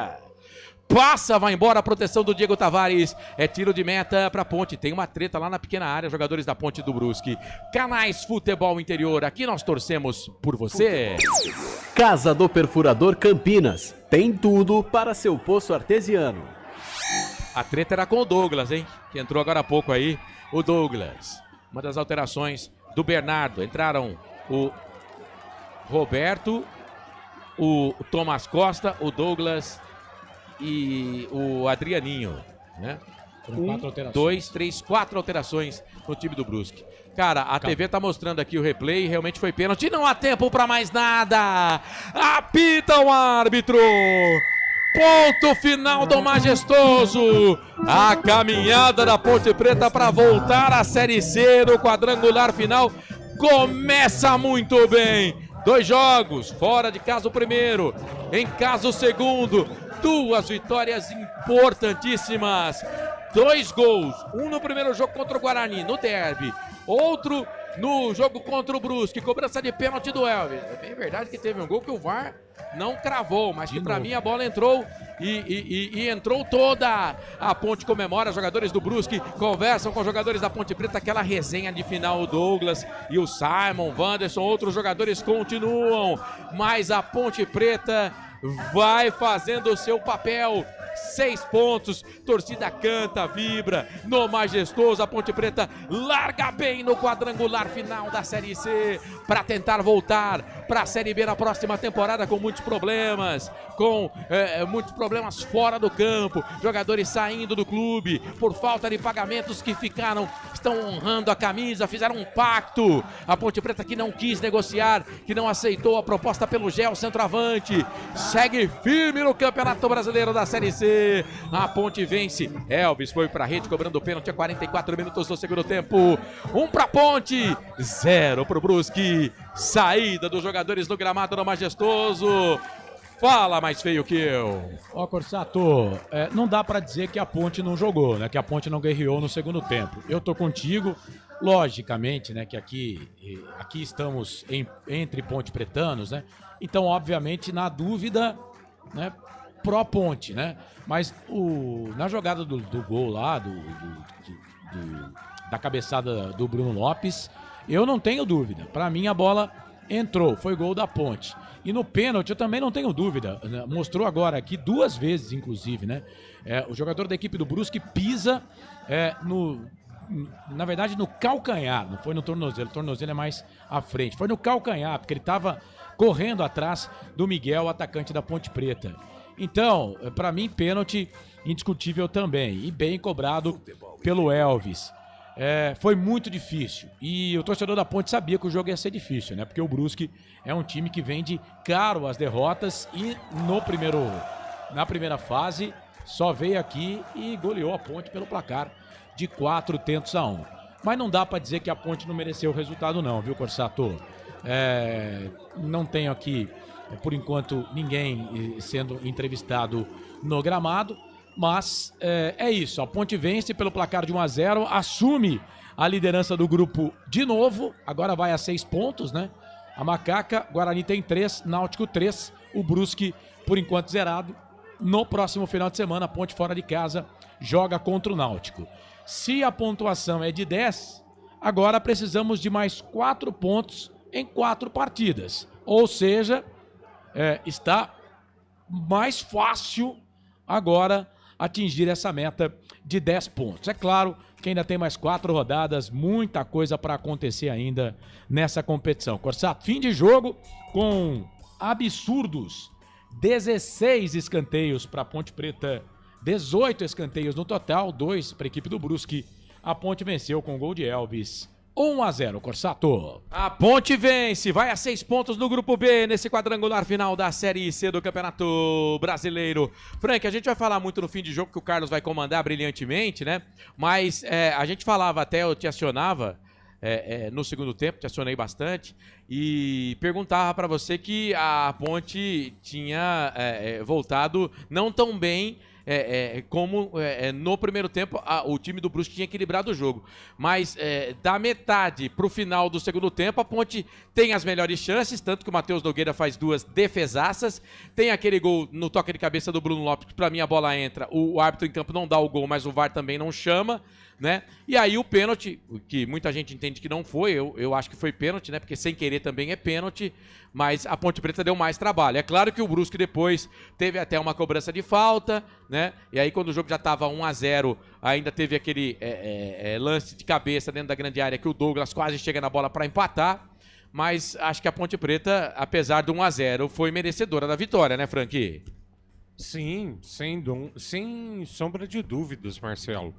Passa, vai embora a proteção do Diego Tavares. É tiro de meta pra Ponte. Tem uma treta lá na pequena área, jogadores da Ponte do Brusque. Canais Futebol Interior, aqui nós torcemos por você. Casa do Perfurador Campinas. Tem tudo para seu poço artesiano. A treta era com o Douglas, hein? Que entrou agora há pouco aí. O Douglas. Uma das alterações do Bernardo. Entraram o Roberto, o Thomas Costa, o Douglas e o Adrianinho, né? Foram 4 alterações. 2, 3, 4 alterações no time do Brusque. Cara, a TV tá mostrando aqui o replay, realmente foi pênalti, não há tempo pra mais nada. Apita o árbitro. Ponto final do Majestoso. A caminhada da Ponte Preta para voltar à Série C no quadrangular final começa muito bem. 2 jogos, fora de casa o primeiro, em casa o segundo. 2 vitórias importantíssimas. 2 gols, um no primeiro jogo contra o Guarani, no derby. Outro no jogo contra o Brusque, cobrança de pênalti do Elvis. É bem verdade que teve um gol que o VAR não cravou, mas que pra mim a bola entrou e entrou toda. A Ponte comemora, jogadores do Brusque conversam com os jogadores da Ponte Preta, aquela resenha de final, o Douglas e o Simon, Wanderson, outros jogadores continuam, mas a Ponte Preta vai fazendo o seu papel. 6 pontos, torcida canta, vibra no Majestoso. A Ponte Preta larga bem no quadrangular final da Série C para tentar voltar para a Série B na próxima temporada, com muitos problemas, muitos problemas fora do campo, jogadores saindo do clube por falta de pagamentos que estão honrando a camisa, fizeram um pacto. A Ponte Preta que não quis negociar, que não aceitou a proposta pelo Gel centroavante, segue firme no Campeonato Brasileiro da Série C. A Ponte vence. Elvis foi pra rede cobrando o pênalti a 44 minutos do segundo tempo. 1 pra Ponte, 0 pro Brusque. Saída dos jogadores do gramado do Majestoso. Fala, mais feio que eu. Ó, Corsato, não dá pra dizer que a Ponte não jogou, né? Que a Ponte não guerreou no segundo tempo. Eu tô contigo, logicamente, né? Que aqui estamos entre Ponte Pretanos, né? Então, obviamente, na dúvida, né? Pró-Ponte, né? Mas na jogada do gol lá, da cabeçada do Bruno Lopes, eu não tenho dúvida. Pra mim, a bola entrou, foi gol da Ponte. E no pênalti eu também não tenho dúvida, né? Mostrou agora aqui 2 vezes, inclusive, né? O jogador da equipe do Brusque pisa na verdade no calcanhar, não foi no tornozelo. O tornozelo é mais à frente. Foi no calcanhar, porque ele estava correndo atrás do Miguel, atacante da Ponte Preta. Então, pra mim, pênalti indiscutível também. E bem cobrado pelo Elvis. Foi muito difícil. E o torcedor da Ponte sabia que o jogo ia ser difícil, né? Porque o Brusque é um time que vende caro as derrotas e na primeira fase só veio aqui e goleou a Ponte pelo placar de 4-1. Mas não dá pra dizer que a Ponte não mereceu o resultado não, viu, Corsato? Não tenho aqui, por enquanto, ninguém sendo entrevistado no gramado. Mas é isso, a Ponte vence pelo placar de 1-0, assume a liderança do grupo de novo, agora vai a 6 pontos, né? A Macaca, Guarani tem 3, Náutico 3, o Brusque, por enquanto, zerado. No próximo final de semana, a Ponte fora de casa joga contra o Náutico. Se a pontuação é de 10, agora precisamos de mais 4 pontos em 4 partidas. Ou seja, está mais fácil agora atingir essa meta de 10 pontos. É claro que ainda tem mais 4 rodadas, muita coisa para acontecer ainda nessa competição. Corsato, fim de jogo com absurdos 16 escanteios para a Ponte Preta, 18 escanteios no total, 2 para a equipe do Brusque. A Ponte venceu com gol de Elvis 1-0, Corsato. A Ponte vence, vai a 6 pontos no Grupo B, nesse quadrangular final da Série C do Campeonato Brasileiro. Frank, a gente vai falar muito no fim de jogo, que o Carlos vai comandar brilhantemente, né? Mas a gente falava até, eu te acionava no segundo tempo, te acionei bastante, e perguntava para você que a Ponte tinha voltado não tão bem como no primeiro tempo o time do Brusque tinha equilibrado o jogo. Mas da metade para o final do segundo tempo, a Ponte tem as melhores chances, tanto que o Matheus Nogueira faz 2 defesaças. Tem aquele gol no toque de cabeça do Bruno Lopes, que para mim a bola entra, o árbitro em campo não dá o gol, mas o VAR também não chama, né? E aí o pênalti, que muita gente entende que não foi, eu acho que foi pênalti, né? Porque sem querer também é pênalti, mas a Ponte Preta deu mais trabalho. É claro que o Brusque depois teve até uma cobrança de falta, né? E aí quando o jogo já estava 1-0, ainda teve aquele lance de cabeça dentro da grande área que o Douglas quase chega na bola para empatar. Mas acho que a Ponte Preta, apesar do 1-0, foi merecedora da vitória, né, Frank? Sim, sem sombra de dúvidas, Marcelo.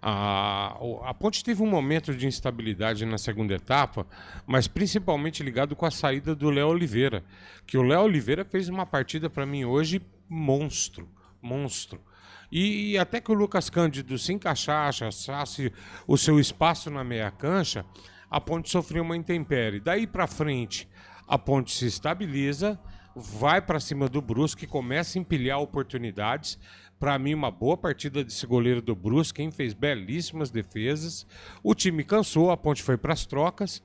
A Ponte teve um momento de instabilidade na segunda etapa, mas principalmente ligado com a saída do Léo Oliveira. Que o Léo Oliveira fez uma partida para mim hoje monstro. E até que o Lucas Cândido se encaixasse, achasse o seu espaço na meia cancha, a Ponte sofreu uma intempérie. Daí para frente, a Ponte se estabiliza, vai para cima do Brusque, começa a empilhar oportunidades. Para mim, uma boa partida desse goleiro do Brusque, quem fez belíssimas defesas. O time cansou, a Ponte foi para as trocas.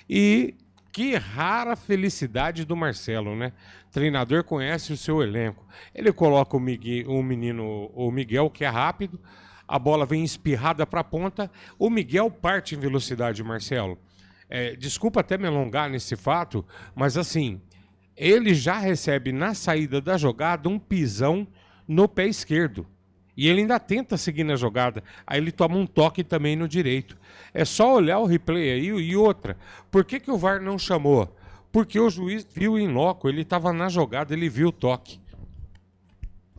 E que rara felicidade do Marcelo, né? O treinador conhece o seu elenco. Ele coloca o Miguel, que é rápido. A bola vem espirrada para a ponta. O Miguel parte em velocidade, Marcelo. Desculpa até me alongar nesse fato, mas assim, ele já recebe na saída da jogada um pisão no pé esquerdo. E ele ainda tenta seguir na jogada. Aí ele toma um toque também no direito. É só olhar o replay aí. E outra, por que o VAR não chamou? Porque o juiz viu em loco, ele estava na jogada, ele viu o toque.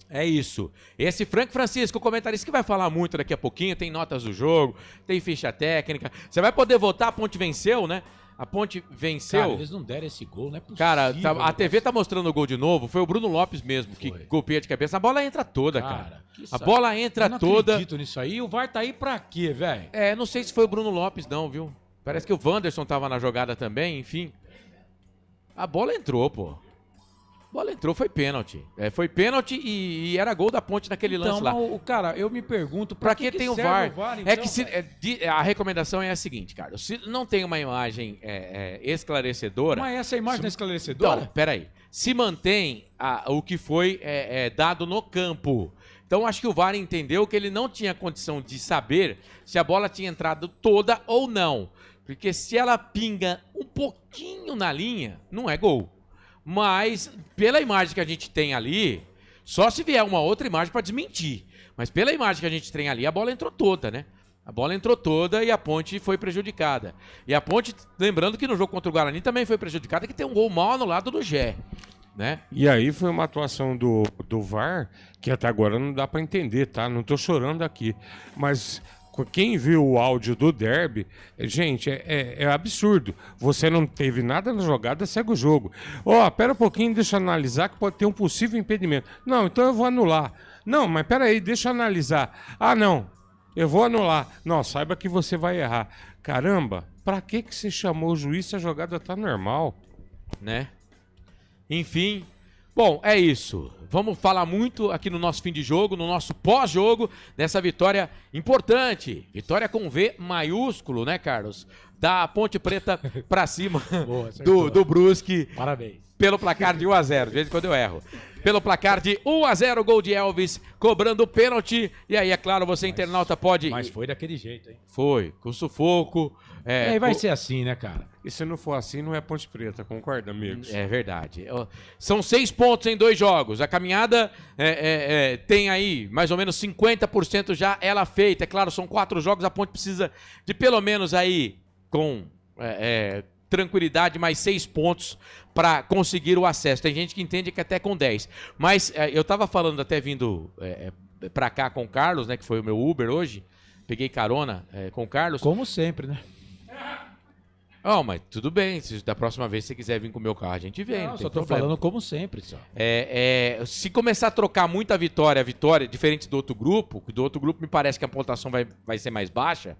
É isso. Esse Frank Francisco, comentarista que vai falar muito daqui a pouquinho, tem notas do jogo, tem ficha técnica. Você vai poder votar, a Ponte venceu, né? A Ponte venceu. Cara, eles não deram esse gol, não é possível. Cara, a TV tá mostrando o gol de novo. Foi o Bruno Lopes mesmo que golpeia de cabeça. A bola entra toda, cara. A bola entra toda. Eu não acredito nisso aí. O VAR tá aí pra quê, velho? Não sei se foi o Bruno Lopes não, viu? Parece que o Wanderson tava na jogada também, enfim. A bola entrou, pô. A bola entrou, foi pênalti. Foi pênalti e era gol da Ponte naquele lance lá. Cara, eu me pergunto, pra que tem o VAR? Então, a recomendação é a seguinte, cara. Se não tem uma imagem esclarecedora... Mas essa imagem é esclarecedora? Não, peraí. Se mantém o que foi dado no campo. Então, acho que o VAR entendeu que ele não tinha condição de saber se a bola tinha entrado toda ou não. Porque se ela pinga um pouquinho na linha, não é gol. Mas, pela imagem que a gente tem ali, só se vier uma outra imagem para desmentir. Mas pela imagem que a gente tem ali, a bola entrou toda, né? A bola entrou toda e a Ponte foi prejudicada. E a Ponte, lembrando que no jogo contra o Guarani também foi prejudicada, que tem um gol mal anulado do Gé, né? E aí foi uma atuação do VAR que até agora não dá para entender, tá? Não tô chorando aqui. Mas... quem viu o áudio do derby, gente, é absurdo. Você não teve nada na jogada, segue o jogo. Pera um pouquinho, deixa eu analisar que pode ter um possível impedimento. Não, então eu vou anular. Não, mas pera aí, deixa eu analisar. Não, eu vou anular. Não, saiba que você vai errar. Caramba, pra que você chamou o juiz se a jogada tá normal? Né? Enfim... Bom, é isso. Vamos falar muito aqui no nosso fim de jogo, no nosso pós-jogo, dessa vitória importante. Vitória com V maiúsculo, né, Carlos? Da Ponte Preta pra cima do Brusque. Parabéns. Pelo placar de 1-0. De vez em quando eu erro. Pelo placar de 1-0, gol de Elvis, cobrando o pênalti. E aí, é claro, você internauta pode... Mas foi daquele jeito, hein? Foi, com sufoco. E aí vai ser assim, né, cara? E se não for assim, não é Ponte Preta, concorda, amigos? É verdade. São 6 pontos em 2 jogos. A caminhada tem aí mais ou menos 50% já ela feita. É claro, são 4 jogos, a Ponte precisa de pelo menos aí, com tranquilidade, mais 6 pontos para conseguir o acesso. Tem gente que entende que até com 10. Mas eu tava falando até vindo para cá com o Carlos, né, que foi o meu Uber hoje. Peguei carona com o Carlos. Como sempre, né? Mas tudo bem, se da próxima vez você quiser vir com o meu carro, a gente vem. Não só tô falando como sempre, só. Se começar a trocar muita vitória, diferente do outro grupo me parece que a pontuação vai ser mais baixa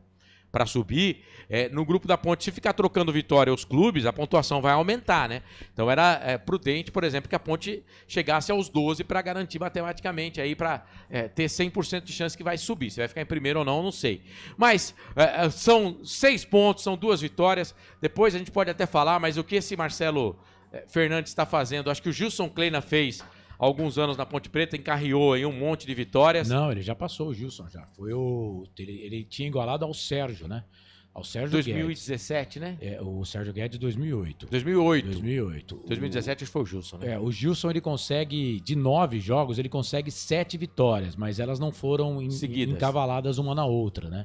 para subir. No grupo da Ponte, se ficar trocando vitória os clubes, a pontuação vai aumentar, né? Então era prudente, por exemplo, que a Ponte chegasse aos 12 para garantir matematicamente aí para ter 100% de chance que vai subir. Se vai ficar em primeiro ou não, não sei. Mas são 6 pontos, são 2 vitórias. Depois a gente pode até falar, mas o que esse Marcelo Fernandes está fazendo, acho que o Gilson Kleina fez alguns anos na Ponte Preta, encarreou aí um monte de vitórias. Não, ele já passou o Gilson, já. Ele tinha igualado ao Sérgio, né? Ao Sérgio 2017, Guedes. Né? O Sérgio Guedes 2008. 2017 acho que foi o Gilson, né? O Gilson, ele consegue, de 9 jogos, ele consegue 7 vitórias, mas elas não foram encavaladas uma na outra, né?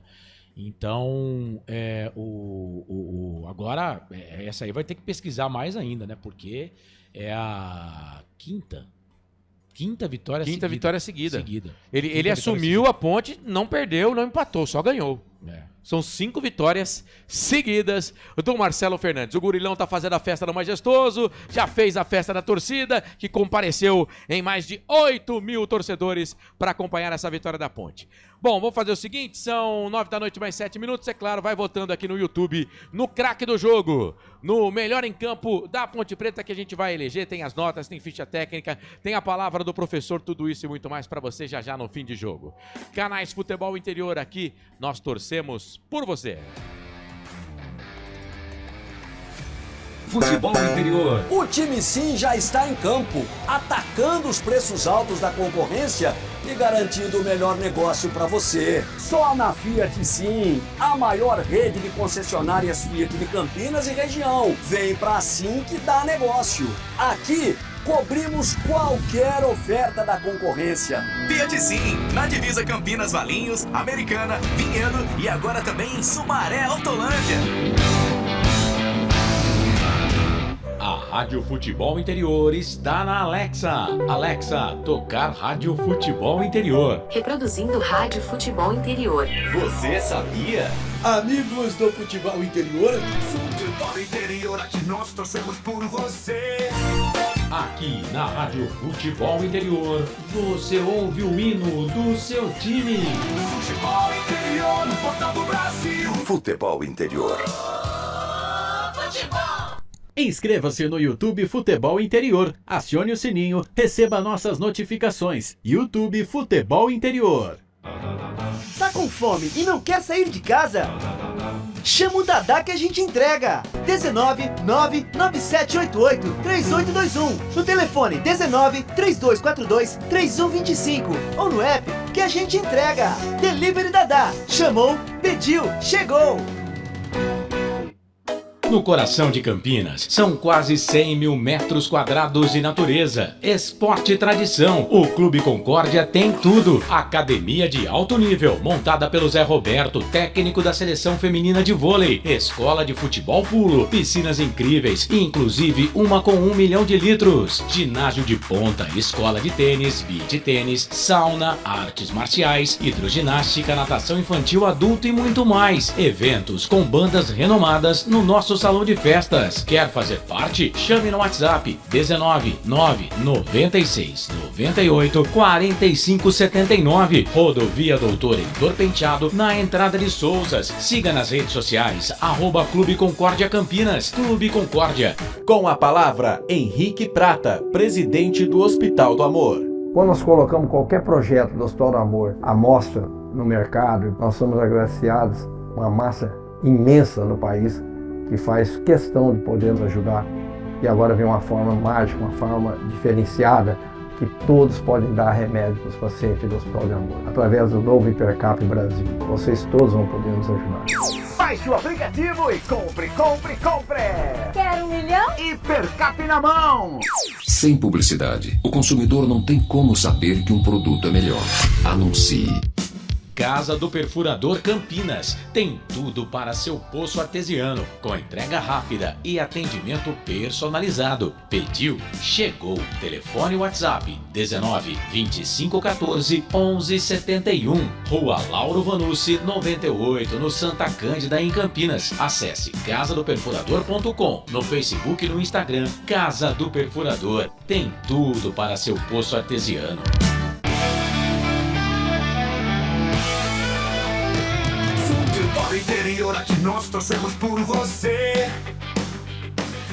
Então, agora, essa aí vai ter que pesquisar mais ainda, né? Porque é a quinta vitória seguida. Ele assumiu a Ponte, não perdeu, não empatou, só ganhou. São 5 vitórias seguidas do Marcelo Fernandes. O Gurilão tá fazendo a festa do Majestoso, já fez a festa da torcida, que compareceu em mais de 8 mil torcedores para acompanhar essa vitória da Ponte. Bom, vamos fazer o seguinte, são 9 da noite mais 7 minutos, é claro, vai votando aqui no YouTube, no craque do jogo, no melhor em campo da Ponte Preta que a gente vai eleger, tem as notas, tem ficha técnica, tem a palavra do professor, tudo isso e muito mais para você já no fim de jogo. Canais Futebol Interior aqui, nós torcemos por você. Futebol Interior. O time Sim já está em campo, atacando os preços altos da concorrência e garantindo o melhor negócio para você. Só na Fiat Sim, a maior rede de concessionárias Fiat de Campinas e região. Vem pra Sim que dá negócio. Aqui cobrimos qualquer oferta da concorrência. Fiat Sim, na divisa Campinas, Valinhos, Americana, Vinhedo e agora também em Sumaré, Autolândia. A Rádio Futebol Interior está na Alexa. Alexa, tocar Rádio Futebol Interior. Reproduzindo Rádio Futebol Interior. Você sabia? Amigos do Futebol Interior, Futebol Interior, aqui nós torcemos por você. Aqui na Rádio Futebol Interior, você ouve o hino do seu time. Futebol Interior, no portal do Brasil. Futebol Interior. Futebol. Inscreva-se no YouTube Futebol Interior, acione o sininho, receba nossas notificações. YouTube Futebol Interior. Tá com fome e não quer sair de casa? Chama o Dadá que a gente entrega. 19997883821. No telefone 1932423125 ou no app que a gente entrega. Delivery Dadá. Chamou, pediu, chegou. No coração de Campinas, são quase 100 mil metros quadrados de natureza, esporte e tradição. O Clube Concórdia tem tudo. Academia de alto nível, montada pelo Zé Roberto, técnico da seleção feminina de vôlei. Escola de futebol pulo, piscinas incríveis, inclusive uma com 1 milhão de litros. Ginásio de ponta, escola de tênis, beach tênis, sauna, artes marciais, hidroginástica, natação infantil, adulto e muito mais. Eventos com bandas renomadas no nosso salão de festas. Quer fazer parte? Chame no WhatsApp 19998 Rodovia Doutor Heitor Penteado, na entrada de Souzas. Siga nas redes sociais @Clube Concórdia Campinas. Clube Concórdia. Com a palavra, Henrique Prata, presidente do Hospital do Amor. Quando nós colocamos qualquer projeto do Hospital do Amor à mostra no mercado, nós somos agraciados uma massa imensa no país que faz questão de poder nos ajudar. E agora vem uma forma mágica, uma forma diferenciada, que todos podem dar remédio para os pacientes do Hospital de Amor. Através do novo Hipercap Brasil. Vocês todos vão poder nos ajudar. Baixe o aplicativo e compre! Quer 1 milhão? Hipercap na mão! Sem publicidade, o consumidor não tem como saber que um produto é melhor. Anuncie. Casa do Perfurador Campinas. Tem tudo para seu poço artesiano, com entrega rápida e atendimento personalizado. Pediu, chegou. Telefone WhatsApp 19 25 14 11 71. Rua Lauro Vanucci 98, no Santa Cândida, em Campinas. Acesse casadoperfurador.com. No Facebook e no Instagram, Casa do Perfurador. Tem tudo para seu poço artesiano. Futebol interior, aqui nós torcemos por você.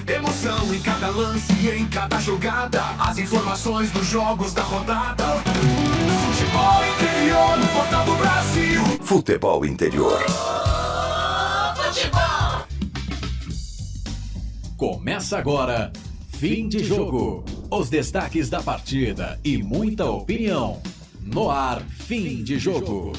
Emoção em cada lance e em cada jogada. As informações dos jogos da rodada. Futebol interior no Portal do Brasil. Futebol interior. Futebol. Começa agora, fim de jogo. Os destaques da partida e muita opinião. No ar, fim de jogo.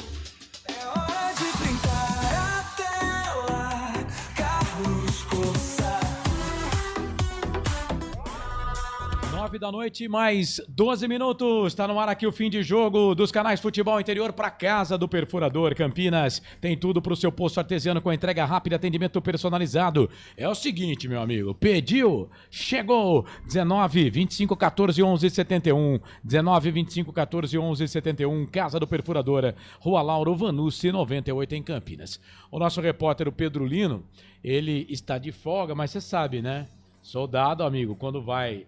9 da noite, mais 12 minutos. Está no ar aqui o fim de jogo dos canais Futebol Interior para Casa do Perfurador Campinas. Tem tudo para o seu poço artesiano com entrega rápida e atendimento personalizado. É o seguinte, meu amigo. Pediu, chegou. 19 25 14 11 71. 19 25 14 11 71. Casa do Perfurador, Rua Lauro Vanucci 98, em Campinas. O nosso repórter, o Pedro Lino, ele está de folga, mas você sabe, né? Soldado, amigo, quando vai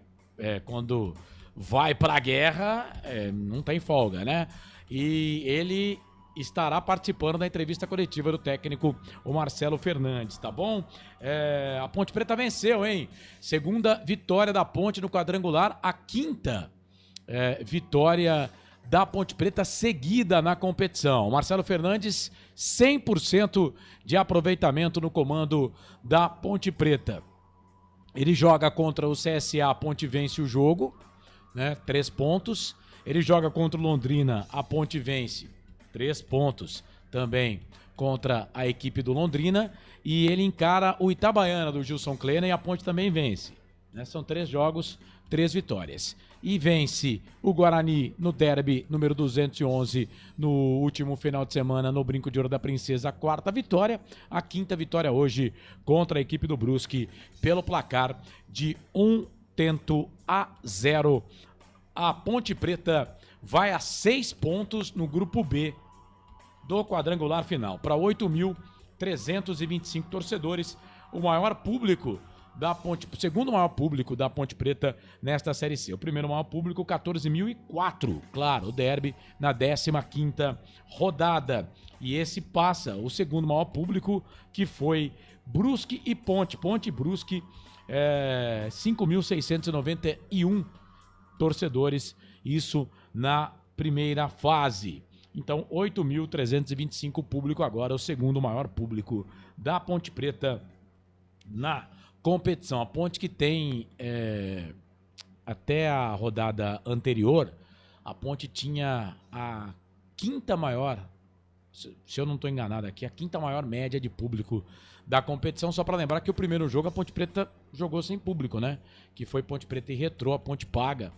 pra guerra, não tem folga, né? E ele estará participando da entrevista coletiva do técnico, o Marcelo Fernandes, tá bom? A Ponte Preta venceu, hein? Segunda vitória da Ponte no quadrangular, a quinta vitória da Ponte Preta seguida na competição. O Marcelo Fernandes, 100% de aproveitamento no comando da Ponte Preta. Ele joga contra o CSA, a Ponte vence o jogo, né? 3 pontos. Ele joga contra o Londrina, a Ponte vence 3 pontos também contra a equipe do Londrina. E ele encara o Itabaiana do Gilson Kleina e a Ponte também vence, né? São 3 jogos, 3 vitórias. E vence o Guarani no derby número 211 no último final de semana no Brinco de Ouro da Princesa, a 4ª vitória. A 5ª vitória hoje contra a equipe do Brusque pelo placar de 1-0. A Ponte Preta vai a 6 pontos no grupo B do quadrangular final, para 8.325 torcedores, o maior público da Ponte, o segundo maior público da Ponte Preta nesta Série C. O primeiro maior público, 14.004, claro, o derby na 15ª rodada. E esse passa o segundo maior público, que foi Brusque e Ponte. Ponte e Brusque, 5.691 torcedores, isso na primeira fase. Então, 8.325 público agora, o segundo maior público da Ponte Preta na competição. A Ponte que tem, até a rodada anterior, a Ponte tinha a 5ª maior, se eu não estou enganado aqui, a 5ª maior média de público da competição. Só para lembrar que o primeiro jogo a Ponte Preta jogou sem público, né? Que foi Ponte Preta e Retrô. A Ponte paga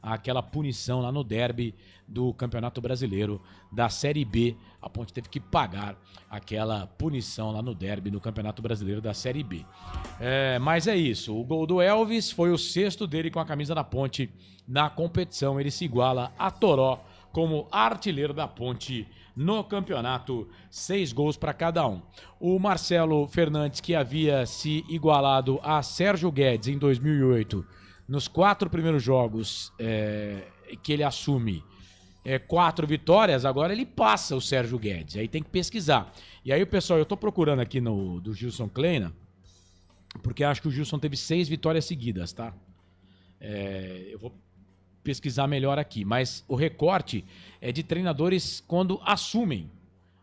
aquela punição lá no derby do Campeonato Brasileiro da Série B. A Ponte teve que pagar aquela punição lá no derby do Campeonato Brasileiro da Série B. Mas é isso. O gol do Elvis foi o 6º dele com a camisa da Ponte na competição. Ele se iguala a Toró como artilheiro da Ponte no campeonato. 6 gols para cada um. O Marcelo Fernandes, que havia se igualado a Sérgio Guedes em 2008, nos 4 primeiros jogos que ele assume 4 vitórias, agora ele passa o Sérgio Guedes. Aí tem que pesquisar. E aí, pessoal, eu tô procurando aqui do Gilson Kleina, porque acho que o Gilson teve 6 vitórias seguidas, tá? Eu vou pesquisar melhor aqui. Mas o recorte é de treinadores quando assumem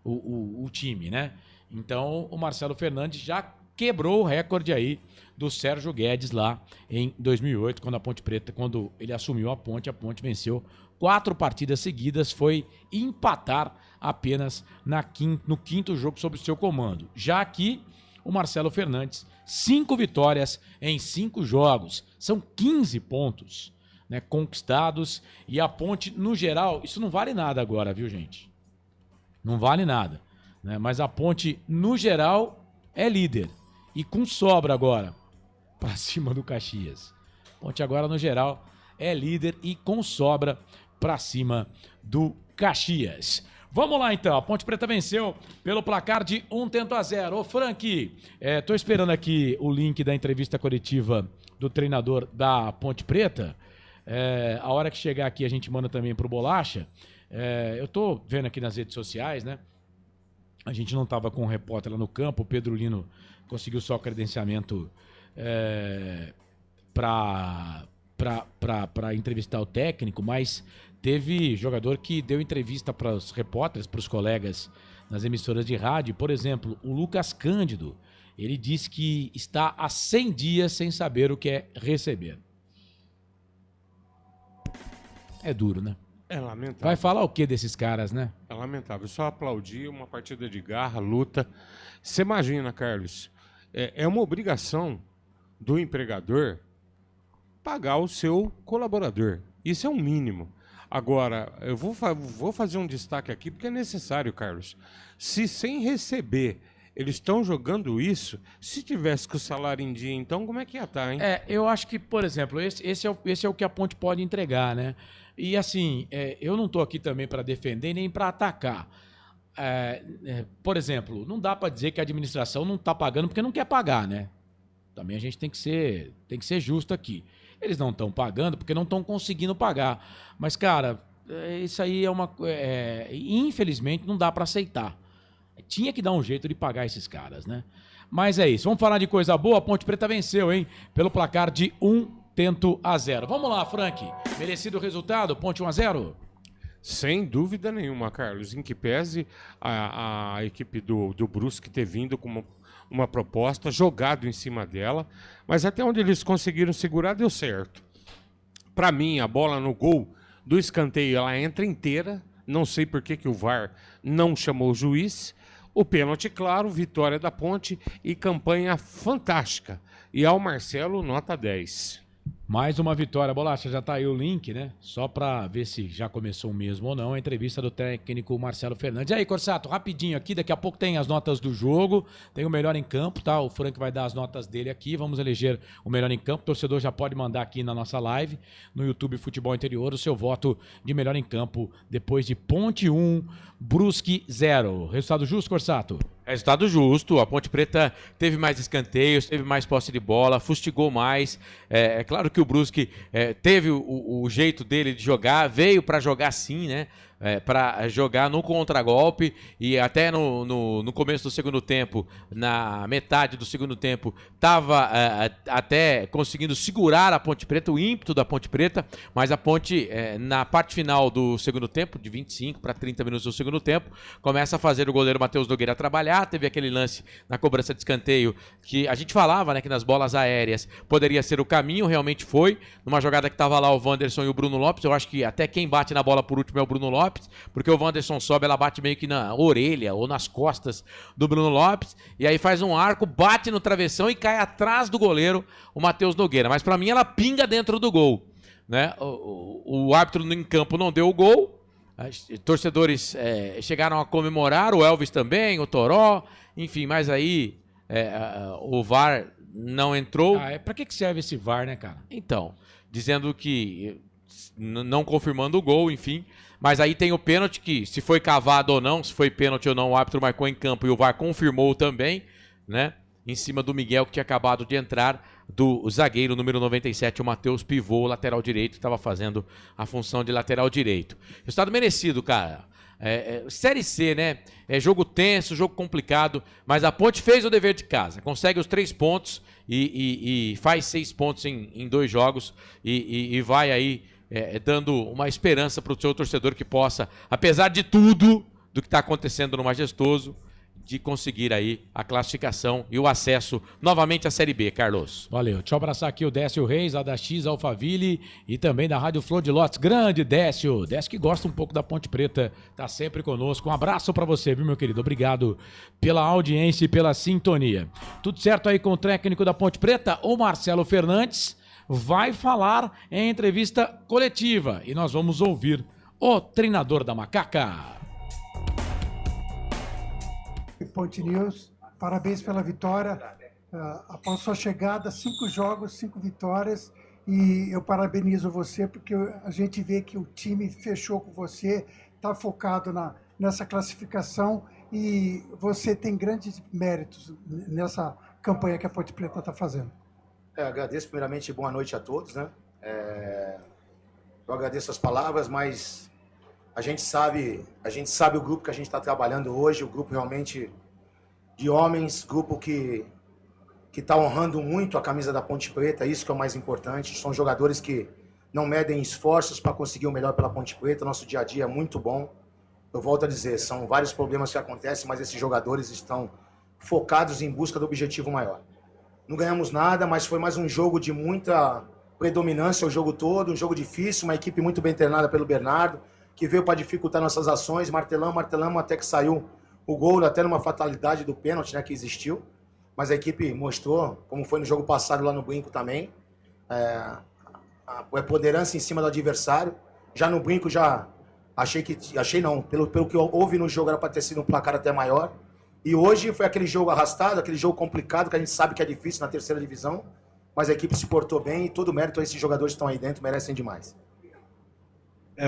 o time, né? Então, o Marcelo Fernandes já quebrou o recorde aí do Sérgio Guedes lá em 2008, quando a Ponte Preta, quando ele assumiu a Ponte venceu 4 partidas seguidas, foi empatar apenas no 5º jogo sob o seu comando. Já aqui, o Marcelo Fernandes, 5 vitórias em 5 jogos, são 15 pontos, né, conquistados, e a Ponte, no geral, isso não vale nada agora, viu, gente? Não vale nada. Né? Mas a Ponte, no geral, é líder. E com sobra agora, para cima do Caxias. Ponte agora, no geral, é líder e com sobra para cima do Caxias. Vamos lá, então. A Ponte Preta venceu pelo placar de 1-0. Ô, Frank, tô esperando aqui o link da entrevista coletiva do treinador da Ponte Preta. A hora que chegar aqui, a gente manda também pro Bolacha. Eu tô vendo aqui nas redes sociais, né? A gente não tava com o repórter lá no campo. O Pedro Lino conseguiu só credenciamento para entrevistar o técnico, mas teve jogador que deu entrevista para os repórteres, para os colegas nas emissoras de rádio. Por exemplo, o Lucas Cândido, ele disse que está há 100 dias sem saber o que é receber. É duro, né? É lamentável. Vai falar o que desses caras, né? É lamentável. Só aplaudir uma partida de garra, luta. Você imagina, Carlos, é uma obrigação do empregador pagar o seu colaborador. Isso é um mínimo. Agora, eu vou fazer um destaque aqui, porque é necessário, Carlos. Se sem receber eles estão jogando isso, se tivesse com o salário em dia, então como é que ia estar, hein? Eu acho que, por exemplo, esse é o que a Ponte pode entregar, né? E assim, eu não estou aqui também para defender nem para atacar. Por exemplo, não dá para dizer que a administração não está pagando porque não quer pagar, né? Também a gente tem que ser justo aqui. Eles não estão pagando porque não estão conseguindo pagar. Mas, cara, isso aí infelizmente não dá para aceitar. Tinha que dar um jeito de pagar esses caras, né? Mas é isso. Vamos falar de coisa boa. A Ponte Preta venceu, hein? Pelo placar de 1-0. Vamos lá, Frank. Merecido o resultado? Ponte 1-0? Sem dúvida nenhuma, Carlos. Em que pese a equipe do Brusque ter vindo com uma proposta, jogado em cima dela, mas até onde eles conseguiram segurar, deu certo. Para mim, a bola no gol do escanteio, ela entra inteira. Não sei por que o VAR não chamou o juiz. O pênalti, claro, vitória da Ponte e campanha fantástica. E ao Marcelo, nota 10. Mais uma vitória, Bolacha, já tá aí o link, né? Só pra ver se já começou mesmo ou não a entrevista do técnico Marcelo Fernandes. E aí, Corsato, rapidinho aqui, daqui a pouco tem as notas do jogo, tem o melhor em campo, tá? O Frank vai dar as notas dele aqui, vamos eleger o melhor em campo. O torcedor já pode mandar aqui na nossa live, no YouTube Futebol Interior, o seu voto de melhor em campo depois de Ponte 1, Brusque 0. Resultado justo, Corsato? Resultado justo, a Ponte Preta teve mais escanteios, teve mais posse de bola, fustigou mais. É claro que o Brusque teve o jeito dele de jogar, veio para jogar sim, né? Para jogar no contragolpe e até no começo do segundo tempo, na metade do segundo tempo, estava até conseguindo segurar a Ponte Preta, o ímpeto da Ponte Preta, mas a Ponte, na parte final do segundo tempo, de 25 para 30 minutos do segundo tempo, começa a fazer o goleiro Matheus Nogueira trabalhar. Teve aquele lance na cobrança de escanteio que a gente falava, né, que nas bolas aéreas poderia ser o caminho, realmente foi, numa jogada que estava lá o Wanderson e o Bruno Lopes. Eu acho que até quem bate na bola por último é o Bruno Lopes, porque o Wanderson sobe, ela bate meio que na orelha ou nas costas do Bruno Lopes, e aí faz um arco, bate no travessão e cai atrás do goleiro, o Matheus Nogueira. Mas pra mim ela pinga dentro do gol, né? O árbitro em campo não deu o gol, os torcedores chegaram a comemorar, o Elvis também, o Toró, enfim, mas aí o VAR não entrou. Pra que serve esse VAR, né, cara? Então, dizendo que não confirmando o gol, enfim. Mas aí tem o pênalti, que se foi cavado ou não, se foi pênalti ou não, o árbitro marcou em campo e o VAR confirmou também, né? Em cima do Miguel, que tinha acabado de entrar, do zagueiro número 97, o Matheus Pivô, lateral direito, estava fazendo a função de lateral direito. Resultado merecido, cara. Série C, né? É jogo tenso, jogo complicado, mas a Ponte fez o dever de casa, consegue os 3 pontos e faz 6 pontos em 2 jogos e vai aí dando uma esperança para o seu torcedor que possa, apesar de tudo do que está acontecendo no Majestoso, de conseguir aí a classificação e o acesso novamente à Série B, Carlos. Valeu. Deixa eu abraçar aqui o Décio Reis, lá da X Alphaville e também da Rádio Flor de Lótus. Grande Décio. Décio que gosta um pouco da Ponte Preta, tá sempre conosco. Um abraço pra você, viu, meu querido? Obrigado pela audiência e pela sintonia. Tudo certo aí com o técnico da Ponte Preta, o Marcelo Fernandes, vai falar em entrevista coletiva e nós vamos ouvir o treinador da Macaca. Ponte News. Parabéns pela vitória. Após sua chegada, 5 jogos, 5 vitórias. E eu parabenizo você porque a gente vê que o time fechou com você, está focado nessa classificação e você tem grandes méritos nessa campanha que a Ponte Preta está fazendo. Agradeço primeiramente, boa noite a todos, né? Eu agradeço as palavras, mas a gente sabe o grupo que a gente está trabalhando hoje, o grupo realmente de homens, grupo que está honrando muito a camisa da Ponte Preta, isso que é o mais importante. São jogadores que não medem esforços para conseguir o melhor pela Ponte Preta. Nosso dia a dia é muito bom. Eu volto a dizer, são vários problemas que acontecem, mas esses jogadores estão focados em busca do objetivo maior. Não ganhamos nada, mas foi mais um jogo de muita predominância o jogo todo, um jogo difícil, uma equipe muito bem treinada pelo Bernardo, que veio para dificultar nossas ações, martelamos até que saiu o gol, até numa fatalidade do pênalti, né, que existiu. Mas a equipe mostrou, como foi no jogo passado lá no Brinco também, a preponderância em cima do adversário. Já no Brinco, pelo que houve no jogo, era para ter sido um placar até maior. E hoje foi aquele jogo arrastado, aquele jogo complicado, que a gente sabe que é difícil na terceira divisão, mas a equipe se portou bem e todo mérito a esses jogadores que estão aí dentro, merecem demais.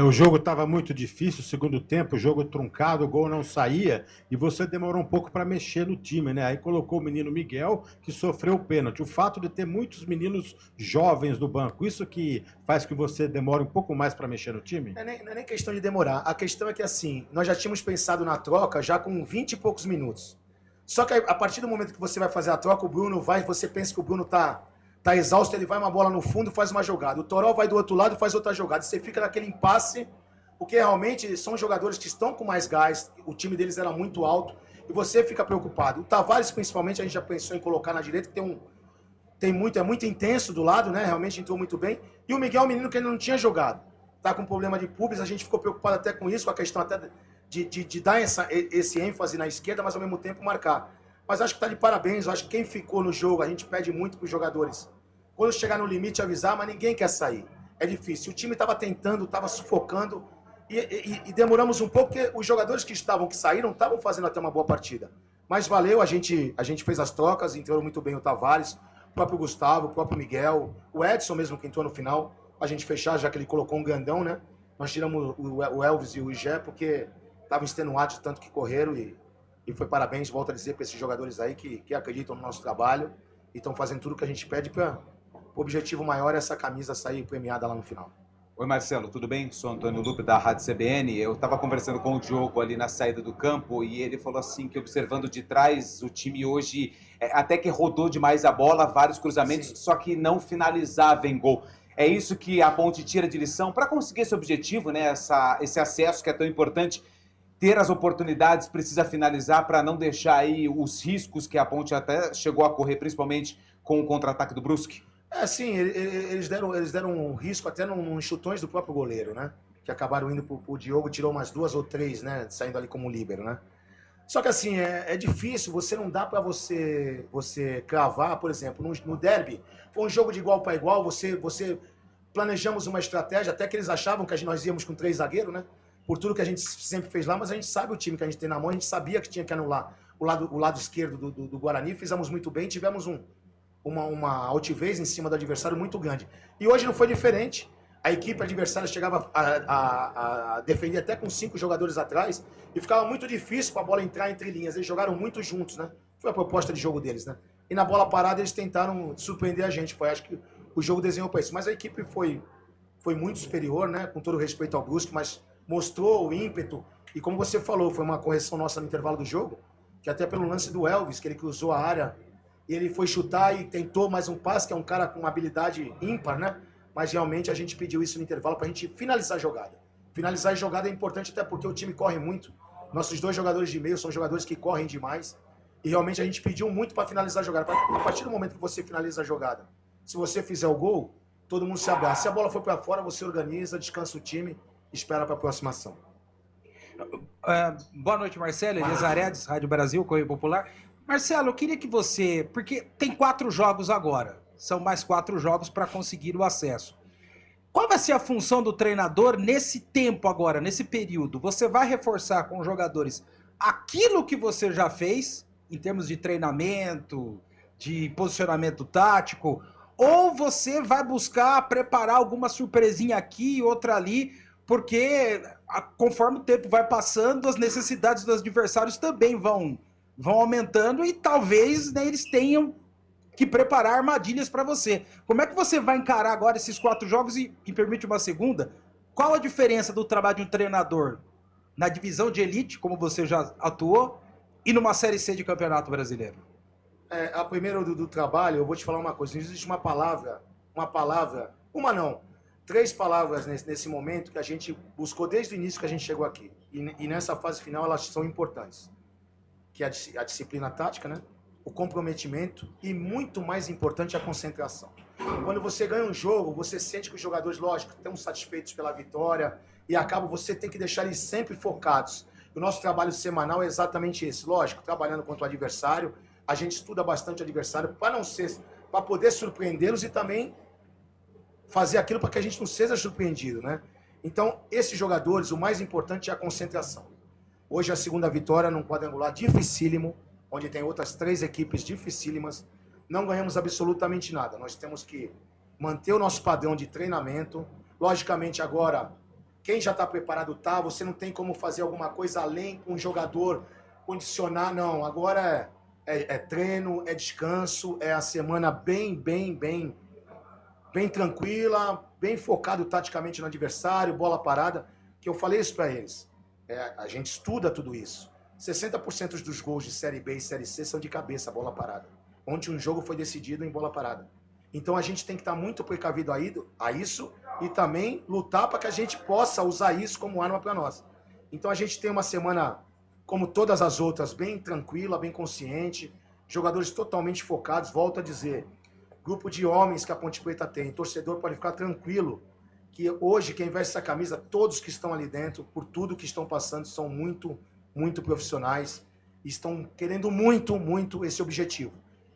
O jogo estava muito difícil, segundo tempo, o jogo truncado, o gol não saía, e você demorou um pouco para mexer no time, né? Aí colocou o menino Miguel, que sofreu o pênalti. O fato de ter muitos meninos jovens no banco, isso que faz que você demore um pouco mais para mexer no time? Não é nem questão de demorar, a questão é que assim, nós já tínhamos pensado na troca já com 20 e poucos minutos. Só que a partir do momento que você vai fazer a troca, o Bruno você pensa que o Bruno tá exausto, ele vai uma bola no fundo, faz uma jogada. O Toró vai do outro lado e faz outra jogada. Você fica naquele impasse, porque realmente são jogadores que estão com mais gás, o time deles era muito alto, e você fica preocupado. O Tavares, principalmente, a gente já pensou em colocar na direita, que é muito intenso do lado, né? Realmente entrou muito bem. E o Miguel é um menino que ainda não tinha jogado. Tá com problema de pubis, a gente ficou preocupado até com isso, com a questão até de dar esse ênfase na esquerda, mas ao mesmo tempo marcar. Mas acho que tá de parabéns, eu acho que quem ficou no jogo, a gente pede muito para os jogadores. Quando chegar no limite, avisar, mas ninguém quer sair. É difícil. O time estava tentando, estava sufocando e demoramos um pouco, porque os jogadores que saíram, estavam fazendo até uma boa partida. Mas valeu, a gente fez as trocas, entrou muito bem o Tavares, o próprio Gustavo, o próprio Miguel, o Edson mesmo que entrou no final, a gente fechar, já que ele colocou um grandão, né? Nós tiramos o Elvis e o Igé, porque estavam extenuados de tanto que correram e foi parabéns, volto a dizer, para esses jogadores aí que acreditam no nosso trabalho e estão fazendo tudo que a gente pede para... O objetivo maior é essa camisa sair premiada lá no final. Oi, Marcelo, tudo bem? Sou Antônio Lupe, da Rádio CBN. Eu estava conversando com o Diogo ali na saída do campo e ele falou assim que, observando de trás, o time hoje até que rodou demais a bola, vários cruzamentos, sim, só que não finalizava em gol. É isso que a Ponte tira de lição para conseguir esse objetivo, né? Esse acesso que é tão importante. Ter as oportunidades, precisa finalizar para não deixar aí os riscos que a Ponte até chegou a correr, principalmente com o contra-ataque do Brusque. Sim, eles deram um risco até nos chutões do próprio goleiro, né? Que acabaram indo pro Diogo, tirou umas 2 ou 3, né? Saindo ali como líbero, né? Só que assim, é difícil, você não dá para você cravar, por exemplo, no derby, foi um jogo de igual para igual, você planejamos uma estratégia, até que eles achavam que nós íamos com 3 zagueiros, né? Por tudo que a gente sempre fez lá, mas a gente sabe o time que a gente tem na mão, a gente sabia que tinha que anular o lado esquerdo do Guarani, fizemos muito bem, tivemos uma altivez em cima do adversário muito grande. E hoje não foi diferente. A equipe adversária chegava a defender até com 5 jogadores atrás e ficava muito difícil para a bola entrar entre linhas. Eles jogaram muito juntos, né? Foi a proposta de jogo deles, né? E na bola parada eles tentaram surpreender a gente. Acho que o jogo desenhou para isso. Mas a equipe foi muito superior, né? Com todo respeito ao Brusque, mas mostrou o ímpeto. E como você falou, foi uma correção nossa no intervalo do jogo, que até pelo lance do Elvis, que ele cruzou a área, e ele foi chutar e tentou mais um passe, que é um cara com uma habilidade ímpar, né? Mas realmente a gente pediu isso no intervalo para a gente finalizar a jogada. Finalizar a jogada é importante até porque o time corre muito. Nossos 2 jogadores de meio são jogadores que correm demais. E realmente a gente pediu muito para finalizar a jogada. A partir do momento que você finaliza a jogada, se você fizer o gol, todo mundo se abraça. Se a bola for para fora, você organiza, descansa o time e espera para a próxima ação. Boa noite, Marcelo. Elias Aredes, Rádio Brasil, Correio Popular. Marcelo, eu queria que você... Porque tem 4 jogos agora. São mais 4 jogos para conseguir o acesso. Qual vai ser a função do treinador nesse tempo agora, nesse período? Você vai reforçar com jogadores aquilo que você já fez, em termos de treinamento, de posicionamento tático, ou você vai buscar preparar alguma surpresinha aqui e outra ali, porque conforme o tempo vai passando, as necessidades dos adversários também vão aumentando e talvez, né, eles tenham que preparar armadilhas para você. Como é que você vai encarar agora esses 4 jogos e me permite uma segunda? Qual a diferença do trabalho de um treinador na divisão de elite, como você já atuou, e numa Série C de Campeonato Brasileiro? A primeira do trabalho, eu vou te falar uma coisa. Não existe uma palavra, uma não, 3 palavras nesse momento que a gente buscou desde o início que a gente chegou aqui. E nessa fase final elas são importantes. Que é a disciplina tática, né? O comprometimento e, muito mais importante, a concentração. Quando você ganha um jogo, você sente que os jogadores, lógico, estão satisfeitos pela vitória e você tem que deixar eles sempre focados. O nosso trabalho semanal é exatamente esse. Lógico, trabalhando contra o adversário, a gente estuda bastante o adversário para poder surpreendê-los e também fazer aquilo para que a gente não seja surpreendido, né? Então, esses jogadores, o mais importante é a concentração. Hoje a segunda vitória num quadrangular dificílimo, onde tem outras 3 equipes dificílimas, não ganhamos absolutamente nada. Nós temos que manter o nosso padrão de treinamento. Logicamente, agora, quem já está preparado tá, você não tem como fazer alguma coisa além com um jogador, condicionar, não. Agora é treino, é descanso, é a semana bem tranquila, bem focado taticamente no adversário, bola parada, que eu falei isso para eles. A gente estuda tudo isso. 60% dos gols de Série B e Série C são de cabeça, bola parada. Ontem um jogo foi decidido em bola parada. Então a gente tem que estar muito precavido a isso e também lutar para que a gente possa usar isso como arma para nós. Então a gente tem uma semana, como todas as outras, bem tranquila, bem consciente, jogadores totalmente focados. Volto a dizer, grupo de homens que a Ponte Preta tem, torcedor pode ficar tranquilo, que hoje quem veste essa camisa, todos que estão ali dentro, por tudo que estão passando, são muito profissionais, estão querendo muito esse objetivo.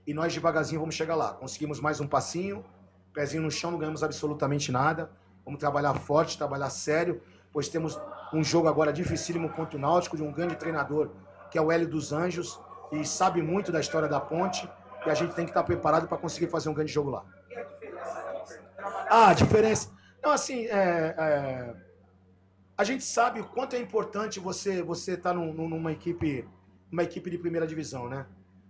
E nós devagarzinho vamos chegar lá. Conseguimos mais um passinho, pezinho no chão, não ganhamos absolutamente nada. Vamos trabalhar forte, trabalhar sério, pois temos um jogo agora dificílimo contra o Náutico, de um grande treinador, que é o Hélio dos Anjos, e sabe muito da história da Ponte, e a gente tem que estar preparado para conseguir fazer um grande jogo lá. A diferença... Não, assim, a gente sabe o quanto é importante você estar numa equipe de primeira divisão, né?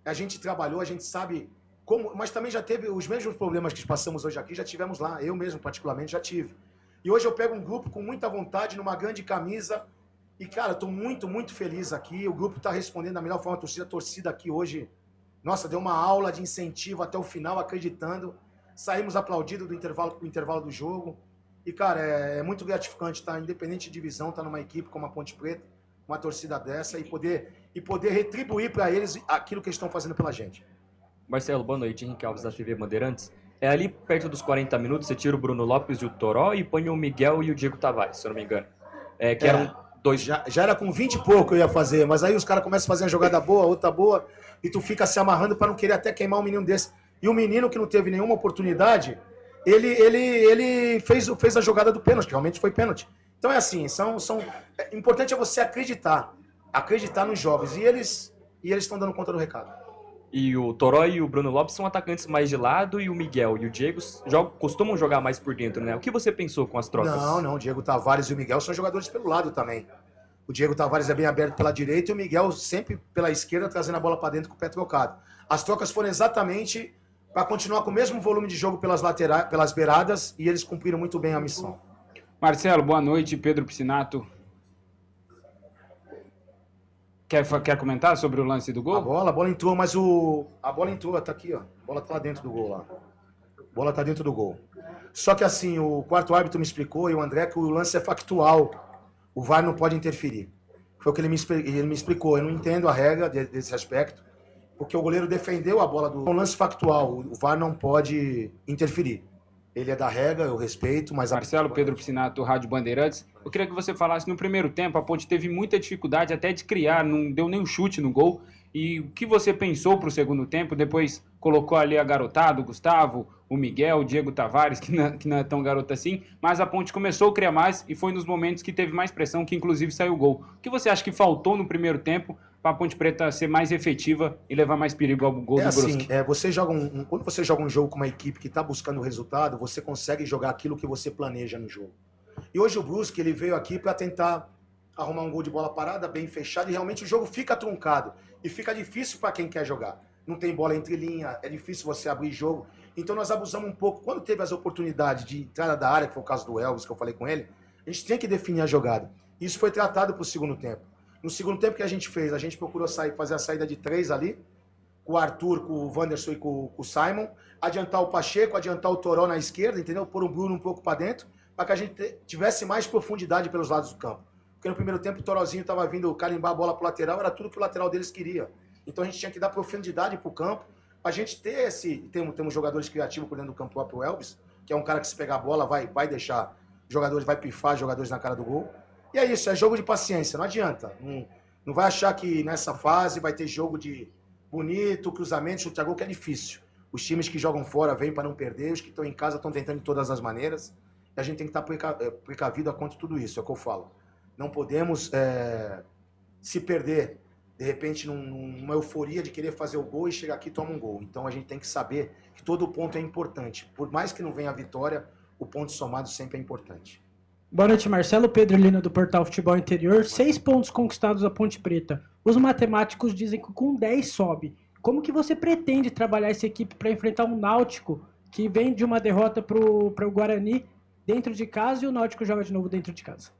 A gente trabalhou, a gente sabe como, mas também já teve os mesmos problemas que passamos hoje aqui, já tivemos lá, eu mesmo particularmente já tive. E hoje eu pego um grupo com muita vontade, numa grande camisa, e cara, estou muito feliz aqui, o grupo está respondendo da melhor forma, a torcida aqui hoje, nossa, deu uma aula de incentivo até o final, acreditando, saímos aplaudidos do intervalo do jogo. E, cara, é muito gratificante estar, independente de divisão, estar numa equipe como a Ponte Preta, uma torcida dessa, e poder retribuir para eles aquilo que eles estão fazendo pela gente. Marcelo, boa noite. Henrique Alves da TV Bandeirantes. Ali perto dos 40 minutos, você tira o Bruno Lopes e o Toró e põe o Miguel e o Diego Tavares, se eu não me engano. Que eram 2... Já era com 20 e pouco eu ia fazer, mas aí os caras começam a fazer uma jogada boa, outra boa, e tu fica se amarrando para não querer até queimar um menino desse. E o menino que não teve nenhuma oportunidade... Ele fez a jogada do pênalti, realmente foi pênalti. Então é assim, importante é você acreditar nos jovens, e eles estão dando conta do recado. E o Toró e o Bruno Lopes são atacantes mais de lado, e o Miguel e o Diego costumam jogar mais por dentro, né? O que você pensou com as trocas? Não, o Diego Tavares e o Miguel são jogadores pelo lado também. O Diego Tavares é bem aberto pela direita e o Miguel sempre pela esquerda, trazendo a bola para dentro com o pé trocado. As trocas foram exatamente... para continuar com o mesmo volume de jogo pelas laterais, pelas beiradas, e eles cumpriram muito bem a missão. Marcelo, boa noite. Pedro Piscinato. Quer comentar sobre o lance do gol? A bola entrou, mas a bola entrou, tá aqui, ó. A bola tá lá dentro do gol, lá. A bola tá dentro do gol. Só que assim, o quarto árbitro me explicou, e o André, que o lance é factual. O VAR não pode interferir. Foi o que ele me explicou. Eu não entendo a regra desse aspecto, porque o goleiro defendeu a bola do... É um lance factual, o VAR não pode interferir. Ele é da regra, eu respeito, mas... Marcelo, Pedro Piscinato, Rádio Bandeirantes. Eu queria que você falasse, no primeiro tempo, a Ponte teve muita dificuldade até de criar, não deu nem um chute no gol. E o que você pensou para o segundo tempo? Depois colocou ali a garotada, o Gustavo, o Miguel, o Diego Tavares, que não é tão garoto assim, mas a Ponte começou a criar mais e foi nos momentos que teve mais pressão que inclusive saiu o gol. O que você acha que faltou no primeiro tempo para a Ponte Preta ser mais efetiva e levar mais perigo ao gol do Brusque? Quando você joga um jogo com uma equipe que está buscando o resultado, você consegue jogar aquilo que você planeja no jogo. E hoje o Brusque ele veio aqui para tentar arrumar um gol de bola parada, bem fechado, e realmente o jogo fica truncado. E fica difícil para quem quer jogar. Não tem bola entre linha, é difícil você abrir jogo. Então nós abusamos um pouco. Quando teve as oportunidades de entrada da área, que foi o caso do Elvis, que eu falei com ele, a gente tem que definir a jogada. Isso foi tratado para o segundo tempo. No segundo tempo que a gente fez, a gente procurou fazer a saída de 3 ali, com o Arthur, com o Wanderson e com o Simon, adiantar o Pacheco, adiantar o Toró na esquerda, entendeu? Pôr o Bruno um pouco para dentro, para que a gente tivesse mais profundidade pelos lados do campo. Porque no primeiro tempo o Torozinho estava vindo carimbar a bola para o lateral, era tudo que o lateral deles queria. Então a gente tinha que dar profundidade para o campo, para a gente ter temos jogadores criativos por dentro do campo, o próprio Elvis, que é um cara que se pegar a bola vai deixar jogadores, vai pifar jogadores na cara do gol. E é isso, é jogo de paciência, não adianta. Não vai achar que nessa fase vai ter jogo de bonito, cruzamento, chute a gol, que é difícil. Os times que jogam fora vêm para não perder, os que estão em casa estão tentando de todas as maneiras. E a gente tem que estar precavido quanto a tudo isso, é o que eu falo. Não podemos se perder, de repente, numa euforia de querer fazer o gol e chegar aqui e tomar um gol. Então a gente tem que saber que todo ponto é importante. Por mais que não venha a vitória, o ponto somado sempre é importante. Boa noite, Marcelo. Pedro Lino do Portal Futebol Interior. 6 pontos conquistados a Ponte Preta. Os matemáticos dizem que com 10 sobe. Como que você pretende trabalhar essa equipe para enfrentar um Náutico que vem de uma derrota para o Guarani dentro de casa e o Náutico joga de novo dentro de casa?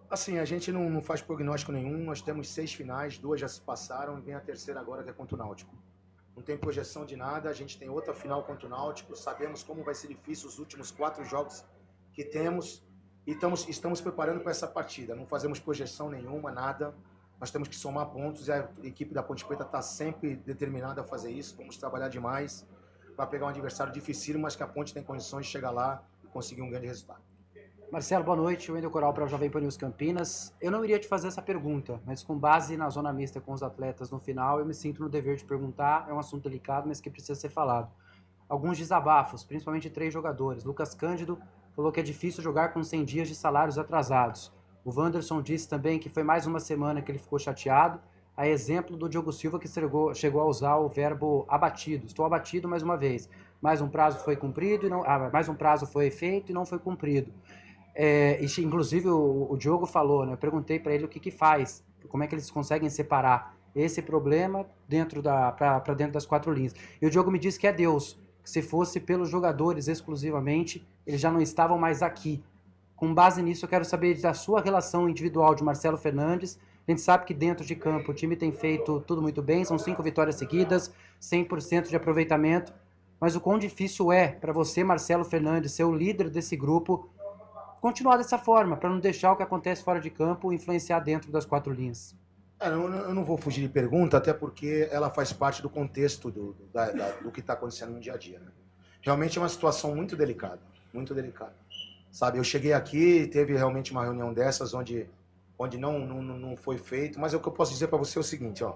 Assim, a gente não faz prognóstico nenhum. Nós temos 6 finais, 2 já se passaram e vem a terceira agora, que é contra o Náutico. Não tem projeção de nada. A gente tem outra final contra o Náutico. Sabemos como vai ser difícil os últimos 4 jogos que temos. E estamos preparando para essa partida. Não fazemos projeção nenhuma, nada. Nós temos que somar pontos e a equipe da Ponte Preta está sempre determinada a fazer isso. Vamos trabalhar demais para pegar um adversário dificílimo, mas que a Ponte tem condições de chegar lá e conseguir um grande resultado. Marcelo, boa noite. Wendel Coral para o Jovem Pan News Campinas. Eu não iria te fazer essa pergunta, mas com base na zona mista com os atletas no final, eu me sinto no dever de perguntar. É um assunto delicado, mas que precisa ser falado. Alguns desabafos, principalmente 3 jogadores. Lucas Cândido falou que é difícil jogar com 100 dias de salários atrasados. O Wanderson disse também que foi mais uma semana que ele ficou chateado, a exemplo do Diogo Silva, que chegou a usar o verbo abatido. Estou abatido mais uma vez. Mais um prazo foi cumprido, mais um prazo foi feito e não foi cumprido. Inclusive o Diogo falou, né? Eu perguntei para ele o que faz, como é que eles conseguem separar esse problema para dentro das 4 linhas. E o Diogo me disse que é Deus. Se fosse pelos jogadores exclusivamente, eles já não estavam mais aqui. Com base nisso, eu quero saber da sua relação individual de Marcelo Fernandes. A gente sabe que dentro de campo o time tem feito tudo muito bem, são 5 vitórias seguidas, 100% de aproveitamento. Mas o quão difícil é para você, Marcelo Fernandes, ser o líder desse grupo, continuar dessa forma, para não deixar o que acontece fora de campo influenciar dentro das 4 linhas? Eu não vou fugir de pergunta, até porque ela faz parte do contexto do que está acontecendo no dia a dia. Né? Realmente é uma situação muito delicada, muito delicada. Sabe, eu cheguei aqui, teve realmente uma reunião dessas onde não foi feito, mas o que eu posso dizer para você é o seguinte, ó.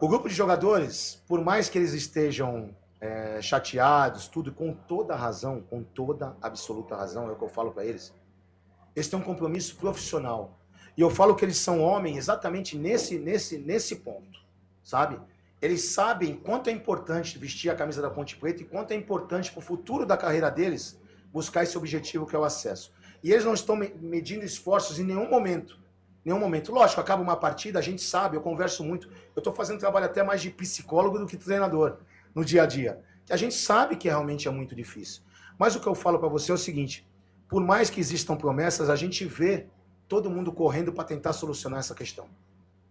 O grupo de jogadores, por mais que eles estejam chateados, tudo, com toda razão, com toda absoluta razão, é o que eu falo para eles, eles têm um compromisso profissional. E eu falo que eles são homens exatamente nesse ponto, sabe? Eles sabem quanto é importante vestir a camisa da Ponte Preta e quanto é importante para o futuro da carreira deles buscar esse objetivo que é o acesso. E eles não estão medindo esforços em nenhum momento. Nenhum momento. Lógico, acaba uma partida, a gente sabe, eu converso muito. Eu estou fazendo trabalho até mais de psicólogo do que treinador no dia a dia. A gente sabe que realmente é muito difícil. Mas o que eu falo para você é o seguinte, por mais que existam promessas, a gente vê todo mundo correndo para tentar solucionar essa questão.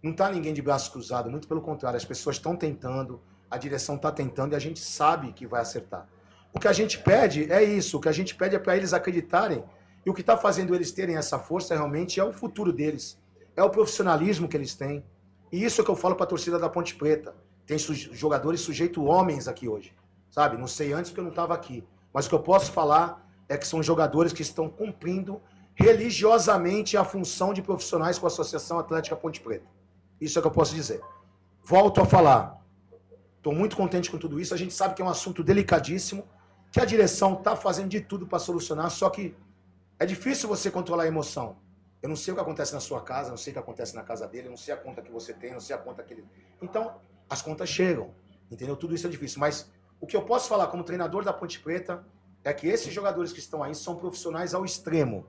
Não está ninguém de braços cruzados, muito pelo contrário, as pessoas estão tentando, a direção está tentando e a gente sabe que vai acertar. O que a gente pede é isso, o que a gente pede é para eles acreditarem e o que está fazendo eles terem essa força realmente é o futuro deles, é o profissionalismo que eles têm. E isso é o que eu falo para a torcida da Ponte Preta. Tem jogadores sujeitos homens aqui hoje, sabe? Não sei antes porque eu não estava aqui, mas o que eu posso falar é que são jogadores que estão cumprindo religiosamente a função de profissionais com a Associação Atlética Ponte Preta. Isso é o que eu posso dizer. volto a falar, estou muito contente com tudo isso, a gente sabe que é um assunto delicadíssimo, que a direção está fazendo de tudo para solucionar, só que é difícil você controlar a emoção. Eu não sei o que acontece na sua casa, não sei o que acontece na casa dele, não sei a conta que você tem, não sei a conta que ele... Então, as contas chegam, entendeu? Tudo isso é difícil, mas o que eu posso falar como treinador da Ponte Preta é que esses jogadores que estão aí são profissionais ao extremo,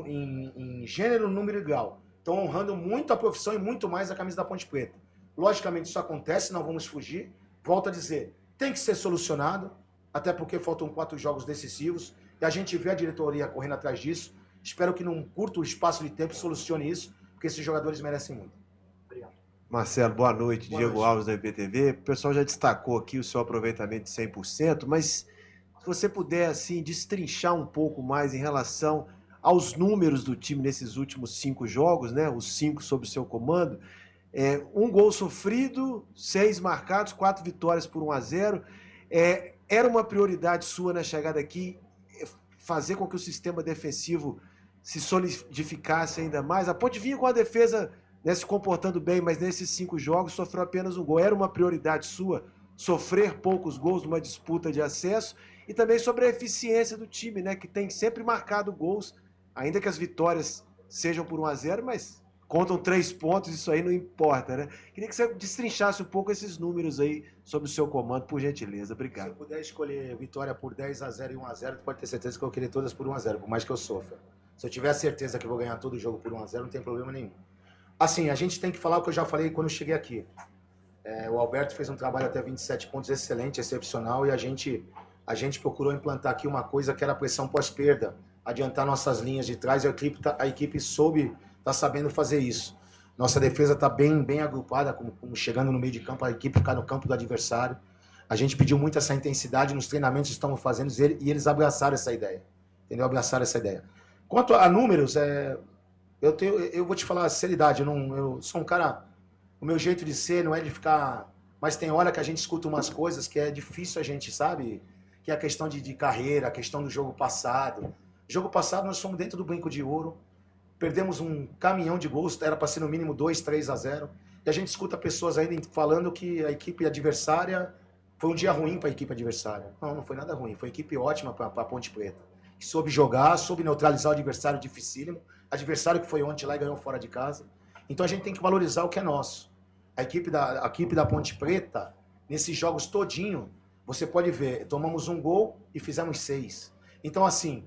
em gênero, número e grau. Estão honrando muito a profissão e muito mais a camisa da Ponte Preta. Logicamente isso acontece, não vamos fugir. Volto a dizer, tem que ser solucionado, até porque faltam 4 jogos decisivos, e a gente vê a diretoria correndo atrás disso. Espero que num curto espaço de tempo solucione isso, porque esses jogadores merecem muito. Obrigado. Marcelo, boa noite. Diego Alves da IPTV. O pessoal já destacou aqui o seu aproveitamento de 100%, mas se você puder assim destrinchar um pouco mais em relação aos números do time nesses últimos 5 jogos, né? Os 5 sob o seu comando. 1 gol sofrido, 6 marcados, 4 vitórias por 1-0. Era uma prioridade sua na chegada aqui fazer com que o sistema defensivo se solidificasse ainda mais? A Ponte vinha com a defesa, né, se comportando bem, mas nesses 5 jogos sofreu apenas 1 gol. Era uma prioridade sua sofrer poucos gols numa disputa de acesso? E também sobre a eficiência do time, né, que tem sempre marcado gols, ainda que as vitórias sejam por 1-0, mas contam 3 pontos, isso aí não importa, né? Queria que você destrinchasse um pouco esses números aí sob o seu comando, por gentileza. Obrigado. Se eu puder escolher vitória por 10-0 e 1-0, tu pode ter certeza que eu queria todas por 1-0, por mais que eu sofra. Se eu tiver certeza que eu vou ganhar todo o jogo por 1-0, não tem problema nenhum. Assim, a gente tem que falar o que eu já falei quando eu cheguei aqui. O Alberto fez um trabalho até 27 pontos excelente, excepcional, e a gente procurou implantar aqui uma coisa que era a pressão pós-perda, adiantar nossas linhas de trás, e a equipe está sabendo fazer isso. Nossa defesa está bem agrupada, como chegando no meio de campo, a equipe ficar no campo do adversário. A gente pediu muito essa intensidade nos treinamentos que estamos fazendo e eles abraçaram essa ideia. Entendeu? Abraçaram essa ideia. Quanto a números, eu vou te falar a seriedade, eu sou um cara, o meu jeito de ser não é de ficar... Mas tem hora que a gente escuta umas coisas que é difícil a gente, sabe? Que é a questão de carreira, a questão do jogo passado. Jogo passado nós fomos dentro do brinco de ouro, perdemos um caminhão de gols, era para ser no mínimo 2-3-0, e a gente escuta pessoas ainda falando que a equipe adversária foi um dia ruim para a equipe adversária. Não foi nada ruim, foi uma equipe ótima para a Ponte Preta, que soube jogar, soube neutralizar o adversário dificílimo, adversário que foi ontem lá e ganhou fora de casa. Então a gente tem que valorizar o que é nosso. A equipe da Ponte Preta, nesses jogos todinho, você pode ver, tomamos 1 gol e fizemos 6. Então assim,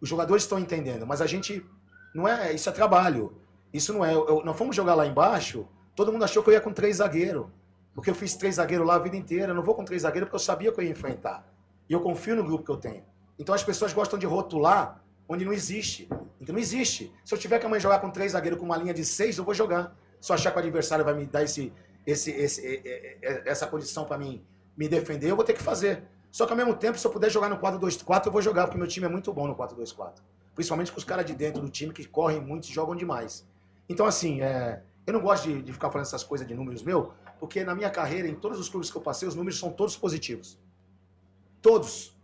os jogadores estão entendendo, mas a gente... Não é, isso é trabalho. Isso não é. Nós fomos jogar lá embaixo, todo mundo achou que eu ia com 3 zagueiros. Porque eu fiz 3 zagueiros lá a vida inteira. Eu não vou com 3 zagueiros porque eu sabia que eu ia enfrentar. E eu confio no grupo que eu tenho. Então as pessoas gostam de rotular onde não existe. Então não existe. Se eu tiver que amanhã jogar com 3 zagueiros com uma linha de 6, eu vou jogar. Se eu achar que o adversário vai me dar essa condição para mim me defender, eu vou ter que fazer. Só que ao mesmo tempo, se eu puder jogar no 4-2-4, eu vou jogar, porque meu time é muito bom no 4-2-4. Principalmente com os caras de dentro do time que correm muito e jogam demais. Então, assim, eu não gosto de ficar falando essas coisas de números meu, porque na minha carreira, em todos os clubes que eu passei, os números são todos positivos. Todos,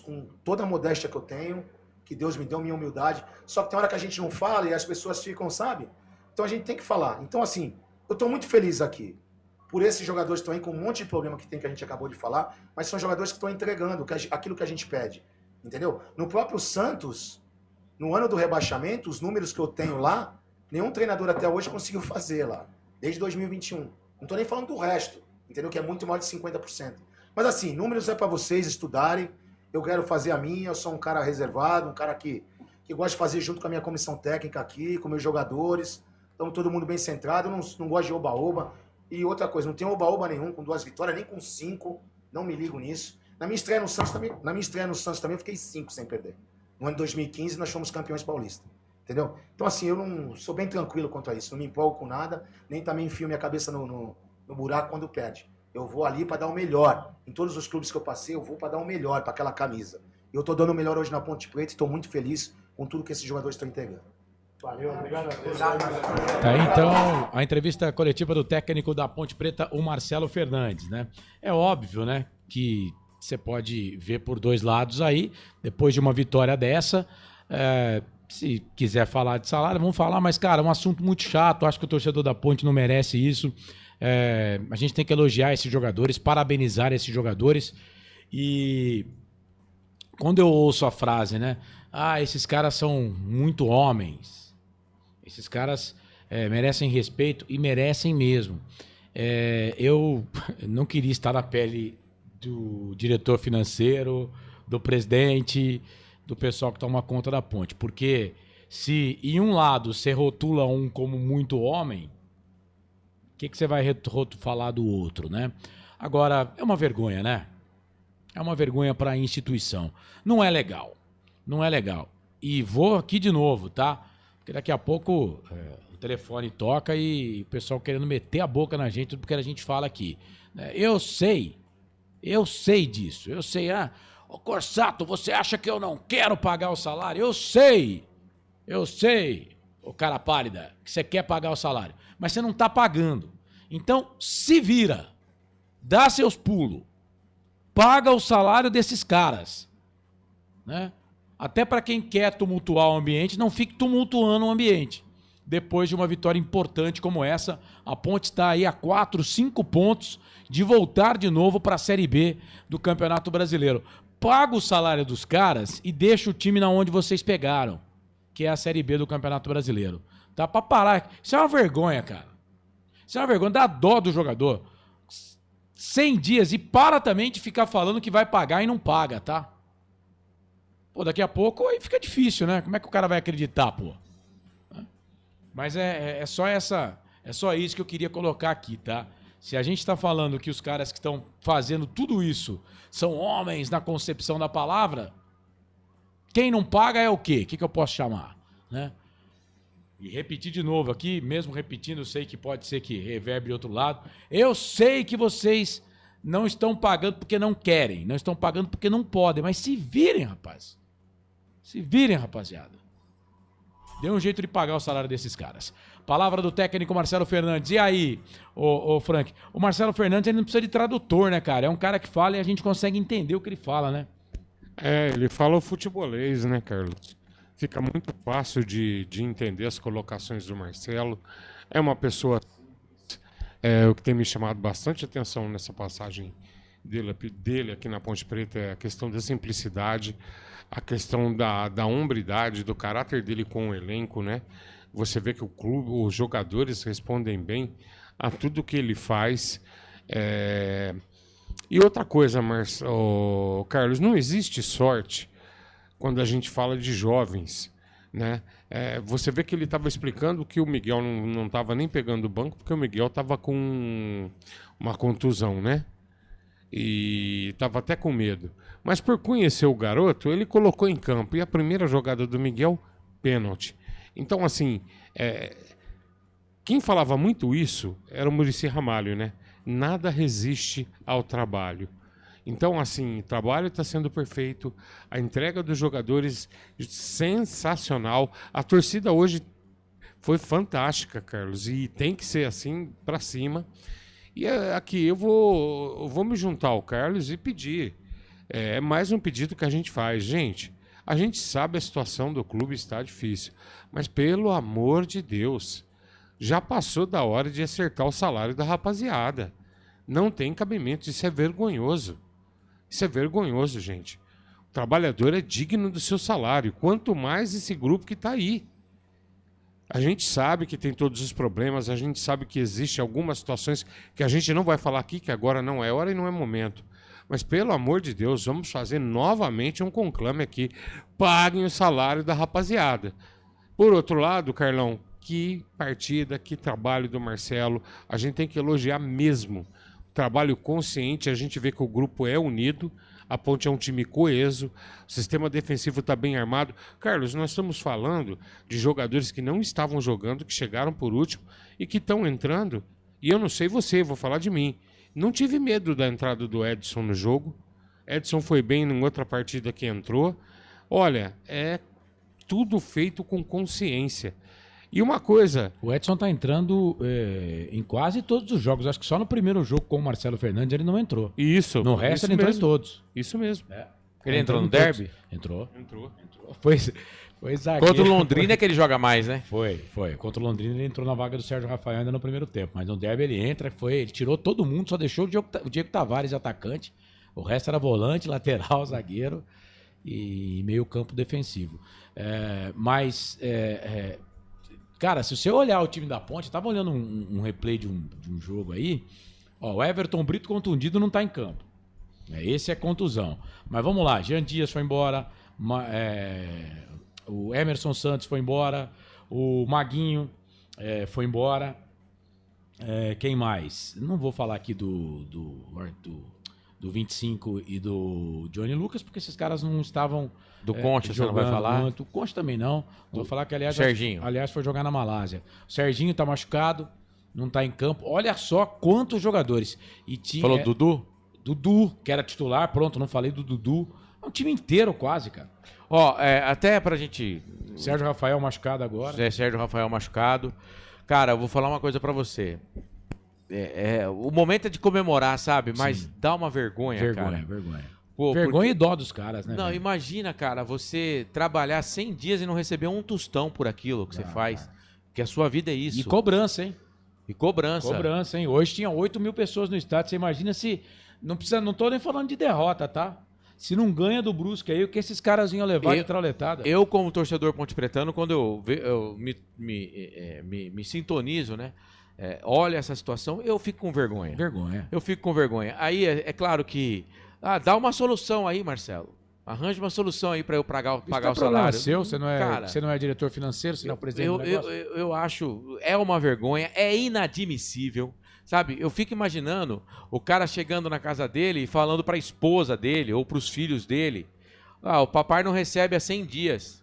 com toda a modéstia que eu tenho, que Deus me deu, minha humildade. Só que tem hora que a gente não fala e as pessoas ficam, sabe? Então a gente tem que falar. Então, assim, eu estou muito feliz aqui por esses jogadores que estão aí com um monte de problema que a gente acabou de falar, mas são jogadores que estão entregando aquilo que a gente pede. Entendeu? No próprio Santos... No ano do rebaixamento, os números que eu tenho lá, nenhum treinador até hoje conseguiu fazer lá, desde 2021. Não estou nem falando do resto, entendeu? Que é muito mais de 50%. Mas assim, números é para vocês estudarem, eu quero fazer a minha, eu sou um cara reservado, um cara que gosta de fazer junto com a minha comissão técnica aqui, com meus jogadores, estamos todo mundo bem centrado, não gosto de oba-oba. E outra coisa, não tenho oba-oba nenhum, com 2 vitórias, nem com 5, não me ligo nisso. Na minha estreia no Santos também eu fiquei 5 sem perder. No ano de 2015, nós fomos campeões paulistas. Entendeu? Então, assim, eu não sou bem tranquilo quanto a isso. Não me empolgo com nada, nem também enfio minha cabeça no buraco quando perde. Eu vou ali para dar o melhor. Em todos os clubes que eu passei, eu vou para dar o melhor para aquela camisa. E eu estou dando o melhor hoje na Ponte Preta e estou muito feliz com tudo que esses jogadores estão entregando. Valeu, obrigado a todos. Tá, então, a entrevista coletiva do técnico da Ponte Preta, o Marcelo Fernandes, né? É óbvio, né, que você pode ver por 2 lados aí, depois de uma vitória dessa, se quiser falar de salário, vamos falar, mas, cara, é um assunto muito chato, acho que o torcedor da Ponte não merece isso. A gente tem que elogiar esses jogadores, parabenizar esses jogadores. E quando eu ouço a frase, né? Esses caras são muito homens. Esses caras merecem respeito e merecem mesmo. Eu não queria estar na pele do diretor financeiro, do presidente, do pessoal que toma conta da Ponte. Porque se em um lado você rotula um como muito homem, o que você vai falar do outro, né? Agora, é uma vergonha, né? É uma vergonha para a instituição. Não é legal. Não é legal. E vou aqui de novo, tá? Porque daqui a pouco o telefone toca e o pessoal querendo meter a boca na gente, tudo porque a gente fala aqui. Eu sei disso. Eu sei, ô Corsato, você acha que eu não quero pagar o salário? Eu sei, ô cara pálida, que você quer pagar o salário. Mas você não tá pagando. Então, se vira. Dá seus pulos. Paga o salário desses caras, né? Até para quem quer tumultuar o ambiente, não fique tumultuando o ambiente. Depois de uma vitória importante como essa, a Ponte está aí a 4, 5 pontos de voltar de novo para a Série B do Campeonato Brasileiro. Paga o salário dos caras e deixa o time na onde vocês pegaram, que é a Série B do Campeonato Brasileiro. Tá para parar. Isso é uma vergonha, cara. Isso é uma vergonha. Dá dó do jogador. 100 dias e para também de ficar falando que vai pagar e não paga, tá? Pô, daqui a pouco aí fica difícil, né? Como é que o cara vai acreditar, pô? Mas é só isso que eu queria colocar aqui, tá? Se a gente tá falando que os caras que estão fazendo tudo isso são homens na concepção da palavra, quem não paga é o quê? O que eu posso chamar, né? E repetir de novo aqui, mesmo repetindo, eu sei que pode ser que reverbre outro lado. Eu sei que vocês não estão pagando porque não querem, não estão pagando porque não podem, mas se virem, rapaz. Se virem, rapaziada. Dê um jeito de pagar o salário desses caras. Palavra do técnico Marcelo Fernandes. E aí, ô Frank? O Marcelo Fernandes ele não precisa de tradutor, né, cara? É um cara que fala e a gente consegue entender o que ele fala, né? Ele fala o futebolês, né, Carlos? Fica muito fácil de entender as colocações do Marcelo. É uma pessoa... o que tem me chamado bastante atenção nessa passagem dele aqui na Ponte Preta é a questão da simplicidade, a questão da hombridade, do caráter dele com o elenco, né? Você vê que o clube, os jogadores respondem bem a tudo que ele faz. E outra coisa, Carlos, não existe sorte quando a gente fala de jovens, né? Você vê que ele estava explicando que o Miguel não estava nem pegando o banco porque o Miguel estava com uma contusão, né? E estava até com medo. Mas por conhecer o garoto, ele colocou em campo. E a primeira jogada do Miguel, pênalti. Então, assim, quem falava muito isso era o Muricy Ramalho, né? Nada resiste ao trabalho. Então, assim, o trabalho está sendo perfeito, a entrega dos jogadores sensacional. A torcida hoje foi fantástica, Carlos, e tem que ser assim para cima. E aqui eu vou me juntar ao Carlos e pedir. É mais um pedido que a gente faz. Gente, a gente sabe a situação do clube está difícil, mas pelo amor de Deus, já passou da hora de acertar o salário da rapaziada. Não tem cabimento, isso é vergonhoso. Isso é vergonhoso, gente. O trabalhador é digno do seu salário, quanto mais esse grupo que está aí. A gente sabe que tem todos os problemas, a gente sabe que existem algumas situações que a gente não vai falar aqui, que agora não é hora e não é momento. Mas, pelo amor de Deus, vamos fazer novamente um conclame aqui. Paguem o salário da rapaziada. Por outro lado, Carlão, que partida, que trabalho do Marcelo. A gente tem que elogiar mesmo. Trabalho consciente, a gente vê que o grupo é unido, a Ponte é um time coeso, o sistema defensivo está bem armado. Carlos, nós estamos falando de jogadores que não estavam jogando, que chegaram por último e que estão entrando. E eu não sei você, vou falar de mim. Não tive medo da entrada do Edson no jogo. Edson foi bem em outra partida que entrou. Olha, é tudo feito com consciência. E uma coisa... O Edson tá entrando em quase todos os jogos. Acho que só no primeiro jogo com o Marcelo Fernandes ele não entrou. Isso. No resto isso ele entrou mesmo. em todos. Isso mesmo. Ele entrou no derby? Entrou. Entrou. Foi zagueiro. Contra o Londrina é que ele joga mais, né? Foi. Contra o Londrina ele entrou na vaga do Sérgio Rafael ainda no primeiro tempo. Mas no derby ele entra, ele tirou todo mundo, só deixou o Diego Tavares atacante. O resto era volante, lateral, zagueiro e meio campo defensivo. Cara, se você olhar o time da Ponte, eu tava olhando um replay de um jogo aí, ó, o Everton Brito contundido não tá em campo. Esse é contusão. Mas vamos lá, Jean Dias foi embora, o Emerson Santos foi embora, o Maguinho foi embora. Quem mais? Não vou falar aqui do 25 e do Johnny Lucas, porque esses caras não estavam do Concha, você não vai falar? Muito. O Concha também não. Vou falar que, aliás, Serginho. Foi jogar na Malásia. O Serginho tá machucado, não tá em campo. Olha só quantos jogadores. Falou Dudu? Dudu, que era titular, pronto, não falei do Dudu. É um time inteiro quase, cara. Ó, até pra gente... Sérgio Rafael machucado agora. Sérgio Rafael machucado. Cara, eu vou falar uma coisa pra você. O momento é de comemorar, sabe? Mas dá uma vergonha, cara. Vergonha. Pô, vergonha e dó dos caras, né? Não, velho? imagina, cara, você trabalhar 100 dias e não receber um tostão por aquilo que você faz. Cara. Que a sua vida é isso. E cobrança, hein? E cobrança. Cobrança, hein? Hoje tinha 8 mil pessoas no estádio. Você imagina se... Não tô nem falando de derrota, tá? Se não ganha do Brusque aí, o que esses caras iam levar de trauletada? Eu, como torcedor pontepretano, quando eu me sintonizo, né? Olha essa situação, eu fico com vergonha. Eu fico com vergonha. Aí é claro que... dá uma solução aí, Marcelo. Arranje uma solução aí para eu pagar o salário. Seu, você não é diretor financeiro, você não é o presidente do negócio? Eu acho... É uma vergonha, é inadmissível. Sabe, eu fico imaginando o cara chegando na casa dele e falando para a esposa dele ou para os filhos dele: o papai não recebe há 100 dias.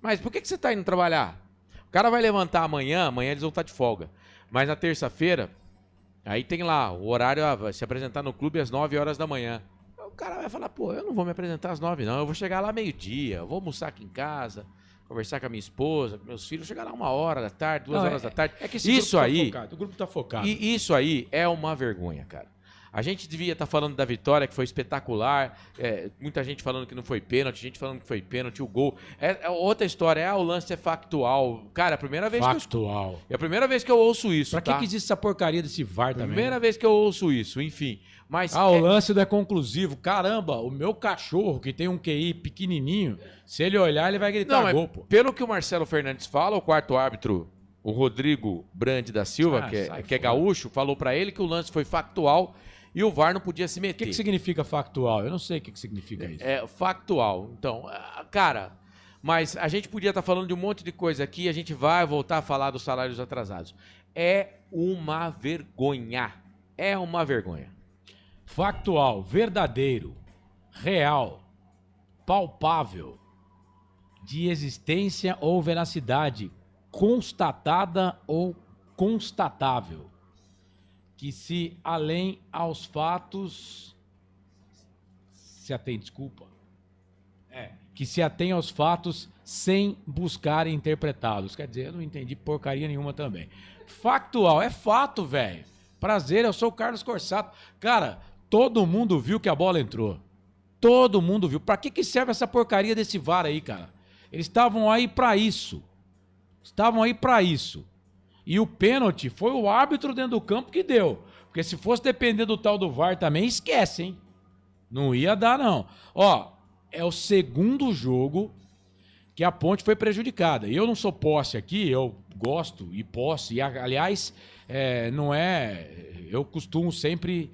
Mas por que você está indo trabalhar? O cara vai levantar amanhã eles vão estar de folga. Mas na terça-feira, aí tem lá o horário, vai se apresentar no clube às 9 horas da manhã. O cara vai falar: pô, eu não vou me apresentar às 9 não, eu vou chegar lá meio-dia, vou almoçar aqui em casa, conversar com a minha esposa, com meus filhos, chegar lá 1h da tarde, 2h da tarde. É que o grupo tá focado. E isso aí é uma vergonha, cara. A gente devia estar falando da vitória, que foi espetacular. Muita gente falando que não foi pênalti, gente falando que foi pênalti, o gol. Outra história, o lance é factual. Cara, é a primeira vez factual. É a primeira vez que eu ouço isso. Pra que existe essa porcaria desse VAR também? Primeira vez que eu ouço isso, enfim. Mas o lance não é conclusivo. Caramba, o meu cachorro, que tem um QI pequenininho, se ele olhar, ele vai gritar gol, pô. Pelo que o Marcelo Fernandes fala, o quarto árbitro, o Rodrigo Brande da Silva, que é gaúcho, falou pra ele que o lance foi factual e o VAR não podia se meter. O que significa factual? Eu não sei o que significa isso. É factual. Então, cara, mas a gente podia estar falando de um monte de coisa aqui, a gente vai voltar a falar dos salários atrasados. É uma vergonha. É uma vergonha. Factual, verdadeiro, real, palpável, de existência ou veracidade, constatada ou constatável, que se além aos fatos que se atém aos fatos sem buscar interpretá-los. Quer dizer, eu não entendi porcaria nenhuma também. Factual, é fato, velho. Prazer, eu sou o Carlos Corsato. Cara, todo mundo viu que a bola entrou. Todo mundo viu. Pra que serve essa porcaria desse VAR aí, cara? Eles estavam aí pra isso. E o pênalti foi o árbitro dentro do campo que deu. Porque se fosse depender do tal do VAR também, esquece, hein? Não ia dar, não. Ó, é o segundo jogo que a Ponte foi prejudicada. E eu não sou posse aqui, eu gosto e posse. E, aliás, não é... Eu costumo sempre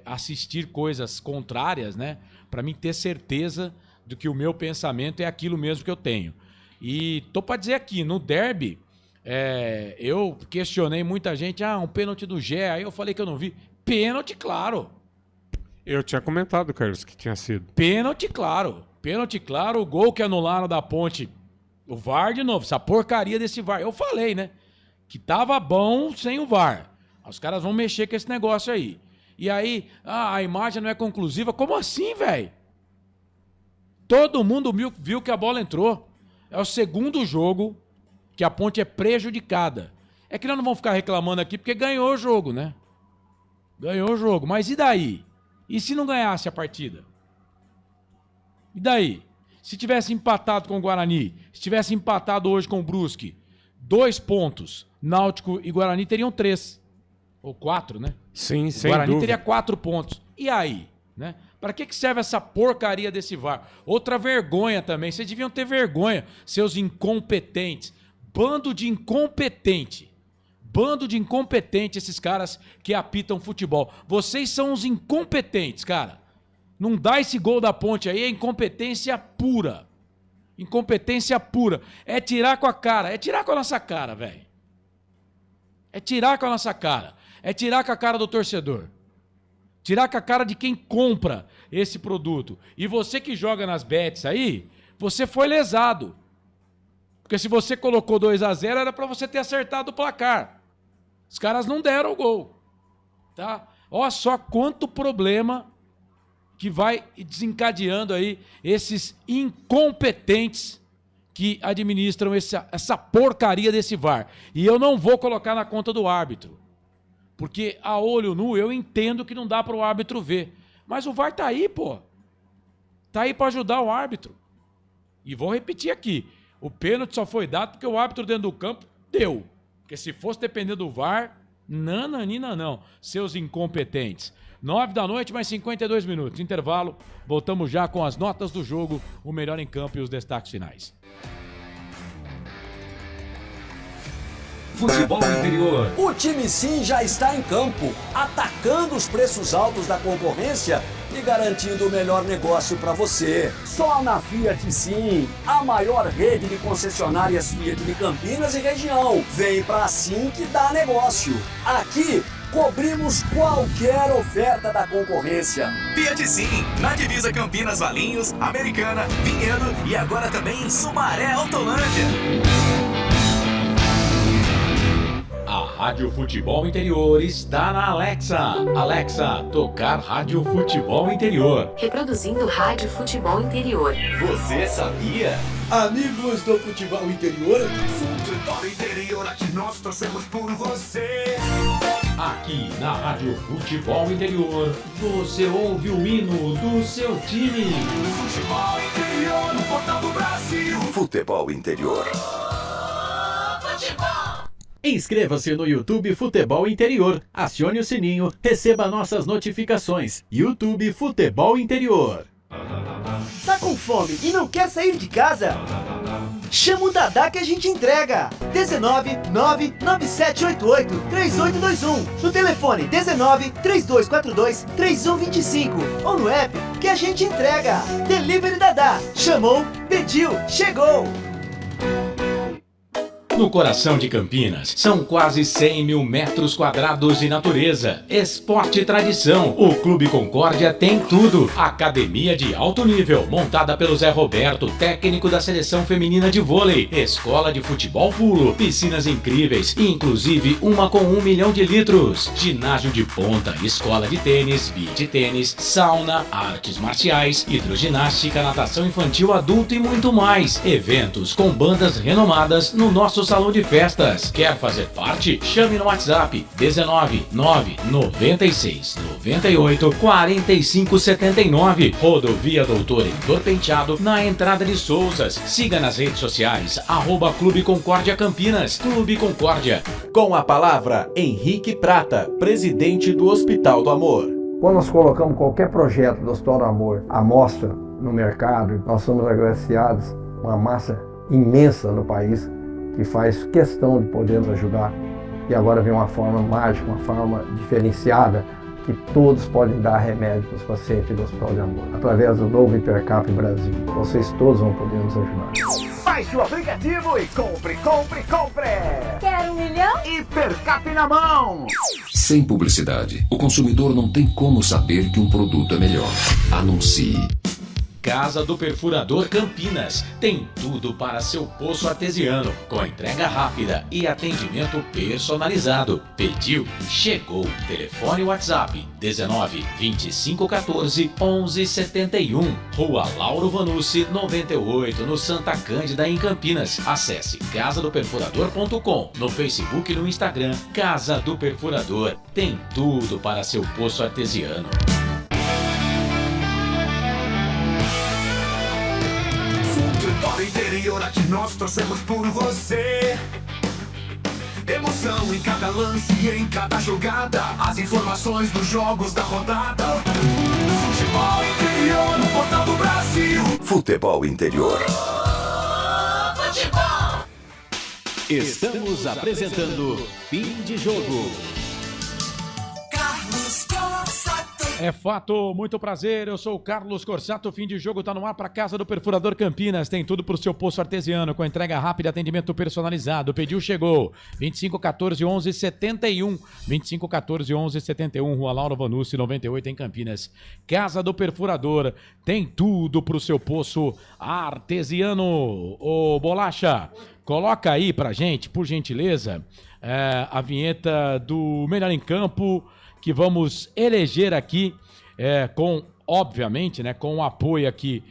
assistir coisas contrárias, né? Pra mim ter certeza de que o meu pensamento é aquilo mesmo que eu tenho. E tô pra dizer aqui, no derby... eu questionei muita gente, um pênalti do Gé, aí eu falei que eu não vi. Pênalti, claro. Eu tinha comentado, Carlos, que tinha sido. Pênalti, claro, o gol que anularam da Ponte, o VAR de novo, essa porcaria desse VAR. Eu falei, né, que tava bom sem o VAR. Os caras vão mexer com esse negócio aí. E aí, a imagem não é conclusiva. Como assim, velho? Todo mundo viu que a bola entrou. É o segundo jogo que a Ponte é prejudicada. É que nós não vamos ficar reclamando aqui porque ganhou o jogo, né? Ganhou o jogo. Mas e daí? E se não ganhasse a partida? E daí? Se tivesse empatado com o Guarani, se tivesse empatado hoje com o Brusque, 2 pontos, Náutico e Guarani teriam 3. Ou 4, né? Sim, o sem Guarani dúvida. teria 4 pontos. E aí? Né? Para que serve essa porcaria desse VAR? Outra vergonha também. Vocês deviam ter vergonha, seus incompetentes. Bando de incompetente. Bando de incompetente esses caras que apitam futebol. Vocês são os incompetentes, cara. Não dá esse gol da Ponte aí, é incompetência pura. Incompetência pura. É tirar com a cara. É tirar com a nossa cara, velho. É tirar com a nossa cara. É tirar com a cara do torcedor. Tirar com a cara de quem compra esse produto. E você que joga nas bets aí, você foi lesado. Porque se você colocou 2-0, era para você ter acertado o placar. Os caras não deram o gol. Tá? Olha só quanto problema que vai desencadeando aí esses incompetentes que administram essa porcaria desse VAR. E eu não vou colocar na conta do árbitro. Porque a olho nu eu entendo que não dá para o árbitro ver. Mas o VAR tá aí, pô. Tá aí para ajudar o árbitro. E vou repetir aqui. O pênalti só foi dado porque o árbitro dentro do campo deu. Porque se fosse depender do VAR, nananina não. Seus incompetentes. 9 da noite, mais 52 minutos. Intervalo. Voltamos já com as notas do jogo, o melhor em campo e os destaques finais. Futebol interior. O time Sim já está em campo, atacando os preços altos da concorrência e garantindo o melhor negócio para você. Só na Fiat Sim, a maior rede de concessionárias Fiat de Campinas e região. Vem pra Sim que dá negócio. Aqui cobrimos qualquer oferta da concorrência. Fiat Sim, na divisa Campinas, Valinhos, Americana, Vinhedo e agora também em Sumaré, Autolândia. A Rádio Futebol Interior está na Alexa. Alexa, tocar Rádio Futebol Interior. Reproduzindo Rádio Futebol Interior. Você sabia? Amigos do Futebol Interior, Futebol Interior, aqui nós torcemos por você. Aqui na Rádio Futebol Interior, você ouve o hino do seu time. Futebol Interior, no portal do Brasil. Futebol Interior. Futebol. Inscreva-se no YouTube Futebol Interior, acione o sininho, receba nossas notificações. YouTube Futebol Interior. Tá com fome e não quer sair de casa? Chama o Dadá que a gente entrega. 19 99788 3821. No telefone 19 3242 3125. Ou no app que a gente entrega. Delivery Dadá. Chamou, pediu, chegou. No coração de Campinas, são quase 100 mil metros quadrados de natureza, esporte e tradição. O Clube Concórdia tem tudo. Academia de alto nível, montada pelo Zé Roberto, técnico da seleção feminina de vôlei. Escola de futebol pulo, piscinas incríveis, inclusive uma com 1 milhão de litros. Ginásio de ponta, escola de tênis, beach tênis, sauna, artes marciais, hidroginástica, natação infantil, adulto e muito mais. Eventos com bandas renomadas no nosso salão de festas. Quer fazer parte? Chame no WhatsApp 19 9 96 98 45 79. Rodovia Doutor Heitor Penteado, na entrada de Souzas. Siga nas redes sociais @Clube Concórdia Campinas. Clube Concórdia. Com a palavra, Henrique Prata, presidente do Hospital do Amor. Quando nós colocamos qualquer projeto do Hospital do Amor à mostra no mercado, nós somos agraciados uma massa imensa no país que faz questão de poder nos ajudar. E agora vem uma forma mágica, uma forma diferenciada, que todos podem dar remédio para os pacientes do Hospital de Amor. Através do novo Hipercap Brasil. Vocês todos vão poder nos ajudar. Baixe o aplicativo e compre, compre, compre! Quer 1 milhão? Hipercap na mão! Sem publicidade, o consumidor não tem como saber que um produto é melhor. Anuncie. Casa do Perfurador Campinas. Tem tudo para seu poço artesiano, com entrega rápida e atendimento personalizado. Pediu, chegou. Telefone WhatsApp 19 25 14 11 71. Rua Lauro Vanucci 98, no Santa Cândida, em Campinas. Acesse casadoperfurador.com. No Facebook e no Instagram, Casa do Perfurador. Tem tudo para seu poço artesiano. Futebol interior, aqui nós torcemos por você. Emoção em cada lance e em cada jogada. As informações dos jogos da rodada. Futebol interior no Portal do Brasil. Futebol interior. Futebol. Estamos apresentando Fim de Jogo. Carlos Corsato. É fato, muito prazer, eu sou o Carlos Corsato, o Fim de Jogo tá no ar para Casa do Perfurador Campinas, tem tudo pro seu poço artesiano, com entrega rápida e atendimento personalizado, pediu, chegou, 2514-1171, 2514-1171, Rua Laura Vanucci, 98 em Campinas. Casa do Perfurador, tem tudo pro seu poço artesiano. Ô Bolacha, coloca aí pra gente, por gentileza, a vinheta do Melhor em Campo, que vamos eleger aqui com, obviamente, né, com o apoio aqui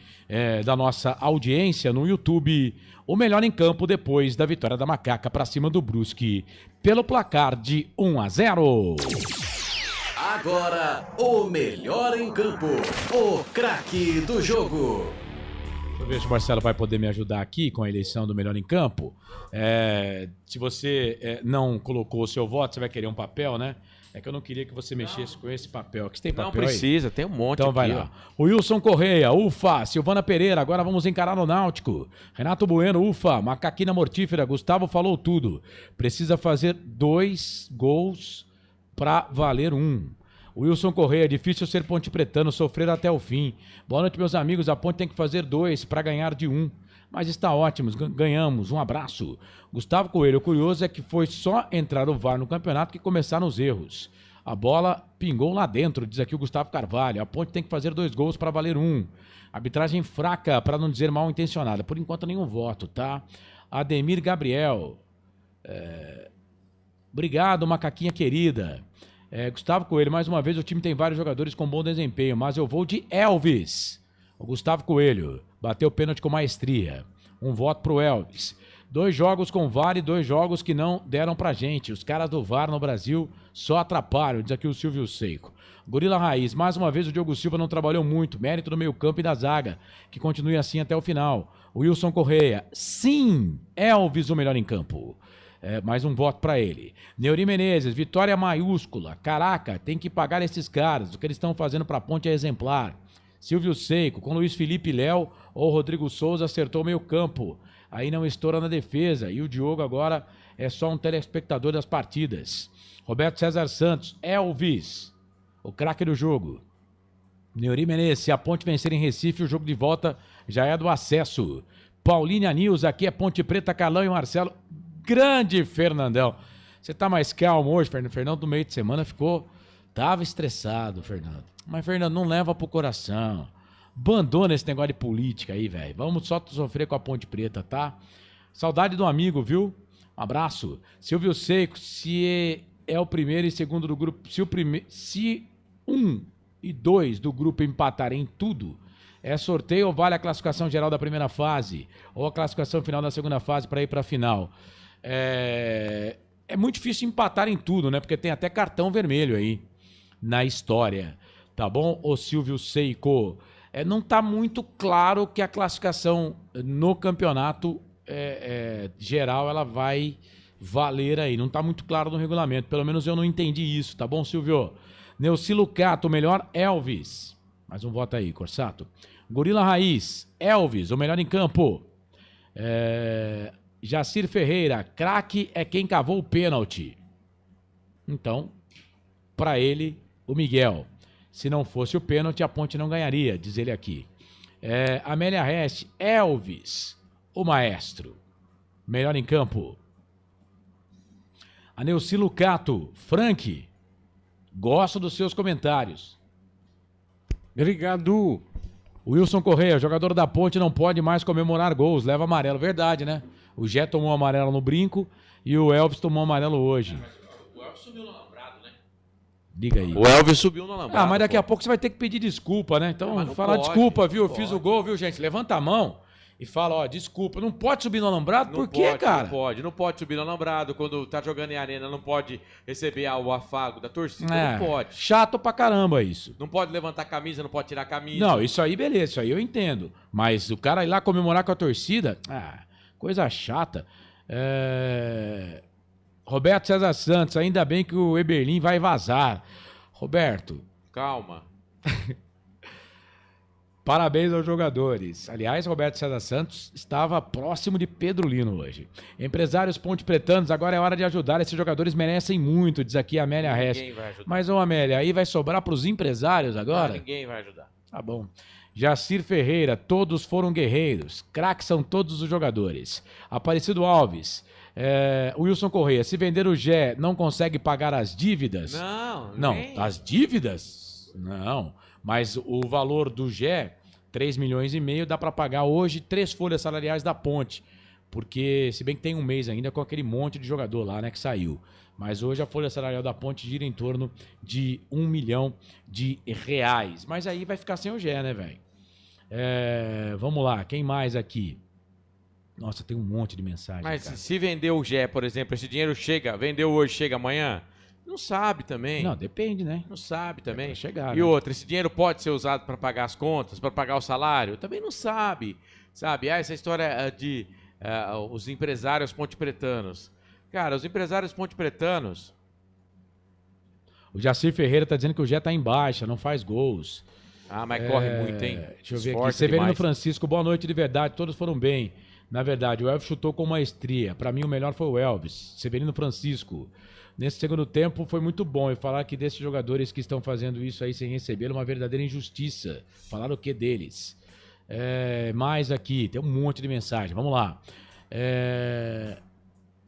da nossa audiência no YouTube, o Melhor em Campo depois da vitória da Macaca para cima do Brusque pelo placar de 1-0. Agora, o Melhor em Campo, o craque do jogo. Deixa eu ver se o Marcelo vai poder me ajudar aqui com a eleição do Melhor em Campo. Se você não colocou o seu voto, você vai querer um papel, né? É que eu não queria que você mexesse com esse papel. Aqui tem papel. Não precisa, tem um monte então aqui. Vai lá. O Wilson Correia, ufa. Silvana Pereira, agora vamos encarar o Náutico. Renato Bueno, ufa. Macaquina Mortífera, Gustavo falou tudo. Precisa fazer 2 gols pra valer 1. Wilson Correia, difícil ser ponte pretano, sofrer até o fim. Boa noite, meus amigos. A ponte tem que fazer 2 pra ganhar de 1. Mas está ótimo, ganhamos, um abraço. Gustavo Coelho, o curioso é que foi só entrar o VAR no campeonato que começaram os erros. A bola pingou lá dentro, diz aqui o Gustavo Carvalho. A ponte tem que fazer 2 gols para valer 1. Arbitragem fraca, para não dizer mal intencionada. Por enquanto nenhum voto, tá? Ademir Gabriel. Obrigado, macaquinha querida. Gustavo Coelho, mais uma vez o time tem vários jogadores com bom desempenho, mas eu vou de Elvis. O Gustavo Coelho bateu o pênalti com maestria. Um voto pro Elvis. 2 jogos com VAR e 2 jogos que não deram pra gente. Os caras do VAR no Brasil só atrapalham, diz aqui o Silvio Seiko. Gorila Raiz, mais uma vez o Diogo Silva não trabalhou muito. Mérito do meio campo e da zaga. Que continue assim até o final. O Wilson Correia, sim, Elvis o melhor em campo. Mais um voto pra ele. Neuri Menezes, vitória maiúscula. Caraca, tem que pagar esses caras. O que eles estão fazendo pra ponte é exemplar. Silvio Seiko, com Luiz Felipe Léo ou Rodrigo Souza acertou o meio campo. Aí não estoura na defesa. E o Diogo agora é só um telespectador das partidas. Roberto César Santos, Elvis, o craque do jogo. Neuri Menezes, se a ponte vencer em Recife, o jogo de volta já é do acesso. Paulinha News, aqui é Ponte Preta, Carlão e Marcelo. Grande Fernandão. Você tá mais calmo hoje, Fernando? Fernando, no meio de semana tava estressado, Fernando. Mas, Fernando, não leva pro coração. Abandona esse negócio de política aí, velho. Vamos só sofrer com a Ponte Preta, tá? Saudade do amigo, viu? Um abraço. Silvio Seiko, se é o primeiro e segundo do grupo... Se 1 e 2 do grupo empatarem tudo, é sorteio ou vale a classificação geral da primeira fase? Ou a classificação final da segunda fase para ir pra final? É muito difícil empatar em tudo, né? Porque tem até cartão vermelho aí na história. Tá bom, ô Silvio Seiko? Não tá muito claro que a classificação no campeonato geral ela vai valer aí. Não tá muito claro no regulamento. Pelo menos eu não entendi isso, tá bom, Silvio? Neuci Lucato, o melhor, Elvis. Mais um voto aí, Corsato. Gorila Raiz, Elvis, o melhor em campo. Jacir Ferreira, craque é quem cavou o pênalti. Então, pra ele, o Miguel. Se não fosse o pênalti, a ponte não ganharia, diz ele aqui. Amélia Reste, Elvis, o maestro. Melhor em campo. A Neuci Lucato, Frank, gosto dos seus comentários. Obrigado. Wilson Correia, jogador da ponte não pode mais comemorar gols, leva amarelo. Verdade, né? O Jé tomou amarelo no brinco e o Elvis tomou amarelo hoje. O Elvis subiu no alambrado, né? Diga aí. O Elvis subiu no alambrado. Mas daqui a pouco você vai ter que pedir desculpa, né? Então, não fala pode, desculpa, viu? Eu fiz o gol, viu, gente? Levanta a mão e fala, ó, desculpa, não pode subir no alambrado? Por quê, pode, cara? Não pode subir no alambrado. Quando tá jogando em arena, não pode receber o afago da torcida, É, não pode. chato pra caramba isso. Não pode levantar a camisa, não pode tirar a camisa. Não, isso aí beleza, isso aí eu entendo. Mas o cara ir lá comemorar com a torcida, coisa chata. Roberto César Santos, ainda bem que o Eberlin vai vazar. Roberto. Calma. Parabéns aos jogadores. Aliás, Roberto César Santos estava próximo de Pedro Lino hoje. Empresários ponte-pretanos, agora é hora de ajudar. Esses jogadores merecem muito, diz aqui a Amélia Hess. Ninguém vai ajudar. Mas, ô Amélia, aí vai sobrar para os empresários agora? Ninguém vai ajudar. Tá bom. Jacir Ferreira, todos foram guerreiros. Craques são todos os jogadores. Aparecido Alves, Wilson Correia, se vender o Gé, não consegue pagar as dívidas? Não, as dívidas? Não. Mas o valor do Gé, 3,5 milhões, dá para pagar hoje 3 folhas salariais da Ponte. Porque, se bem que tem um mês ainda com aquele monte de jogador lá, né, que saiu. Mas hoje a folha salarial da Ponte gira em torno de R$1 milhão. Mas aí vai ficar sem o Gé, né, velho? Vamos lá, quem mais aqui? Nossa, tem um monte de mensagem. Mas cara. se vender o Gé, por exemplo, esse dinheiro vendeu hoje, chega amanhã? Não sabe também. Não, depende, né? Não sabe também. Chegar, E né? outra, esse dinheiro pode ser usado para pagar as contas, para pagar o salário? Também não sabe. Sabe? Essa história de os empresários ponte-pretanos. Cara, os empresários ponte-pretanos... O Jacir Ferreira tá dizendo que o Gé tá em baixa, não faz gols. Mas corre muito, hein? Deixa eu ver aqui. Esforça Severino demais. Francisco, boa noite de verdade, todos foram bem. Na verdade, o Elvis chutou com maestria. Pra mim, o melhor foi o Elvis. Severino Francisco. Nesse segundo tempo foi muito bom. E falar que desses jogadores que estão fazendo isso aí sem receber uma verdadeira injustiça. Falar o que deles? Mais aqui, tem um monte de mensagem. Vamos lá.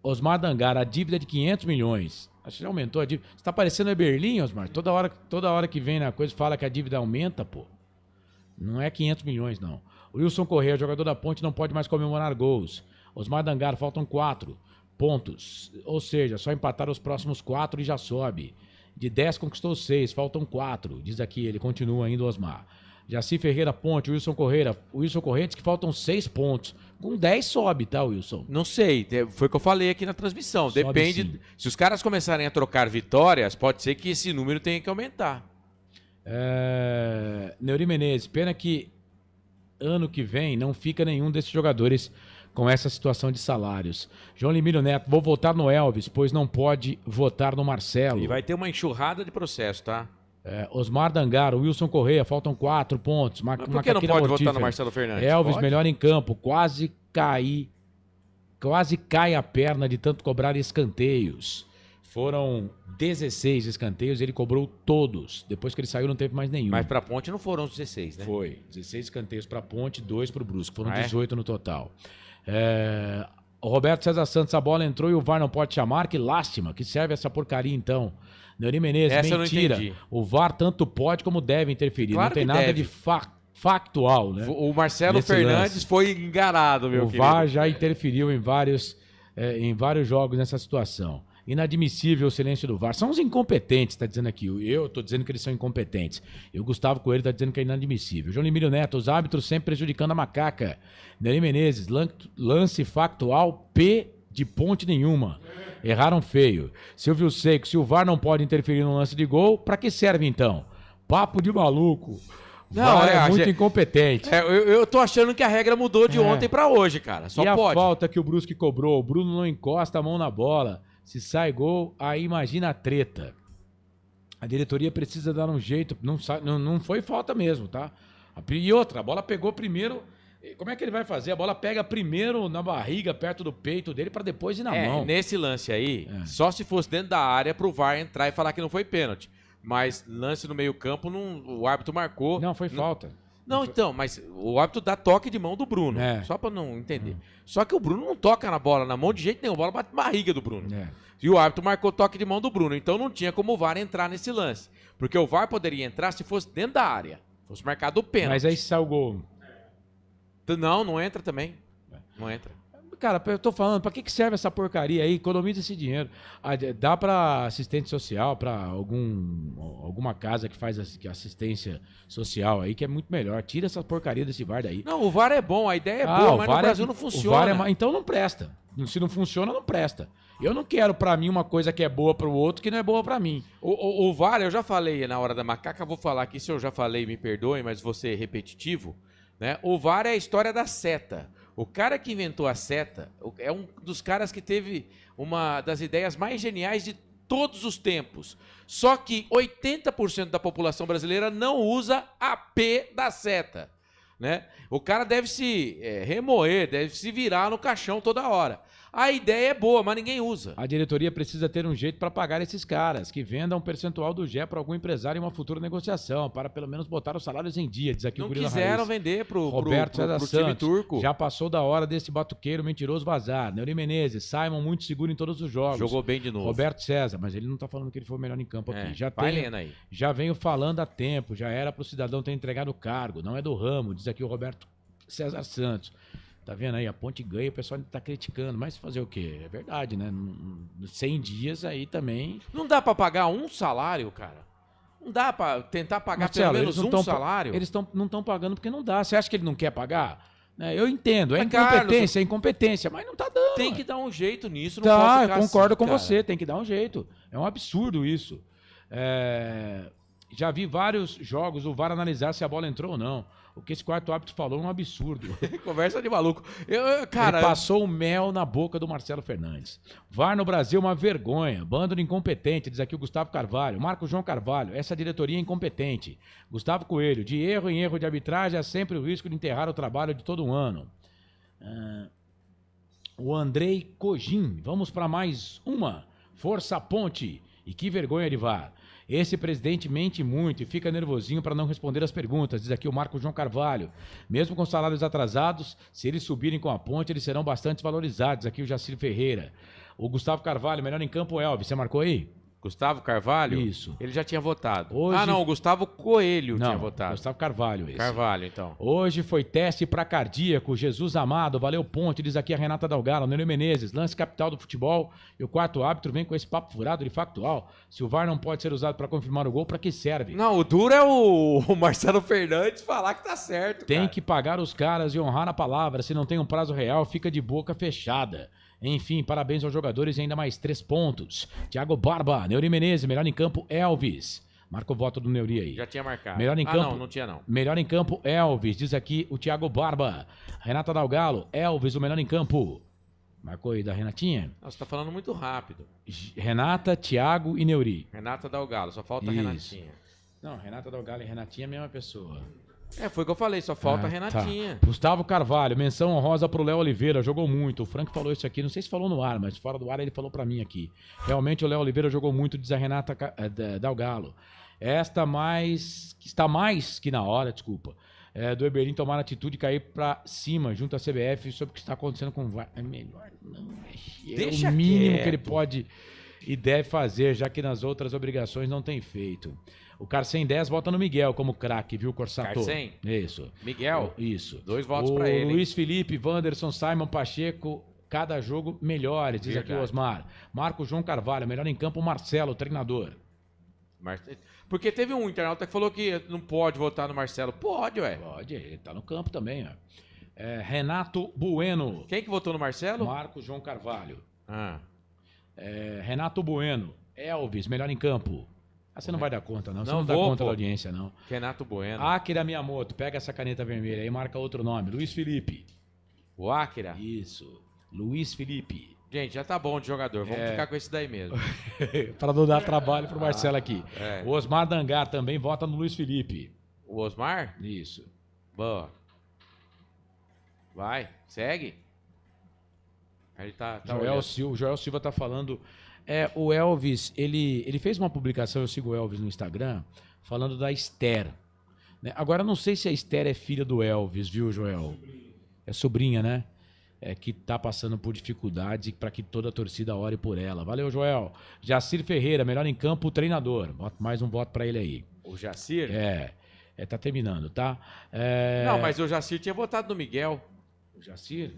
Osmar Dangar, a dívida é de 500 milhões. Acho que já aumentou a dívida. Você tá parecendo Eberlin, Osmar? Toda hora que vem na coisa fala que a dívida aumenta, pô. Não é 500 milhões, não. O Wilson Correia, jogador da Ponte, não pode mais comemorar gols. Osmar Dangar, faltam 4 pontos. Ou seja, só empatar os próximos 4 e já sobe. De 10 conquistou 6, faltam 4. Diz aqui, ele continua ainda, Osmar. Jaci Ferreira Ponte, Wilson Correia diz que faltam 6 pontos. Com 10 sobe, tá, Wilson? Não sei, foi o que eu falei aqui na transmissão. Sobe Depende. sim. Se os caras começarem a trocar vitórias, pode ser que esse número tenha que aumentar. Neuri Menezes, pena que ano que vem não fica nenhum desses jogadores com essa situação de salários. João Limírio Neto, vou votar no Elvis, pois não pode votar no Marcelo. E vai ter uma enxurrada de processo, tá? Osmar Dangar, Wilson Correia, faltam 4 pontos. Mas por que não pode votar no Marcelo Fernandes? Elvis, Pode? melhor em campo, quase cai a perna de tanto cobrar escanteios. Foram 16 escanteios, ele cobrou todos. Depois que ele saiu, não teve mais nenhum. Mas pra Ponte não foram os 16, né? Foi. 16 escanteios pra Ponte, 2 pro Brusque. Foram 18 no total. O Roberto César Santos, a bola entrou e o VAR não pode chamar. Que lástima. Que serve essa porcaria, então? Neuri Menezes, Essa mentira. eu não entendi. O VAR tanto pode como deve interferir. Claro não tem que nada deve. de factual, né? O Marcelo Nesse Fernandes lance. foi enganado, meu O querido. VAR já interferiu em vários jogos nessa situação. Inadmissível o silêncio do VAR. São os incompetentes, tá dizendo aqui. Eu tô dizendo que eles são incompetentes. E o Gustavo Coelho tá dizendo que é inadmissível. João Limírio Neto, os árbitros sempre prejudicando a macaca. Nery Menezes, lance factual, P de ponte nenhuma. Erraram feio. Silvio Seco, se o VAR não pode interferir no lance de gol, pra que serve então? Papo de maluco. Não, VAR é muito gente- incompetente. Eu tô achando que a regra mudou de ontem pra hoje, cara. Só e a pode. falta que o Brusque cobrou, o Bruno não encosta a mão na bola. Se sai gol, aí imagina a treta. A diretoria precisa dar um jeito. Não foi falta mesmo, tá? E outra, a bola pegou primeiro. Como é que ele vai fazer? A bola pega primeiro na barriga, perto do peito dele, pra depois ir na mão. Nesse lance aí, só se fosse dentro da área pro VAR entrar e falar que não foi pênalti. Mas lance no meio-campo, o árbitro marcou. Não, foi falta. Não, então, mas o árbitro dá toque de mão do Bruno. Só pra não entender. Só que o Bruno não toca na bola na mão de jeito nenhum. A bola bate na barriga do Bruno. E o árbitro marcou toque de mão do Bruno. Então não tinha como o VAR entrar nesse lance. Porque o VAR poderia entrar se fosse dentro da área. Fosse marcado o pênalti. Mas aí se sai o gol. Não entra também. Não entra. Cara, eu tô falando, pra que serve essa porcaria aí? Economiza esse dinheiro. Dá pra assistente social, pra alguma casa que faz assistência social aí, que é muito melhor. Tira essa porcaria desse VAR daí. Não, o VAR é bom, a ideia é boa, mas no Brasil não funciona. Então não presta. Se não funciona, não presta. Eu não quero pra mim uma coisa que é boa pro outro que não é boa pra mim. O VAR, eu já falei na hora da macaca, vou falar aqui, se eu já falei, me perdoem, mas vou ser repetitivo, né? O VAR é a história da seta. O cara que inventou a seta é um dos caras que teve uma das ideias mais geniais de todos os tempos. Só que 80% da população brasileira não usa a P da seta, né? O cara deve se remoer, deve se virar no caixão toda hora. A ideia é boa, mas ninguém usa. A diretoria precisa ter um jeito para pagar esses caras, que vendam um percentual do GE para algum empresário em uma futura negociação, para pelo menos botar os salários em dia, diz aqui não o Gorila quiseram Raiz. vender pro César time turco. Já passou da hora desse batuqueiro mentiroso vazar. Neuri Menezes, Simon muito seguro em todos os jogos. Jogou bem de novo. Roberto César, mas ele não tá falando que ele foi o melhor em campo aqui. Aí. Já venho falando há tempo, já era pro cidadão ter entregado o cargo, não é do ramo, diz aqui o Roberto César Santos. Tá vendo aí? A Ponte ganha, o pessoal tá criticando. Mas fazer o quê? É verdade, né? 100 dias aí também... Não dá pra pagar um salário, cara? Não dá pra tentar pagar Marcelo, pelo menos um salário? Eles não estão pagando porque não dá. Você acha que ele não quer pagar? Eu entendo, é Carlos, incompetência, mas não tá dando. Tem que dar um jeito nisso. Não pode ficar eu concordo assim, com cara. você, tem que dar um jeito. É um absurdo isso. Já vi vários jogos, o VAR analisar se a bola entrou ou não. O que esse quarto árbitro falou é um absurdo. Conversa de maluco. Cara, ele passou o mel na boca do Marcelo Fernandes. VAR no Brasil é uma vergonha. Bando de incompetente, diz aqui o Gustavo Carvalho. Marco João Carvalho, essa diretoria é incompetente. Gustavo Coelho, de erro em erro de arbitragem há sempre o risco de enterrar o trabalho de todo um ano. O Andrei Cogin, vamos para mais uma. Força Ponte. E que vergonha de VAR. Esse presidente mente muito e fica nervosinho para não responder as perguntas, diz aqui o Marco João Carvalho. Mesmo com salários atrasados, se eles subirem com a Ponte, eles serão bastante valorizados, aqui o Jacir Ferreira. O Gustavo Carvalho, melhor em campo, Elvis, você marcou aí? Gustavo Carvalho? Isso. Ele já tinha votado. Hoje... não, o Gustavo Coelho tinha votado. Gustavo Carvalho, esse. Carvalho, então. Hoje foi teste para cardíaco, Jesus amado, valeu Ponte, diz aqui a Renata Dalgalo, Nery Menezes, lance capital do futebol, e o quarto árbitro vem com esse papo furado de factual. Se o VAR não pode ser usado para confirmar o gol, para que serve? Não, o duro é o Marcelo Fernandes falar que tá certo, Tem que pagar os caras e honrar a palavra, se não tem um prazo real, fica de boca fechada. Enfim, parabéns aos jogadores e ainda mais 3 pontos. Thiago Barba, Neuri Menezes, melhor em campo, Elvis. Marca o voto do Neuri aí. Já tinha marcado. Melhor em campo, não tinha não. Melhor em campo, Elvis, diz aqui o Thiago Barba. Renata Dalgalo, Elvis, o melhor em campo. Marcou aí da Renatinha? Você tá falando muito rápido. Renata, Thiago e Neuri. Renata Dalgalo, só falta a Renatinha. Não, Renata Dalgalo e Renatinha é a mesma pessoa. Foi o que eu falei, só falta a Renatinha. Tá. Gustavo Carvalho, menção honrosa pro Léo Oliveira, jogou muito. O Frank falou isso aqui, não sei se falou no ar, mas fora do ar ele falou pra mim aqui. Realmente o Léo Oliveira jogou muito, diz a Renata Dalgalo. Está mais que na hora, desculpa, do Eberlin tomar atitude e cair pra cima, junto à CBF, sobre o que está acontecendo com o VAR. É melhor não mexer. Deixa o mínimo quieto. que ele pode e deve fazer, já que nas outras obrigações não tem feito. O Carcem 10 vota no Miguel como craque, viu, Corsato? Carcem? Isso. Miguel? Isso. 2 votos pra ele. Luiz Felipe, Wanderson, Simon, Pacheco, cada jogo melhores, diz aqui o Osmar. Marco João Carvalho, melhor em campo, Marcelo, treinador. Porque teve um internauta que falou que não pode votar no Marcelo. Pode, ué. Pode, ele tá no campo também, ó. Renato Bueno. Quem que votou no Marcelo? Marco João Carvalho. Renato Bueno. Elvis, melhor em campo. Você não vai dar conta, não. Você não dá conta da audiência, não. Renato Bueno. Akira Miyamoto. Pega essa caneta vermelha aí e marca outro nome. Luiz Felipe. O Akira? Isso. Luiz Felipe. Gente, já tá bom de jogador. Vamos ficar com esse daí mesmo. Para não dar trabalho pro Marcelo aqui. O Osmar Dangar também vota no Luiz Felipe. O Osmar? Isso. Boa. Vai, segue. Ele tá O Joel Silva tá falando... o Elvis, ele fez uma publicação, eu sigo o Elvis no Instagram, falando da Esther. Né? Agora, não sei se a Esther é filha do Elvis, viu, Joel? É sobrinha, né? Que tá passando por dificuldades para que toda a torcida ore por ela. Valeu, Joel. Jacir Ferreira, melhor em campo, treinador. Mais um voto para ele aí. O Jacir? Tá terminando, tá? Não, mas o Jacir tinha votado no Miguel. O Jacir?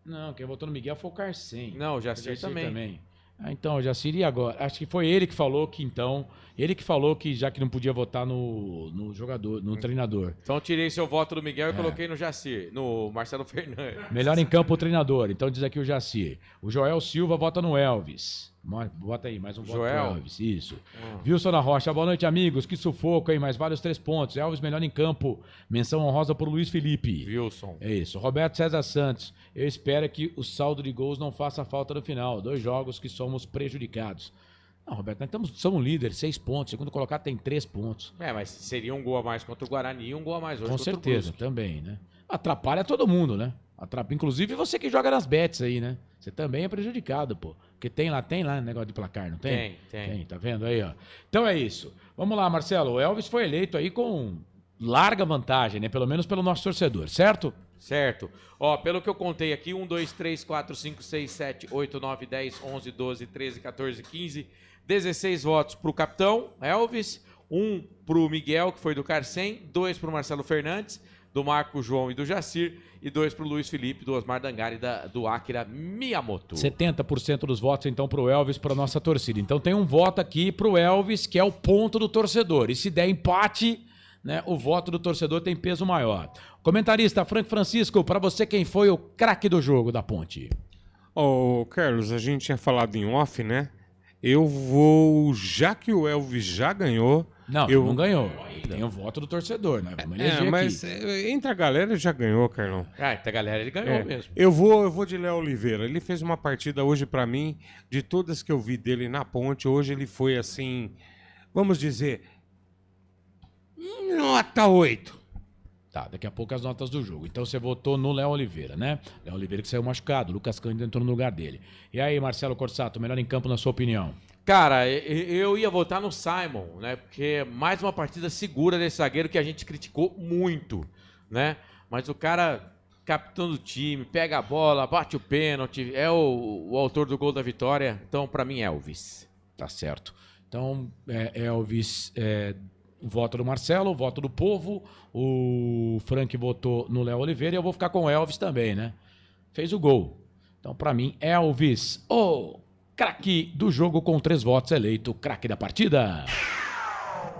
Não, quem votou no Miguel foi o Carcem. Não, o Jacir também. Então, o Jacir e agora? Acho que foi ele que falou que já que não podia votar no jogador, no treinador. Então eu tirei seu voto do Miguel e coloquei no Jacir, no Marcelo Fernandes. Melhor em campo o treinador. Então diz aqui o Jacir. O Joel Silva vota no Elvis. Bota aí, mais um voto pro Elvis. Isso. Wilson da Rocha. Boa noite, amigos. Que sufoco, hein? Mais vários 3 pontos. Elvis melhor em campo. Menção honrosa por Luiz Felipe. Wilson. É isso. Roberto César Santos. Eu espero que o saldo de gols não faça falta no final. 2 jogos que somos prejudicados. Não, Roberto, nós somos líderes, 6 pontos. Segundo colocado tem 3 pontos. Mas seria um gol a mais contra o Guarani e um gol a mais hoje com contra certeza, o Brusque. também, né? Atrapalha todo mundo, né? Inclusive você que joga nas bets aí, né? Você também é prejudicado, pô. Porque tem lá negócio de placar, não tem? Tem, tá vendo aí, ó. Então é isso. Vamos lá, Marcelo. O Elvis foi eleito aí com larga vantagem, né? Pelo menos pelo nosso torcedor, certo? Certo. Ó, pelo que eu contei aqui, 1, 2, 3, 4, 5, 6, 7, 8, 9, 10, 11, 12, 13, 14, 15, 16 votos pro capitão, Elvis, 1 pro Miguel, que foi do Carcem, 2 pro Marcelo Fernandes, do Marco João e do Jacir, e 2 pro Luiz Felipe, do Osmar Dangari e do Akira Miyamoto. 70% dos votos, então, pro Elvis, pra nossa torcida. Então tem um voto aqui pro Elvis, que é o ponto do torcedor. E se der empate, né, o voto do torcedor tem peso maior. Comentarista Frank Francisco, para você quem foi o craque do jogo da Ponte? Ô, Carlos, a gente tinha falado em off, né? Eu vou, já que o Elvis já ganhou... Não ganhou. Tem o voto do torcedor, né? Vamos eleger mas aqui. Entre a galera já ganhou, Carlão. Entre a galera ele ganhou mesmo. Eu vou de Léo Oliveira. Ele fez uma partida hoje pra mim, de todas que eu vi dele na Ponte, hoje ele foi assim, vamos dizer, nota 8. Tá, daqui a pouco as notas do jogo. Então você votou no Léo Oliveira, né? Léo Oliveira que saiu machucado, Lucas Cândido entrou no lugar dele. E aí, Marcelo Corsato, melhor em campo na sua opinião? Cara, eu ia votar no Simon, né? Porque é mais uma partida segura desse zagueiro que a gente criticou muito, né? Mas o cara, capitão do time, pega a bola, bate o pênalti, é o autor do gol da vitória. Então, pra mim, Elvis. Tá certo. Então, Elvis, o voto do Marcelo, o voto do povo, o Frank votou no Léo Oliveira e eu vou ficar com o Elvis também, né? Fez o gol. Então, pra mim, Elvis, craque do jogo com 3 votos, eleito craque da partida.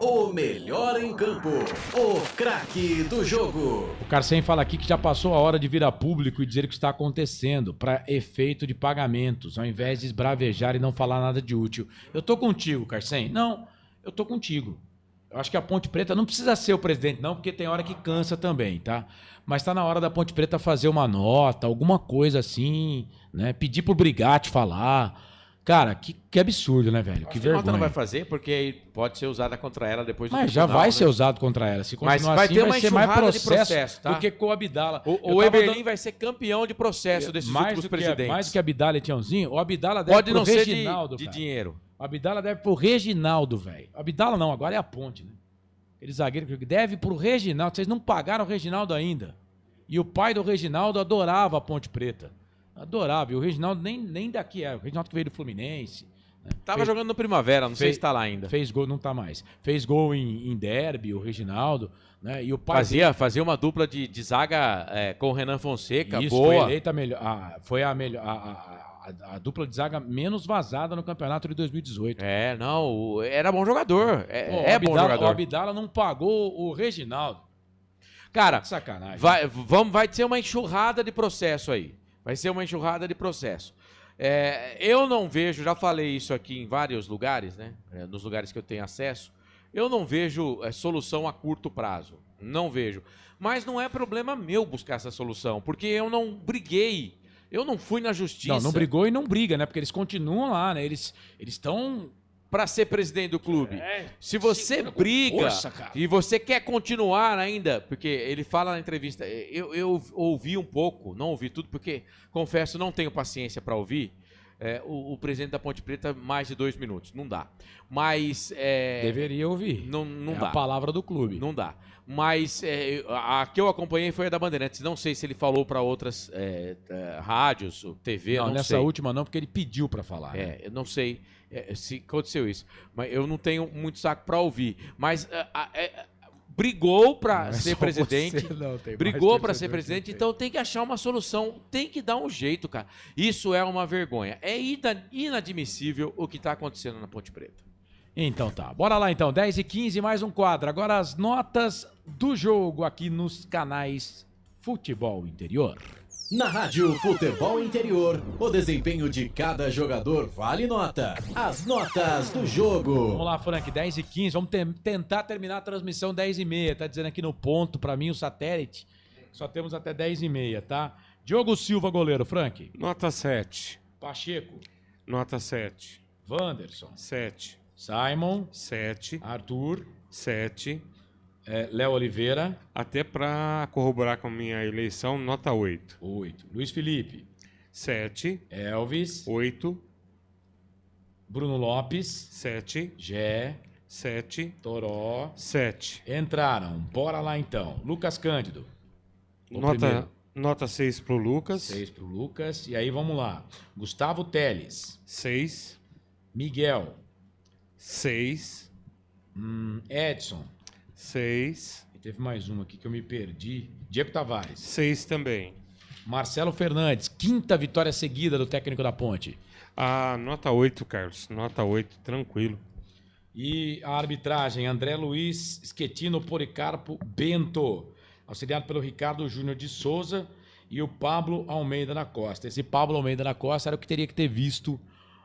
O melhor em campo, o craque do jogo. O Carcem fala aqui que já passou a hora de vir a público e dizer o que está acontecendo para efeito de pagamentos, ao invés de esbravejar e não falar nada de útil. Eu tô contigo, Carcem. Não, eu tô contigo. Eu acho que a Ponte Preta não precisa ser o presidente, não, porque tem hora que cansa também, tá? Mas tá na hora da Ponte Preta fazer uma nota, alguma coisa assim, né? Pedir pro Brigatti falar. Cara, que absurdo, né, velho? Que vergonha. A nota não vai fazer, porque pode ser usada contra ela depois do Mas tribunal, já vai né? ser usado contra ela. Se continuar Mas vai assim, ter uma vai ser mais enxurrada de processo, tá? do que com o Abdala. O Eberlin vai ser campeão de processo desses últimos presidentes. Mais do que Abdala e Tiãozinho, o Abdala deve Pode pro não ser Reginaldo, de cara. dinheiro. O Abdala deve pro Reginaldo, velho. Abdala não, agora é a Ponte, né? Aquele zagueiro que deve pro Reginaldo. Vocês não pagaram o Reginaldo ainda. E o pai do Reginaldo adorava a Ponte Preta. Adorava. E o Reginaldo nem daqui é. O Reginaldo que veio do Fluminense. Né? Tava jogando no Primavera, não sei se tá lá ainda. Fez gol, não tá mais. Fez gol em derby, o Reginaldo. Né? E o pai Fazia uma dupla de zaga com o Renan Fonseca, Isso, boa. foi eleita a dupla de zaga menos vazada no campeonato de 2018. Era bom jogador. Bom jogador. O Abdala não pagou o Reginaldo. Cara, que sacanagem. Vai ser uma enxurrada de processo aí. Vai ser uma enxurrada de processo. Eu não vejo, já falei isso aqui em vários lugares, né? Nos lugares que eu tenho acesso, eu não vejo solução a curto prazo. Não vejo. Mas não é problema meu buscar essa solução, porque eu não briguei. Eu não fui na justiça. Não brigou e não briga, né? Porque eles continuam lá, né? Eles estão... Para ser presidente do clube. Se você briga e você quer continuar ainda, porque ele fala na entrevista, eu ouvi um pouco, não ouvi tudo, porque, confesso, não tenho paciência para ouvir o presidente da Ponte Preta mais de 2 minutos. Não dá. Mas... Deveria ouvir. Não dá. A palavra do clube. Não dá. Mas a que eu acompanhei foi a da Bandeirantes. Não sei se ele falou para outras rádios, TV, não sei. Nessa última não, porque ele pediu para falar. Eu não sei se aconteceu isso. Mas eu não tenho muito saco para ouvir. Mas brigou para Não é ser só presidente, você, não, tem mais brigou para torcedor ser que presidente, tem. então tem que achar uma solução, tem que dar um jeito, cara. Isso é uma vergonha. É inadmissível o que está acontecendo na Ponte Preta. Então tá, bora lá então, 10h15, mais um quadro. Agora as notas do jogo aqui nos canais Futebol Interior. Na Rádio Futebol Interior, o desempenho de cada jogador vale nota. As notas do jogo. Vamos lá, Frank, 10h15, vamos tentar terminar a transmissão 10h30. Tá dizendo aqui no ponto, pra mim, o satélite, só temos até 10h30, tá? Diogo Silva, goleiro, Frank. Nota 7. Pacheco. Nota 7. Wanderson. 7. Simon. 7. Arthur. 7. Léo Oliveira. Até para corroborar com a minha eleição, nota 8. 8. Luiz Felipe. 7. Elvis. 8. Bruno Lopes. 7. Gé. 7. Toró. 7. Entraram. Bora lá então. Lucas Cândido. Nota 6 pro Lucas. 6 pro Lucas. E aí vamos lá. Gustavo Teles. 6. Miguel. 6. Edson. 6. E teve mais um aqui que eu me perdi. Diego Tavares. 6 também. Marcelo Fernandes. 5ª vitória seguida do técnico da Ponte. Nota 8, Carlos. Nota 8, tranquilo. E a arbitragem, André Luiz Schettino Policarpo Bento, auxiliado pelo Ricardo Júnior de Souza e o Pablo Almeida da Costa. Esse Pablo Almeida da Costa era o que teria que ter visto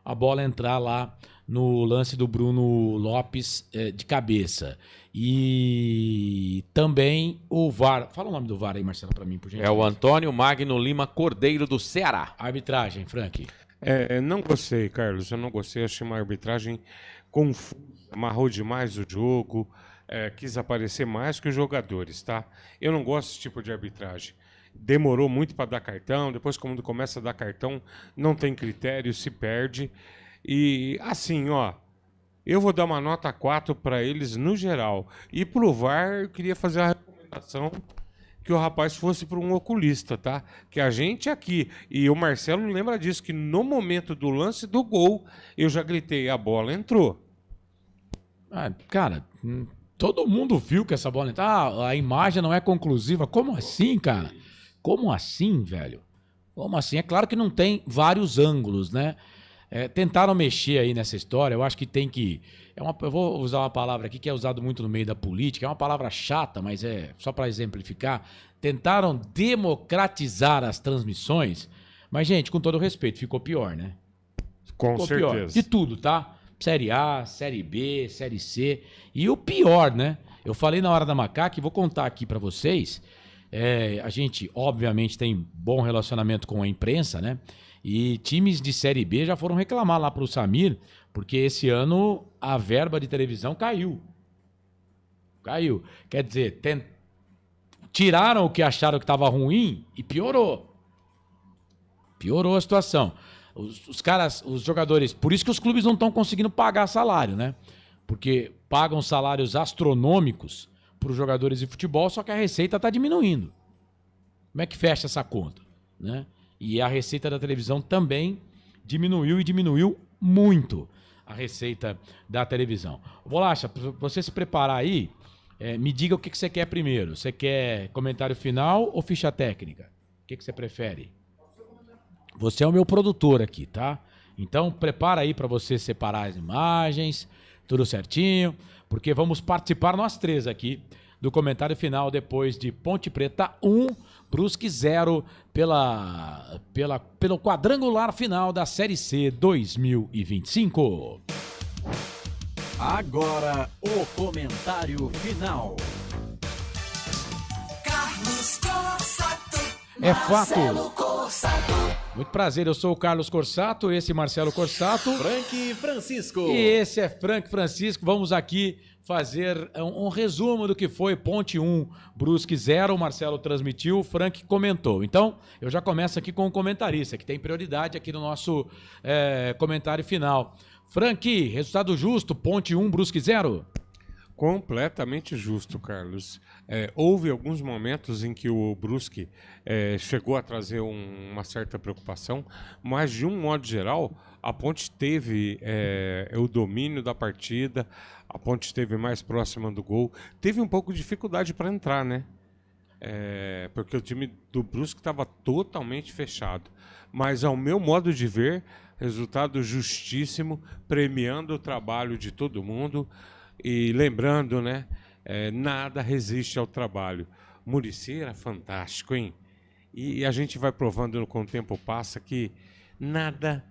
a bola entrar lá no lance do Bruno Lopes de cabeça. E também o VAR. Fala o nome do VAR aí, Marcelo, para mim, por gentileza. É o Antônio Magno Lima Cordeiro do Ceará. Arbitragem, Frank. Não gostei, Carlos. Eu não gostei. Achei uma arbitragem confusa. Amarrou demais o jogo. Quis aparecer mais que os jogadores, tá? Eu não gosto desse tipo de arbitragem. Demorou muito para dar cartão. Depois, quando começa a dar cartão, não tem critério, se perde. E assim, ó, eu vou dar uma nota 4 para eles no geral. E pro VAR, eu queria fazer a recomendação que o rapaz fosse para um oculista, tá? Que a gente aqui, e o Marcelo lembra disso, que no momento do lance do gol, eu já gritei, a bola entrou. Cara, todo mundo viu que essa bola entrou. A imagem não é conclusiva. Como assim, cara? Como assim, velho? Como assim? É claro que não tem vários ângulos, né? Tentaram mexer aí nessa história. Eu acho que tem que... eu vou usar uma palavra aqui que é usada muito no meio da política. É uma palavra chata, mas é só para exemplificar. Tentaram democratizar as transmissões. Mas, gente, com todo respeito, ficou pior, né? Com certeza. Pior. De tudo, tá? Série A, Série B, Série C. E o pior, né? Eu falei na hora da macaca e vou contar aqui para vocês. A gente, obviamente, tem bom relacionamento com a imprensa, né? E times de Série B já foram reclamar lá pro Samir, porque esse ano a verba de televisão caiu. Caiu. Quer dizer, tiraram o que acharam que estava ruim e piorou. Piorou a situação. Os caras, os jogadores... Por isso que os clubes não estão conseguindo pagar salário, né? Porque pagam salários astronômicos para os jogadores de futebol, só que a receita está diminuindo. Como é que fecha essa conta, né? E a receita da televisão também diminuiu e diminuiu muito a receita da televisão. Bolacha, para você se preparar aí, me diga o que você quer primeiro. Você quer comentário final ou ficha técnica? O que você prefere? Você é o meu produtor aqui, tá? Então prepara aí para você separar as imagens, tudo certinho, porque vamos participar nós três aqui do comentário final depois de Ponte Preta 1, Brusque 0 pelo quadrangular final da Série C 2025. Agora o comentário final. Carlos Corsato. É fato. Marcelo Corsato. Muito prazer, eu sou o Carlos Corsato, esse é Marcelo Corsato. Frank Francisco. E esse é Frank Francisco. Vamos aqui fazer um resumo do que foi Ponte 1, Brusque 0. O Marcelo transmitiu, o Frank comentou. Então, eu já começo aqui com o comentarista, que tem prioridade aqui no nosso comentário final. Frank, resultado justo, Ponte 1, Brusque 0. Completamente justo, Carlos. Houve alguns momentos em que o Brusque chegou a trazer uma certa preocupação, mas de um modo geral, a Ponte teve o domínio da partida, a Ponte esteve mais próxima do gol, teve um pouco de dificuldade para entrar, né? Porque o time do Brusque estava totalmente fechado. Mas, ao meu modo de ver, resultado justíssimo, premiando o trabalho de todo mundo. E lembrando, né, nada resiste ao trabalho. Muricy era fantástico, hein? E a gente vai provando com o tempo passa que nada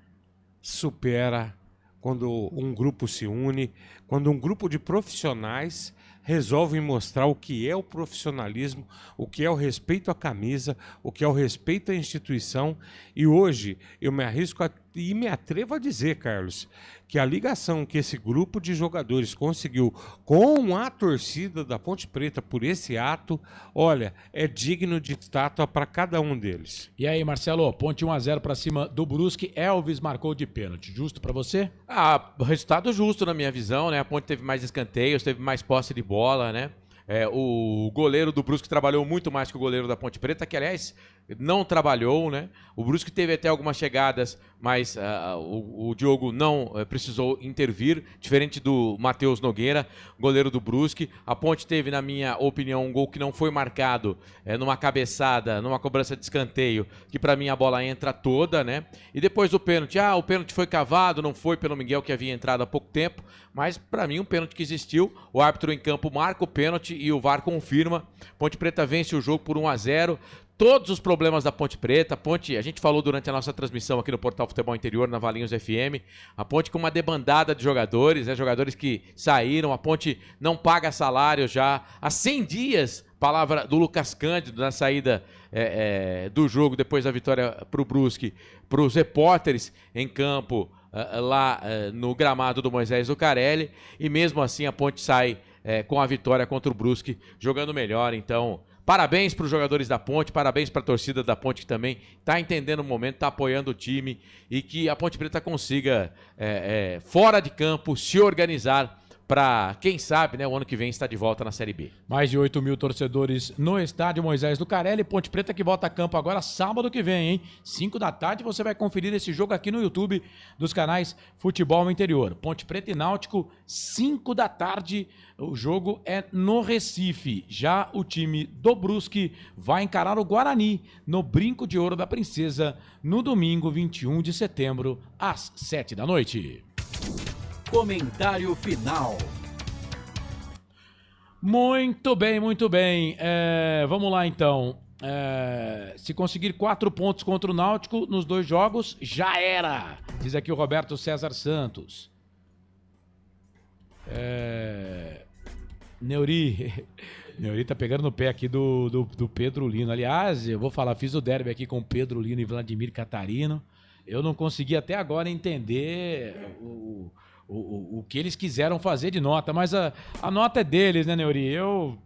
supera quando um grupo se une, quando um grupo de profissionais resolvem mostrar o que é o profissionalismo, o que é o respeito à camisa, o que é o respeito à instituição. E hoje eu me arrisco e me atrevo a dizer, Carlos, que a ligação que esse grupo de jogadores conseguiu com a torcida da Ponte Preta por esse ato, olha, é digno de estátua para cada um deles. E aí, Marcelo, Ponte 1-0 para cima do Brusque, Elvis marcou de pênalti. Justo para você? Resultado justo na minha visão, né? A Ponte teve mais escanteios, teve mais posse de bola, né? O goleiro do Brusque trabalhou muito mais que o goleiro da Ponte Preta, que, aliás, não trabalhou, né? O Brusque teve até algumas chegadas, mas o Diogo não precisou intervir, diferente do Matheus Nogueira, goleiro do Brusque. A Ponte teve, na minha opinião, um gol que não foi marcado numa cabeçada, numa cobrança de escanteio, que para mim a bola entra toda, né? E depois do pênalti, o pênalti foi cavado, não foi pelo Miguel, que havia entrado há pouco tempo, mas para mim um pênalti que existiu. O árbitro em campo marca o pênalti e o VAR confirma. Ponte Preta vence o jogo por 1-0. Todos os problemas da Ponte Preta, a gente falou durante a nossa transmissão aqui no Portal Futebol Interior, na Valinhos FM, a Ponte com uma debandada de jogadores, jogadores que saíram, a Ponte não paga salário já há 100 dias, palavra do Lucas Cândido na saída do jogo, depois da vitória para o Brusque, para os repórteres em campo, lá no gramado do Moisés Zucarelli, e mesmo assim a Ponte sai com a vitória contra o Brusque, jogando melhor. Então, parabéns para os jogadores da Ponte, parabéns para a torcida da Ponte, que também está entendendo o momento, está apoiando o time, e que a Ponte Preta consiga, fora de campo, se organizar para, quem sabe, né, o ano que vem estar de volta na Série B. Mais de 8 mil torcedores no estádio Moisés Zucarelli. Ponte Preta que volta a campo agora sábado que vem, hein? 5 da tarde você vai conferir esse jogo aqui no YouTube dos canais Futebol Interior. Ponte Preta e Náutico, 5 da tarde. O jogo é no Recife. Já o time do Brusque vai encarar o Guarani no Brinco de Ouro da Princesa no domingo 21 de setembro, às 7 da noite. Comentário final. Muito bem, muito bem. Vamos lá então. Se conseguir 4 pontos contra o Náutico nos 2 jogos, já era. Diz aqui o Roberto César Santos. Neuri tá pegando no pé aqui do Pedro Lino. Aliás, eu vou falar, fiz o derby aqui com o Pedro Lino e Vladimir Catarino. Eu não consegui até agora entender o que eles quiseram fazer de nota, mas a nota é deles, né, Neuri? Eu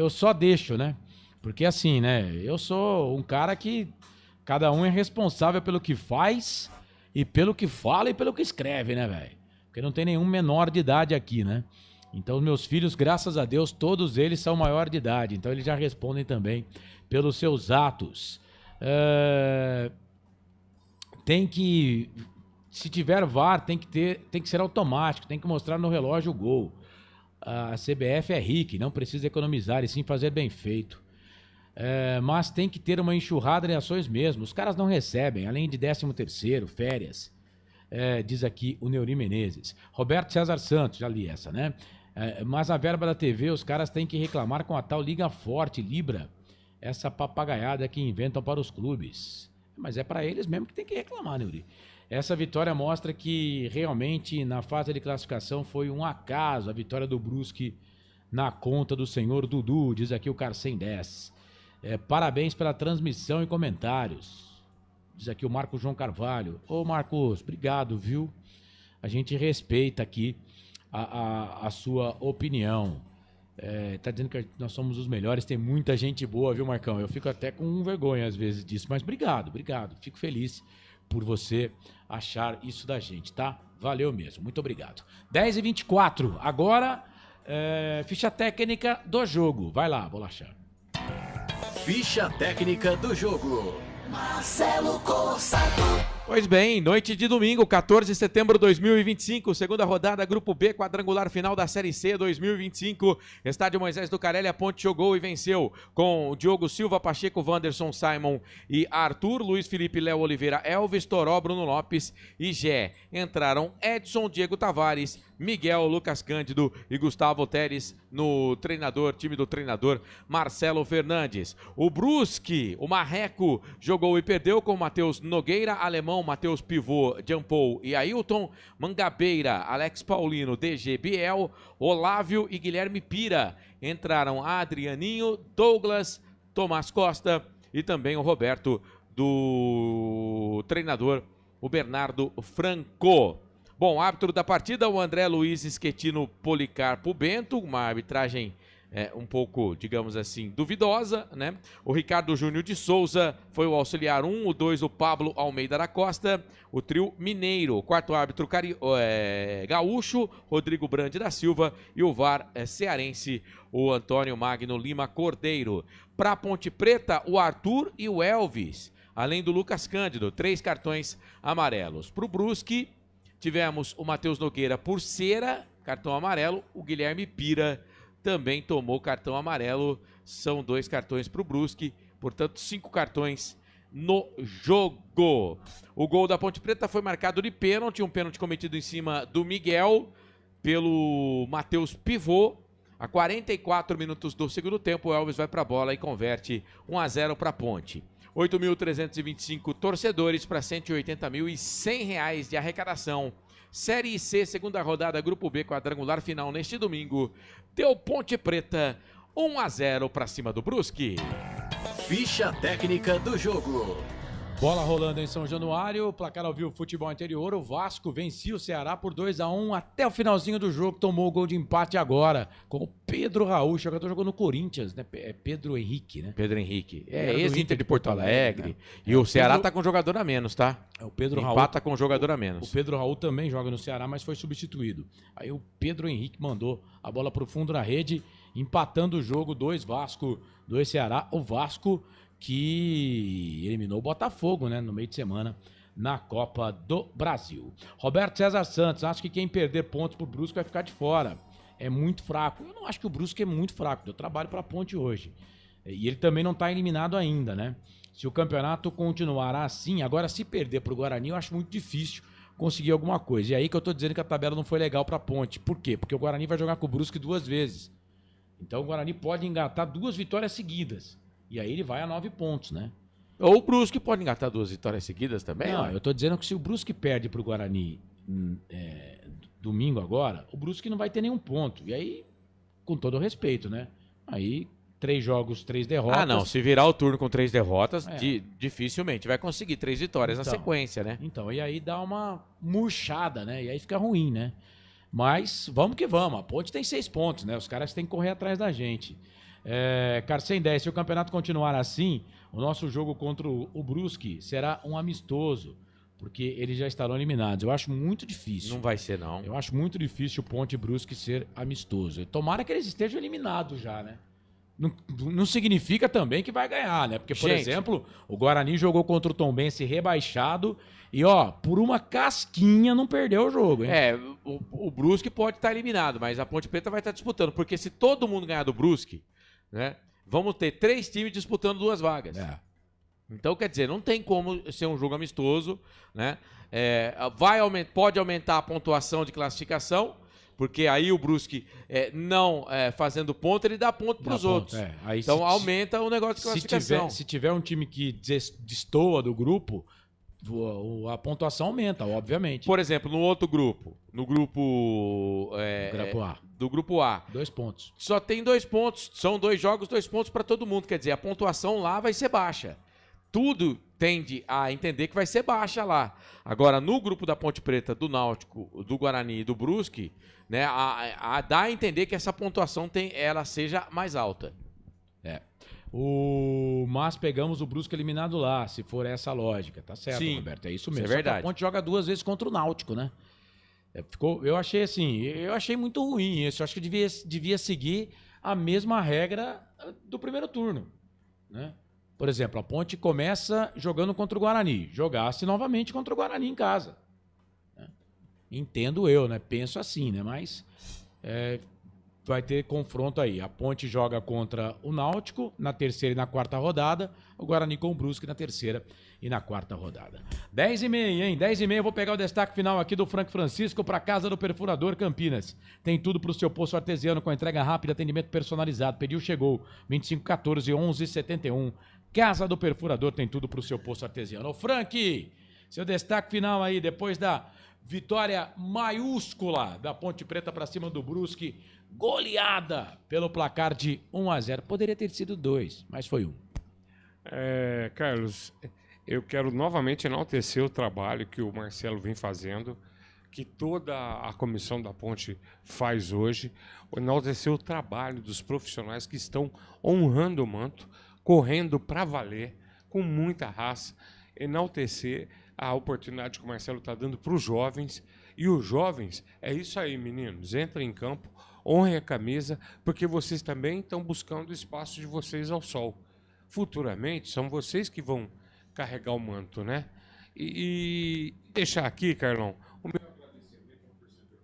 só deixo, né? Porque assim, né? Eu sou um cara que cada um é responsável pelo que faz e pelo que fala e pelo que escreve, né, velho? Porque não tem nenhum menor de idade aqui, né? Então, meus filhos, graças a Deus, todos eles são maior de idade. Então, eles já respondem também pelos seus atos. Se tiver VAR, tem que ser automático, tem que mostrar no relógio o gol. A CBF é rica, não precisa economizar e sim fazer bem feito. Mas tem que ter uma enxurrada de ações mesmo. Os caras não recebem, além de 13º, férias. Diz aqui o Neuri Menezes. Roberto César Santos, já li essa, né? Mas a verba da TV, os caras têm que reclamar com a tal Liga Forte, Libra. Essa papagaiada que inventam para os clubes. Mas é para eles mesmo que tem que reclamar, Neuri. Essa vitória mostra que realmente na fase de classificação foi um acaso a vitória do Brusque na conta do senhor Dudu, diz aqui o Carcem 10. Parabéns pela transmissão e comentários, diz aqui o Marcos João Carvalho. Ô Marcos, obrigado, viu? A gente respeita aqui a sua opinião. Tá dizendo que nós somos os melhores, tem muita gente boa, viu, Marcão? Eu fico até com vergonha às vezes disso, mas obrigado, fico feliz por você achar isso da gente, tá? Valeu mesmo, muito obrigado. 10h24, agora ficha técnica do jogo. Vai lá, Bolacha. Ficha técnica do jogo. Marcelo Cossato. Pois bem, noite de domingo, 14 de setembro de 2025, segunda rodada, Grupo B, quadrangular final da Série C 2025. Estádio Moisés do Carelli, a Ponte jogou e venceu com Diogo Silva, Pacheco, Wanderson, Simon e Arthur, Luiz Felipe, Léo Oliveira, Elvis, Toró, Bruno Lopes e Gé. Entraram Edson, Diego Tavares, Miguel, Lucas Cândido e Gustavo Teres no time do treinador Marcelo Fernandes. O Brusque, o Marreco, jogou e perdeu com Matheus Nogueira, Alemão, Matheus Pivô, Jampou e Ailton, Mangabeira, Alex Paulino, DG Biel, Olávio e Guilherme Pira. Entraram Adrianinho, Douglas, Tomás Costa e também o Roberto do treinador, o Bernardo Franco. Bom, árbitro da partida, o André Luiz Schettino Policarpo Bento, uma arbitragem um pouco, digamos assim, duvidosa, né? O Ricardo Júnior de Souza foi o auxiliar 1, o 2 o Pablo Almeida da Costa, o trio mineiro, o quarto árbitro gaúcho, Rodrigo Brande da Silva e o VAR cearense, o Antônio Magno Lima Cordeiro. Para Ponte Preta, o Arthur e o Elvis, além do Lucas Cândido, 3 cartões amarelos. Para o Brusque, tivemos o Matheus Nogueira por cera, cartão amarelo, o Guilherme Pira também tomou cartão amarelo, são 2 cartões para o Brusque, portanto 5 cartões no jogo. O gol da Ponte Preta foi marcado de pênalti, um pênalti cometido em cima do Miguel pelo Matheus Pivô. A 44 minutos do segundo tempo, o Elvis vai para a bola e converte 1-0 para a Ponte. 8.325 torcedores para R$180.100 de arrecadação. Série C, segunda rodada, Grupo B, quadrangular final neste domingo. Deu Ponte Preta 1-0 para cima do Brusque. Ficha técnica do jogo. Bola rolando em São Januário, placar ao vivo Futebol Interior, o Vasco vencia o Ceará por 2-1 até o finalzinho do jogo, tomou o gol de empate agora, com o Pedro Raul, jogador jogou no Corinthians, né? É Pedro Henrique, né? Pedro Henrique, Era do ex-Inter de Porto Alegre, né? E o Ceará tá com um jogador a menos, tá? O Pedro Raul empata com um jogador a menos. O Pedro Raul também joga no Ceará, mas foi substituído. Aí o Pedro Henrique mandou a bola pro fundo da rede, empatando o jogo, 2 Vasco, 2 Ceará. O Vasco que eliminou o Botafogo, né, no meio de semana na Copa do Brasil. Roberto César Santos, acho que quem perder pontos pro Brusque vai ficar de fora. É muito fraco. Eu não acho que o Brusque é muito fraco. Eu trabalho pra Ponte hoje. E ele também não tá eliminado ainda, né? Se o campeonato continuará assim, agora se perder pro Guarani, eu acho muito difícil conseguir alguma coisa. E aí que eu tô dizendo que a tabela não foi legal pra Ponte. Por quê? Porque o Guarani vai jogar com o Brusque 2 vezes. Então o Guarani pode engatar 2 vitórias seguidas. E aí ele vai a 9 pontos, né? Ou o Brusque pode engatar 2 vitórias seguidas também? Não, eu tô dizendo que se o Brusque perde pro Guarani domingo agora, o Brusque não vai ter nenhum ponto. E aí, com todo o respeito, né? Aí, 3 jogos, 3 derrotas. Ah, não. Se virar o turno com 3 derrotas, dificilmente vai conseguir 3 vitórias na sequência, né? Então, e aí dá uma murchada, né? E aí fica ruim, né? Mas vamos que vamos. A Ponte tem 6 pontos, né? Os caras têm que correr atrás da gente. Carcem 10, se o campeonato continuar assim, o nosso jogo contra o Brusque será um amistoso, porque eles já estarão eliminados. Eu acho muito difícil. Não vai ser, não. Eu acho muito difícil o Ponte e Brusque ser amistoso. Tomara que eles estejam eliminados já, né? Não significa também que vai ganhar, né? Porque, por exemplo, o Guarani jogou contra o Tombense rebaixado e, ó, por uma casquinha não perdeu o jogo, hein? O Brusque pode estar eliminado, mas a Ponte Preta vai estar disputando, porque se todo mundo ganhar do Brusque, né, vamos ter 3 times disputando 2 vagas. Então, quer dizer, não tem como ser um jogo amistoso, né? Pode aumentar a pontuação de classificação, porque aí o Brusque não fazendo ponto, ele dá ponto para os outros. Então aumenta o negócio de classificação. Se tiver um time que destoa do grupo, a pontuação aumenta, obviamente. Por exemplo, no outro grupo, no grupo A. Do grupo A, 2 pontos. Só tem 2 pontos. São 2 jogos, 2 pontos para todo mundo. Quer dizer, a pontuação lá vai ser baixa. Tudo tende a entender que vai ser baixa lá. Agora, no grupo da Ponte Preta, do Náutico, do Guarani e do Brusque, né, dá a entender que essa pontuação ela seja mais alta. Mas pegamos o Brusque eliminado lá, se for essa a lógica. Tá certo, Sim, Roberto, é isso isso mesmo. é Só que verdade. a Ponte joga 2 vezes contra o Náutico, né? Eu achei muito ruim isso. Eu acho que devia seguir a mesma regra do primeiro turno, né? Por exemplo, a Ponte começa jogando contra o Guarani, jogasse novamente contra o Guarani em casa, né? Entendo eu, né? Penso assim, né? Mas vai ter confronto aí. A Ponte joga contra o Náutico na terceira e na quarta rodada, o Guarani com o Brusque na terceira e na quarta rodada. 10h30, hein? 10h30 eu vou pegar o destaque final aqui do Frank Francisco para Casa do Perfurador Campinas. Tem tudo para o seu poço artesiano com entrega rápida, atendimento personalizado. Pediu, chegou. 2514-1171. Casa do Perfurador tem tudo para o seu poço artesiano. Ô Frank, seu destaque final aí, depois da vitória maiúscula da Ponte Preta para cima do Brusque, goleada pelo placar de 1-0. Poderia ter sido 2, mas foi 1. Carlos, eu quero novamente enaltecer o trabalho que o Marcelo vem fazendo, que toda a comissão da Ponte faz hoje, enaltecer o trabalho dos profissionais que estão honrando o manto, correndo para valer, com muita raça, enaltecer a oportunidade que o Marcelo está dando para os jovens. E os jovens, é isso aí, meninos, entrem em campo, honrem a camisa, porque vocês também estão buscando o espaço de vocês ao sol. Futuramente, são vocês que vão carregar o manto, né? E deixar aqui, Carlão, o meu agradecimento ao torcedor.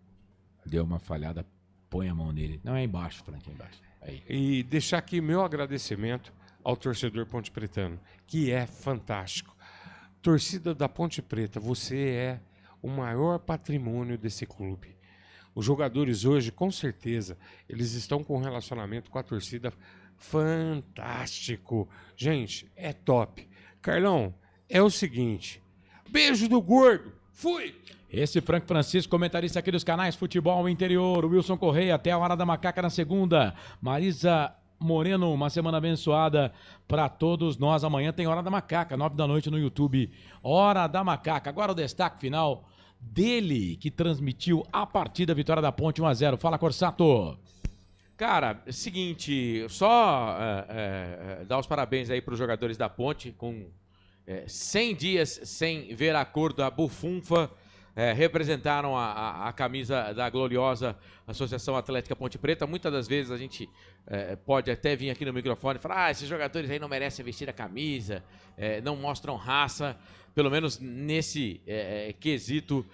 Deu uma falhada, põe a mão nele. Não, é embaixo, Frank, é embaixo. Aí. E deixar aqui meu agradecimento ao torcedor Ponte Pretano, que é fantástico. Torcida da Ponte Preta, você é o maior patrimônio desse clube. Os jogadores hoje, com certeza, eles estão com um relacionamento com a torcida fantástico. Gente, é top. Carlão, é o seguinte, beijo do gordo, fui! Esse Frank Francisco, comentarista aqui dos canais Futebol Interior. Wilson Correia, até a Hora da Macaca na segunda. Marisa Moreno, uma semana abençoada para todos nós. Amanhã tem Hora da Macaca, 9 da noite no YouTube. Hora da Macaca. Agora o destaque final dele, que transmitiu a partida, vitória da Ponte 1-0. Fala, Corsato. Cara, seguinte, só dar os parabéns aí para os jogadores da Ponte, com 100 dias sem ver a cor da bufunfa, representaram a camisa da gloriosa Associação Atlética Ponte Preta. Muitas das vezes a gente pode até vir aqui no microfone e falar: esses jogadores aí não merecem vestir a camisa, não mostram raça. Pelo menos nesse quesito,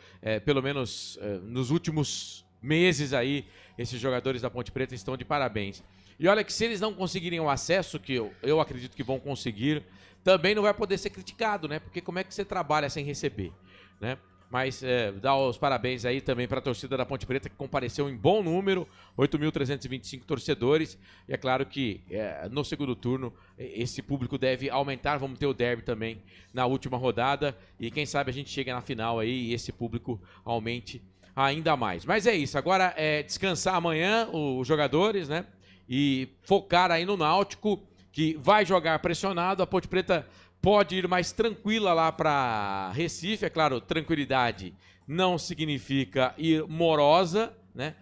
pelo menos nos últimos meses aí, esses jogadores da Ponte Preta estão de parabéns. E olha que se eles não conseguirem o acesso, que eu acredito que vão conseguir, também não vai poder ser criticado, né? Porque como é que você trabalha sem receber, né? Mas dá os parabéns aí também para a torcida da Ponte Preta, que compareceu em bom número, 8.325 torcedores. E é claro que no segundo turno esse público deve aumentar. Vamos ter o derby também na última rodada. E quem sabe a gente chega na final aí e esse público aumente ainda mais. Mas é isso, agora é descansar amanhã os jogadores, né? E focar aí no Náutico, que vai jogar pressionado. A Ponte Preta pode ir mais tranquila lá para Recife. É claro, tranquilidade não significa ir morosa, né?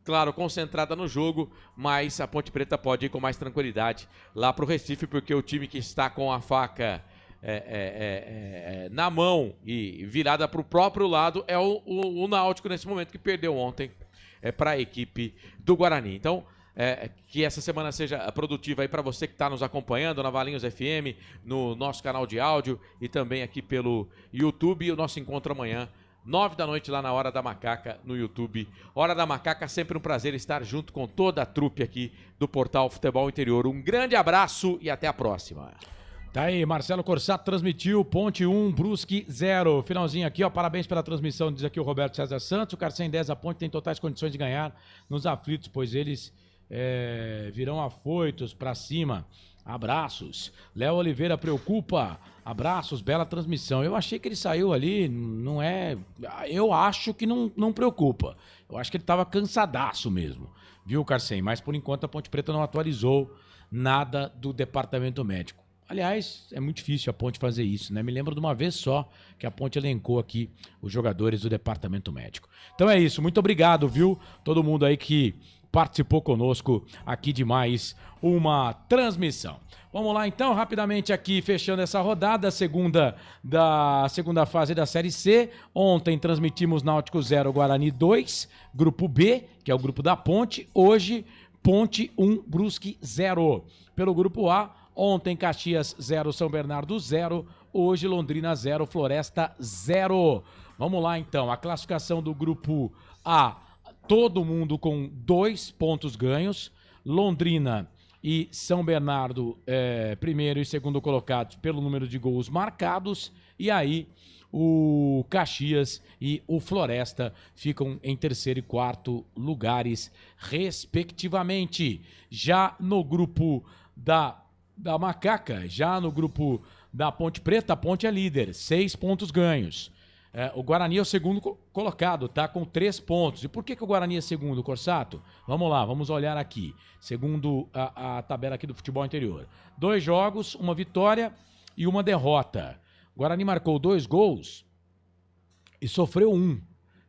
Claro, concentrada no jogo, mas a Ponte Preta pode ir com mais tranquilidade lá para o Recife, porque o time que está com a faca na mão e virada para o próprio lado é o Náutico nesse momento, que perdeu ontem para a equipe do Guarani. Então, que essa semana seja produtiva aí para você que está nos acompanhando na Valinhos FM, no nosso canal de áudio e também aqui pelo YouTube. E o nosso encontro amanhã, 9 da noite, lá na Hora da Macaca, no YouTube. Hora da Macaca, sempre um prazer estar junto com toda a trupe aqui do Portal Futebol Interior. Um grande abraço e até a próxima. Tá aí, Marcelo Corsato transmitiu, Ponte 1, Brusque 0. Finalzinho aqui, ó, parabéns pela transmissão, diz aqui o Roberto César Santos. O Carcem 10, a Ponte tem totais condições de ganhar nos aflitos, pois eles virão afoitos pra cima. Abraços. Léo Oliveira preocupa. Abraços, bela transmissão. Eu achei que ele saiu ali, não é... Eu acho que não preocupa. Eu acho que ele tava cansadaço mesmo, viu, Carcem? Mas por enquanto a Ponte Preta não atualizou nada do departamento médico. Aliás, é muito difícil a Ponte fazer isso, né? Me lembro de uma vez só que a Ponte elencou aqui os jogadores do departamento médico. Então é isso, muito obrigado, viu? Todo mundo aí que participou conosco aqui de mais uma transmissão. Vamos lá então, rapidamente aqui, fechando essa rodada, da segunda fase da Série C. Ontem transmitimos Náutico 0, Guarani 2, Grupo B, que é o grupo da Ponte. Hoje, Ponte 1, Brusque 0. Pelo Grupo A, ontem Caxias 0, São Bernardo 0. Hoje, Londrina 0, Floresta 0. Vamos lá então, a classificação do Grupo A, todo mundo com 2 pontos ganhos. Londrina e São Bernardo, primeiro e segundo colocados pelo número de gols marcados. E aí o Caxias e o Floresta ficam em terceiro e quarto lugares, respectivamente. Já no grupo da Macaca, já no grupo da Ponte Preta, a Ponte é líder, 6 pontos ganhos. O Guarani é o segundo colocado, tá? Com 3 pontos. E por que o Guarani é segundo, Corsato? Vamos lá, vamos olhar aqui. Segundo a tabela aqui do futebol interior. 2 jogos, 1 vitória e 1 derrota. O Guarani marcou 2 gols e sofreu 1.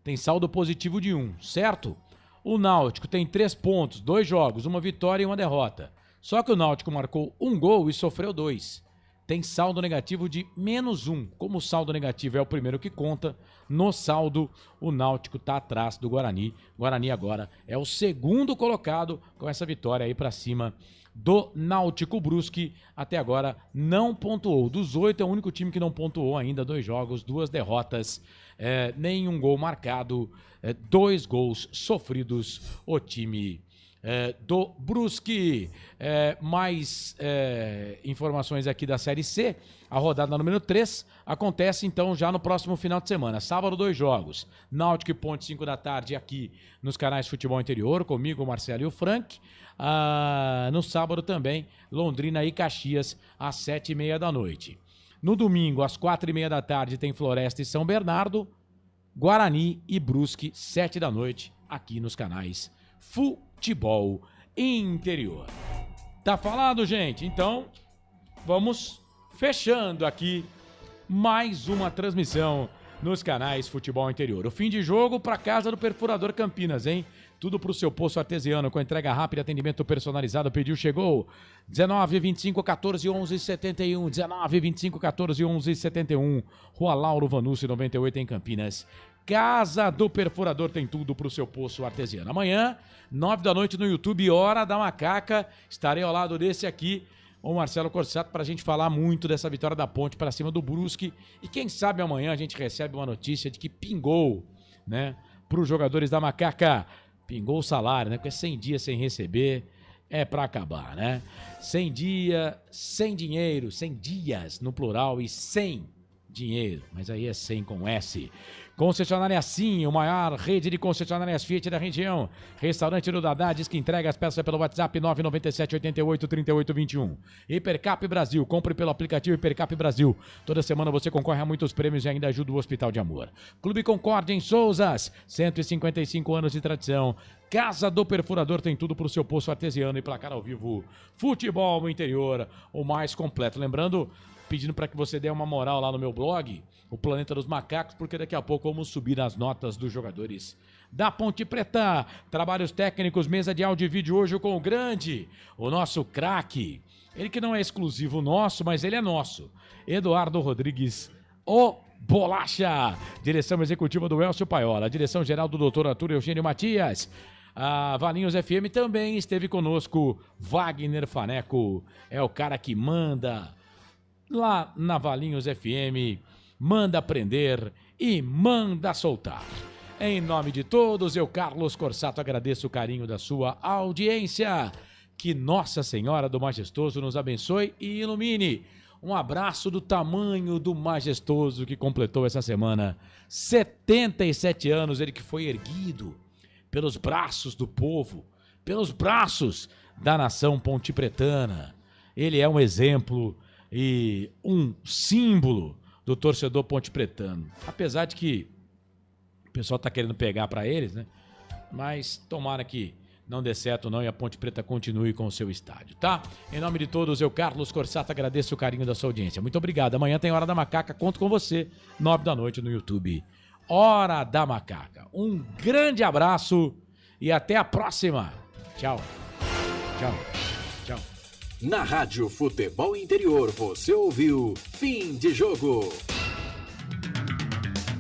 Tem saldo positivo de 1, certo? O Náutico tem 3 pontos, 2 jogos, 1 vitória e 1 derrota. Só que o Náutico marcou 1 gol e sofreu 2. Tem saldo negativo de -1. Como o saldo negativo é o primeiro que conta, no saldo o Náutico está atrás do Guarani. O Guarani agora é o segundo colocado com essa vitória aí para cima do Náutico. Brusque até agora não pontuou. Dos 8 é o único time que não pontuou ainda. 2 jogos, 2 derrotas, nenhum gol marcado, 2 gols sofridos o time do Brusque. Mais informações aqui da Série C. A rodada número 3 acontece então já no próximo final de semana. Sábado, 2 jogos. Náutico e Ponte, 5 da tarde, aqui nos canais Futebol Interior, comigo, o Marcelo e o Frank. No sábado também, Londrina e Caxias, às 7h30 da noite. No domingo, às 4h30 da tarde, tem Floresta e São Bernardo. Guarani e Brusque, 7 da noite, aqui nos canais Futebol Interior. Tá falado, gente? Então, vamos fechando aqui mais uma transmissão nos canais Futebol Interior. O fim de jogo para casa do Perfurador Campinas, hein? Tudo pro seu poço artesiano, com entrega rápida, atendimento personalizado. Pediu, chegou. 19 25 14 11 71. 19 25 14 11 71. Rua Lauro Vanucci, 98, em Campinas. Casa do Perfurador tem tudo pro seu poço artesiano. Amanhã, 9 da noite no YouTube, Hora da Macaca. Estarei ao lado desse aqui, o Marcelo Corsato, pra gente falar muito dessa vitória da Ponte para cima do Brusque. E quem sabe amanhã a gente recebe uma notícia de que pingou, né, pros jogadores da Macaca. Pingou o salário, né? Porque 100 dias sem receber é pra acabar, né? 100 dias, sem dinheiro, 100 dias no plural e sem dinheiro. Mas aí é 100 com S. Concessionária Sim, o maior rede de concessionárias Fiat da região. Restaurante do Dadá, diz que entrega as peças pelo WhatsApp 997 88 38 21. Hipercap Brasil, compre pelo aplicativo Hipercap Brasil. Toda semana você concorre a muitos prêmios e ainda ajuda o Hospital de Amor. Clube Concórdia em Souzas, 155 anos de tradição. Casa do Perfurador tem tudo pro seu poço artesiano e placar ao vivo. Futebol Interior, o mais completo. Lembrando, pedindo para que você dê uma moral lá no meu blog, o Planeta dos Macacos, porque daqui a pouco vamos subir as notas dos jogadores da Ponte Preta. Trabalhos técnicos, mesa de áudio e vídeo hoje com o grande, o nosso craque. Ele que não é exclusivo nosso, mas ele é nosso. Eduardo Rodrigues, o Bolacha. Direção executiva do Elcio Paiola. Direção geral do Dr. Arthur Eugênio Matias. A Valinhos FM também esteve conosco. Wagner Faneco é o cara que manda lá na Valinhos FM, manda prender e manda soltar. Em nome de todos, eu, Carlos Corsato, agradeço o carinho da sua audiência. Que Nossa Senhora do Majestoso nos abençoe e ilumine. Um abraço do tamanho do Majestoso que completou essa semana 77 anos, ele que foi erguido pelos braços do povo, pelos braços da nação pontipretana. Ele é um exemplo e um símbolo do torcedor pontipretano. Apesar de que o pessoal está querendo pegar para eles, né? Mas tomara que não dê certo não e a Ponte Preta continue com o seu estádio, tá? Em nome de todos, eu, Carlos Corsato, agradeço o carinho da sua audiência. Muito obrigado. Amanhã tem Hora da Macaca, conto com você, 9 da noite no YouTube. Hora da Macaca. Um grande abraço e até a próxima. Tchau. Tchau. Tchau. Na Rádio Futebol Interior, você ouviu Fim de Jogo.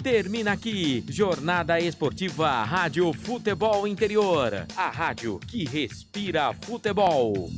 Termina aqui, Jornada Esportiva Rádio Futebol Interior. A rádio que respira futebol.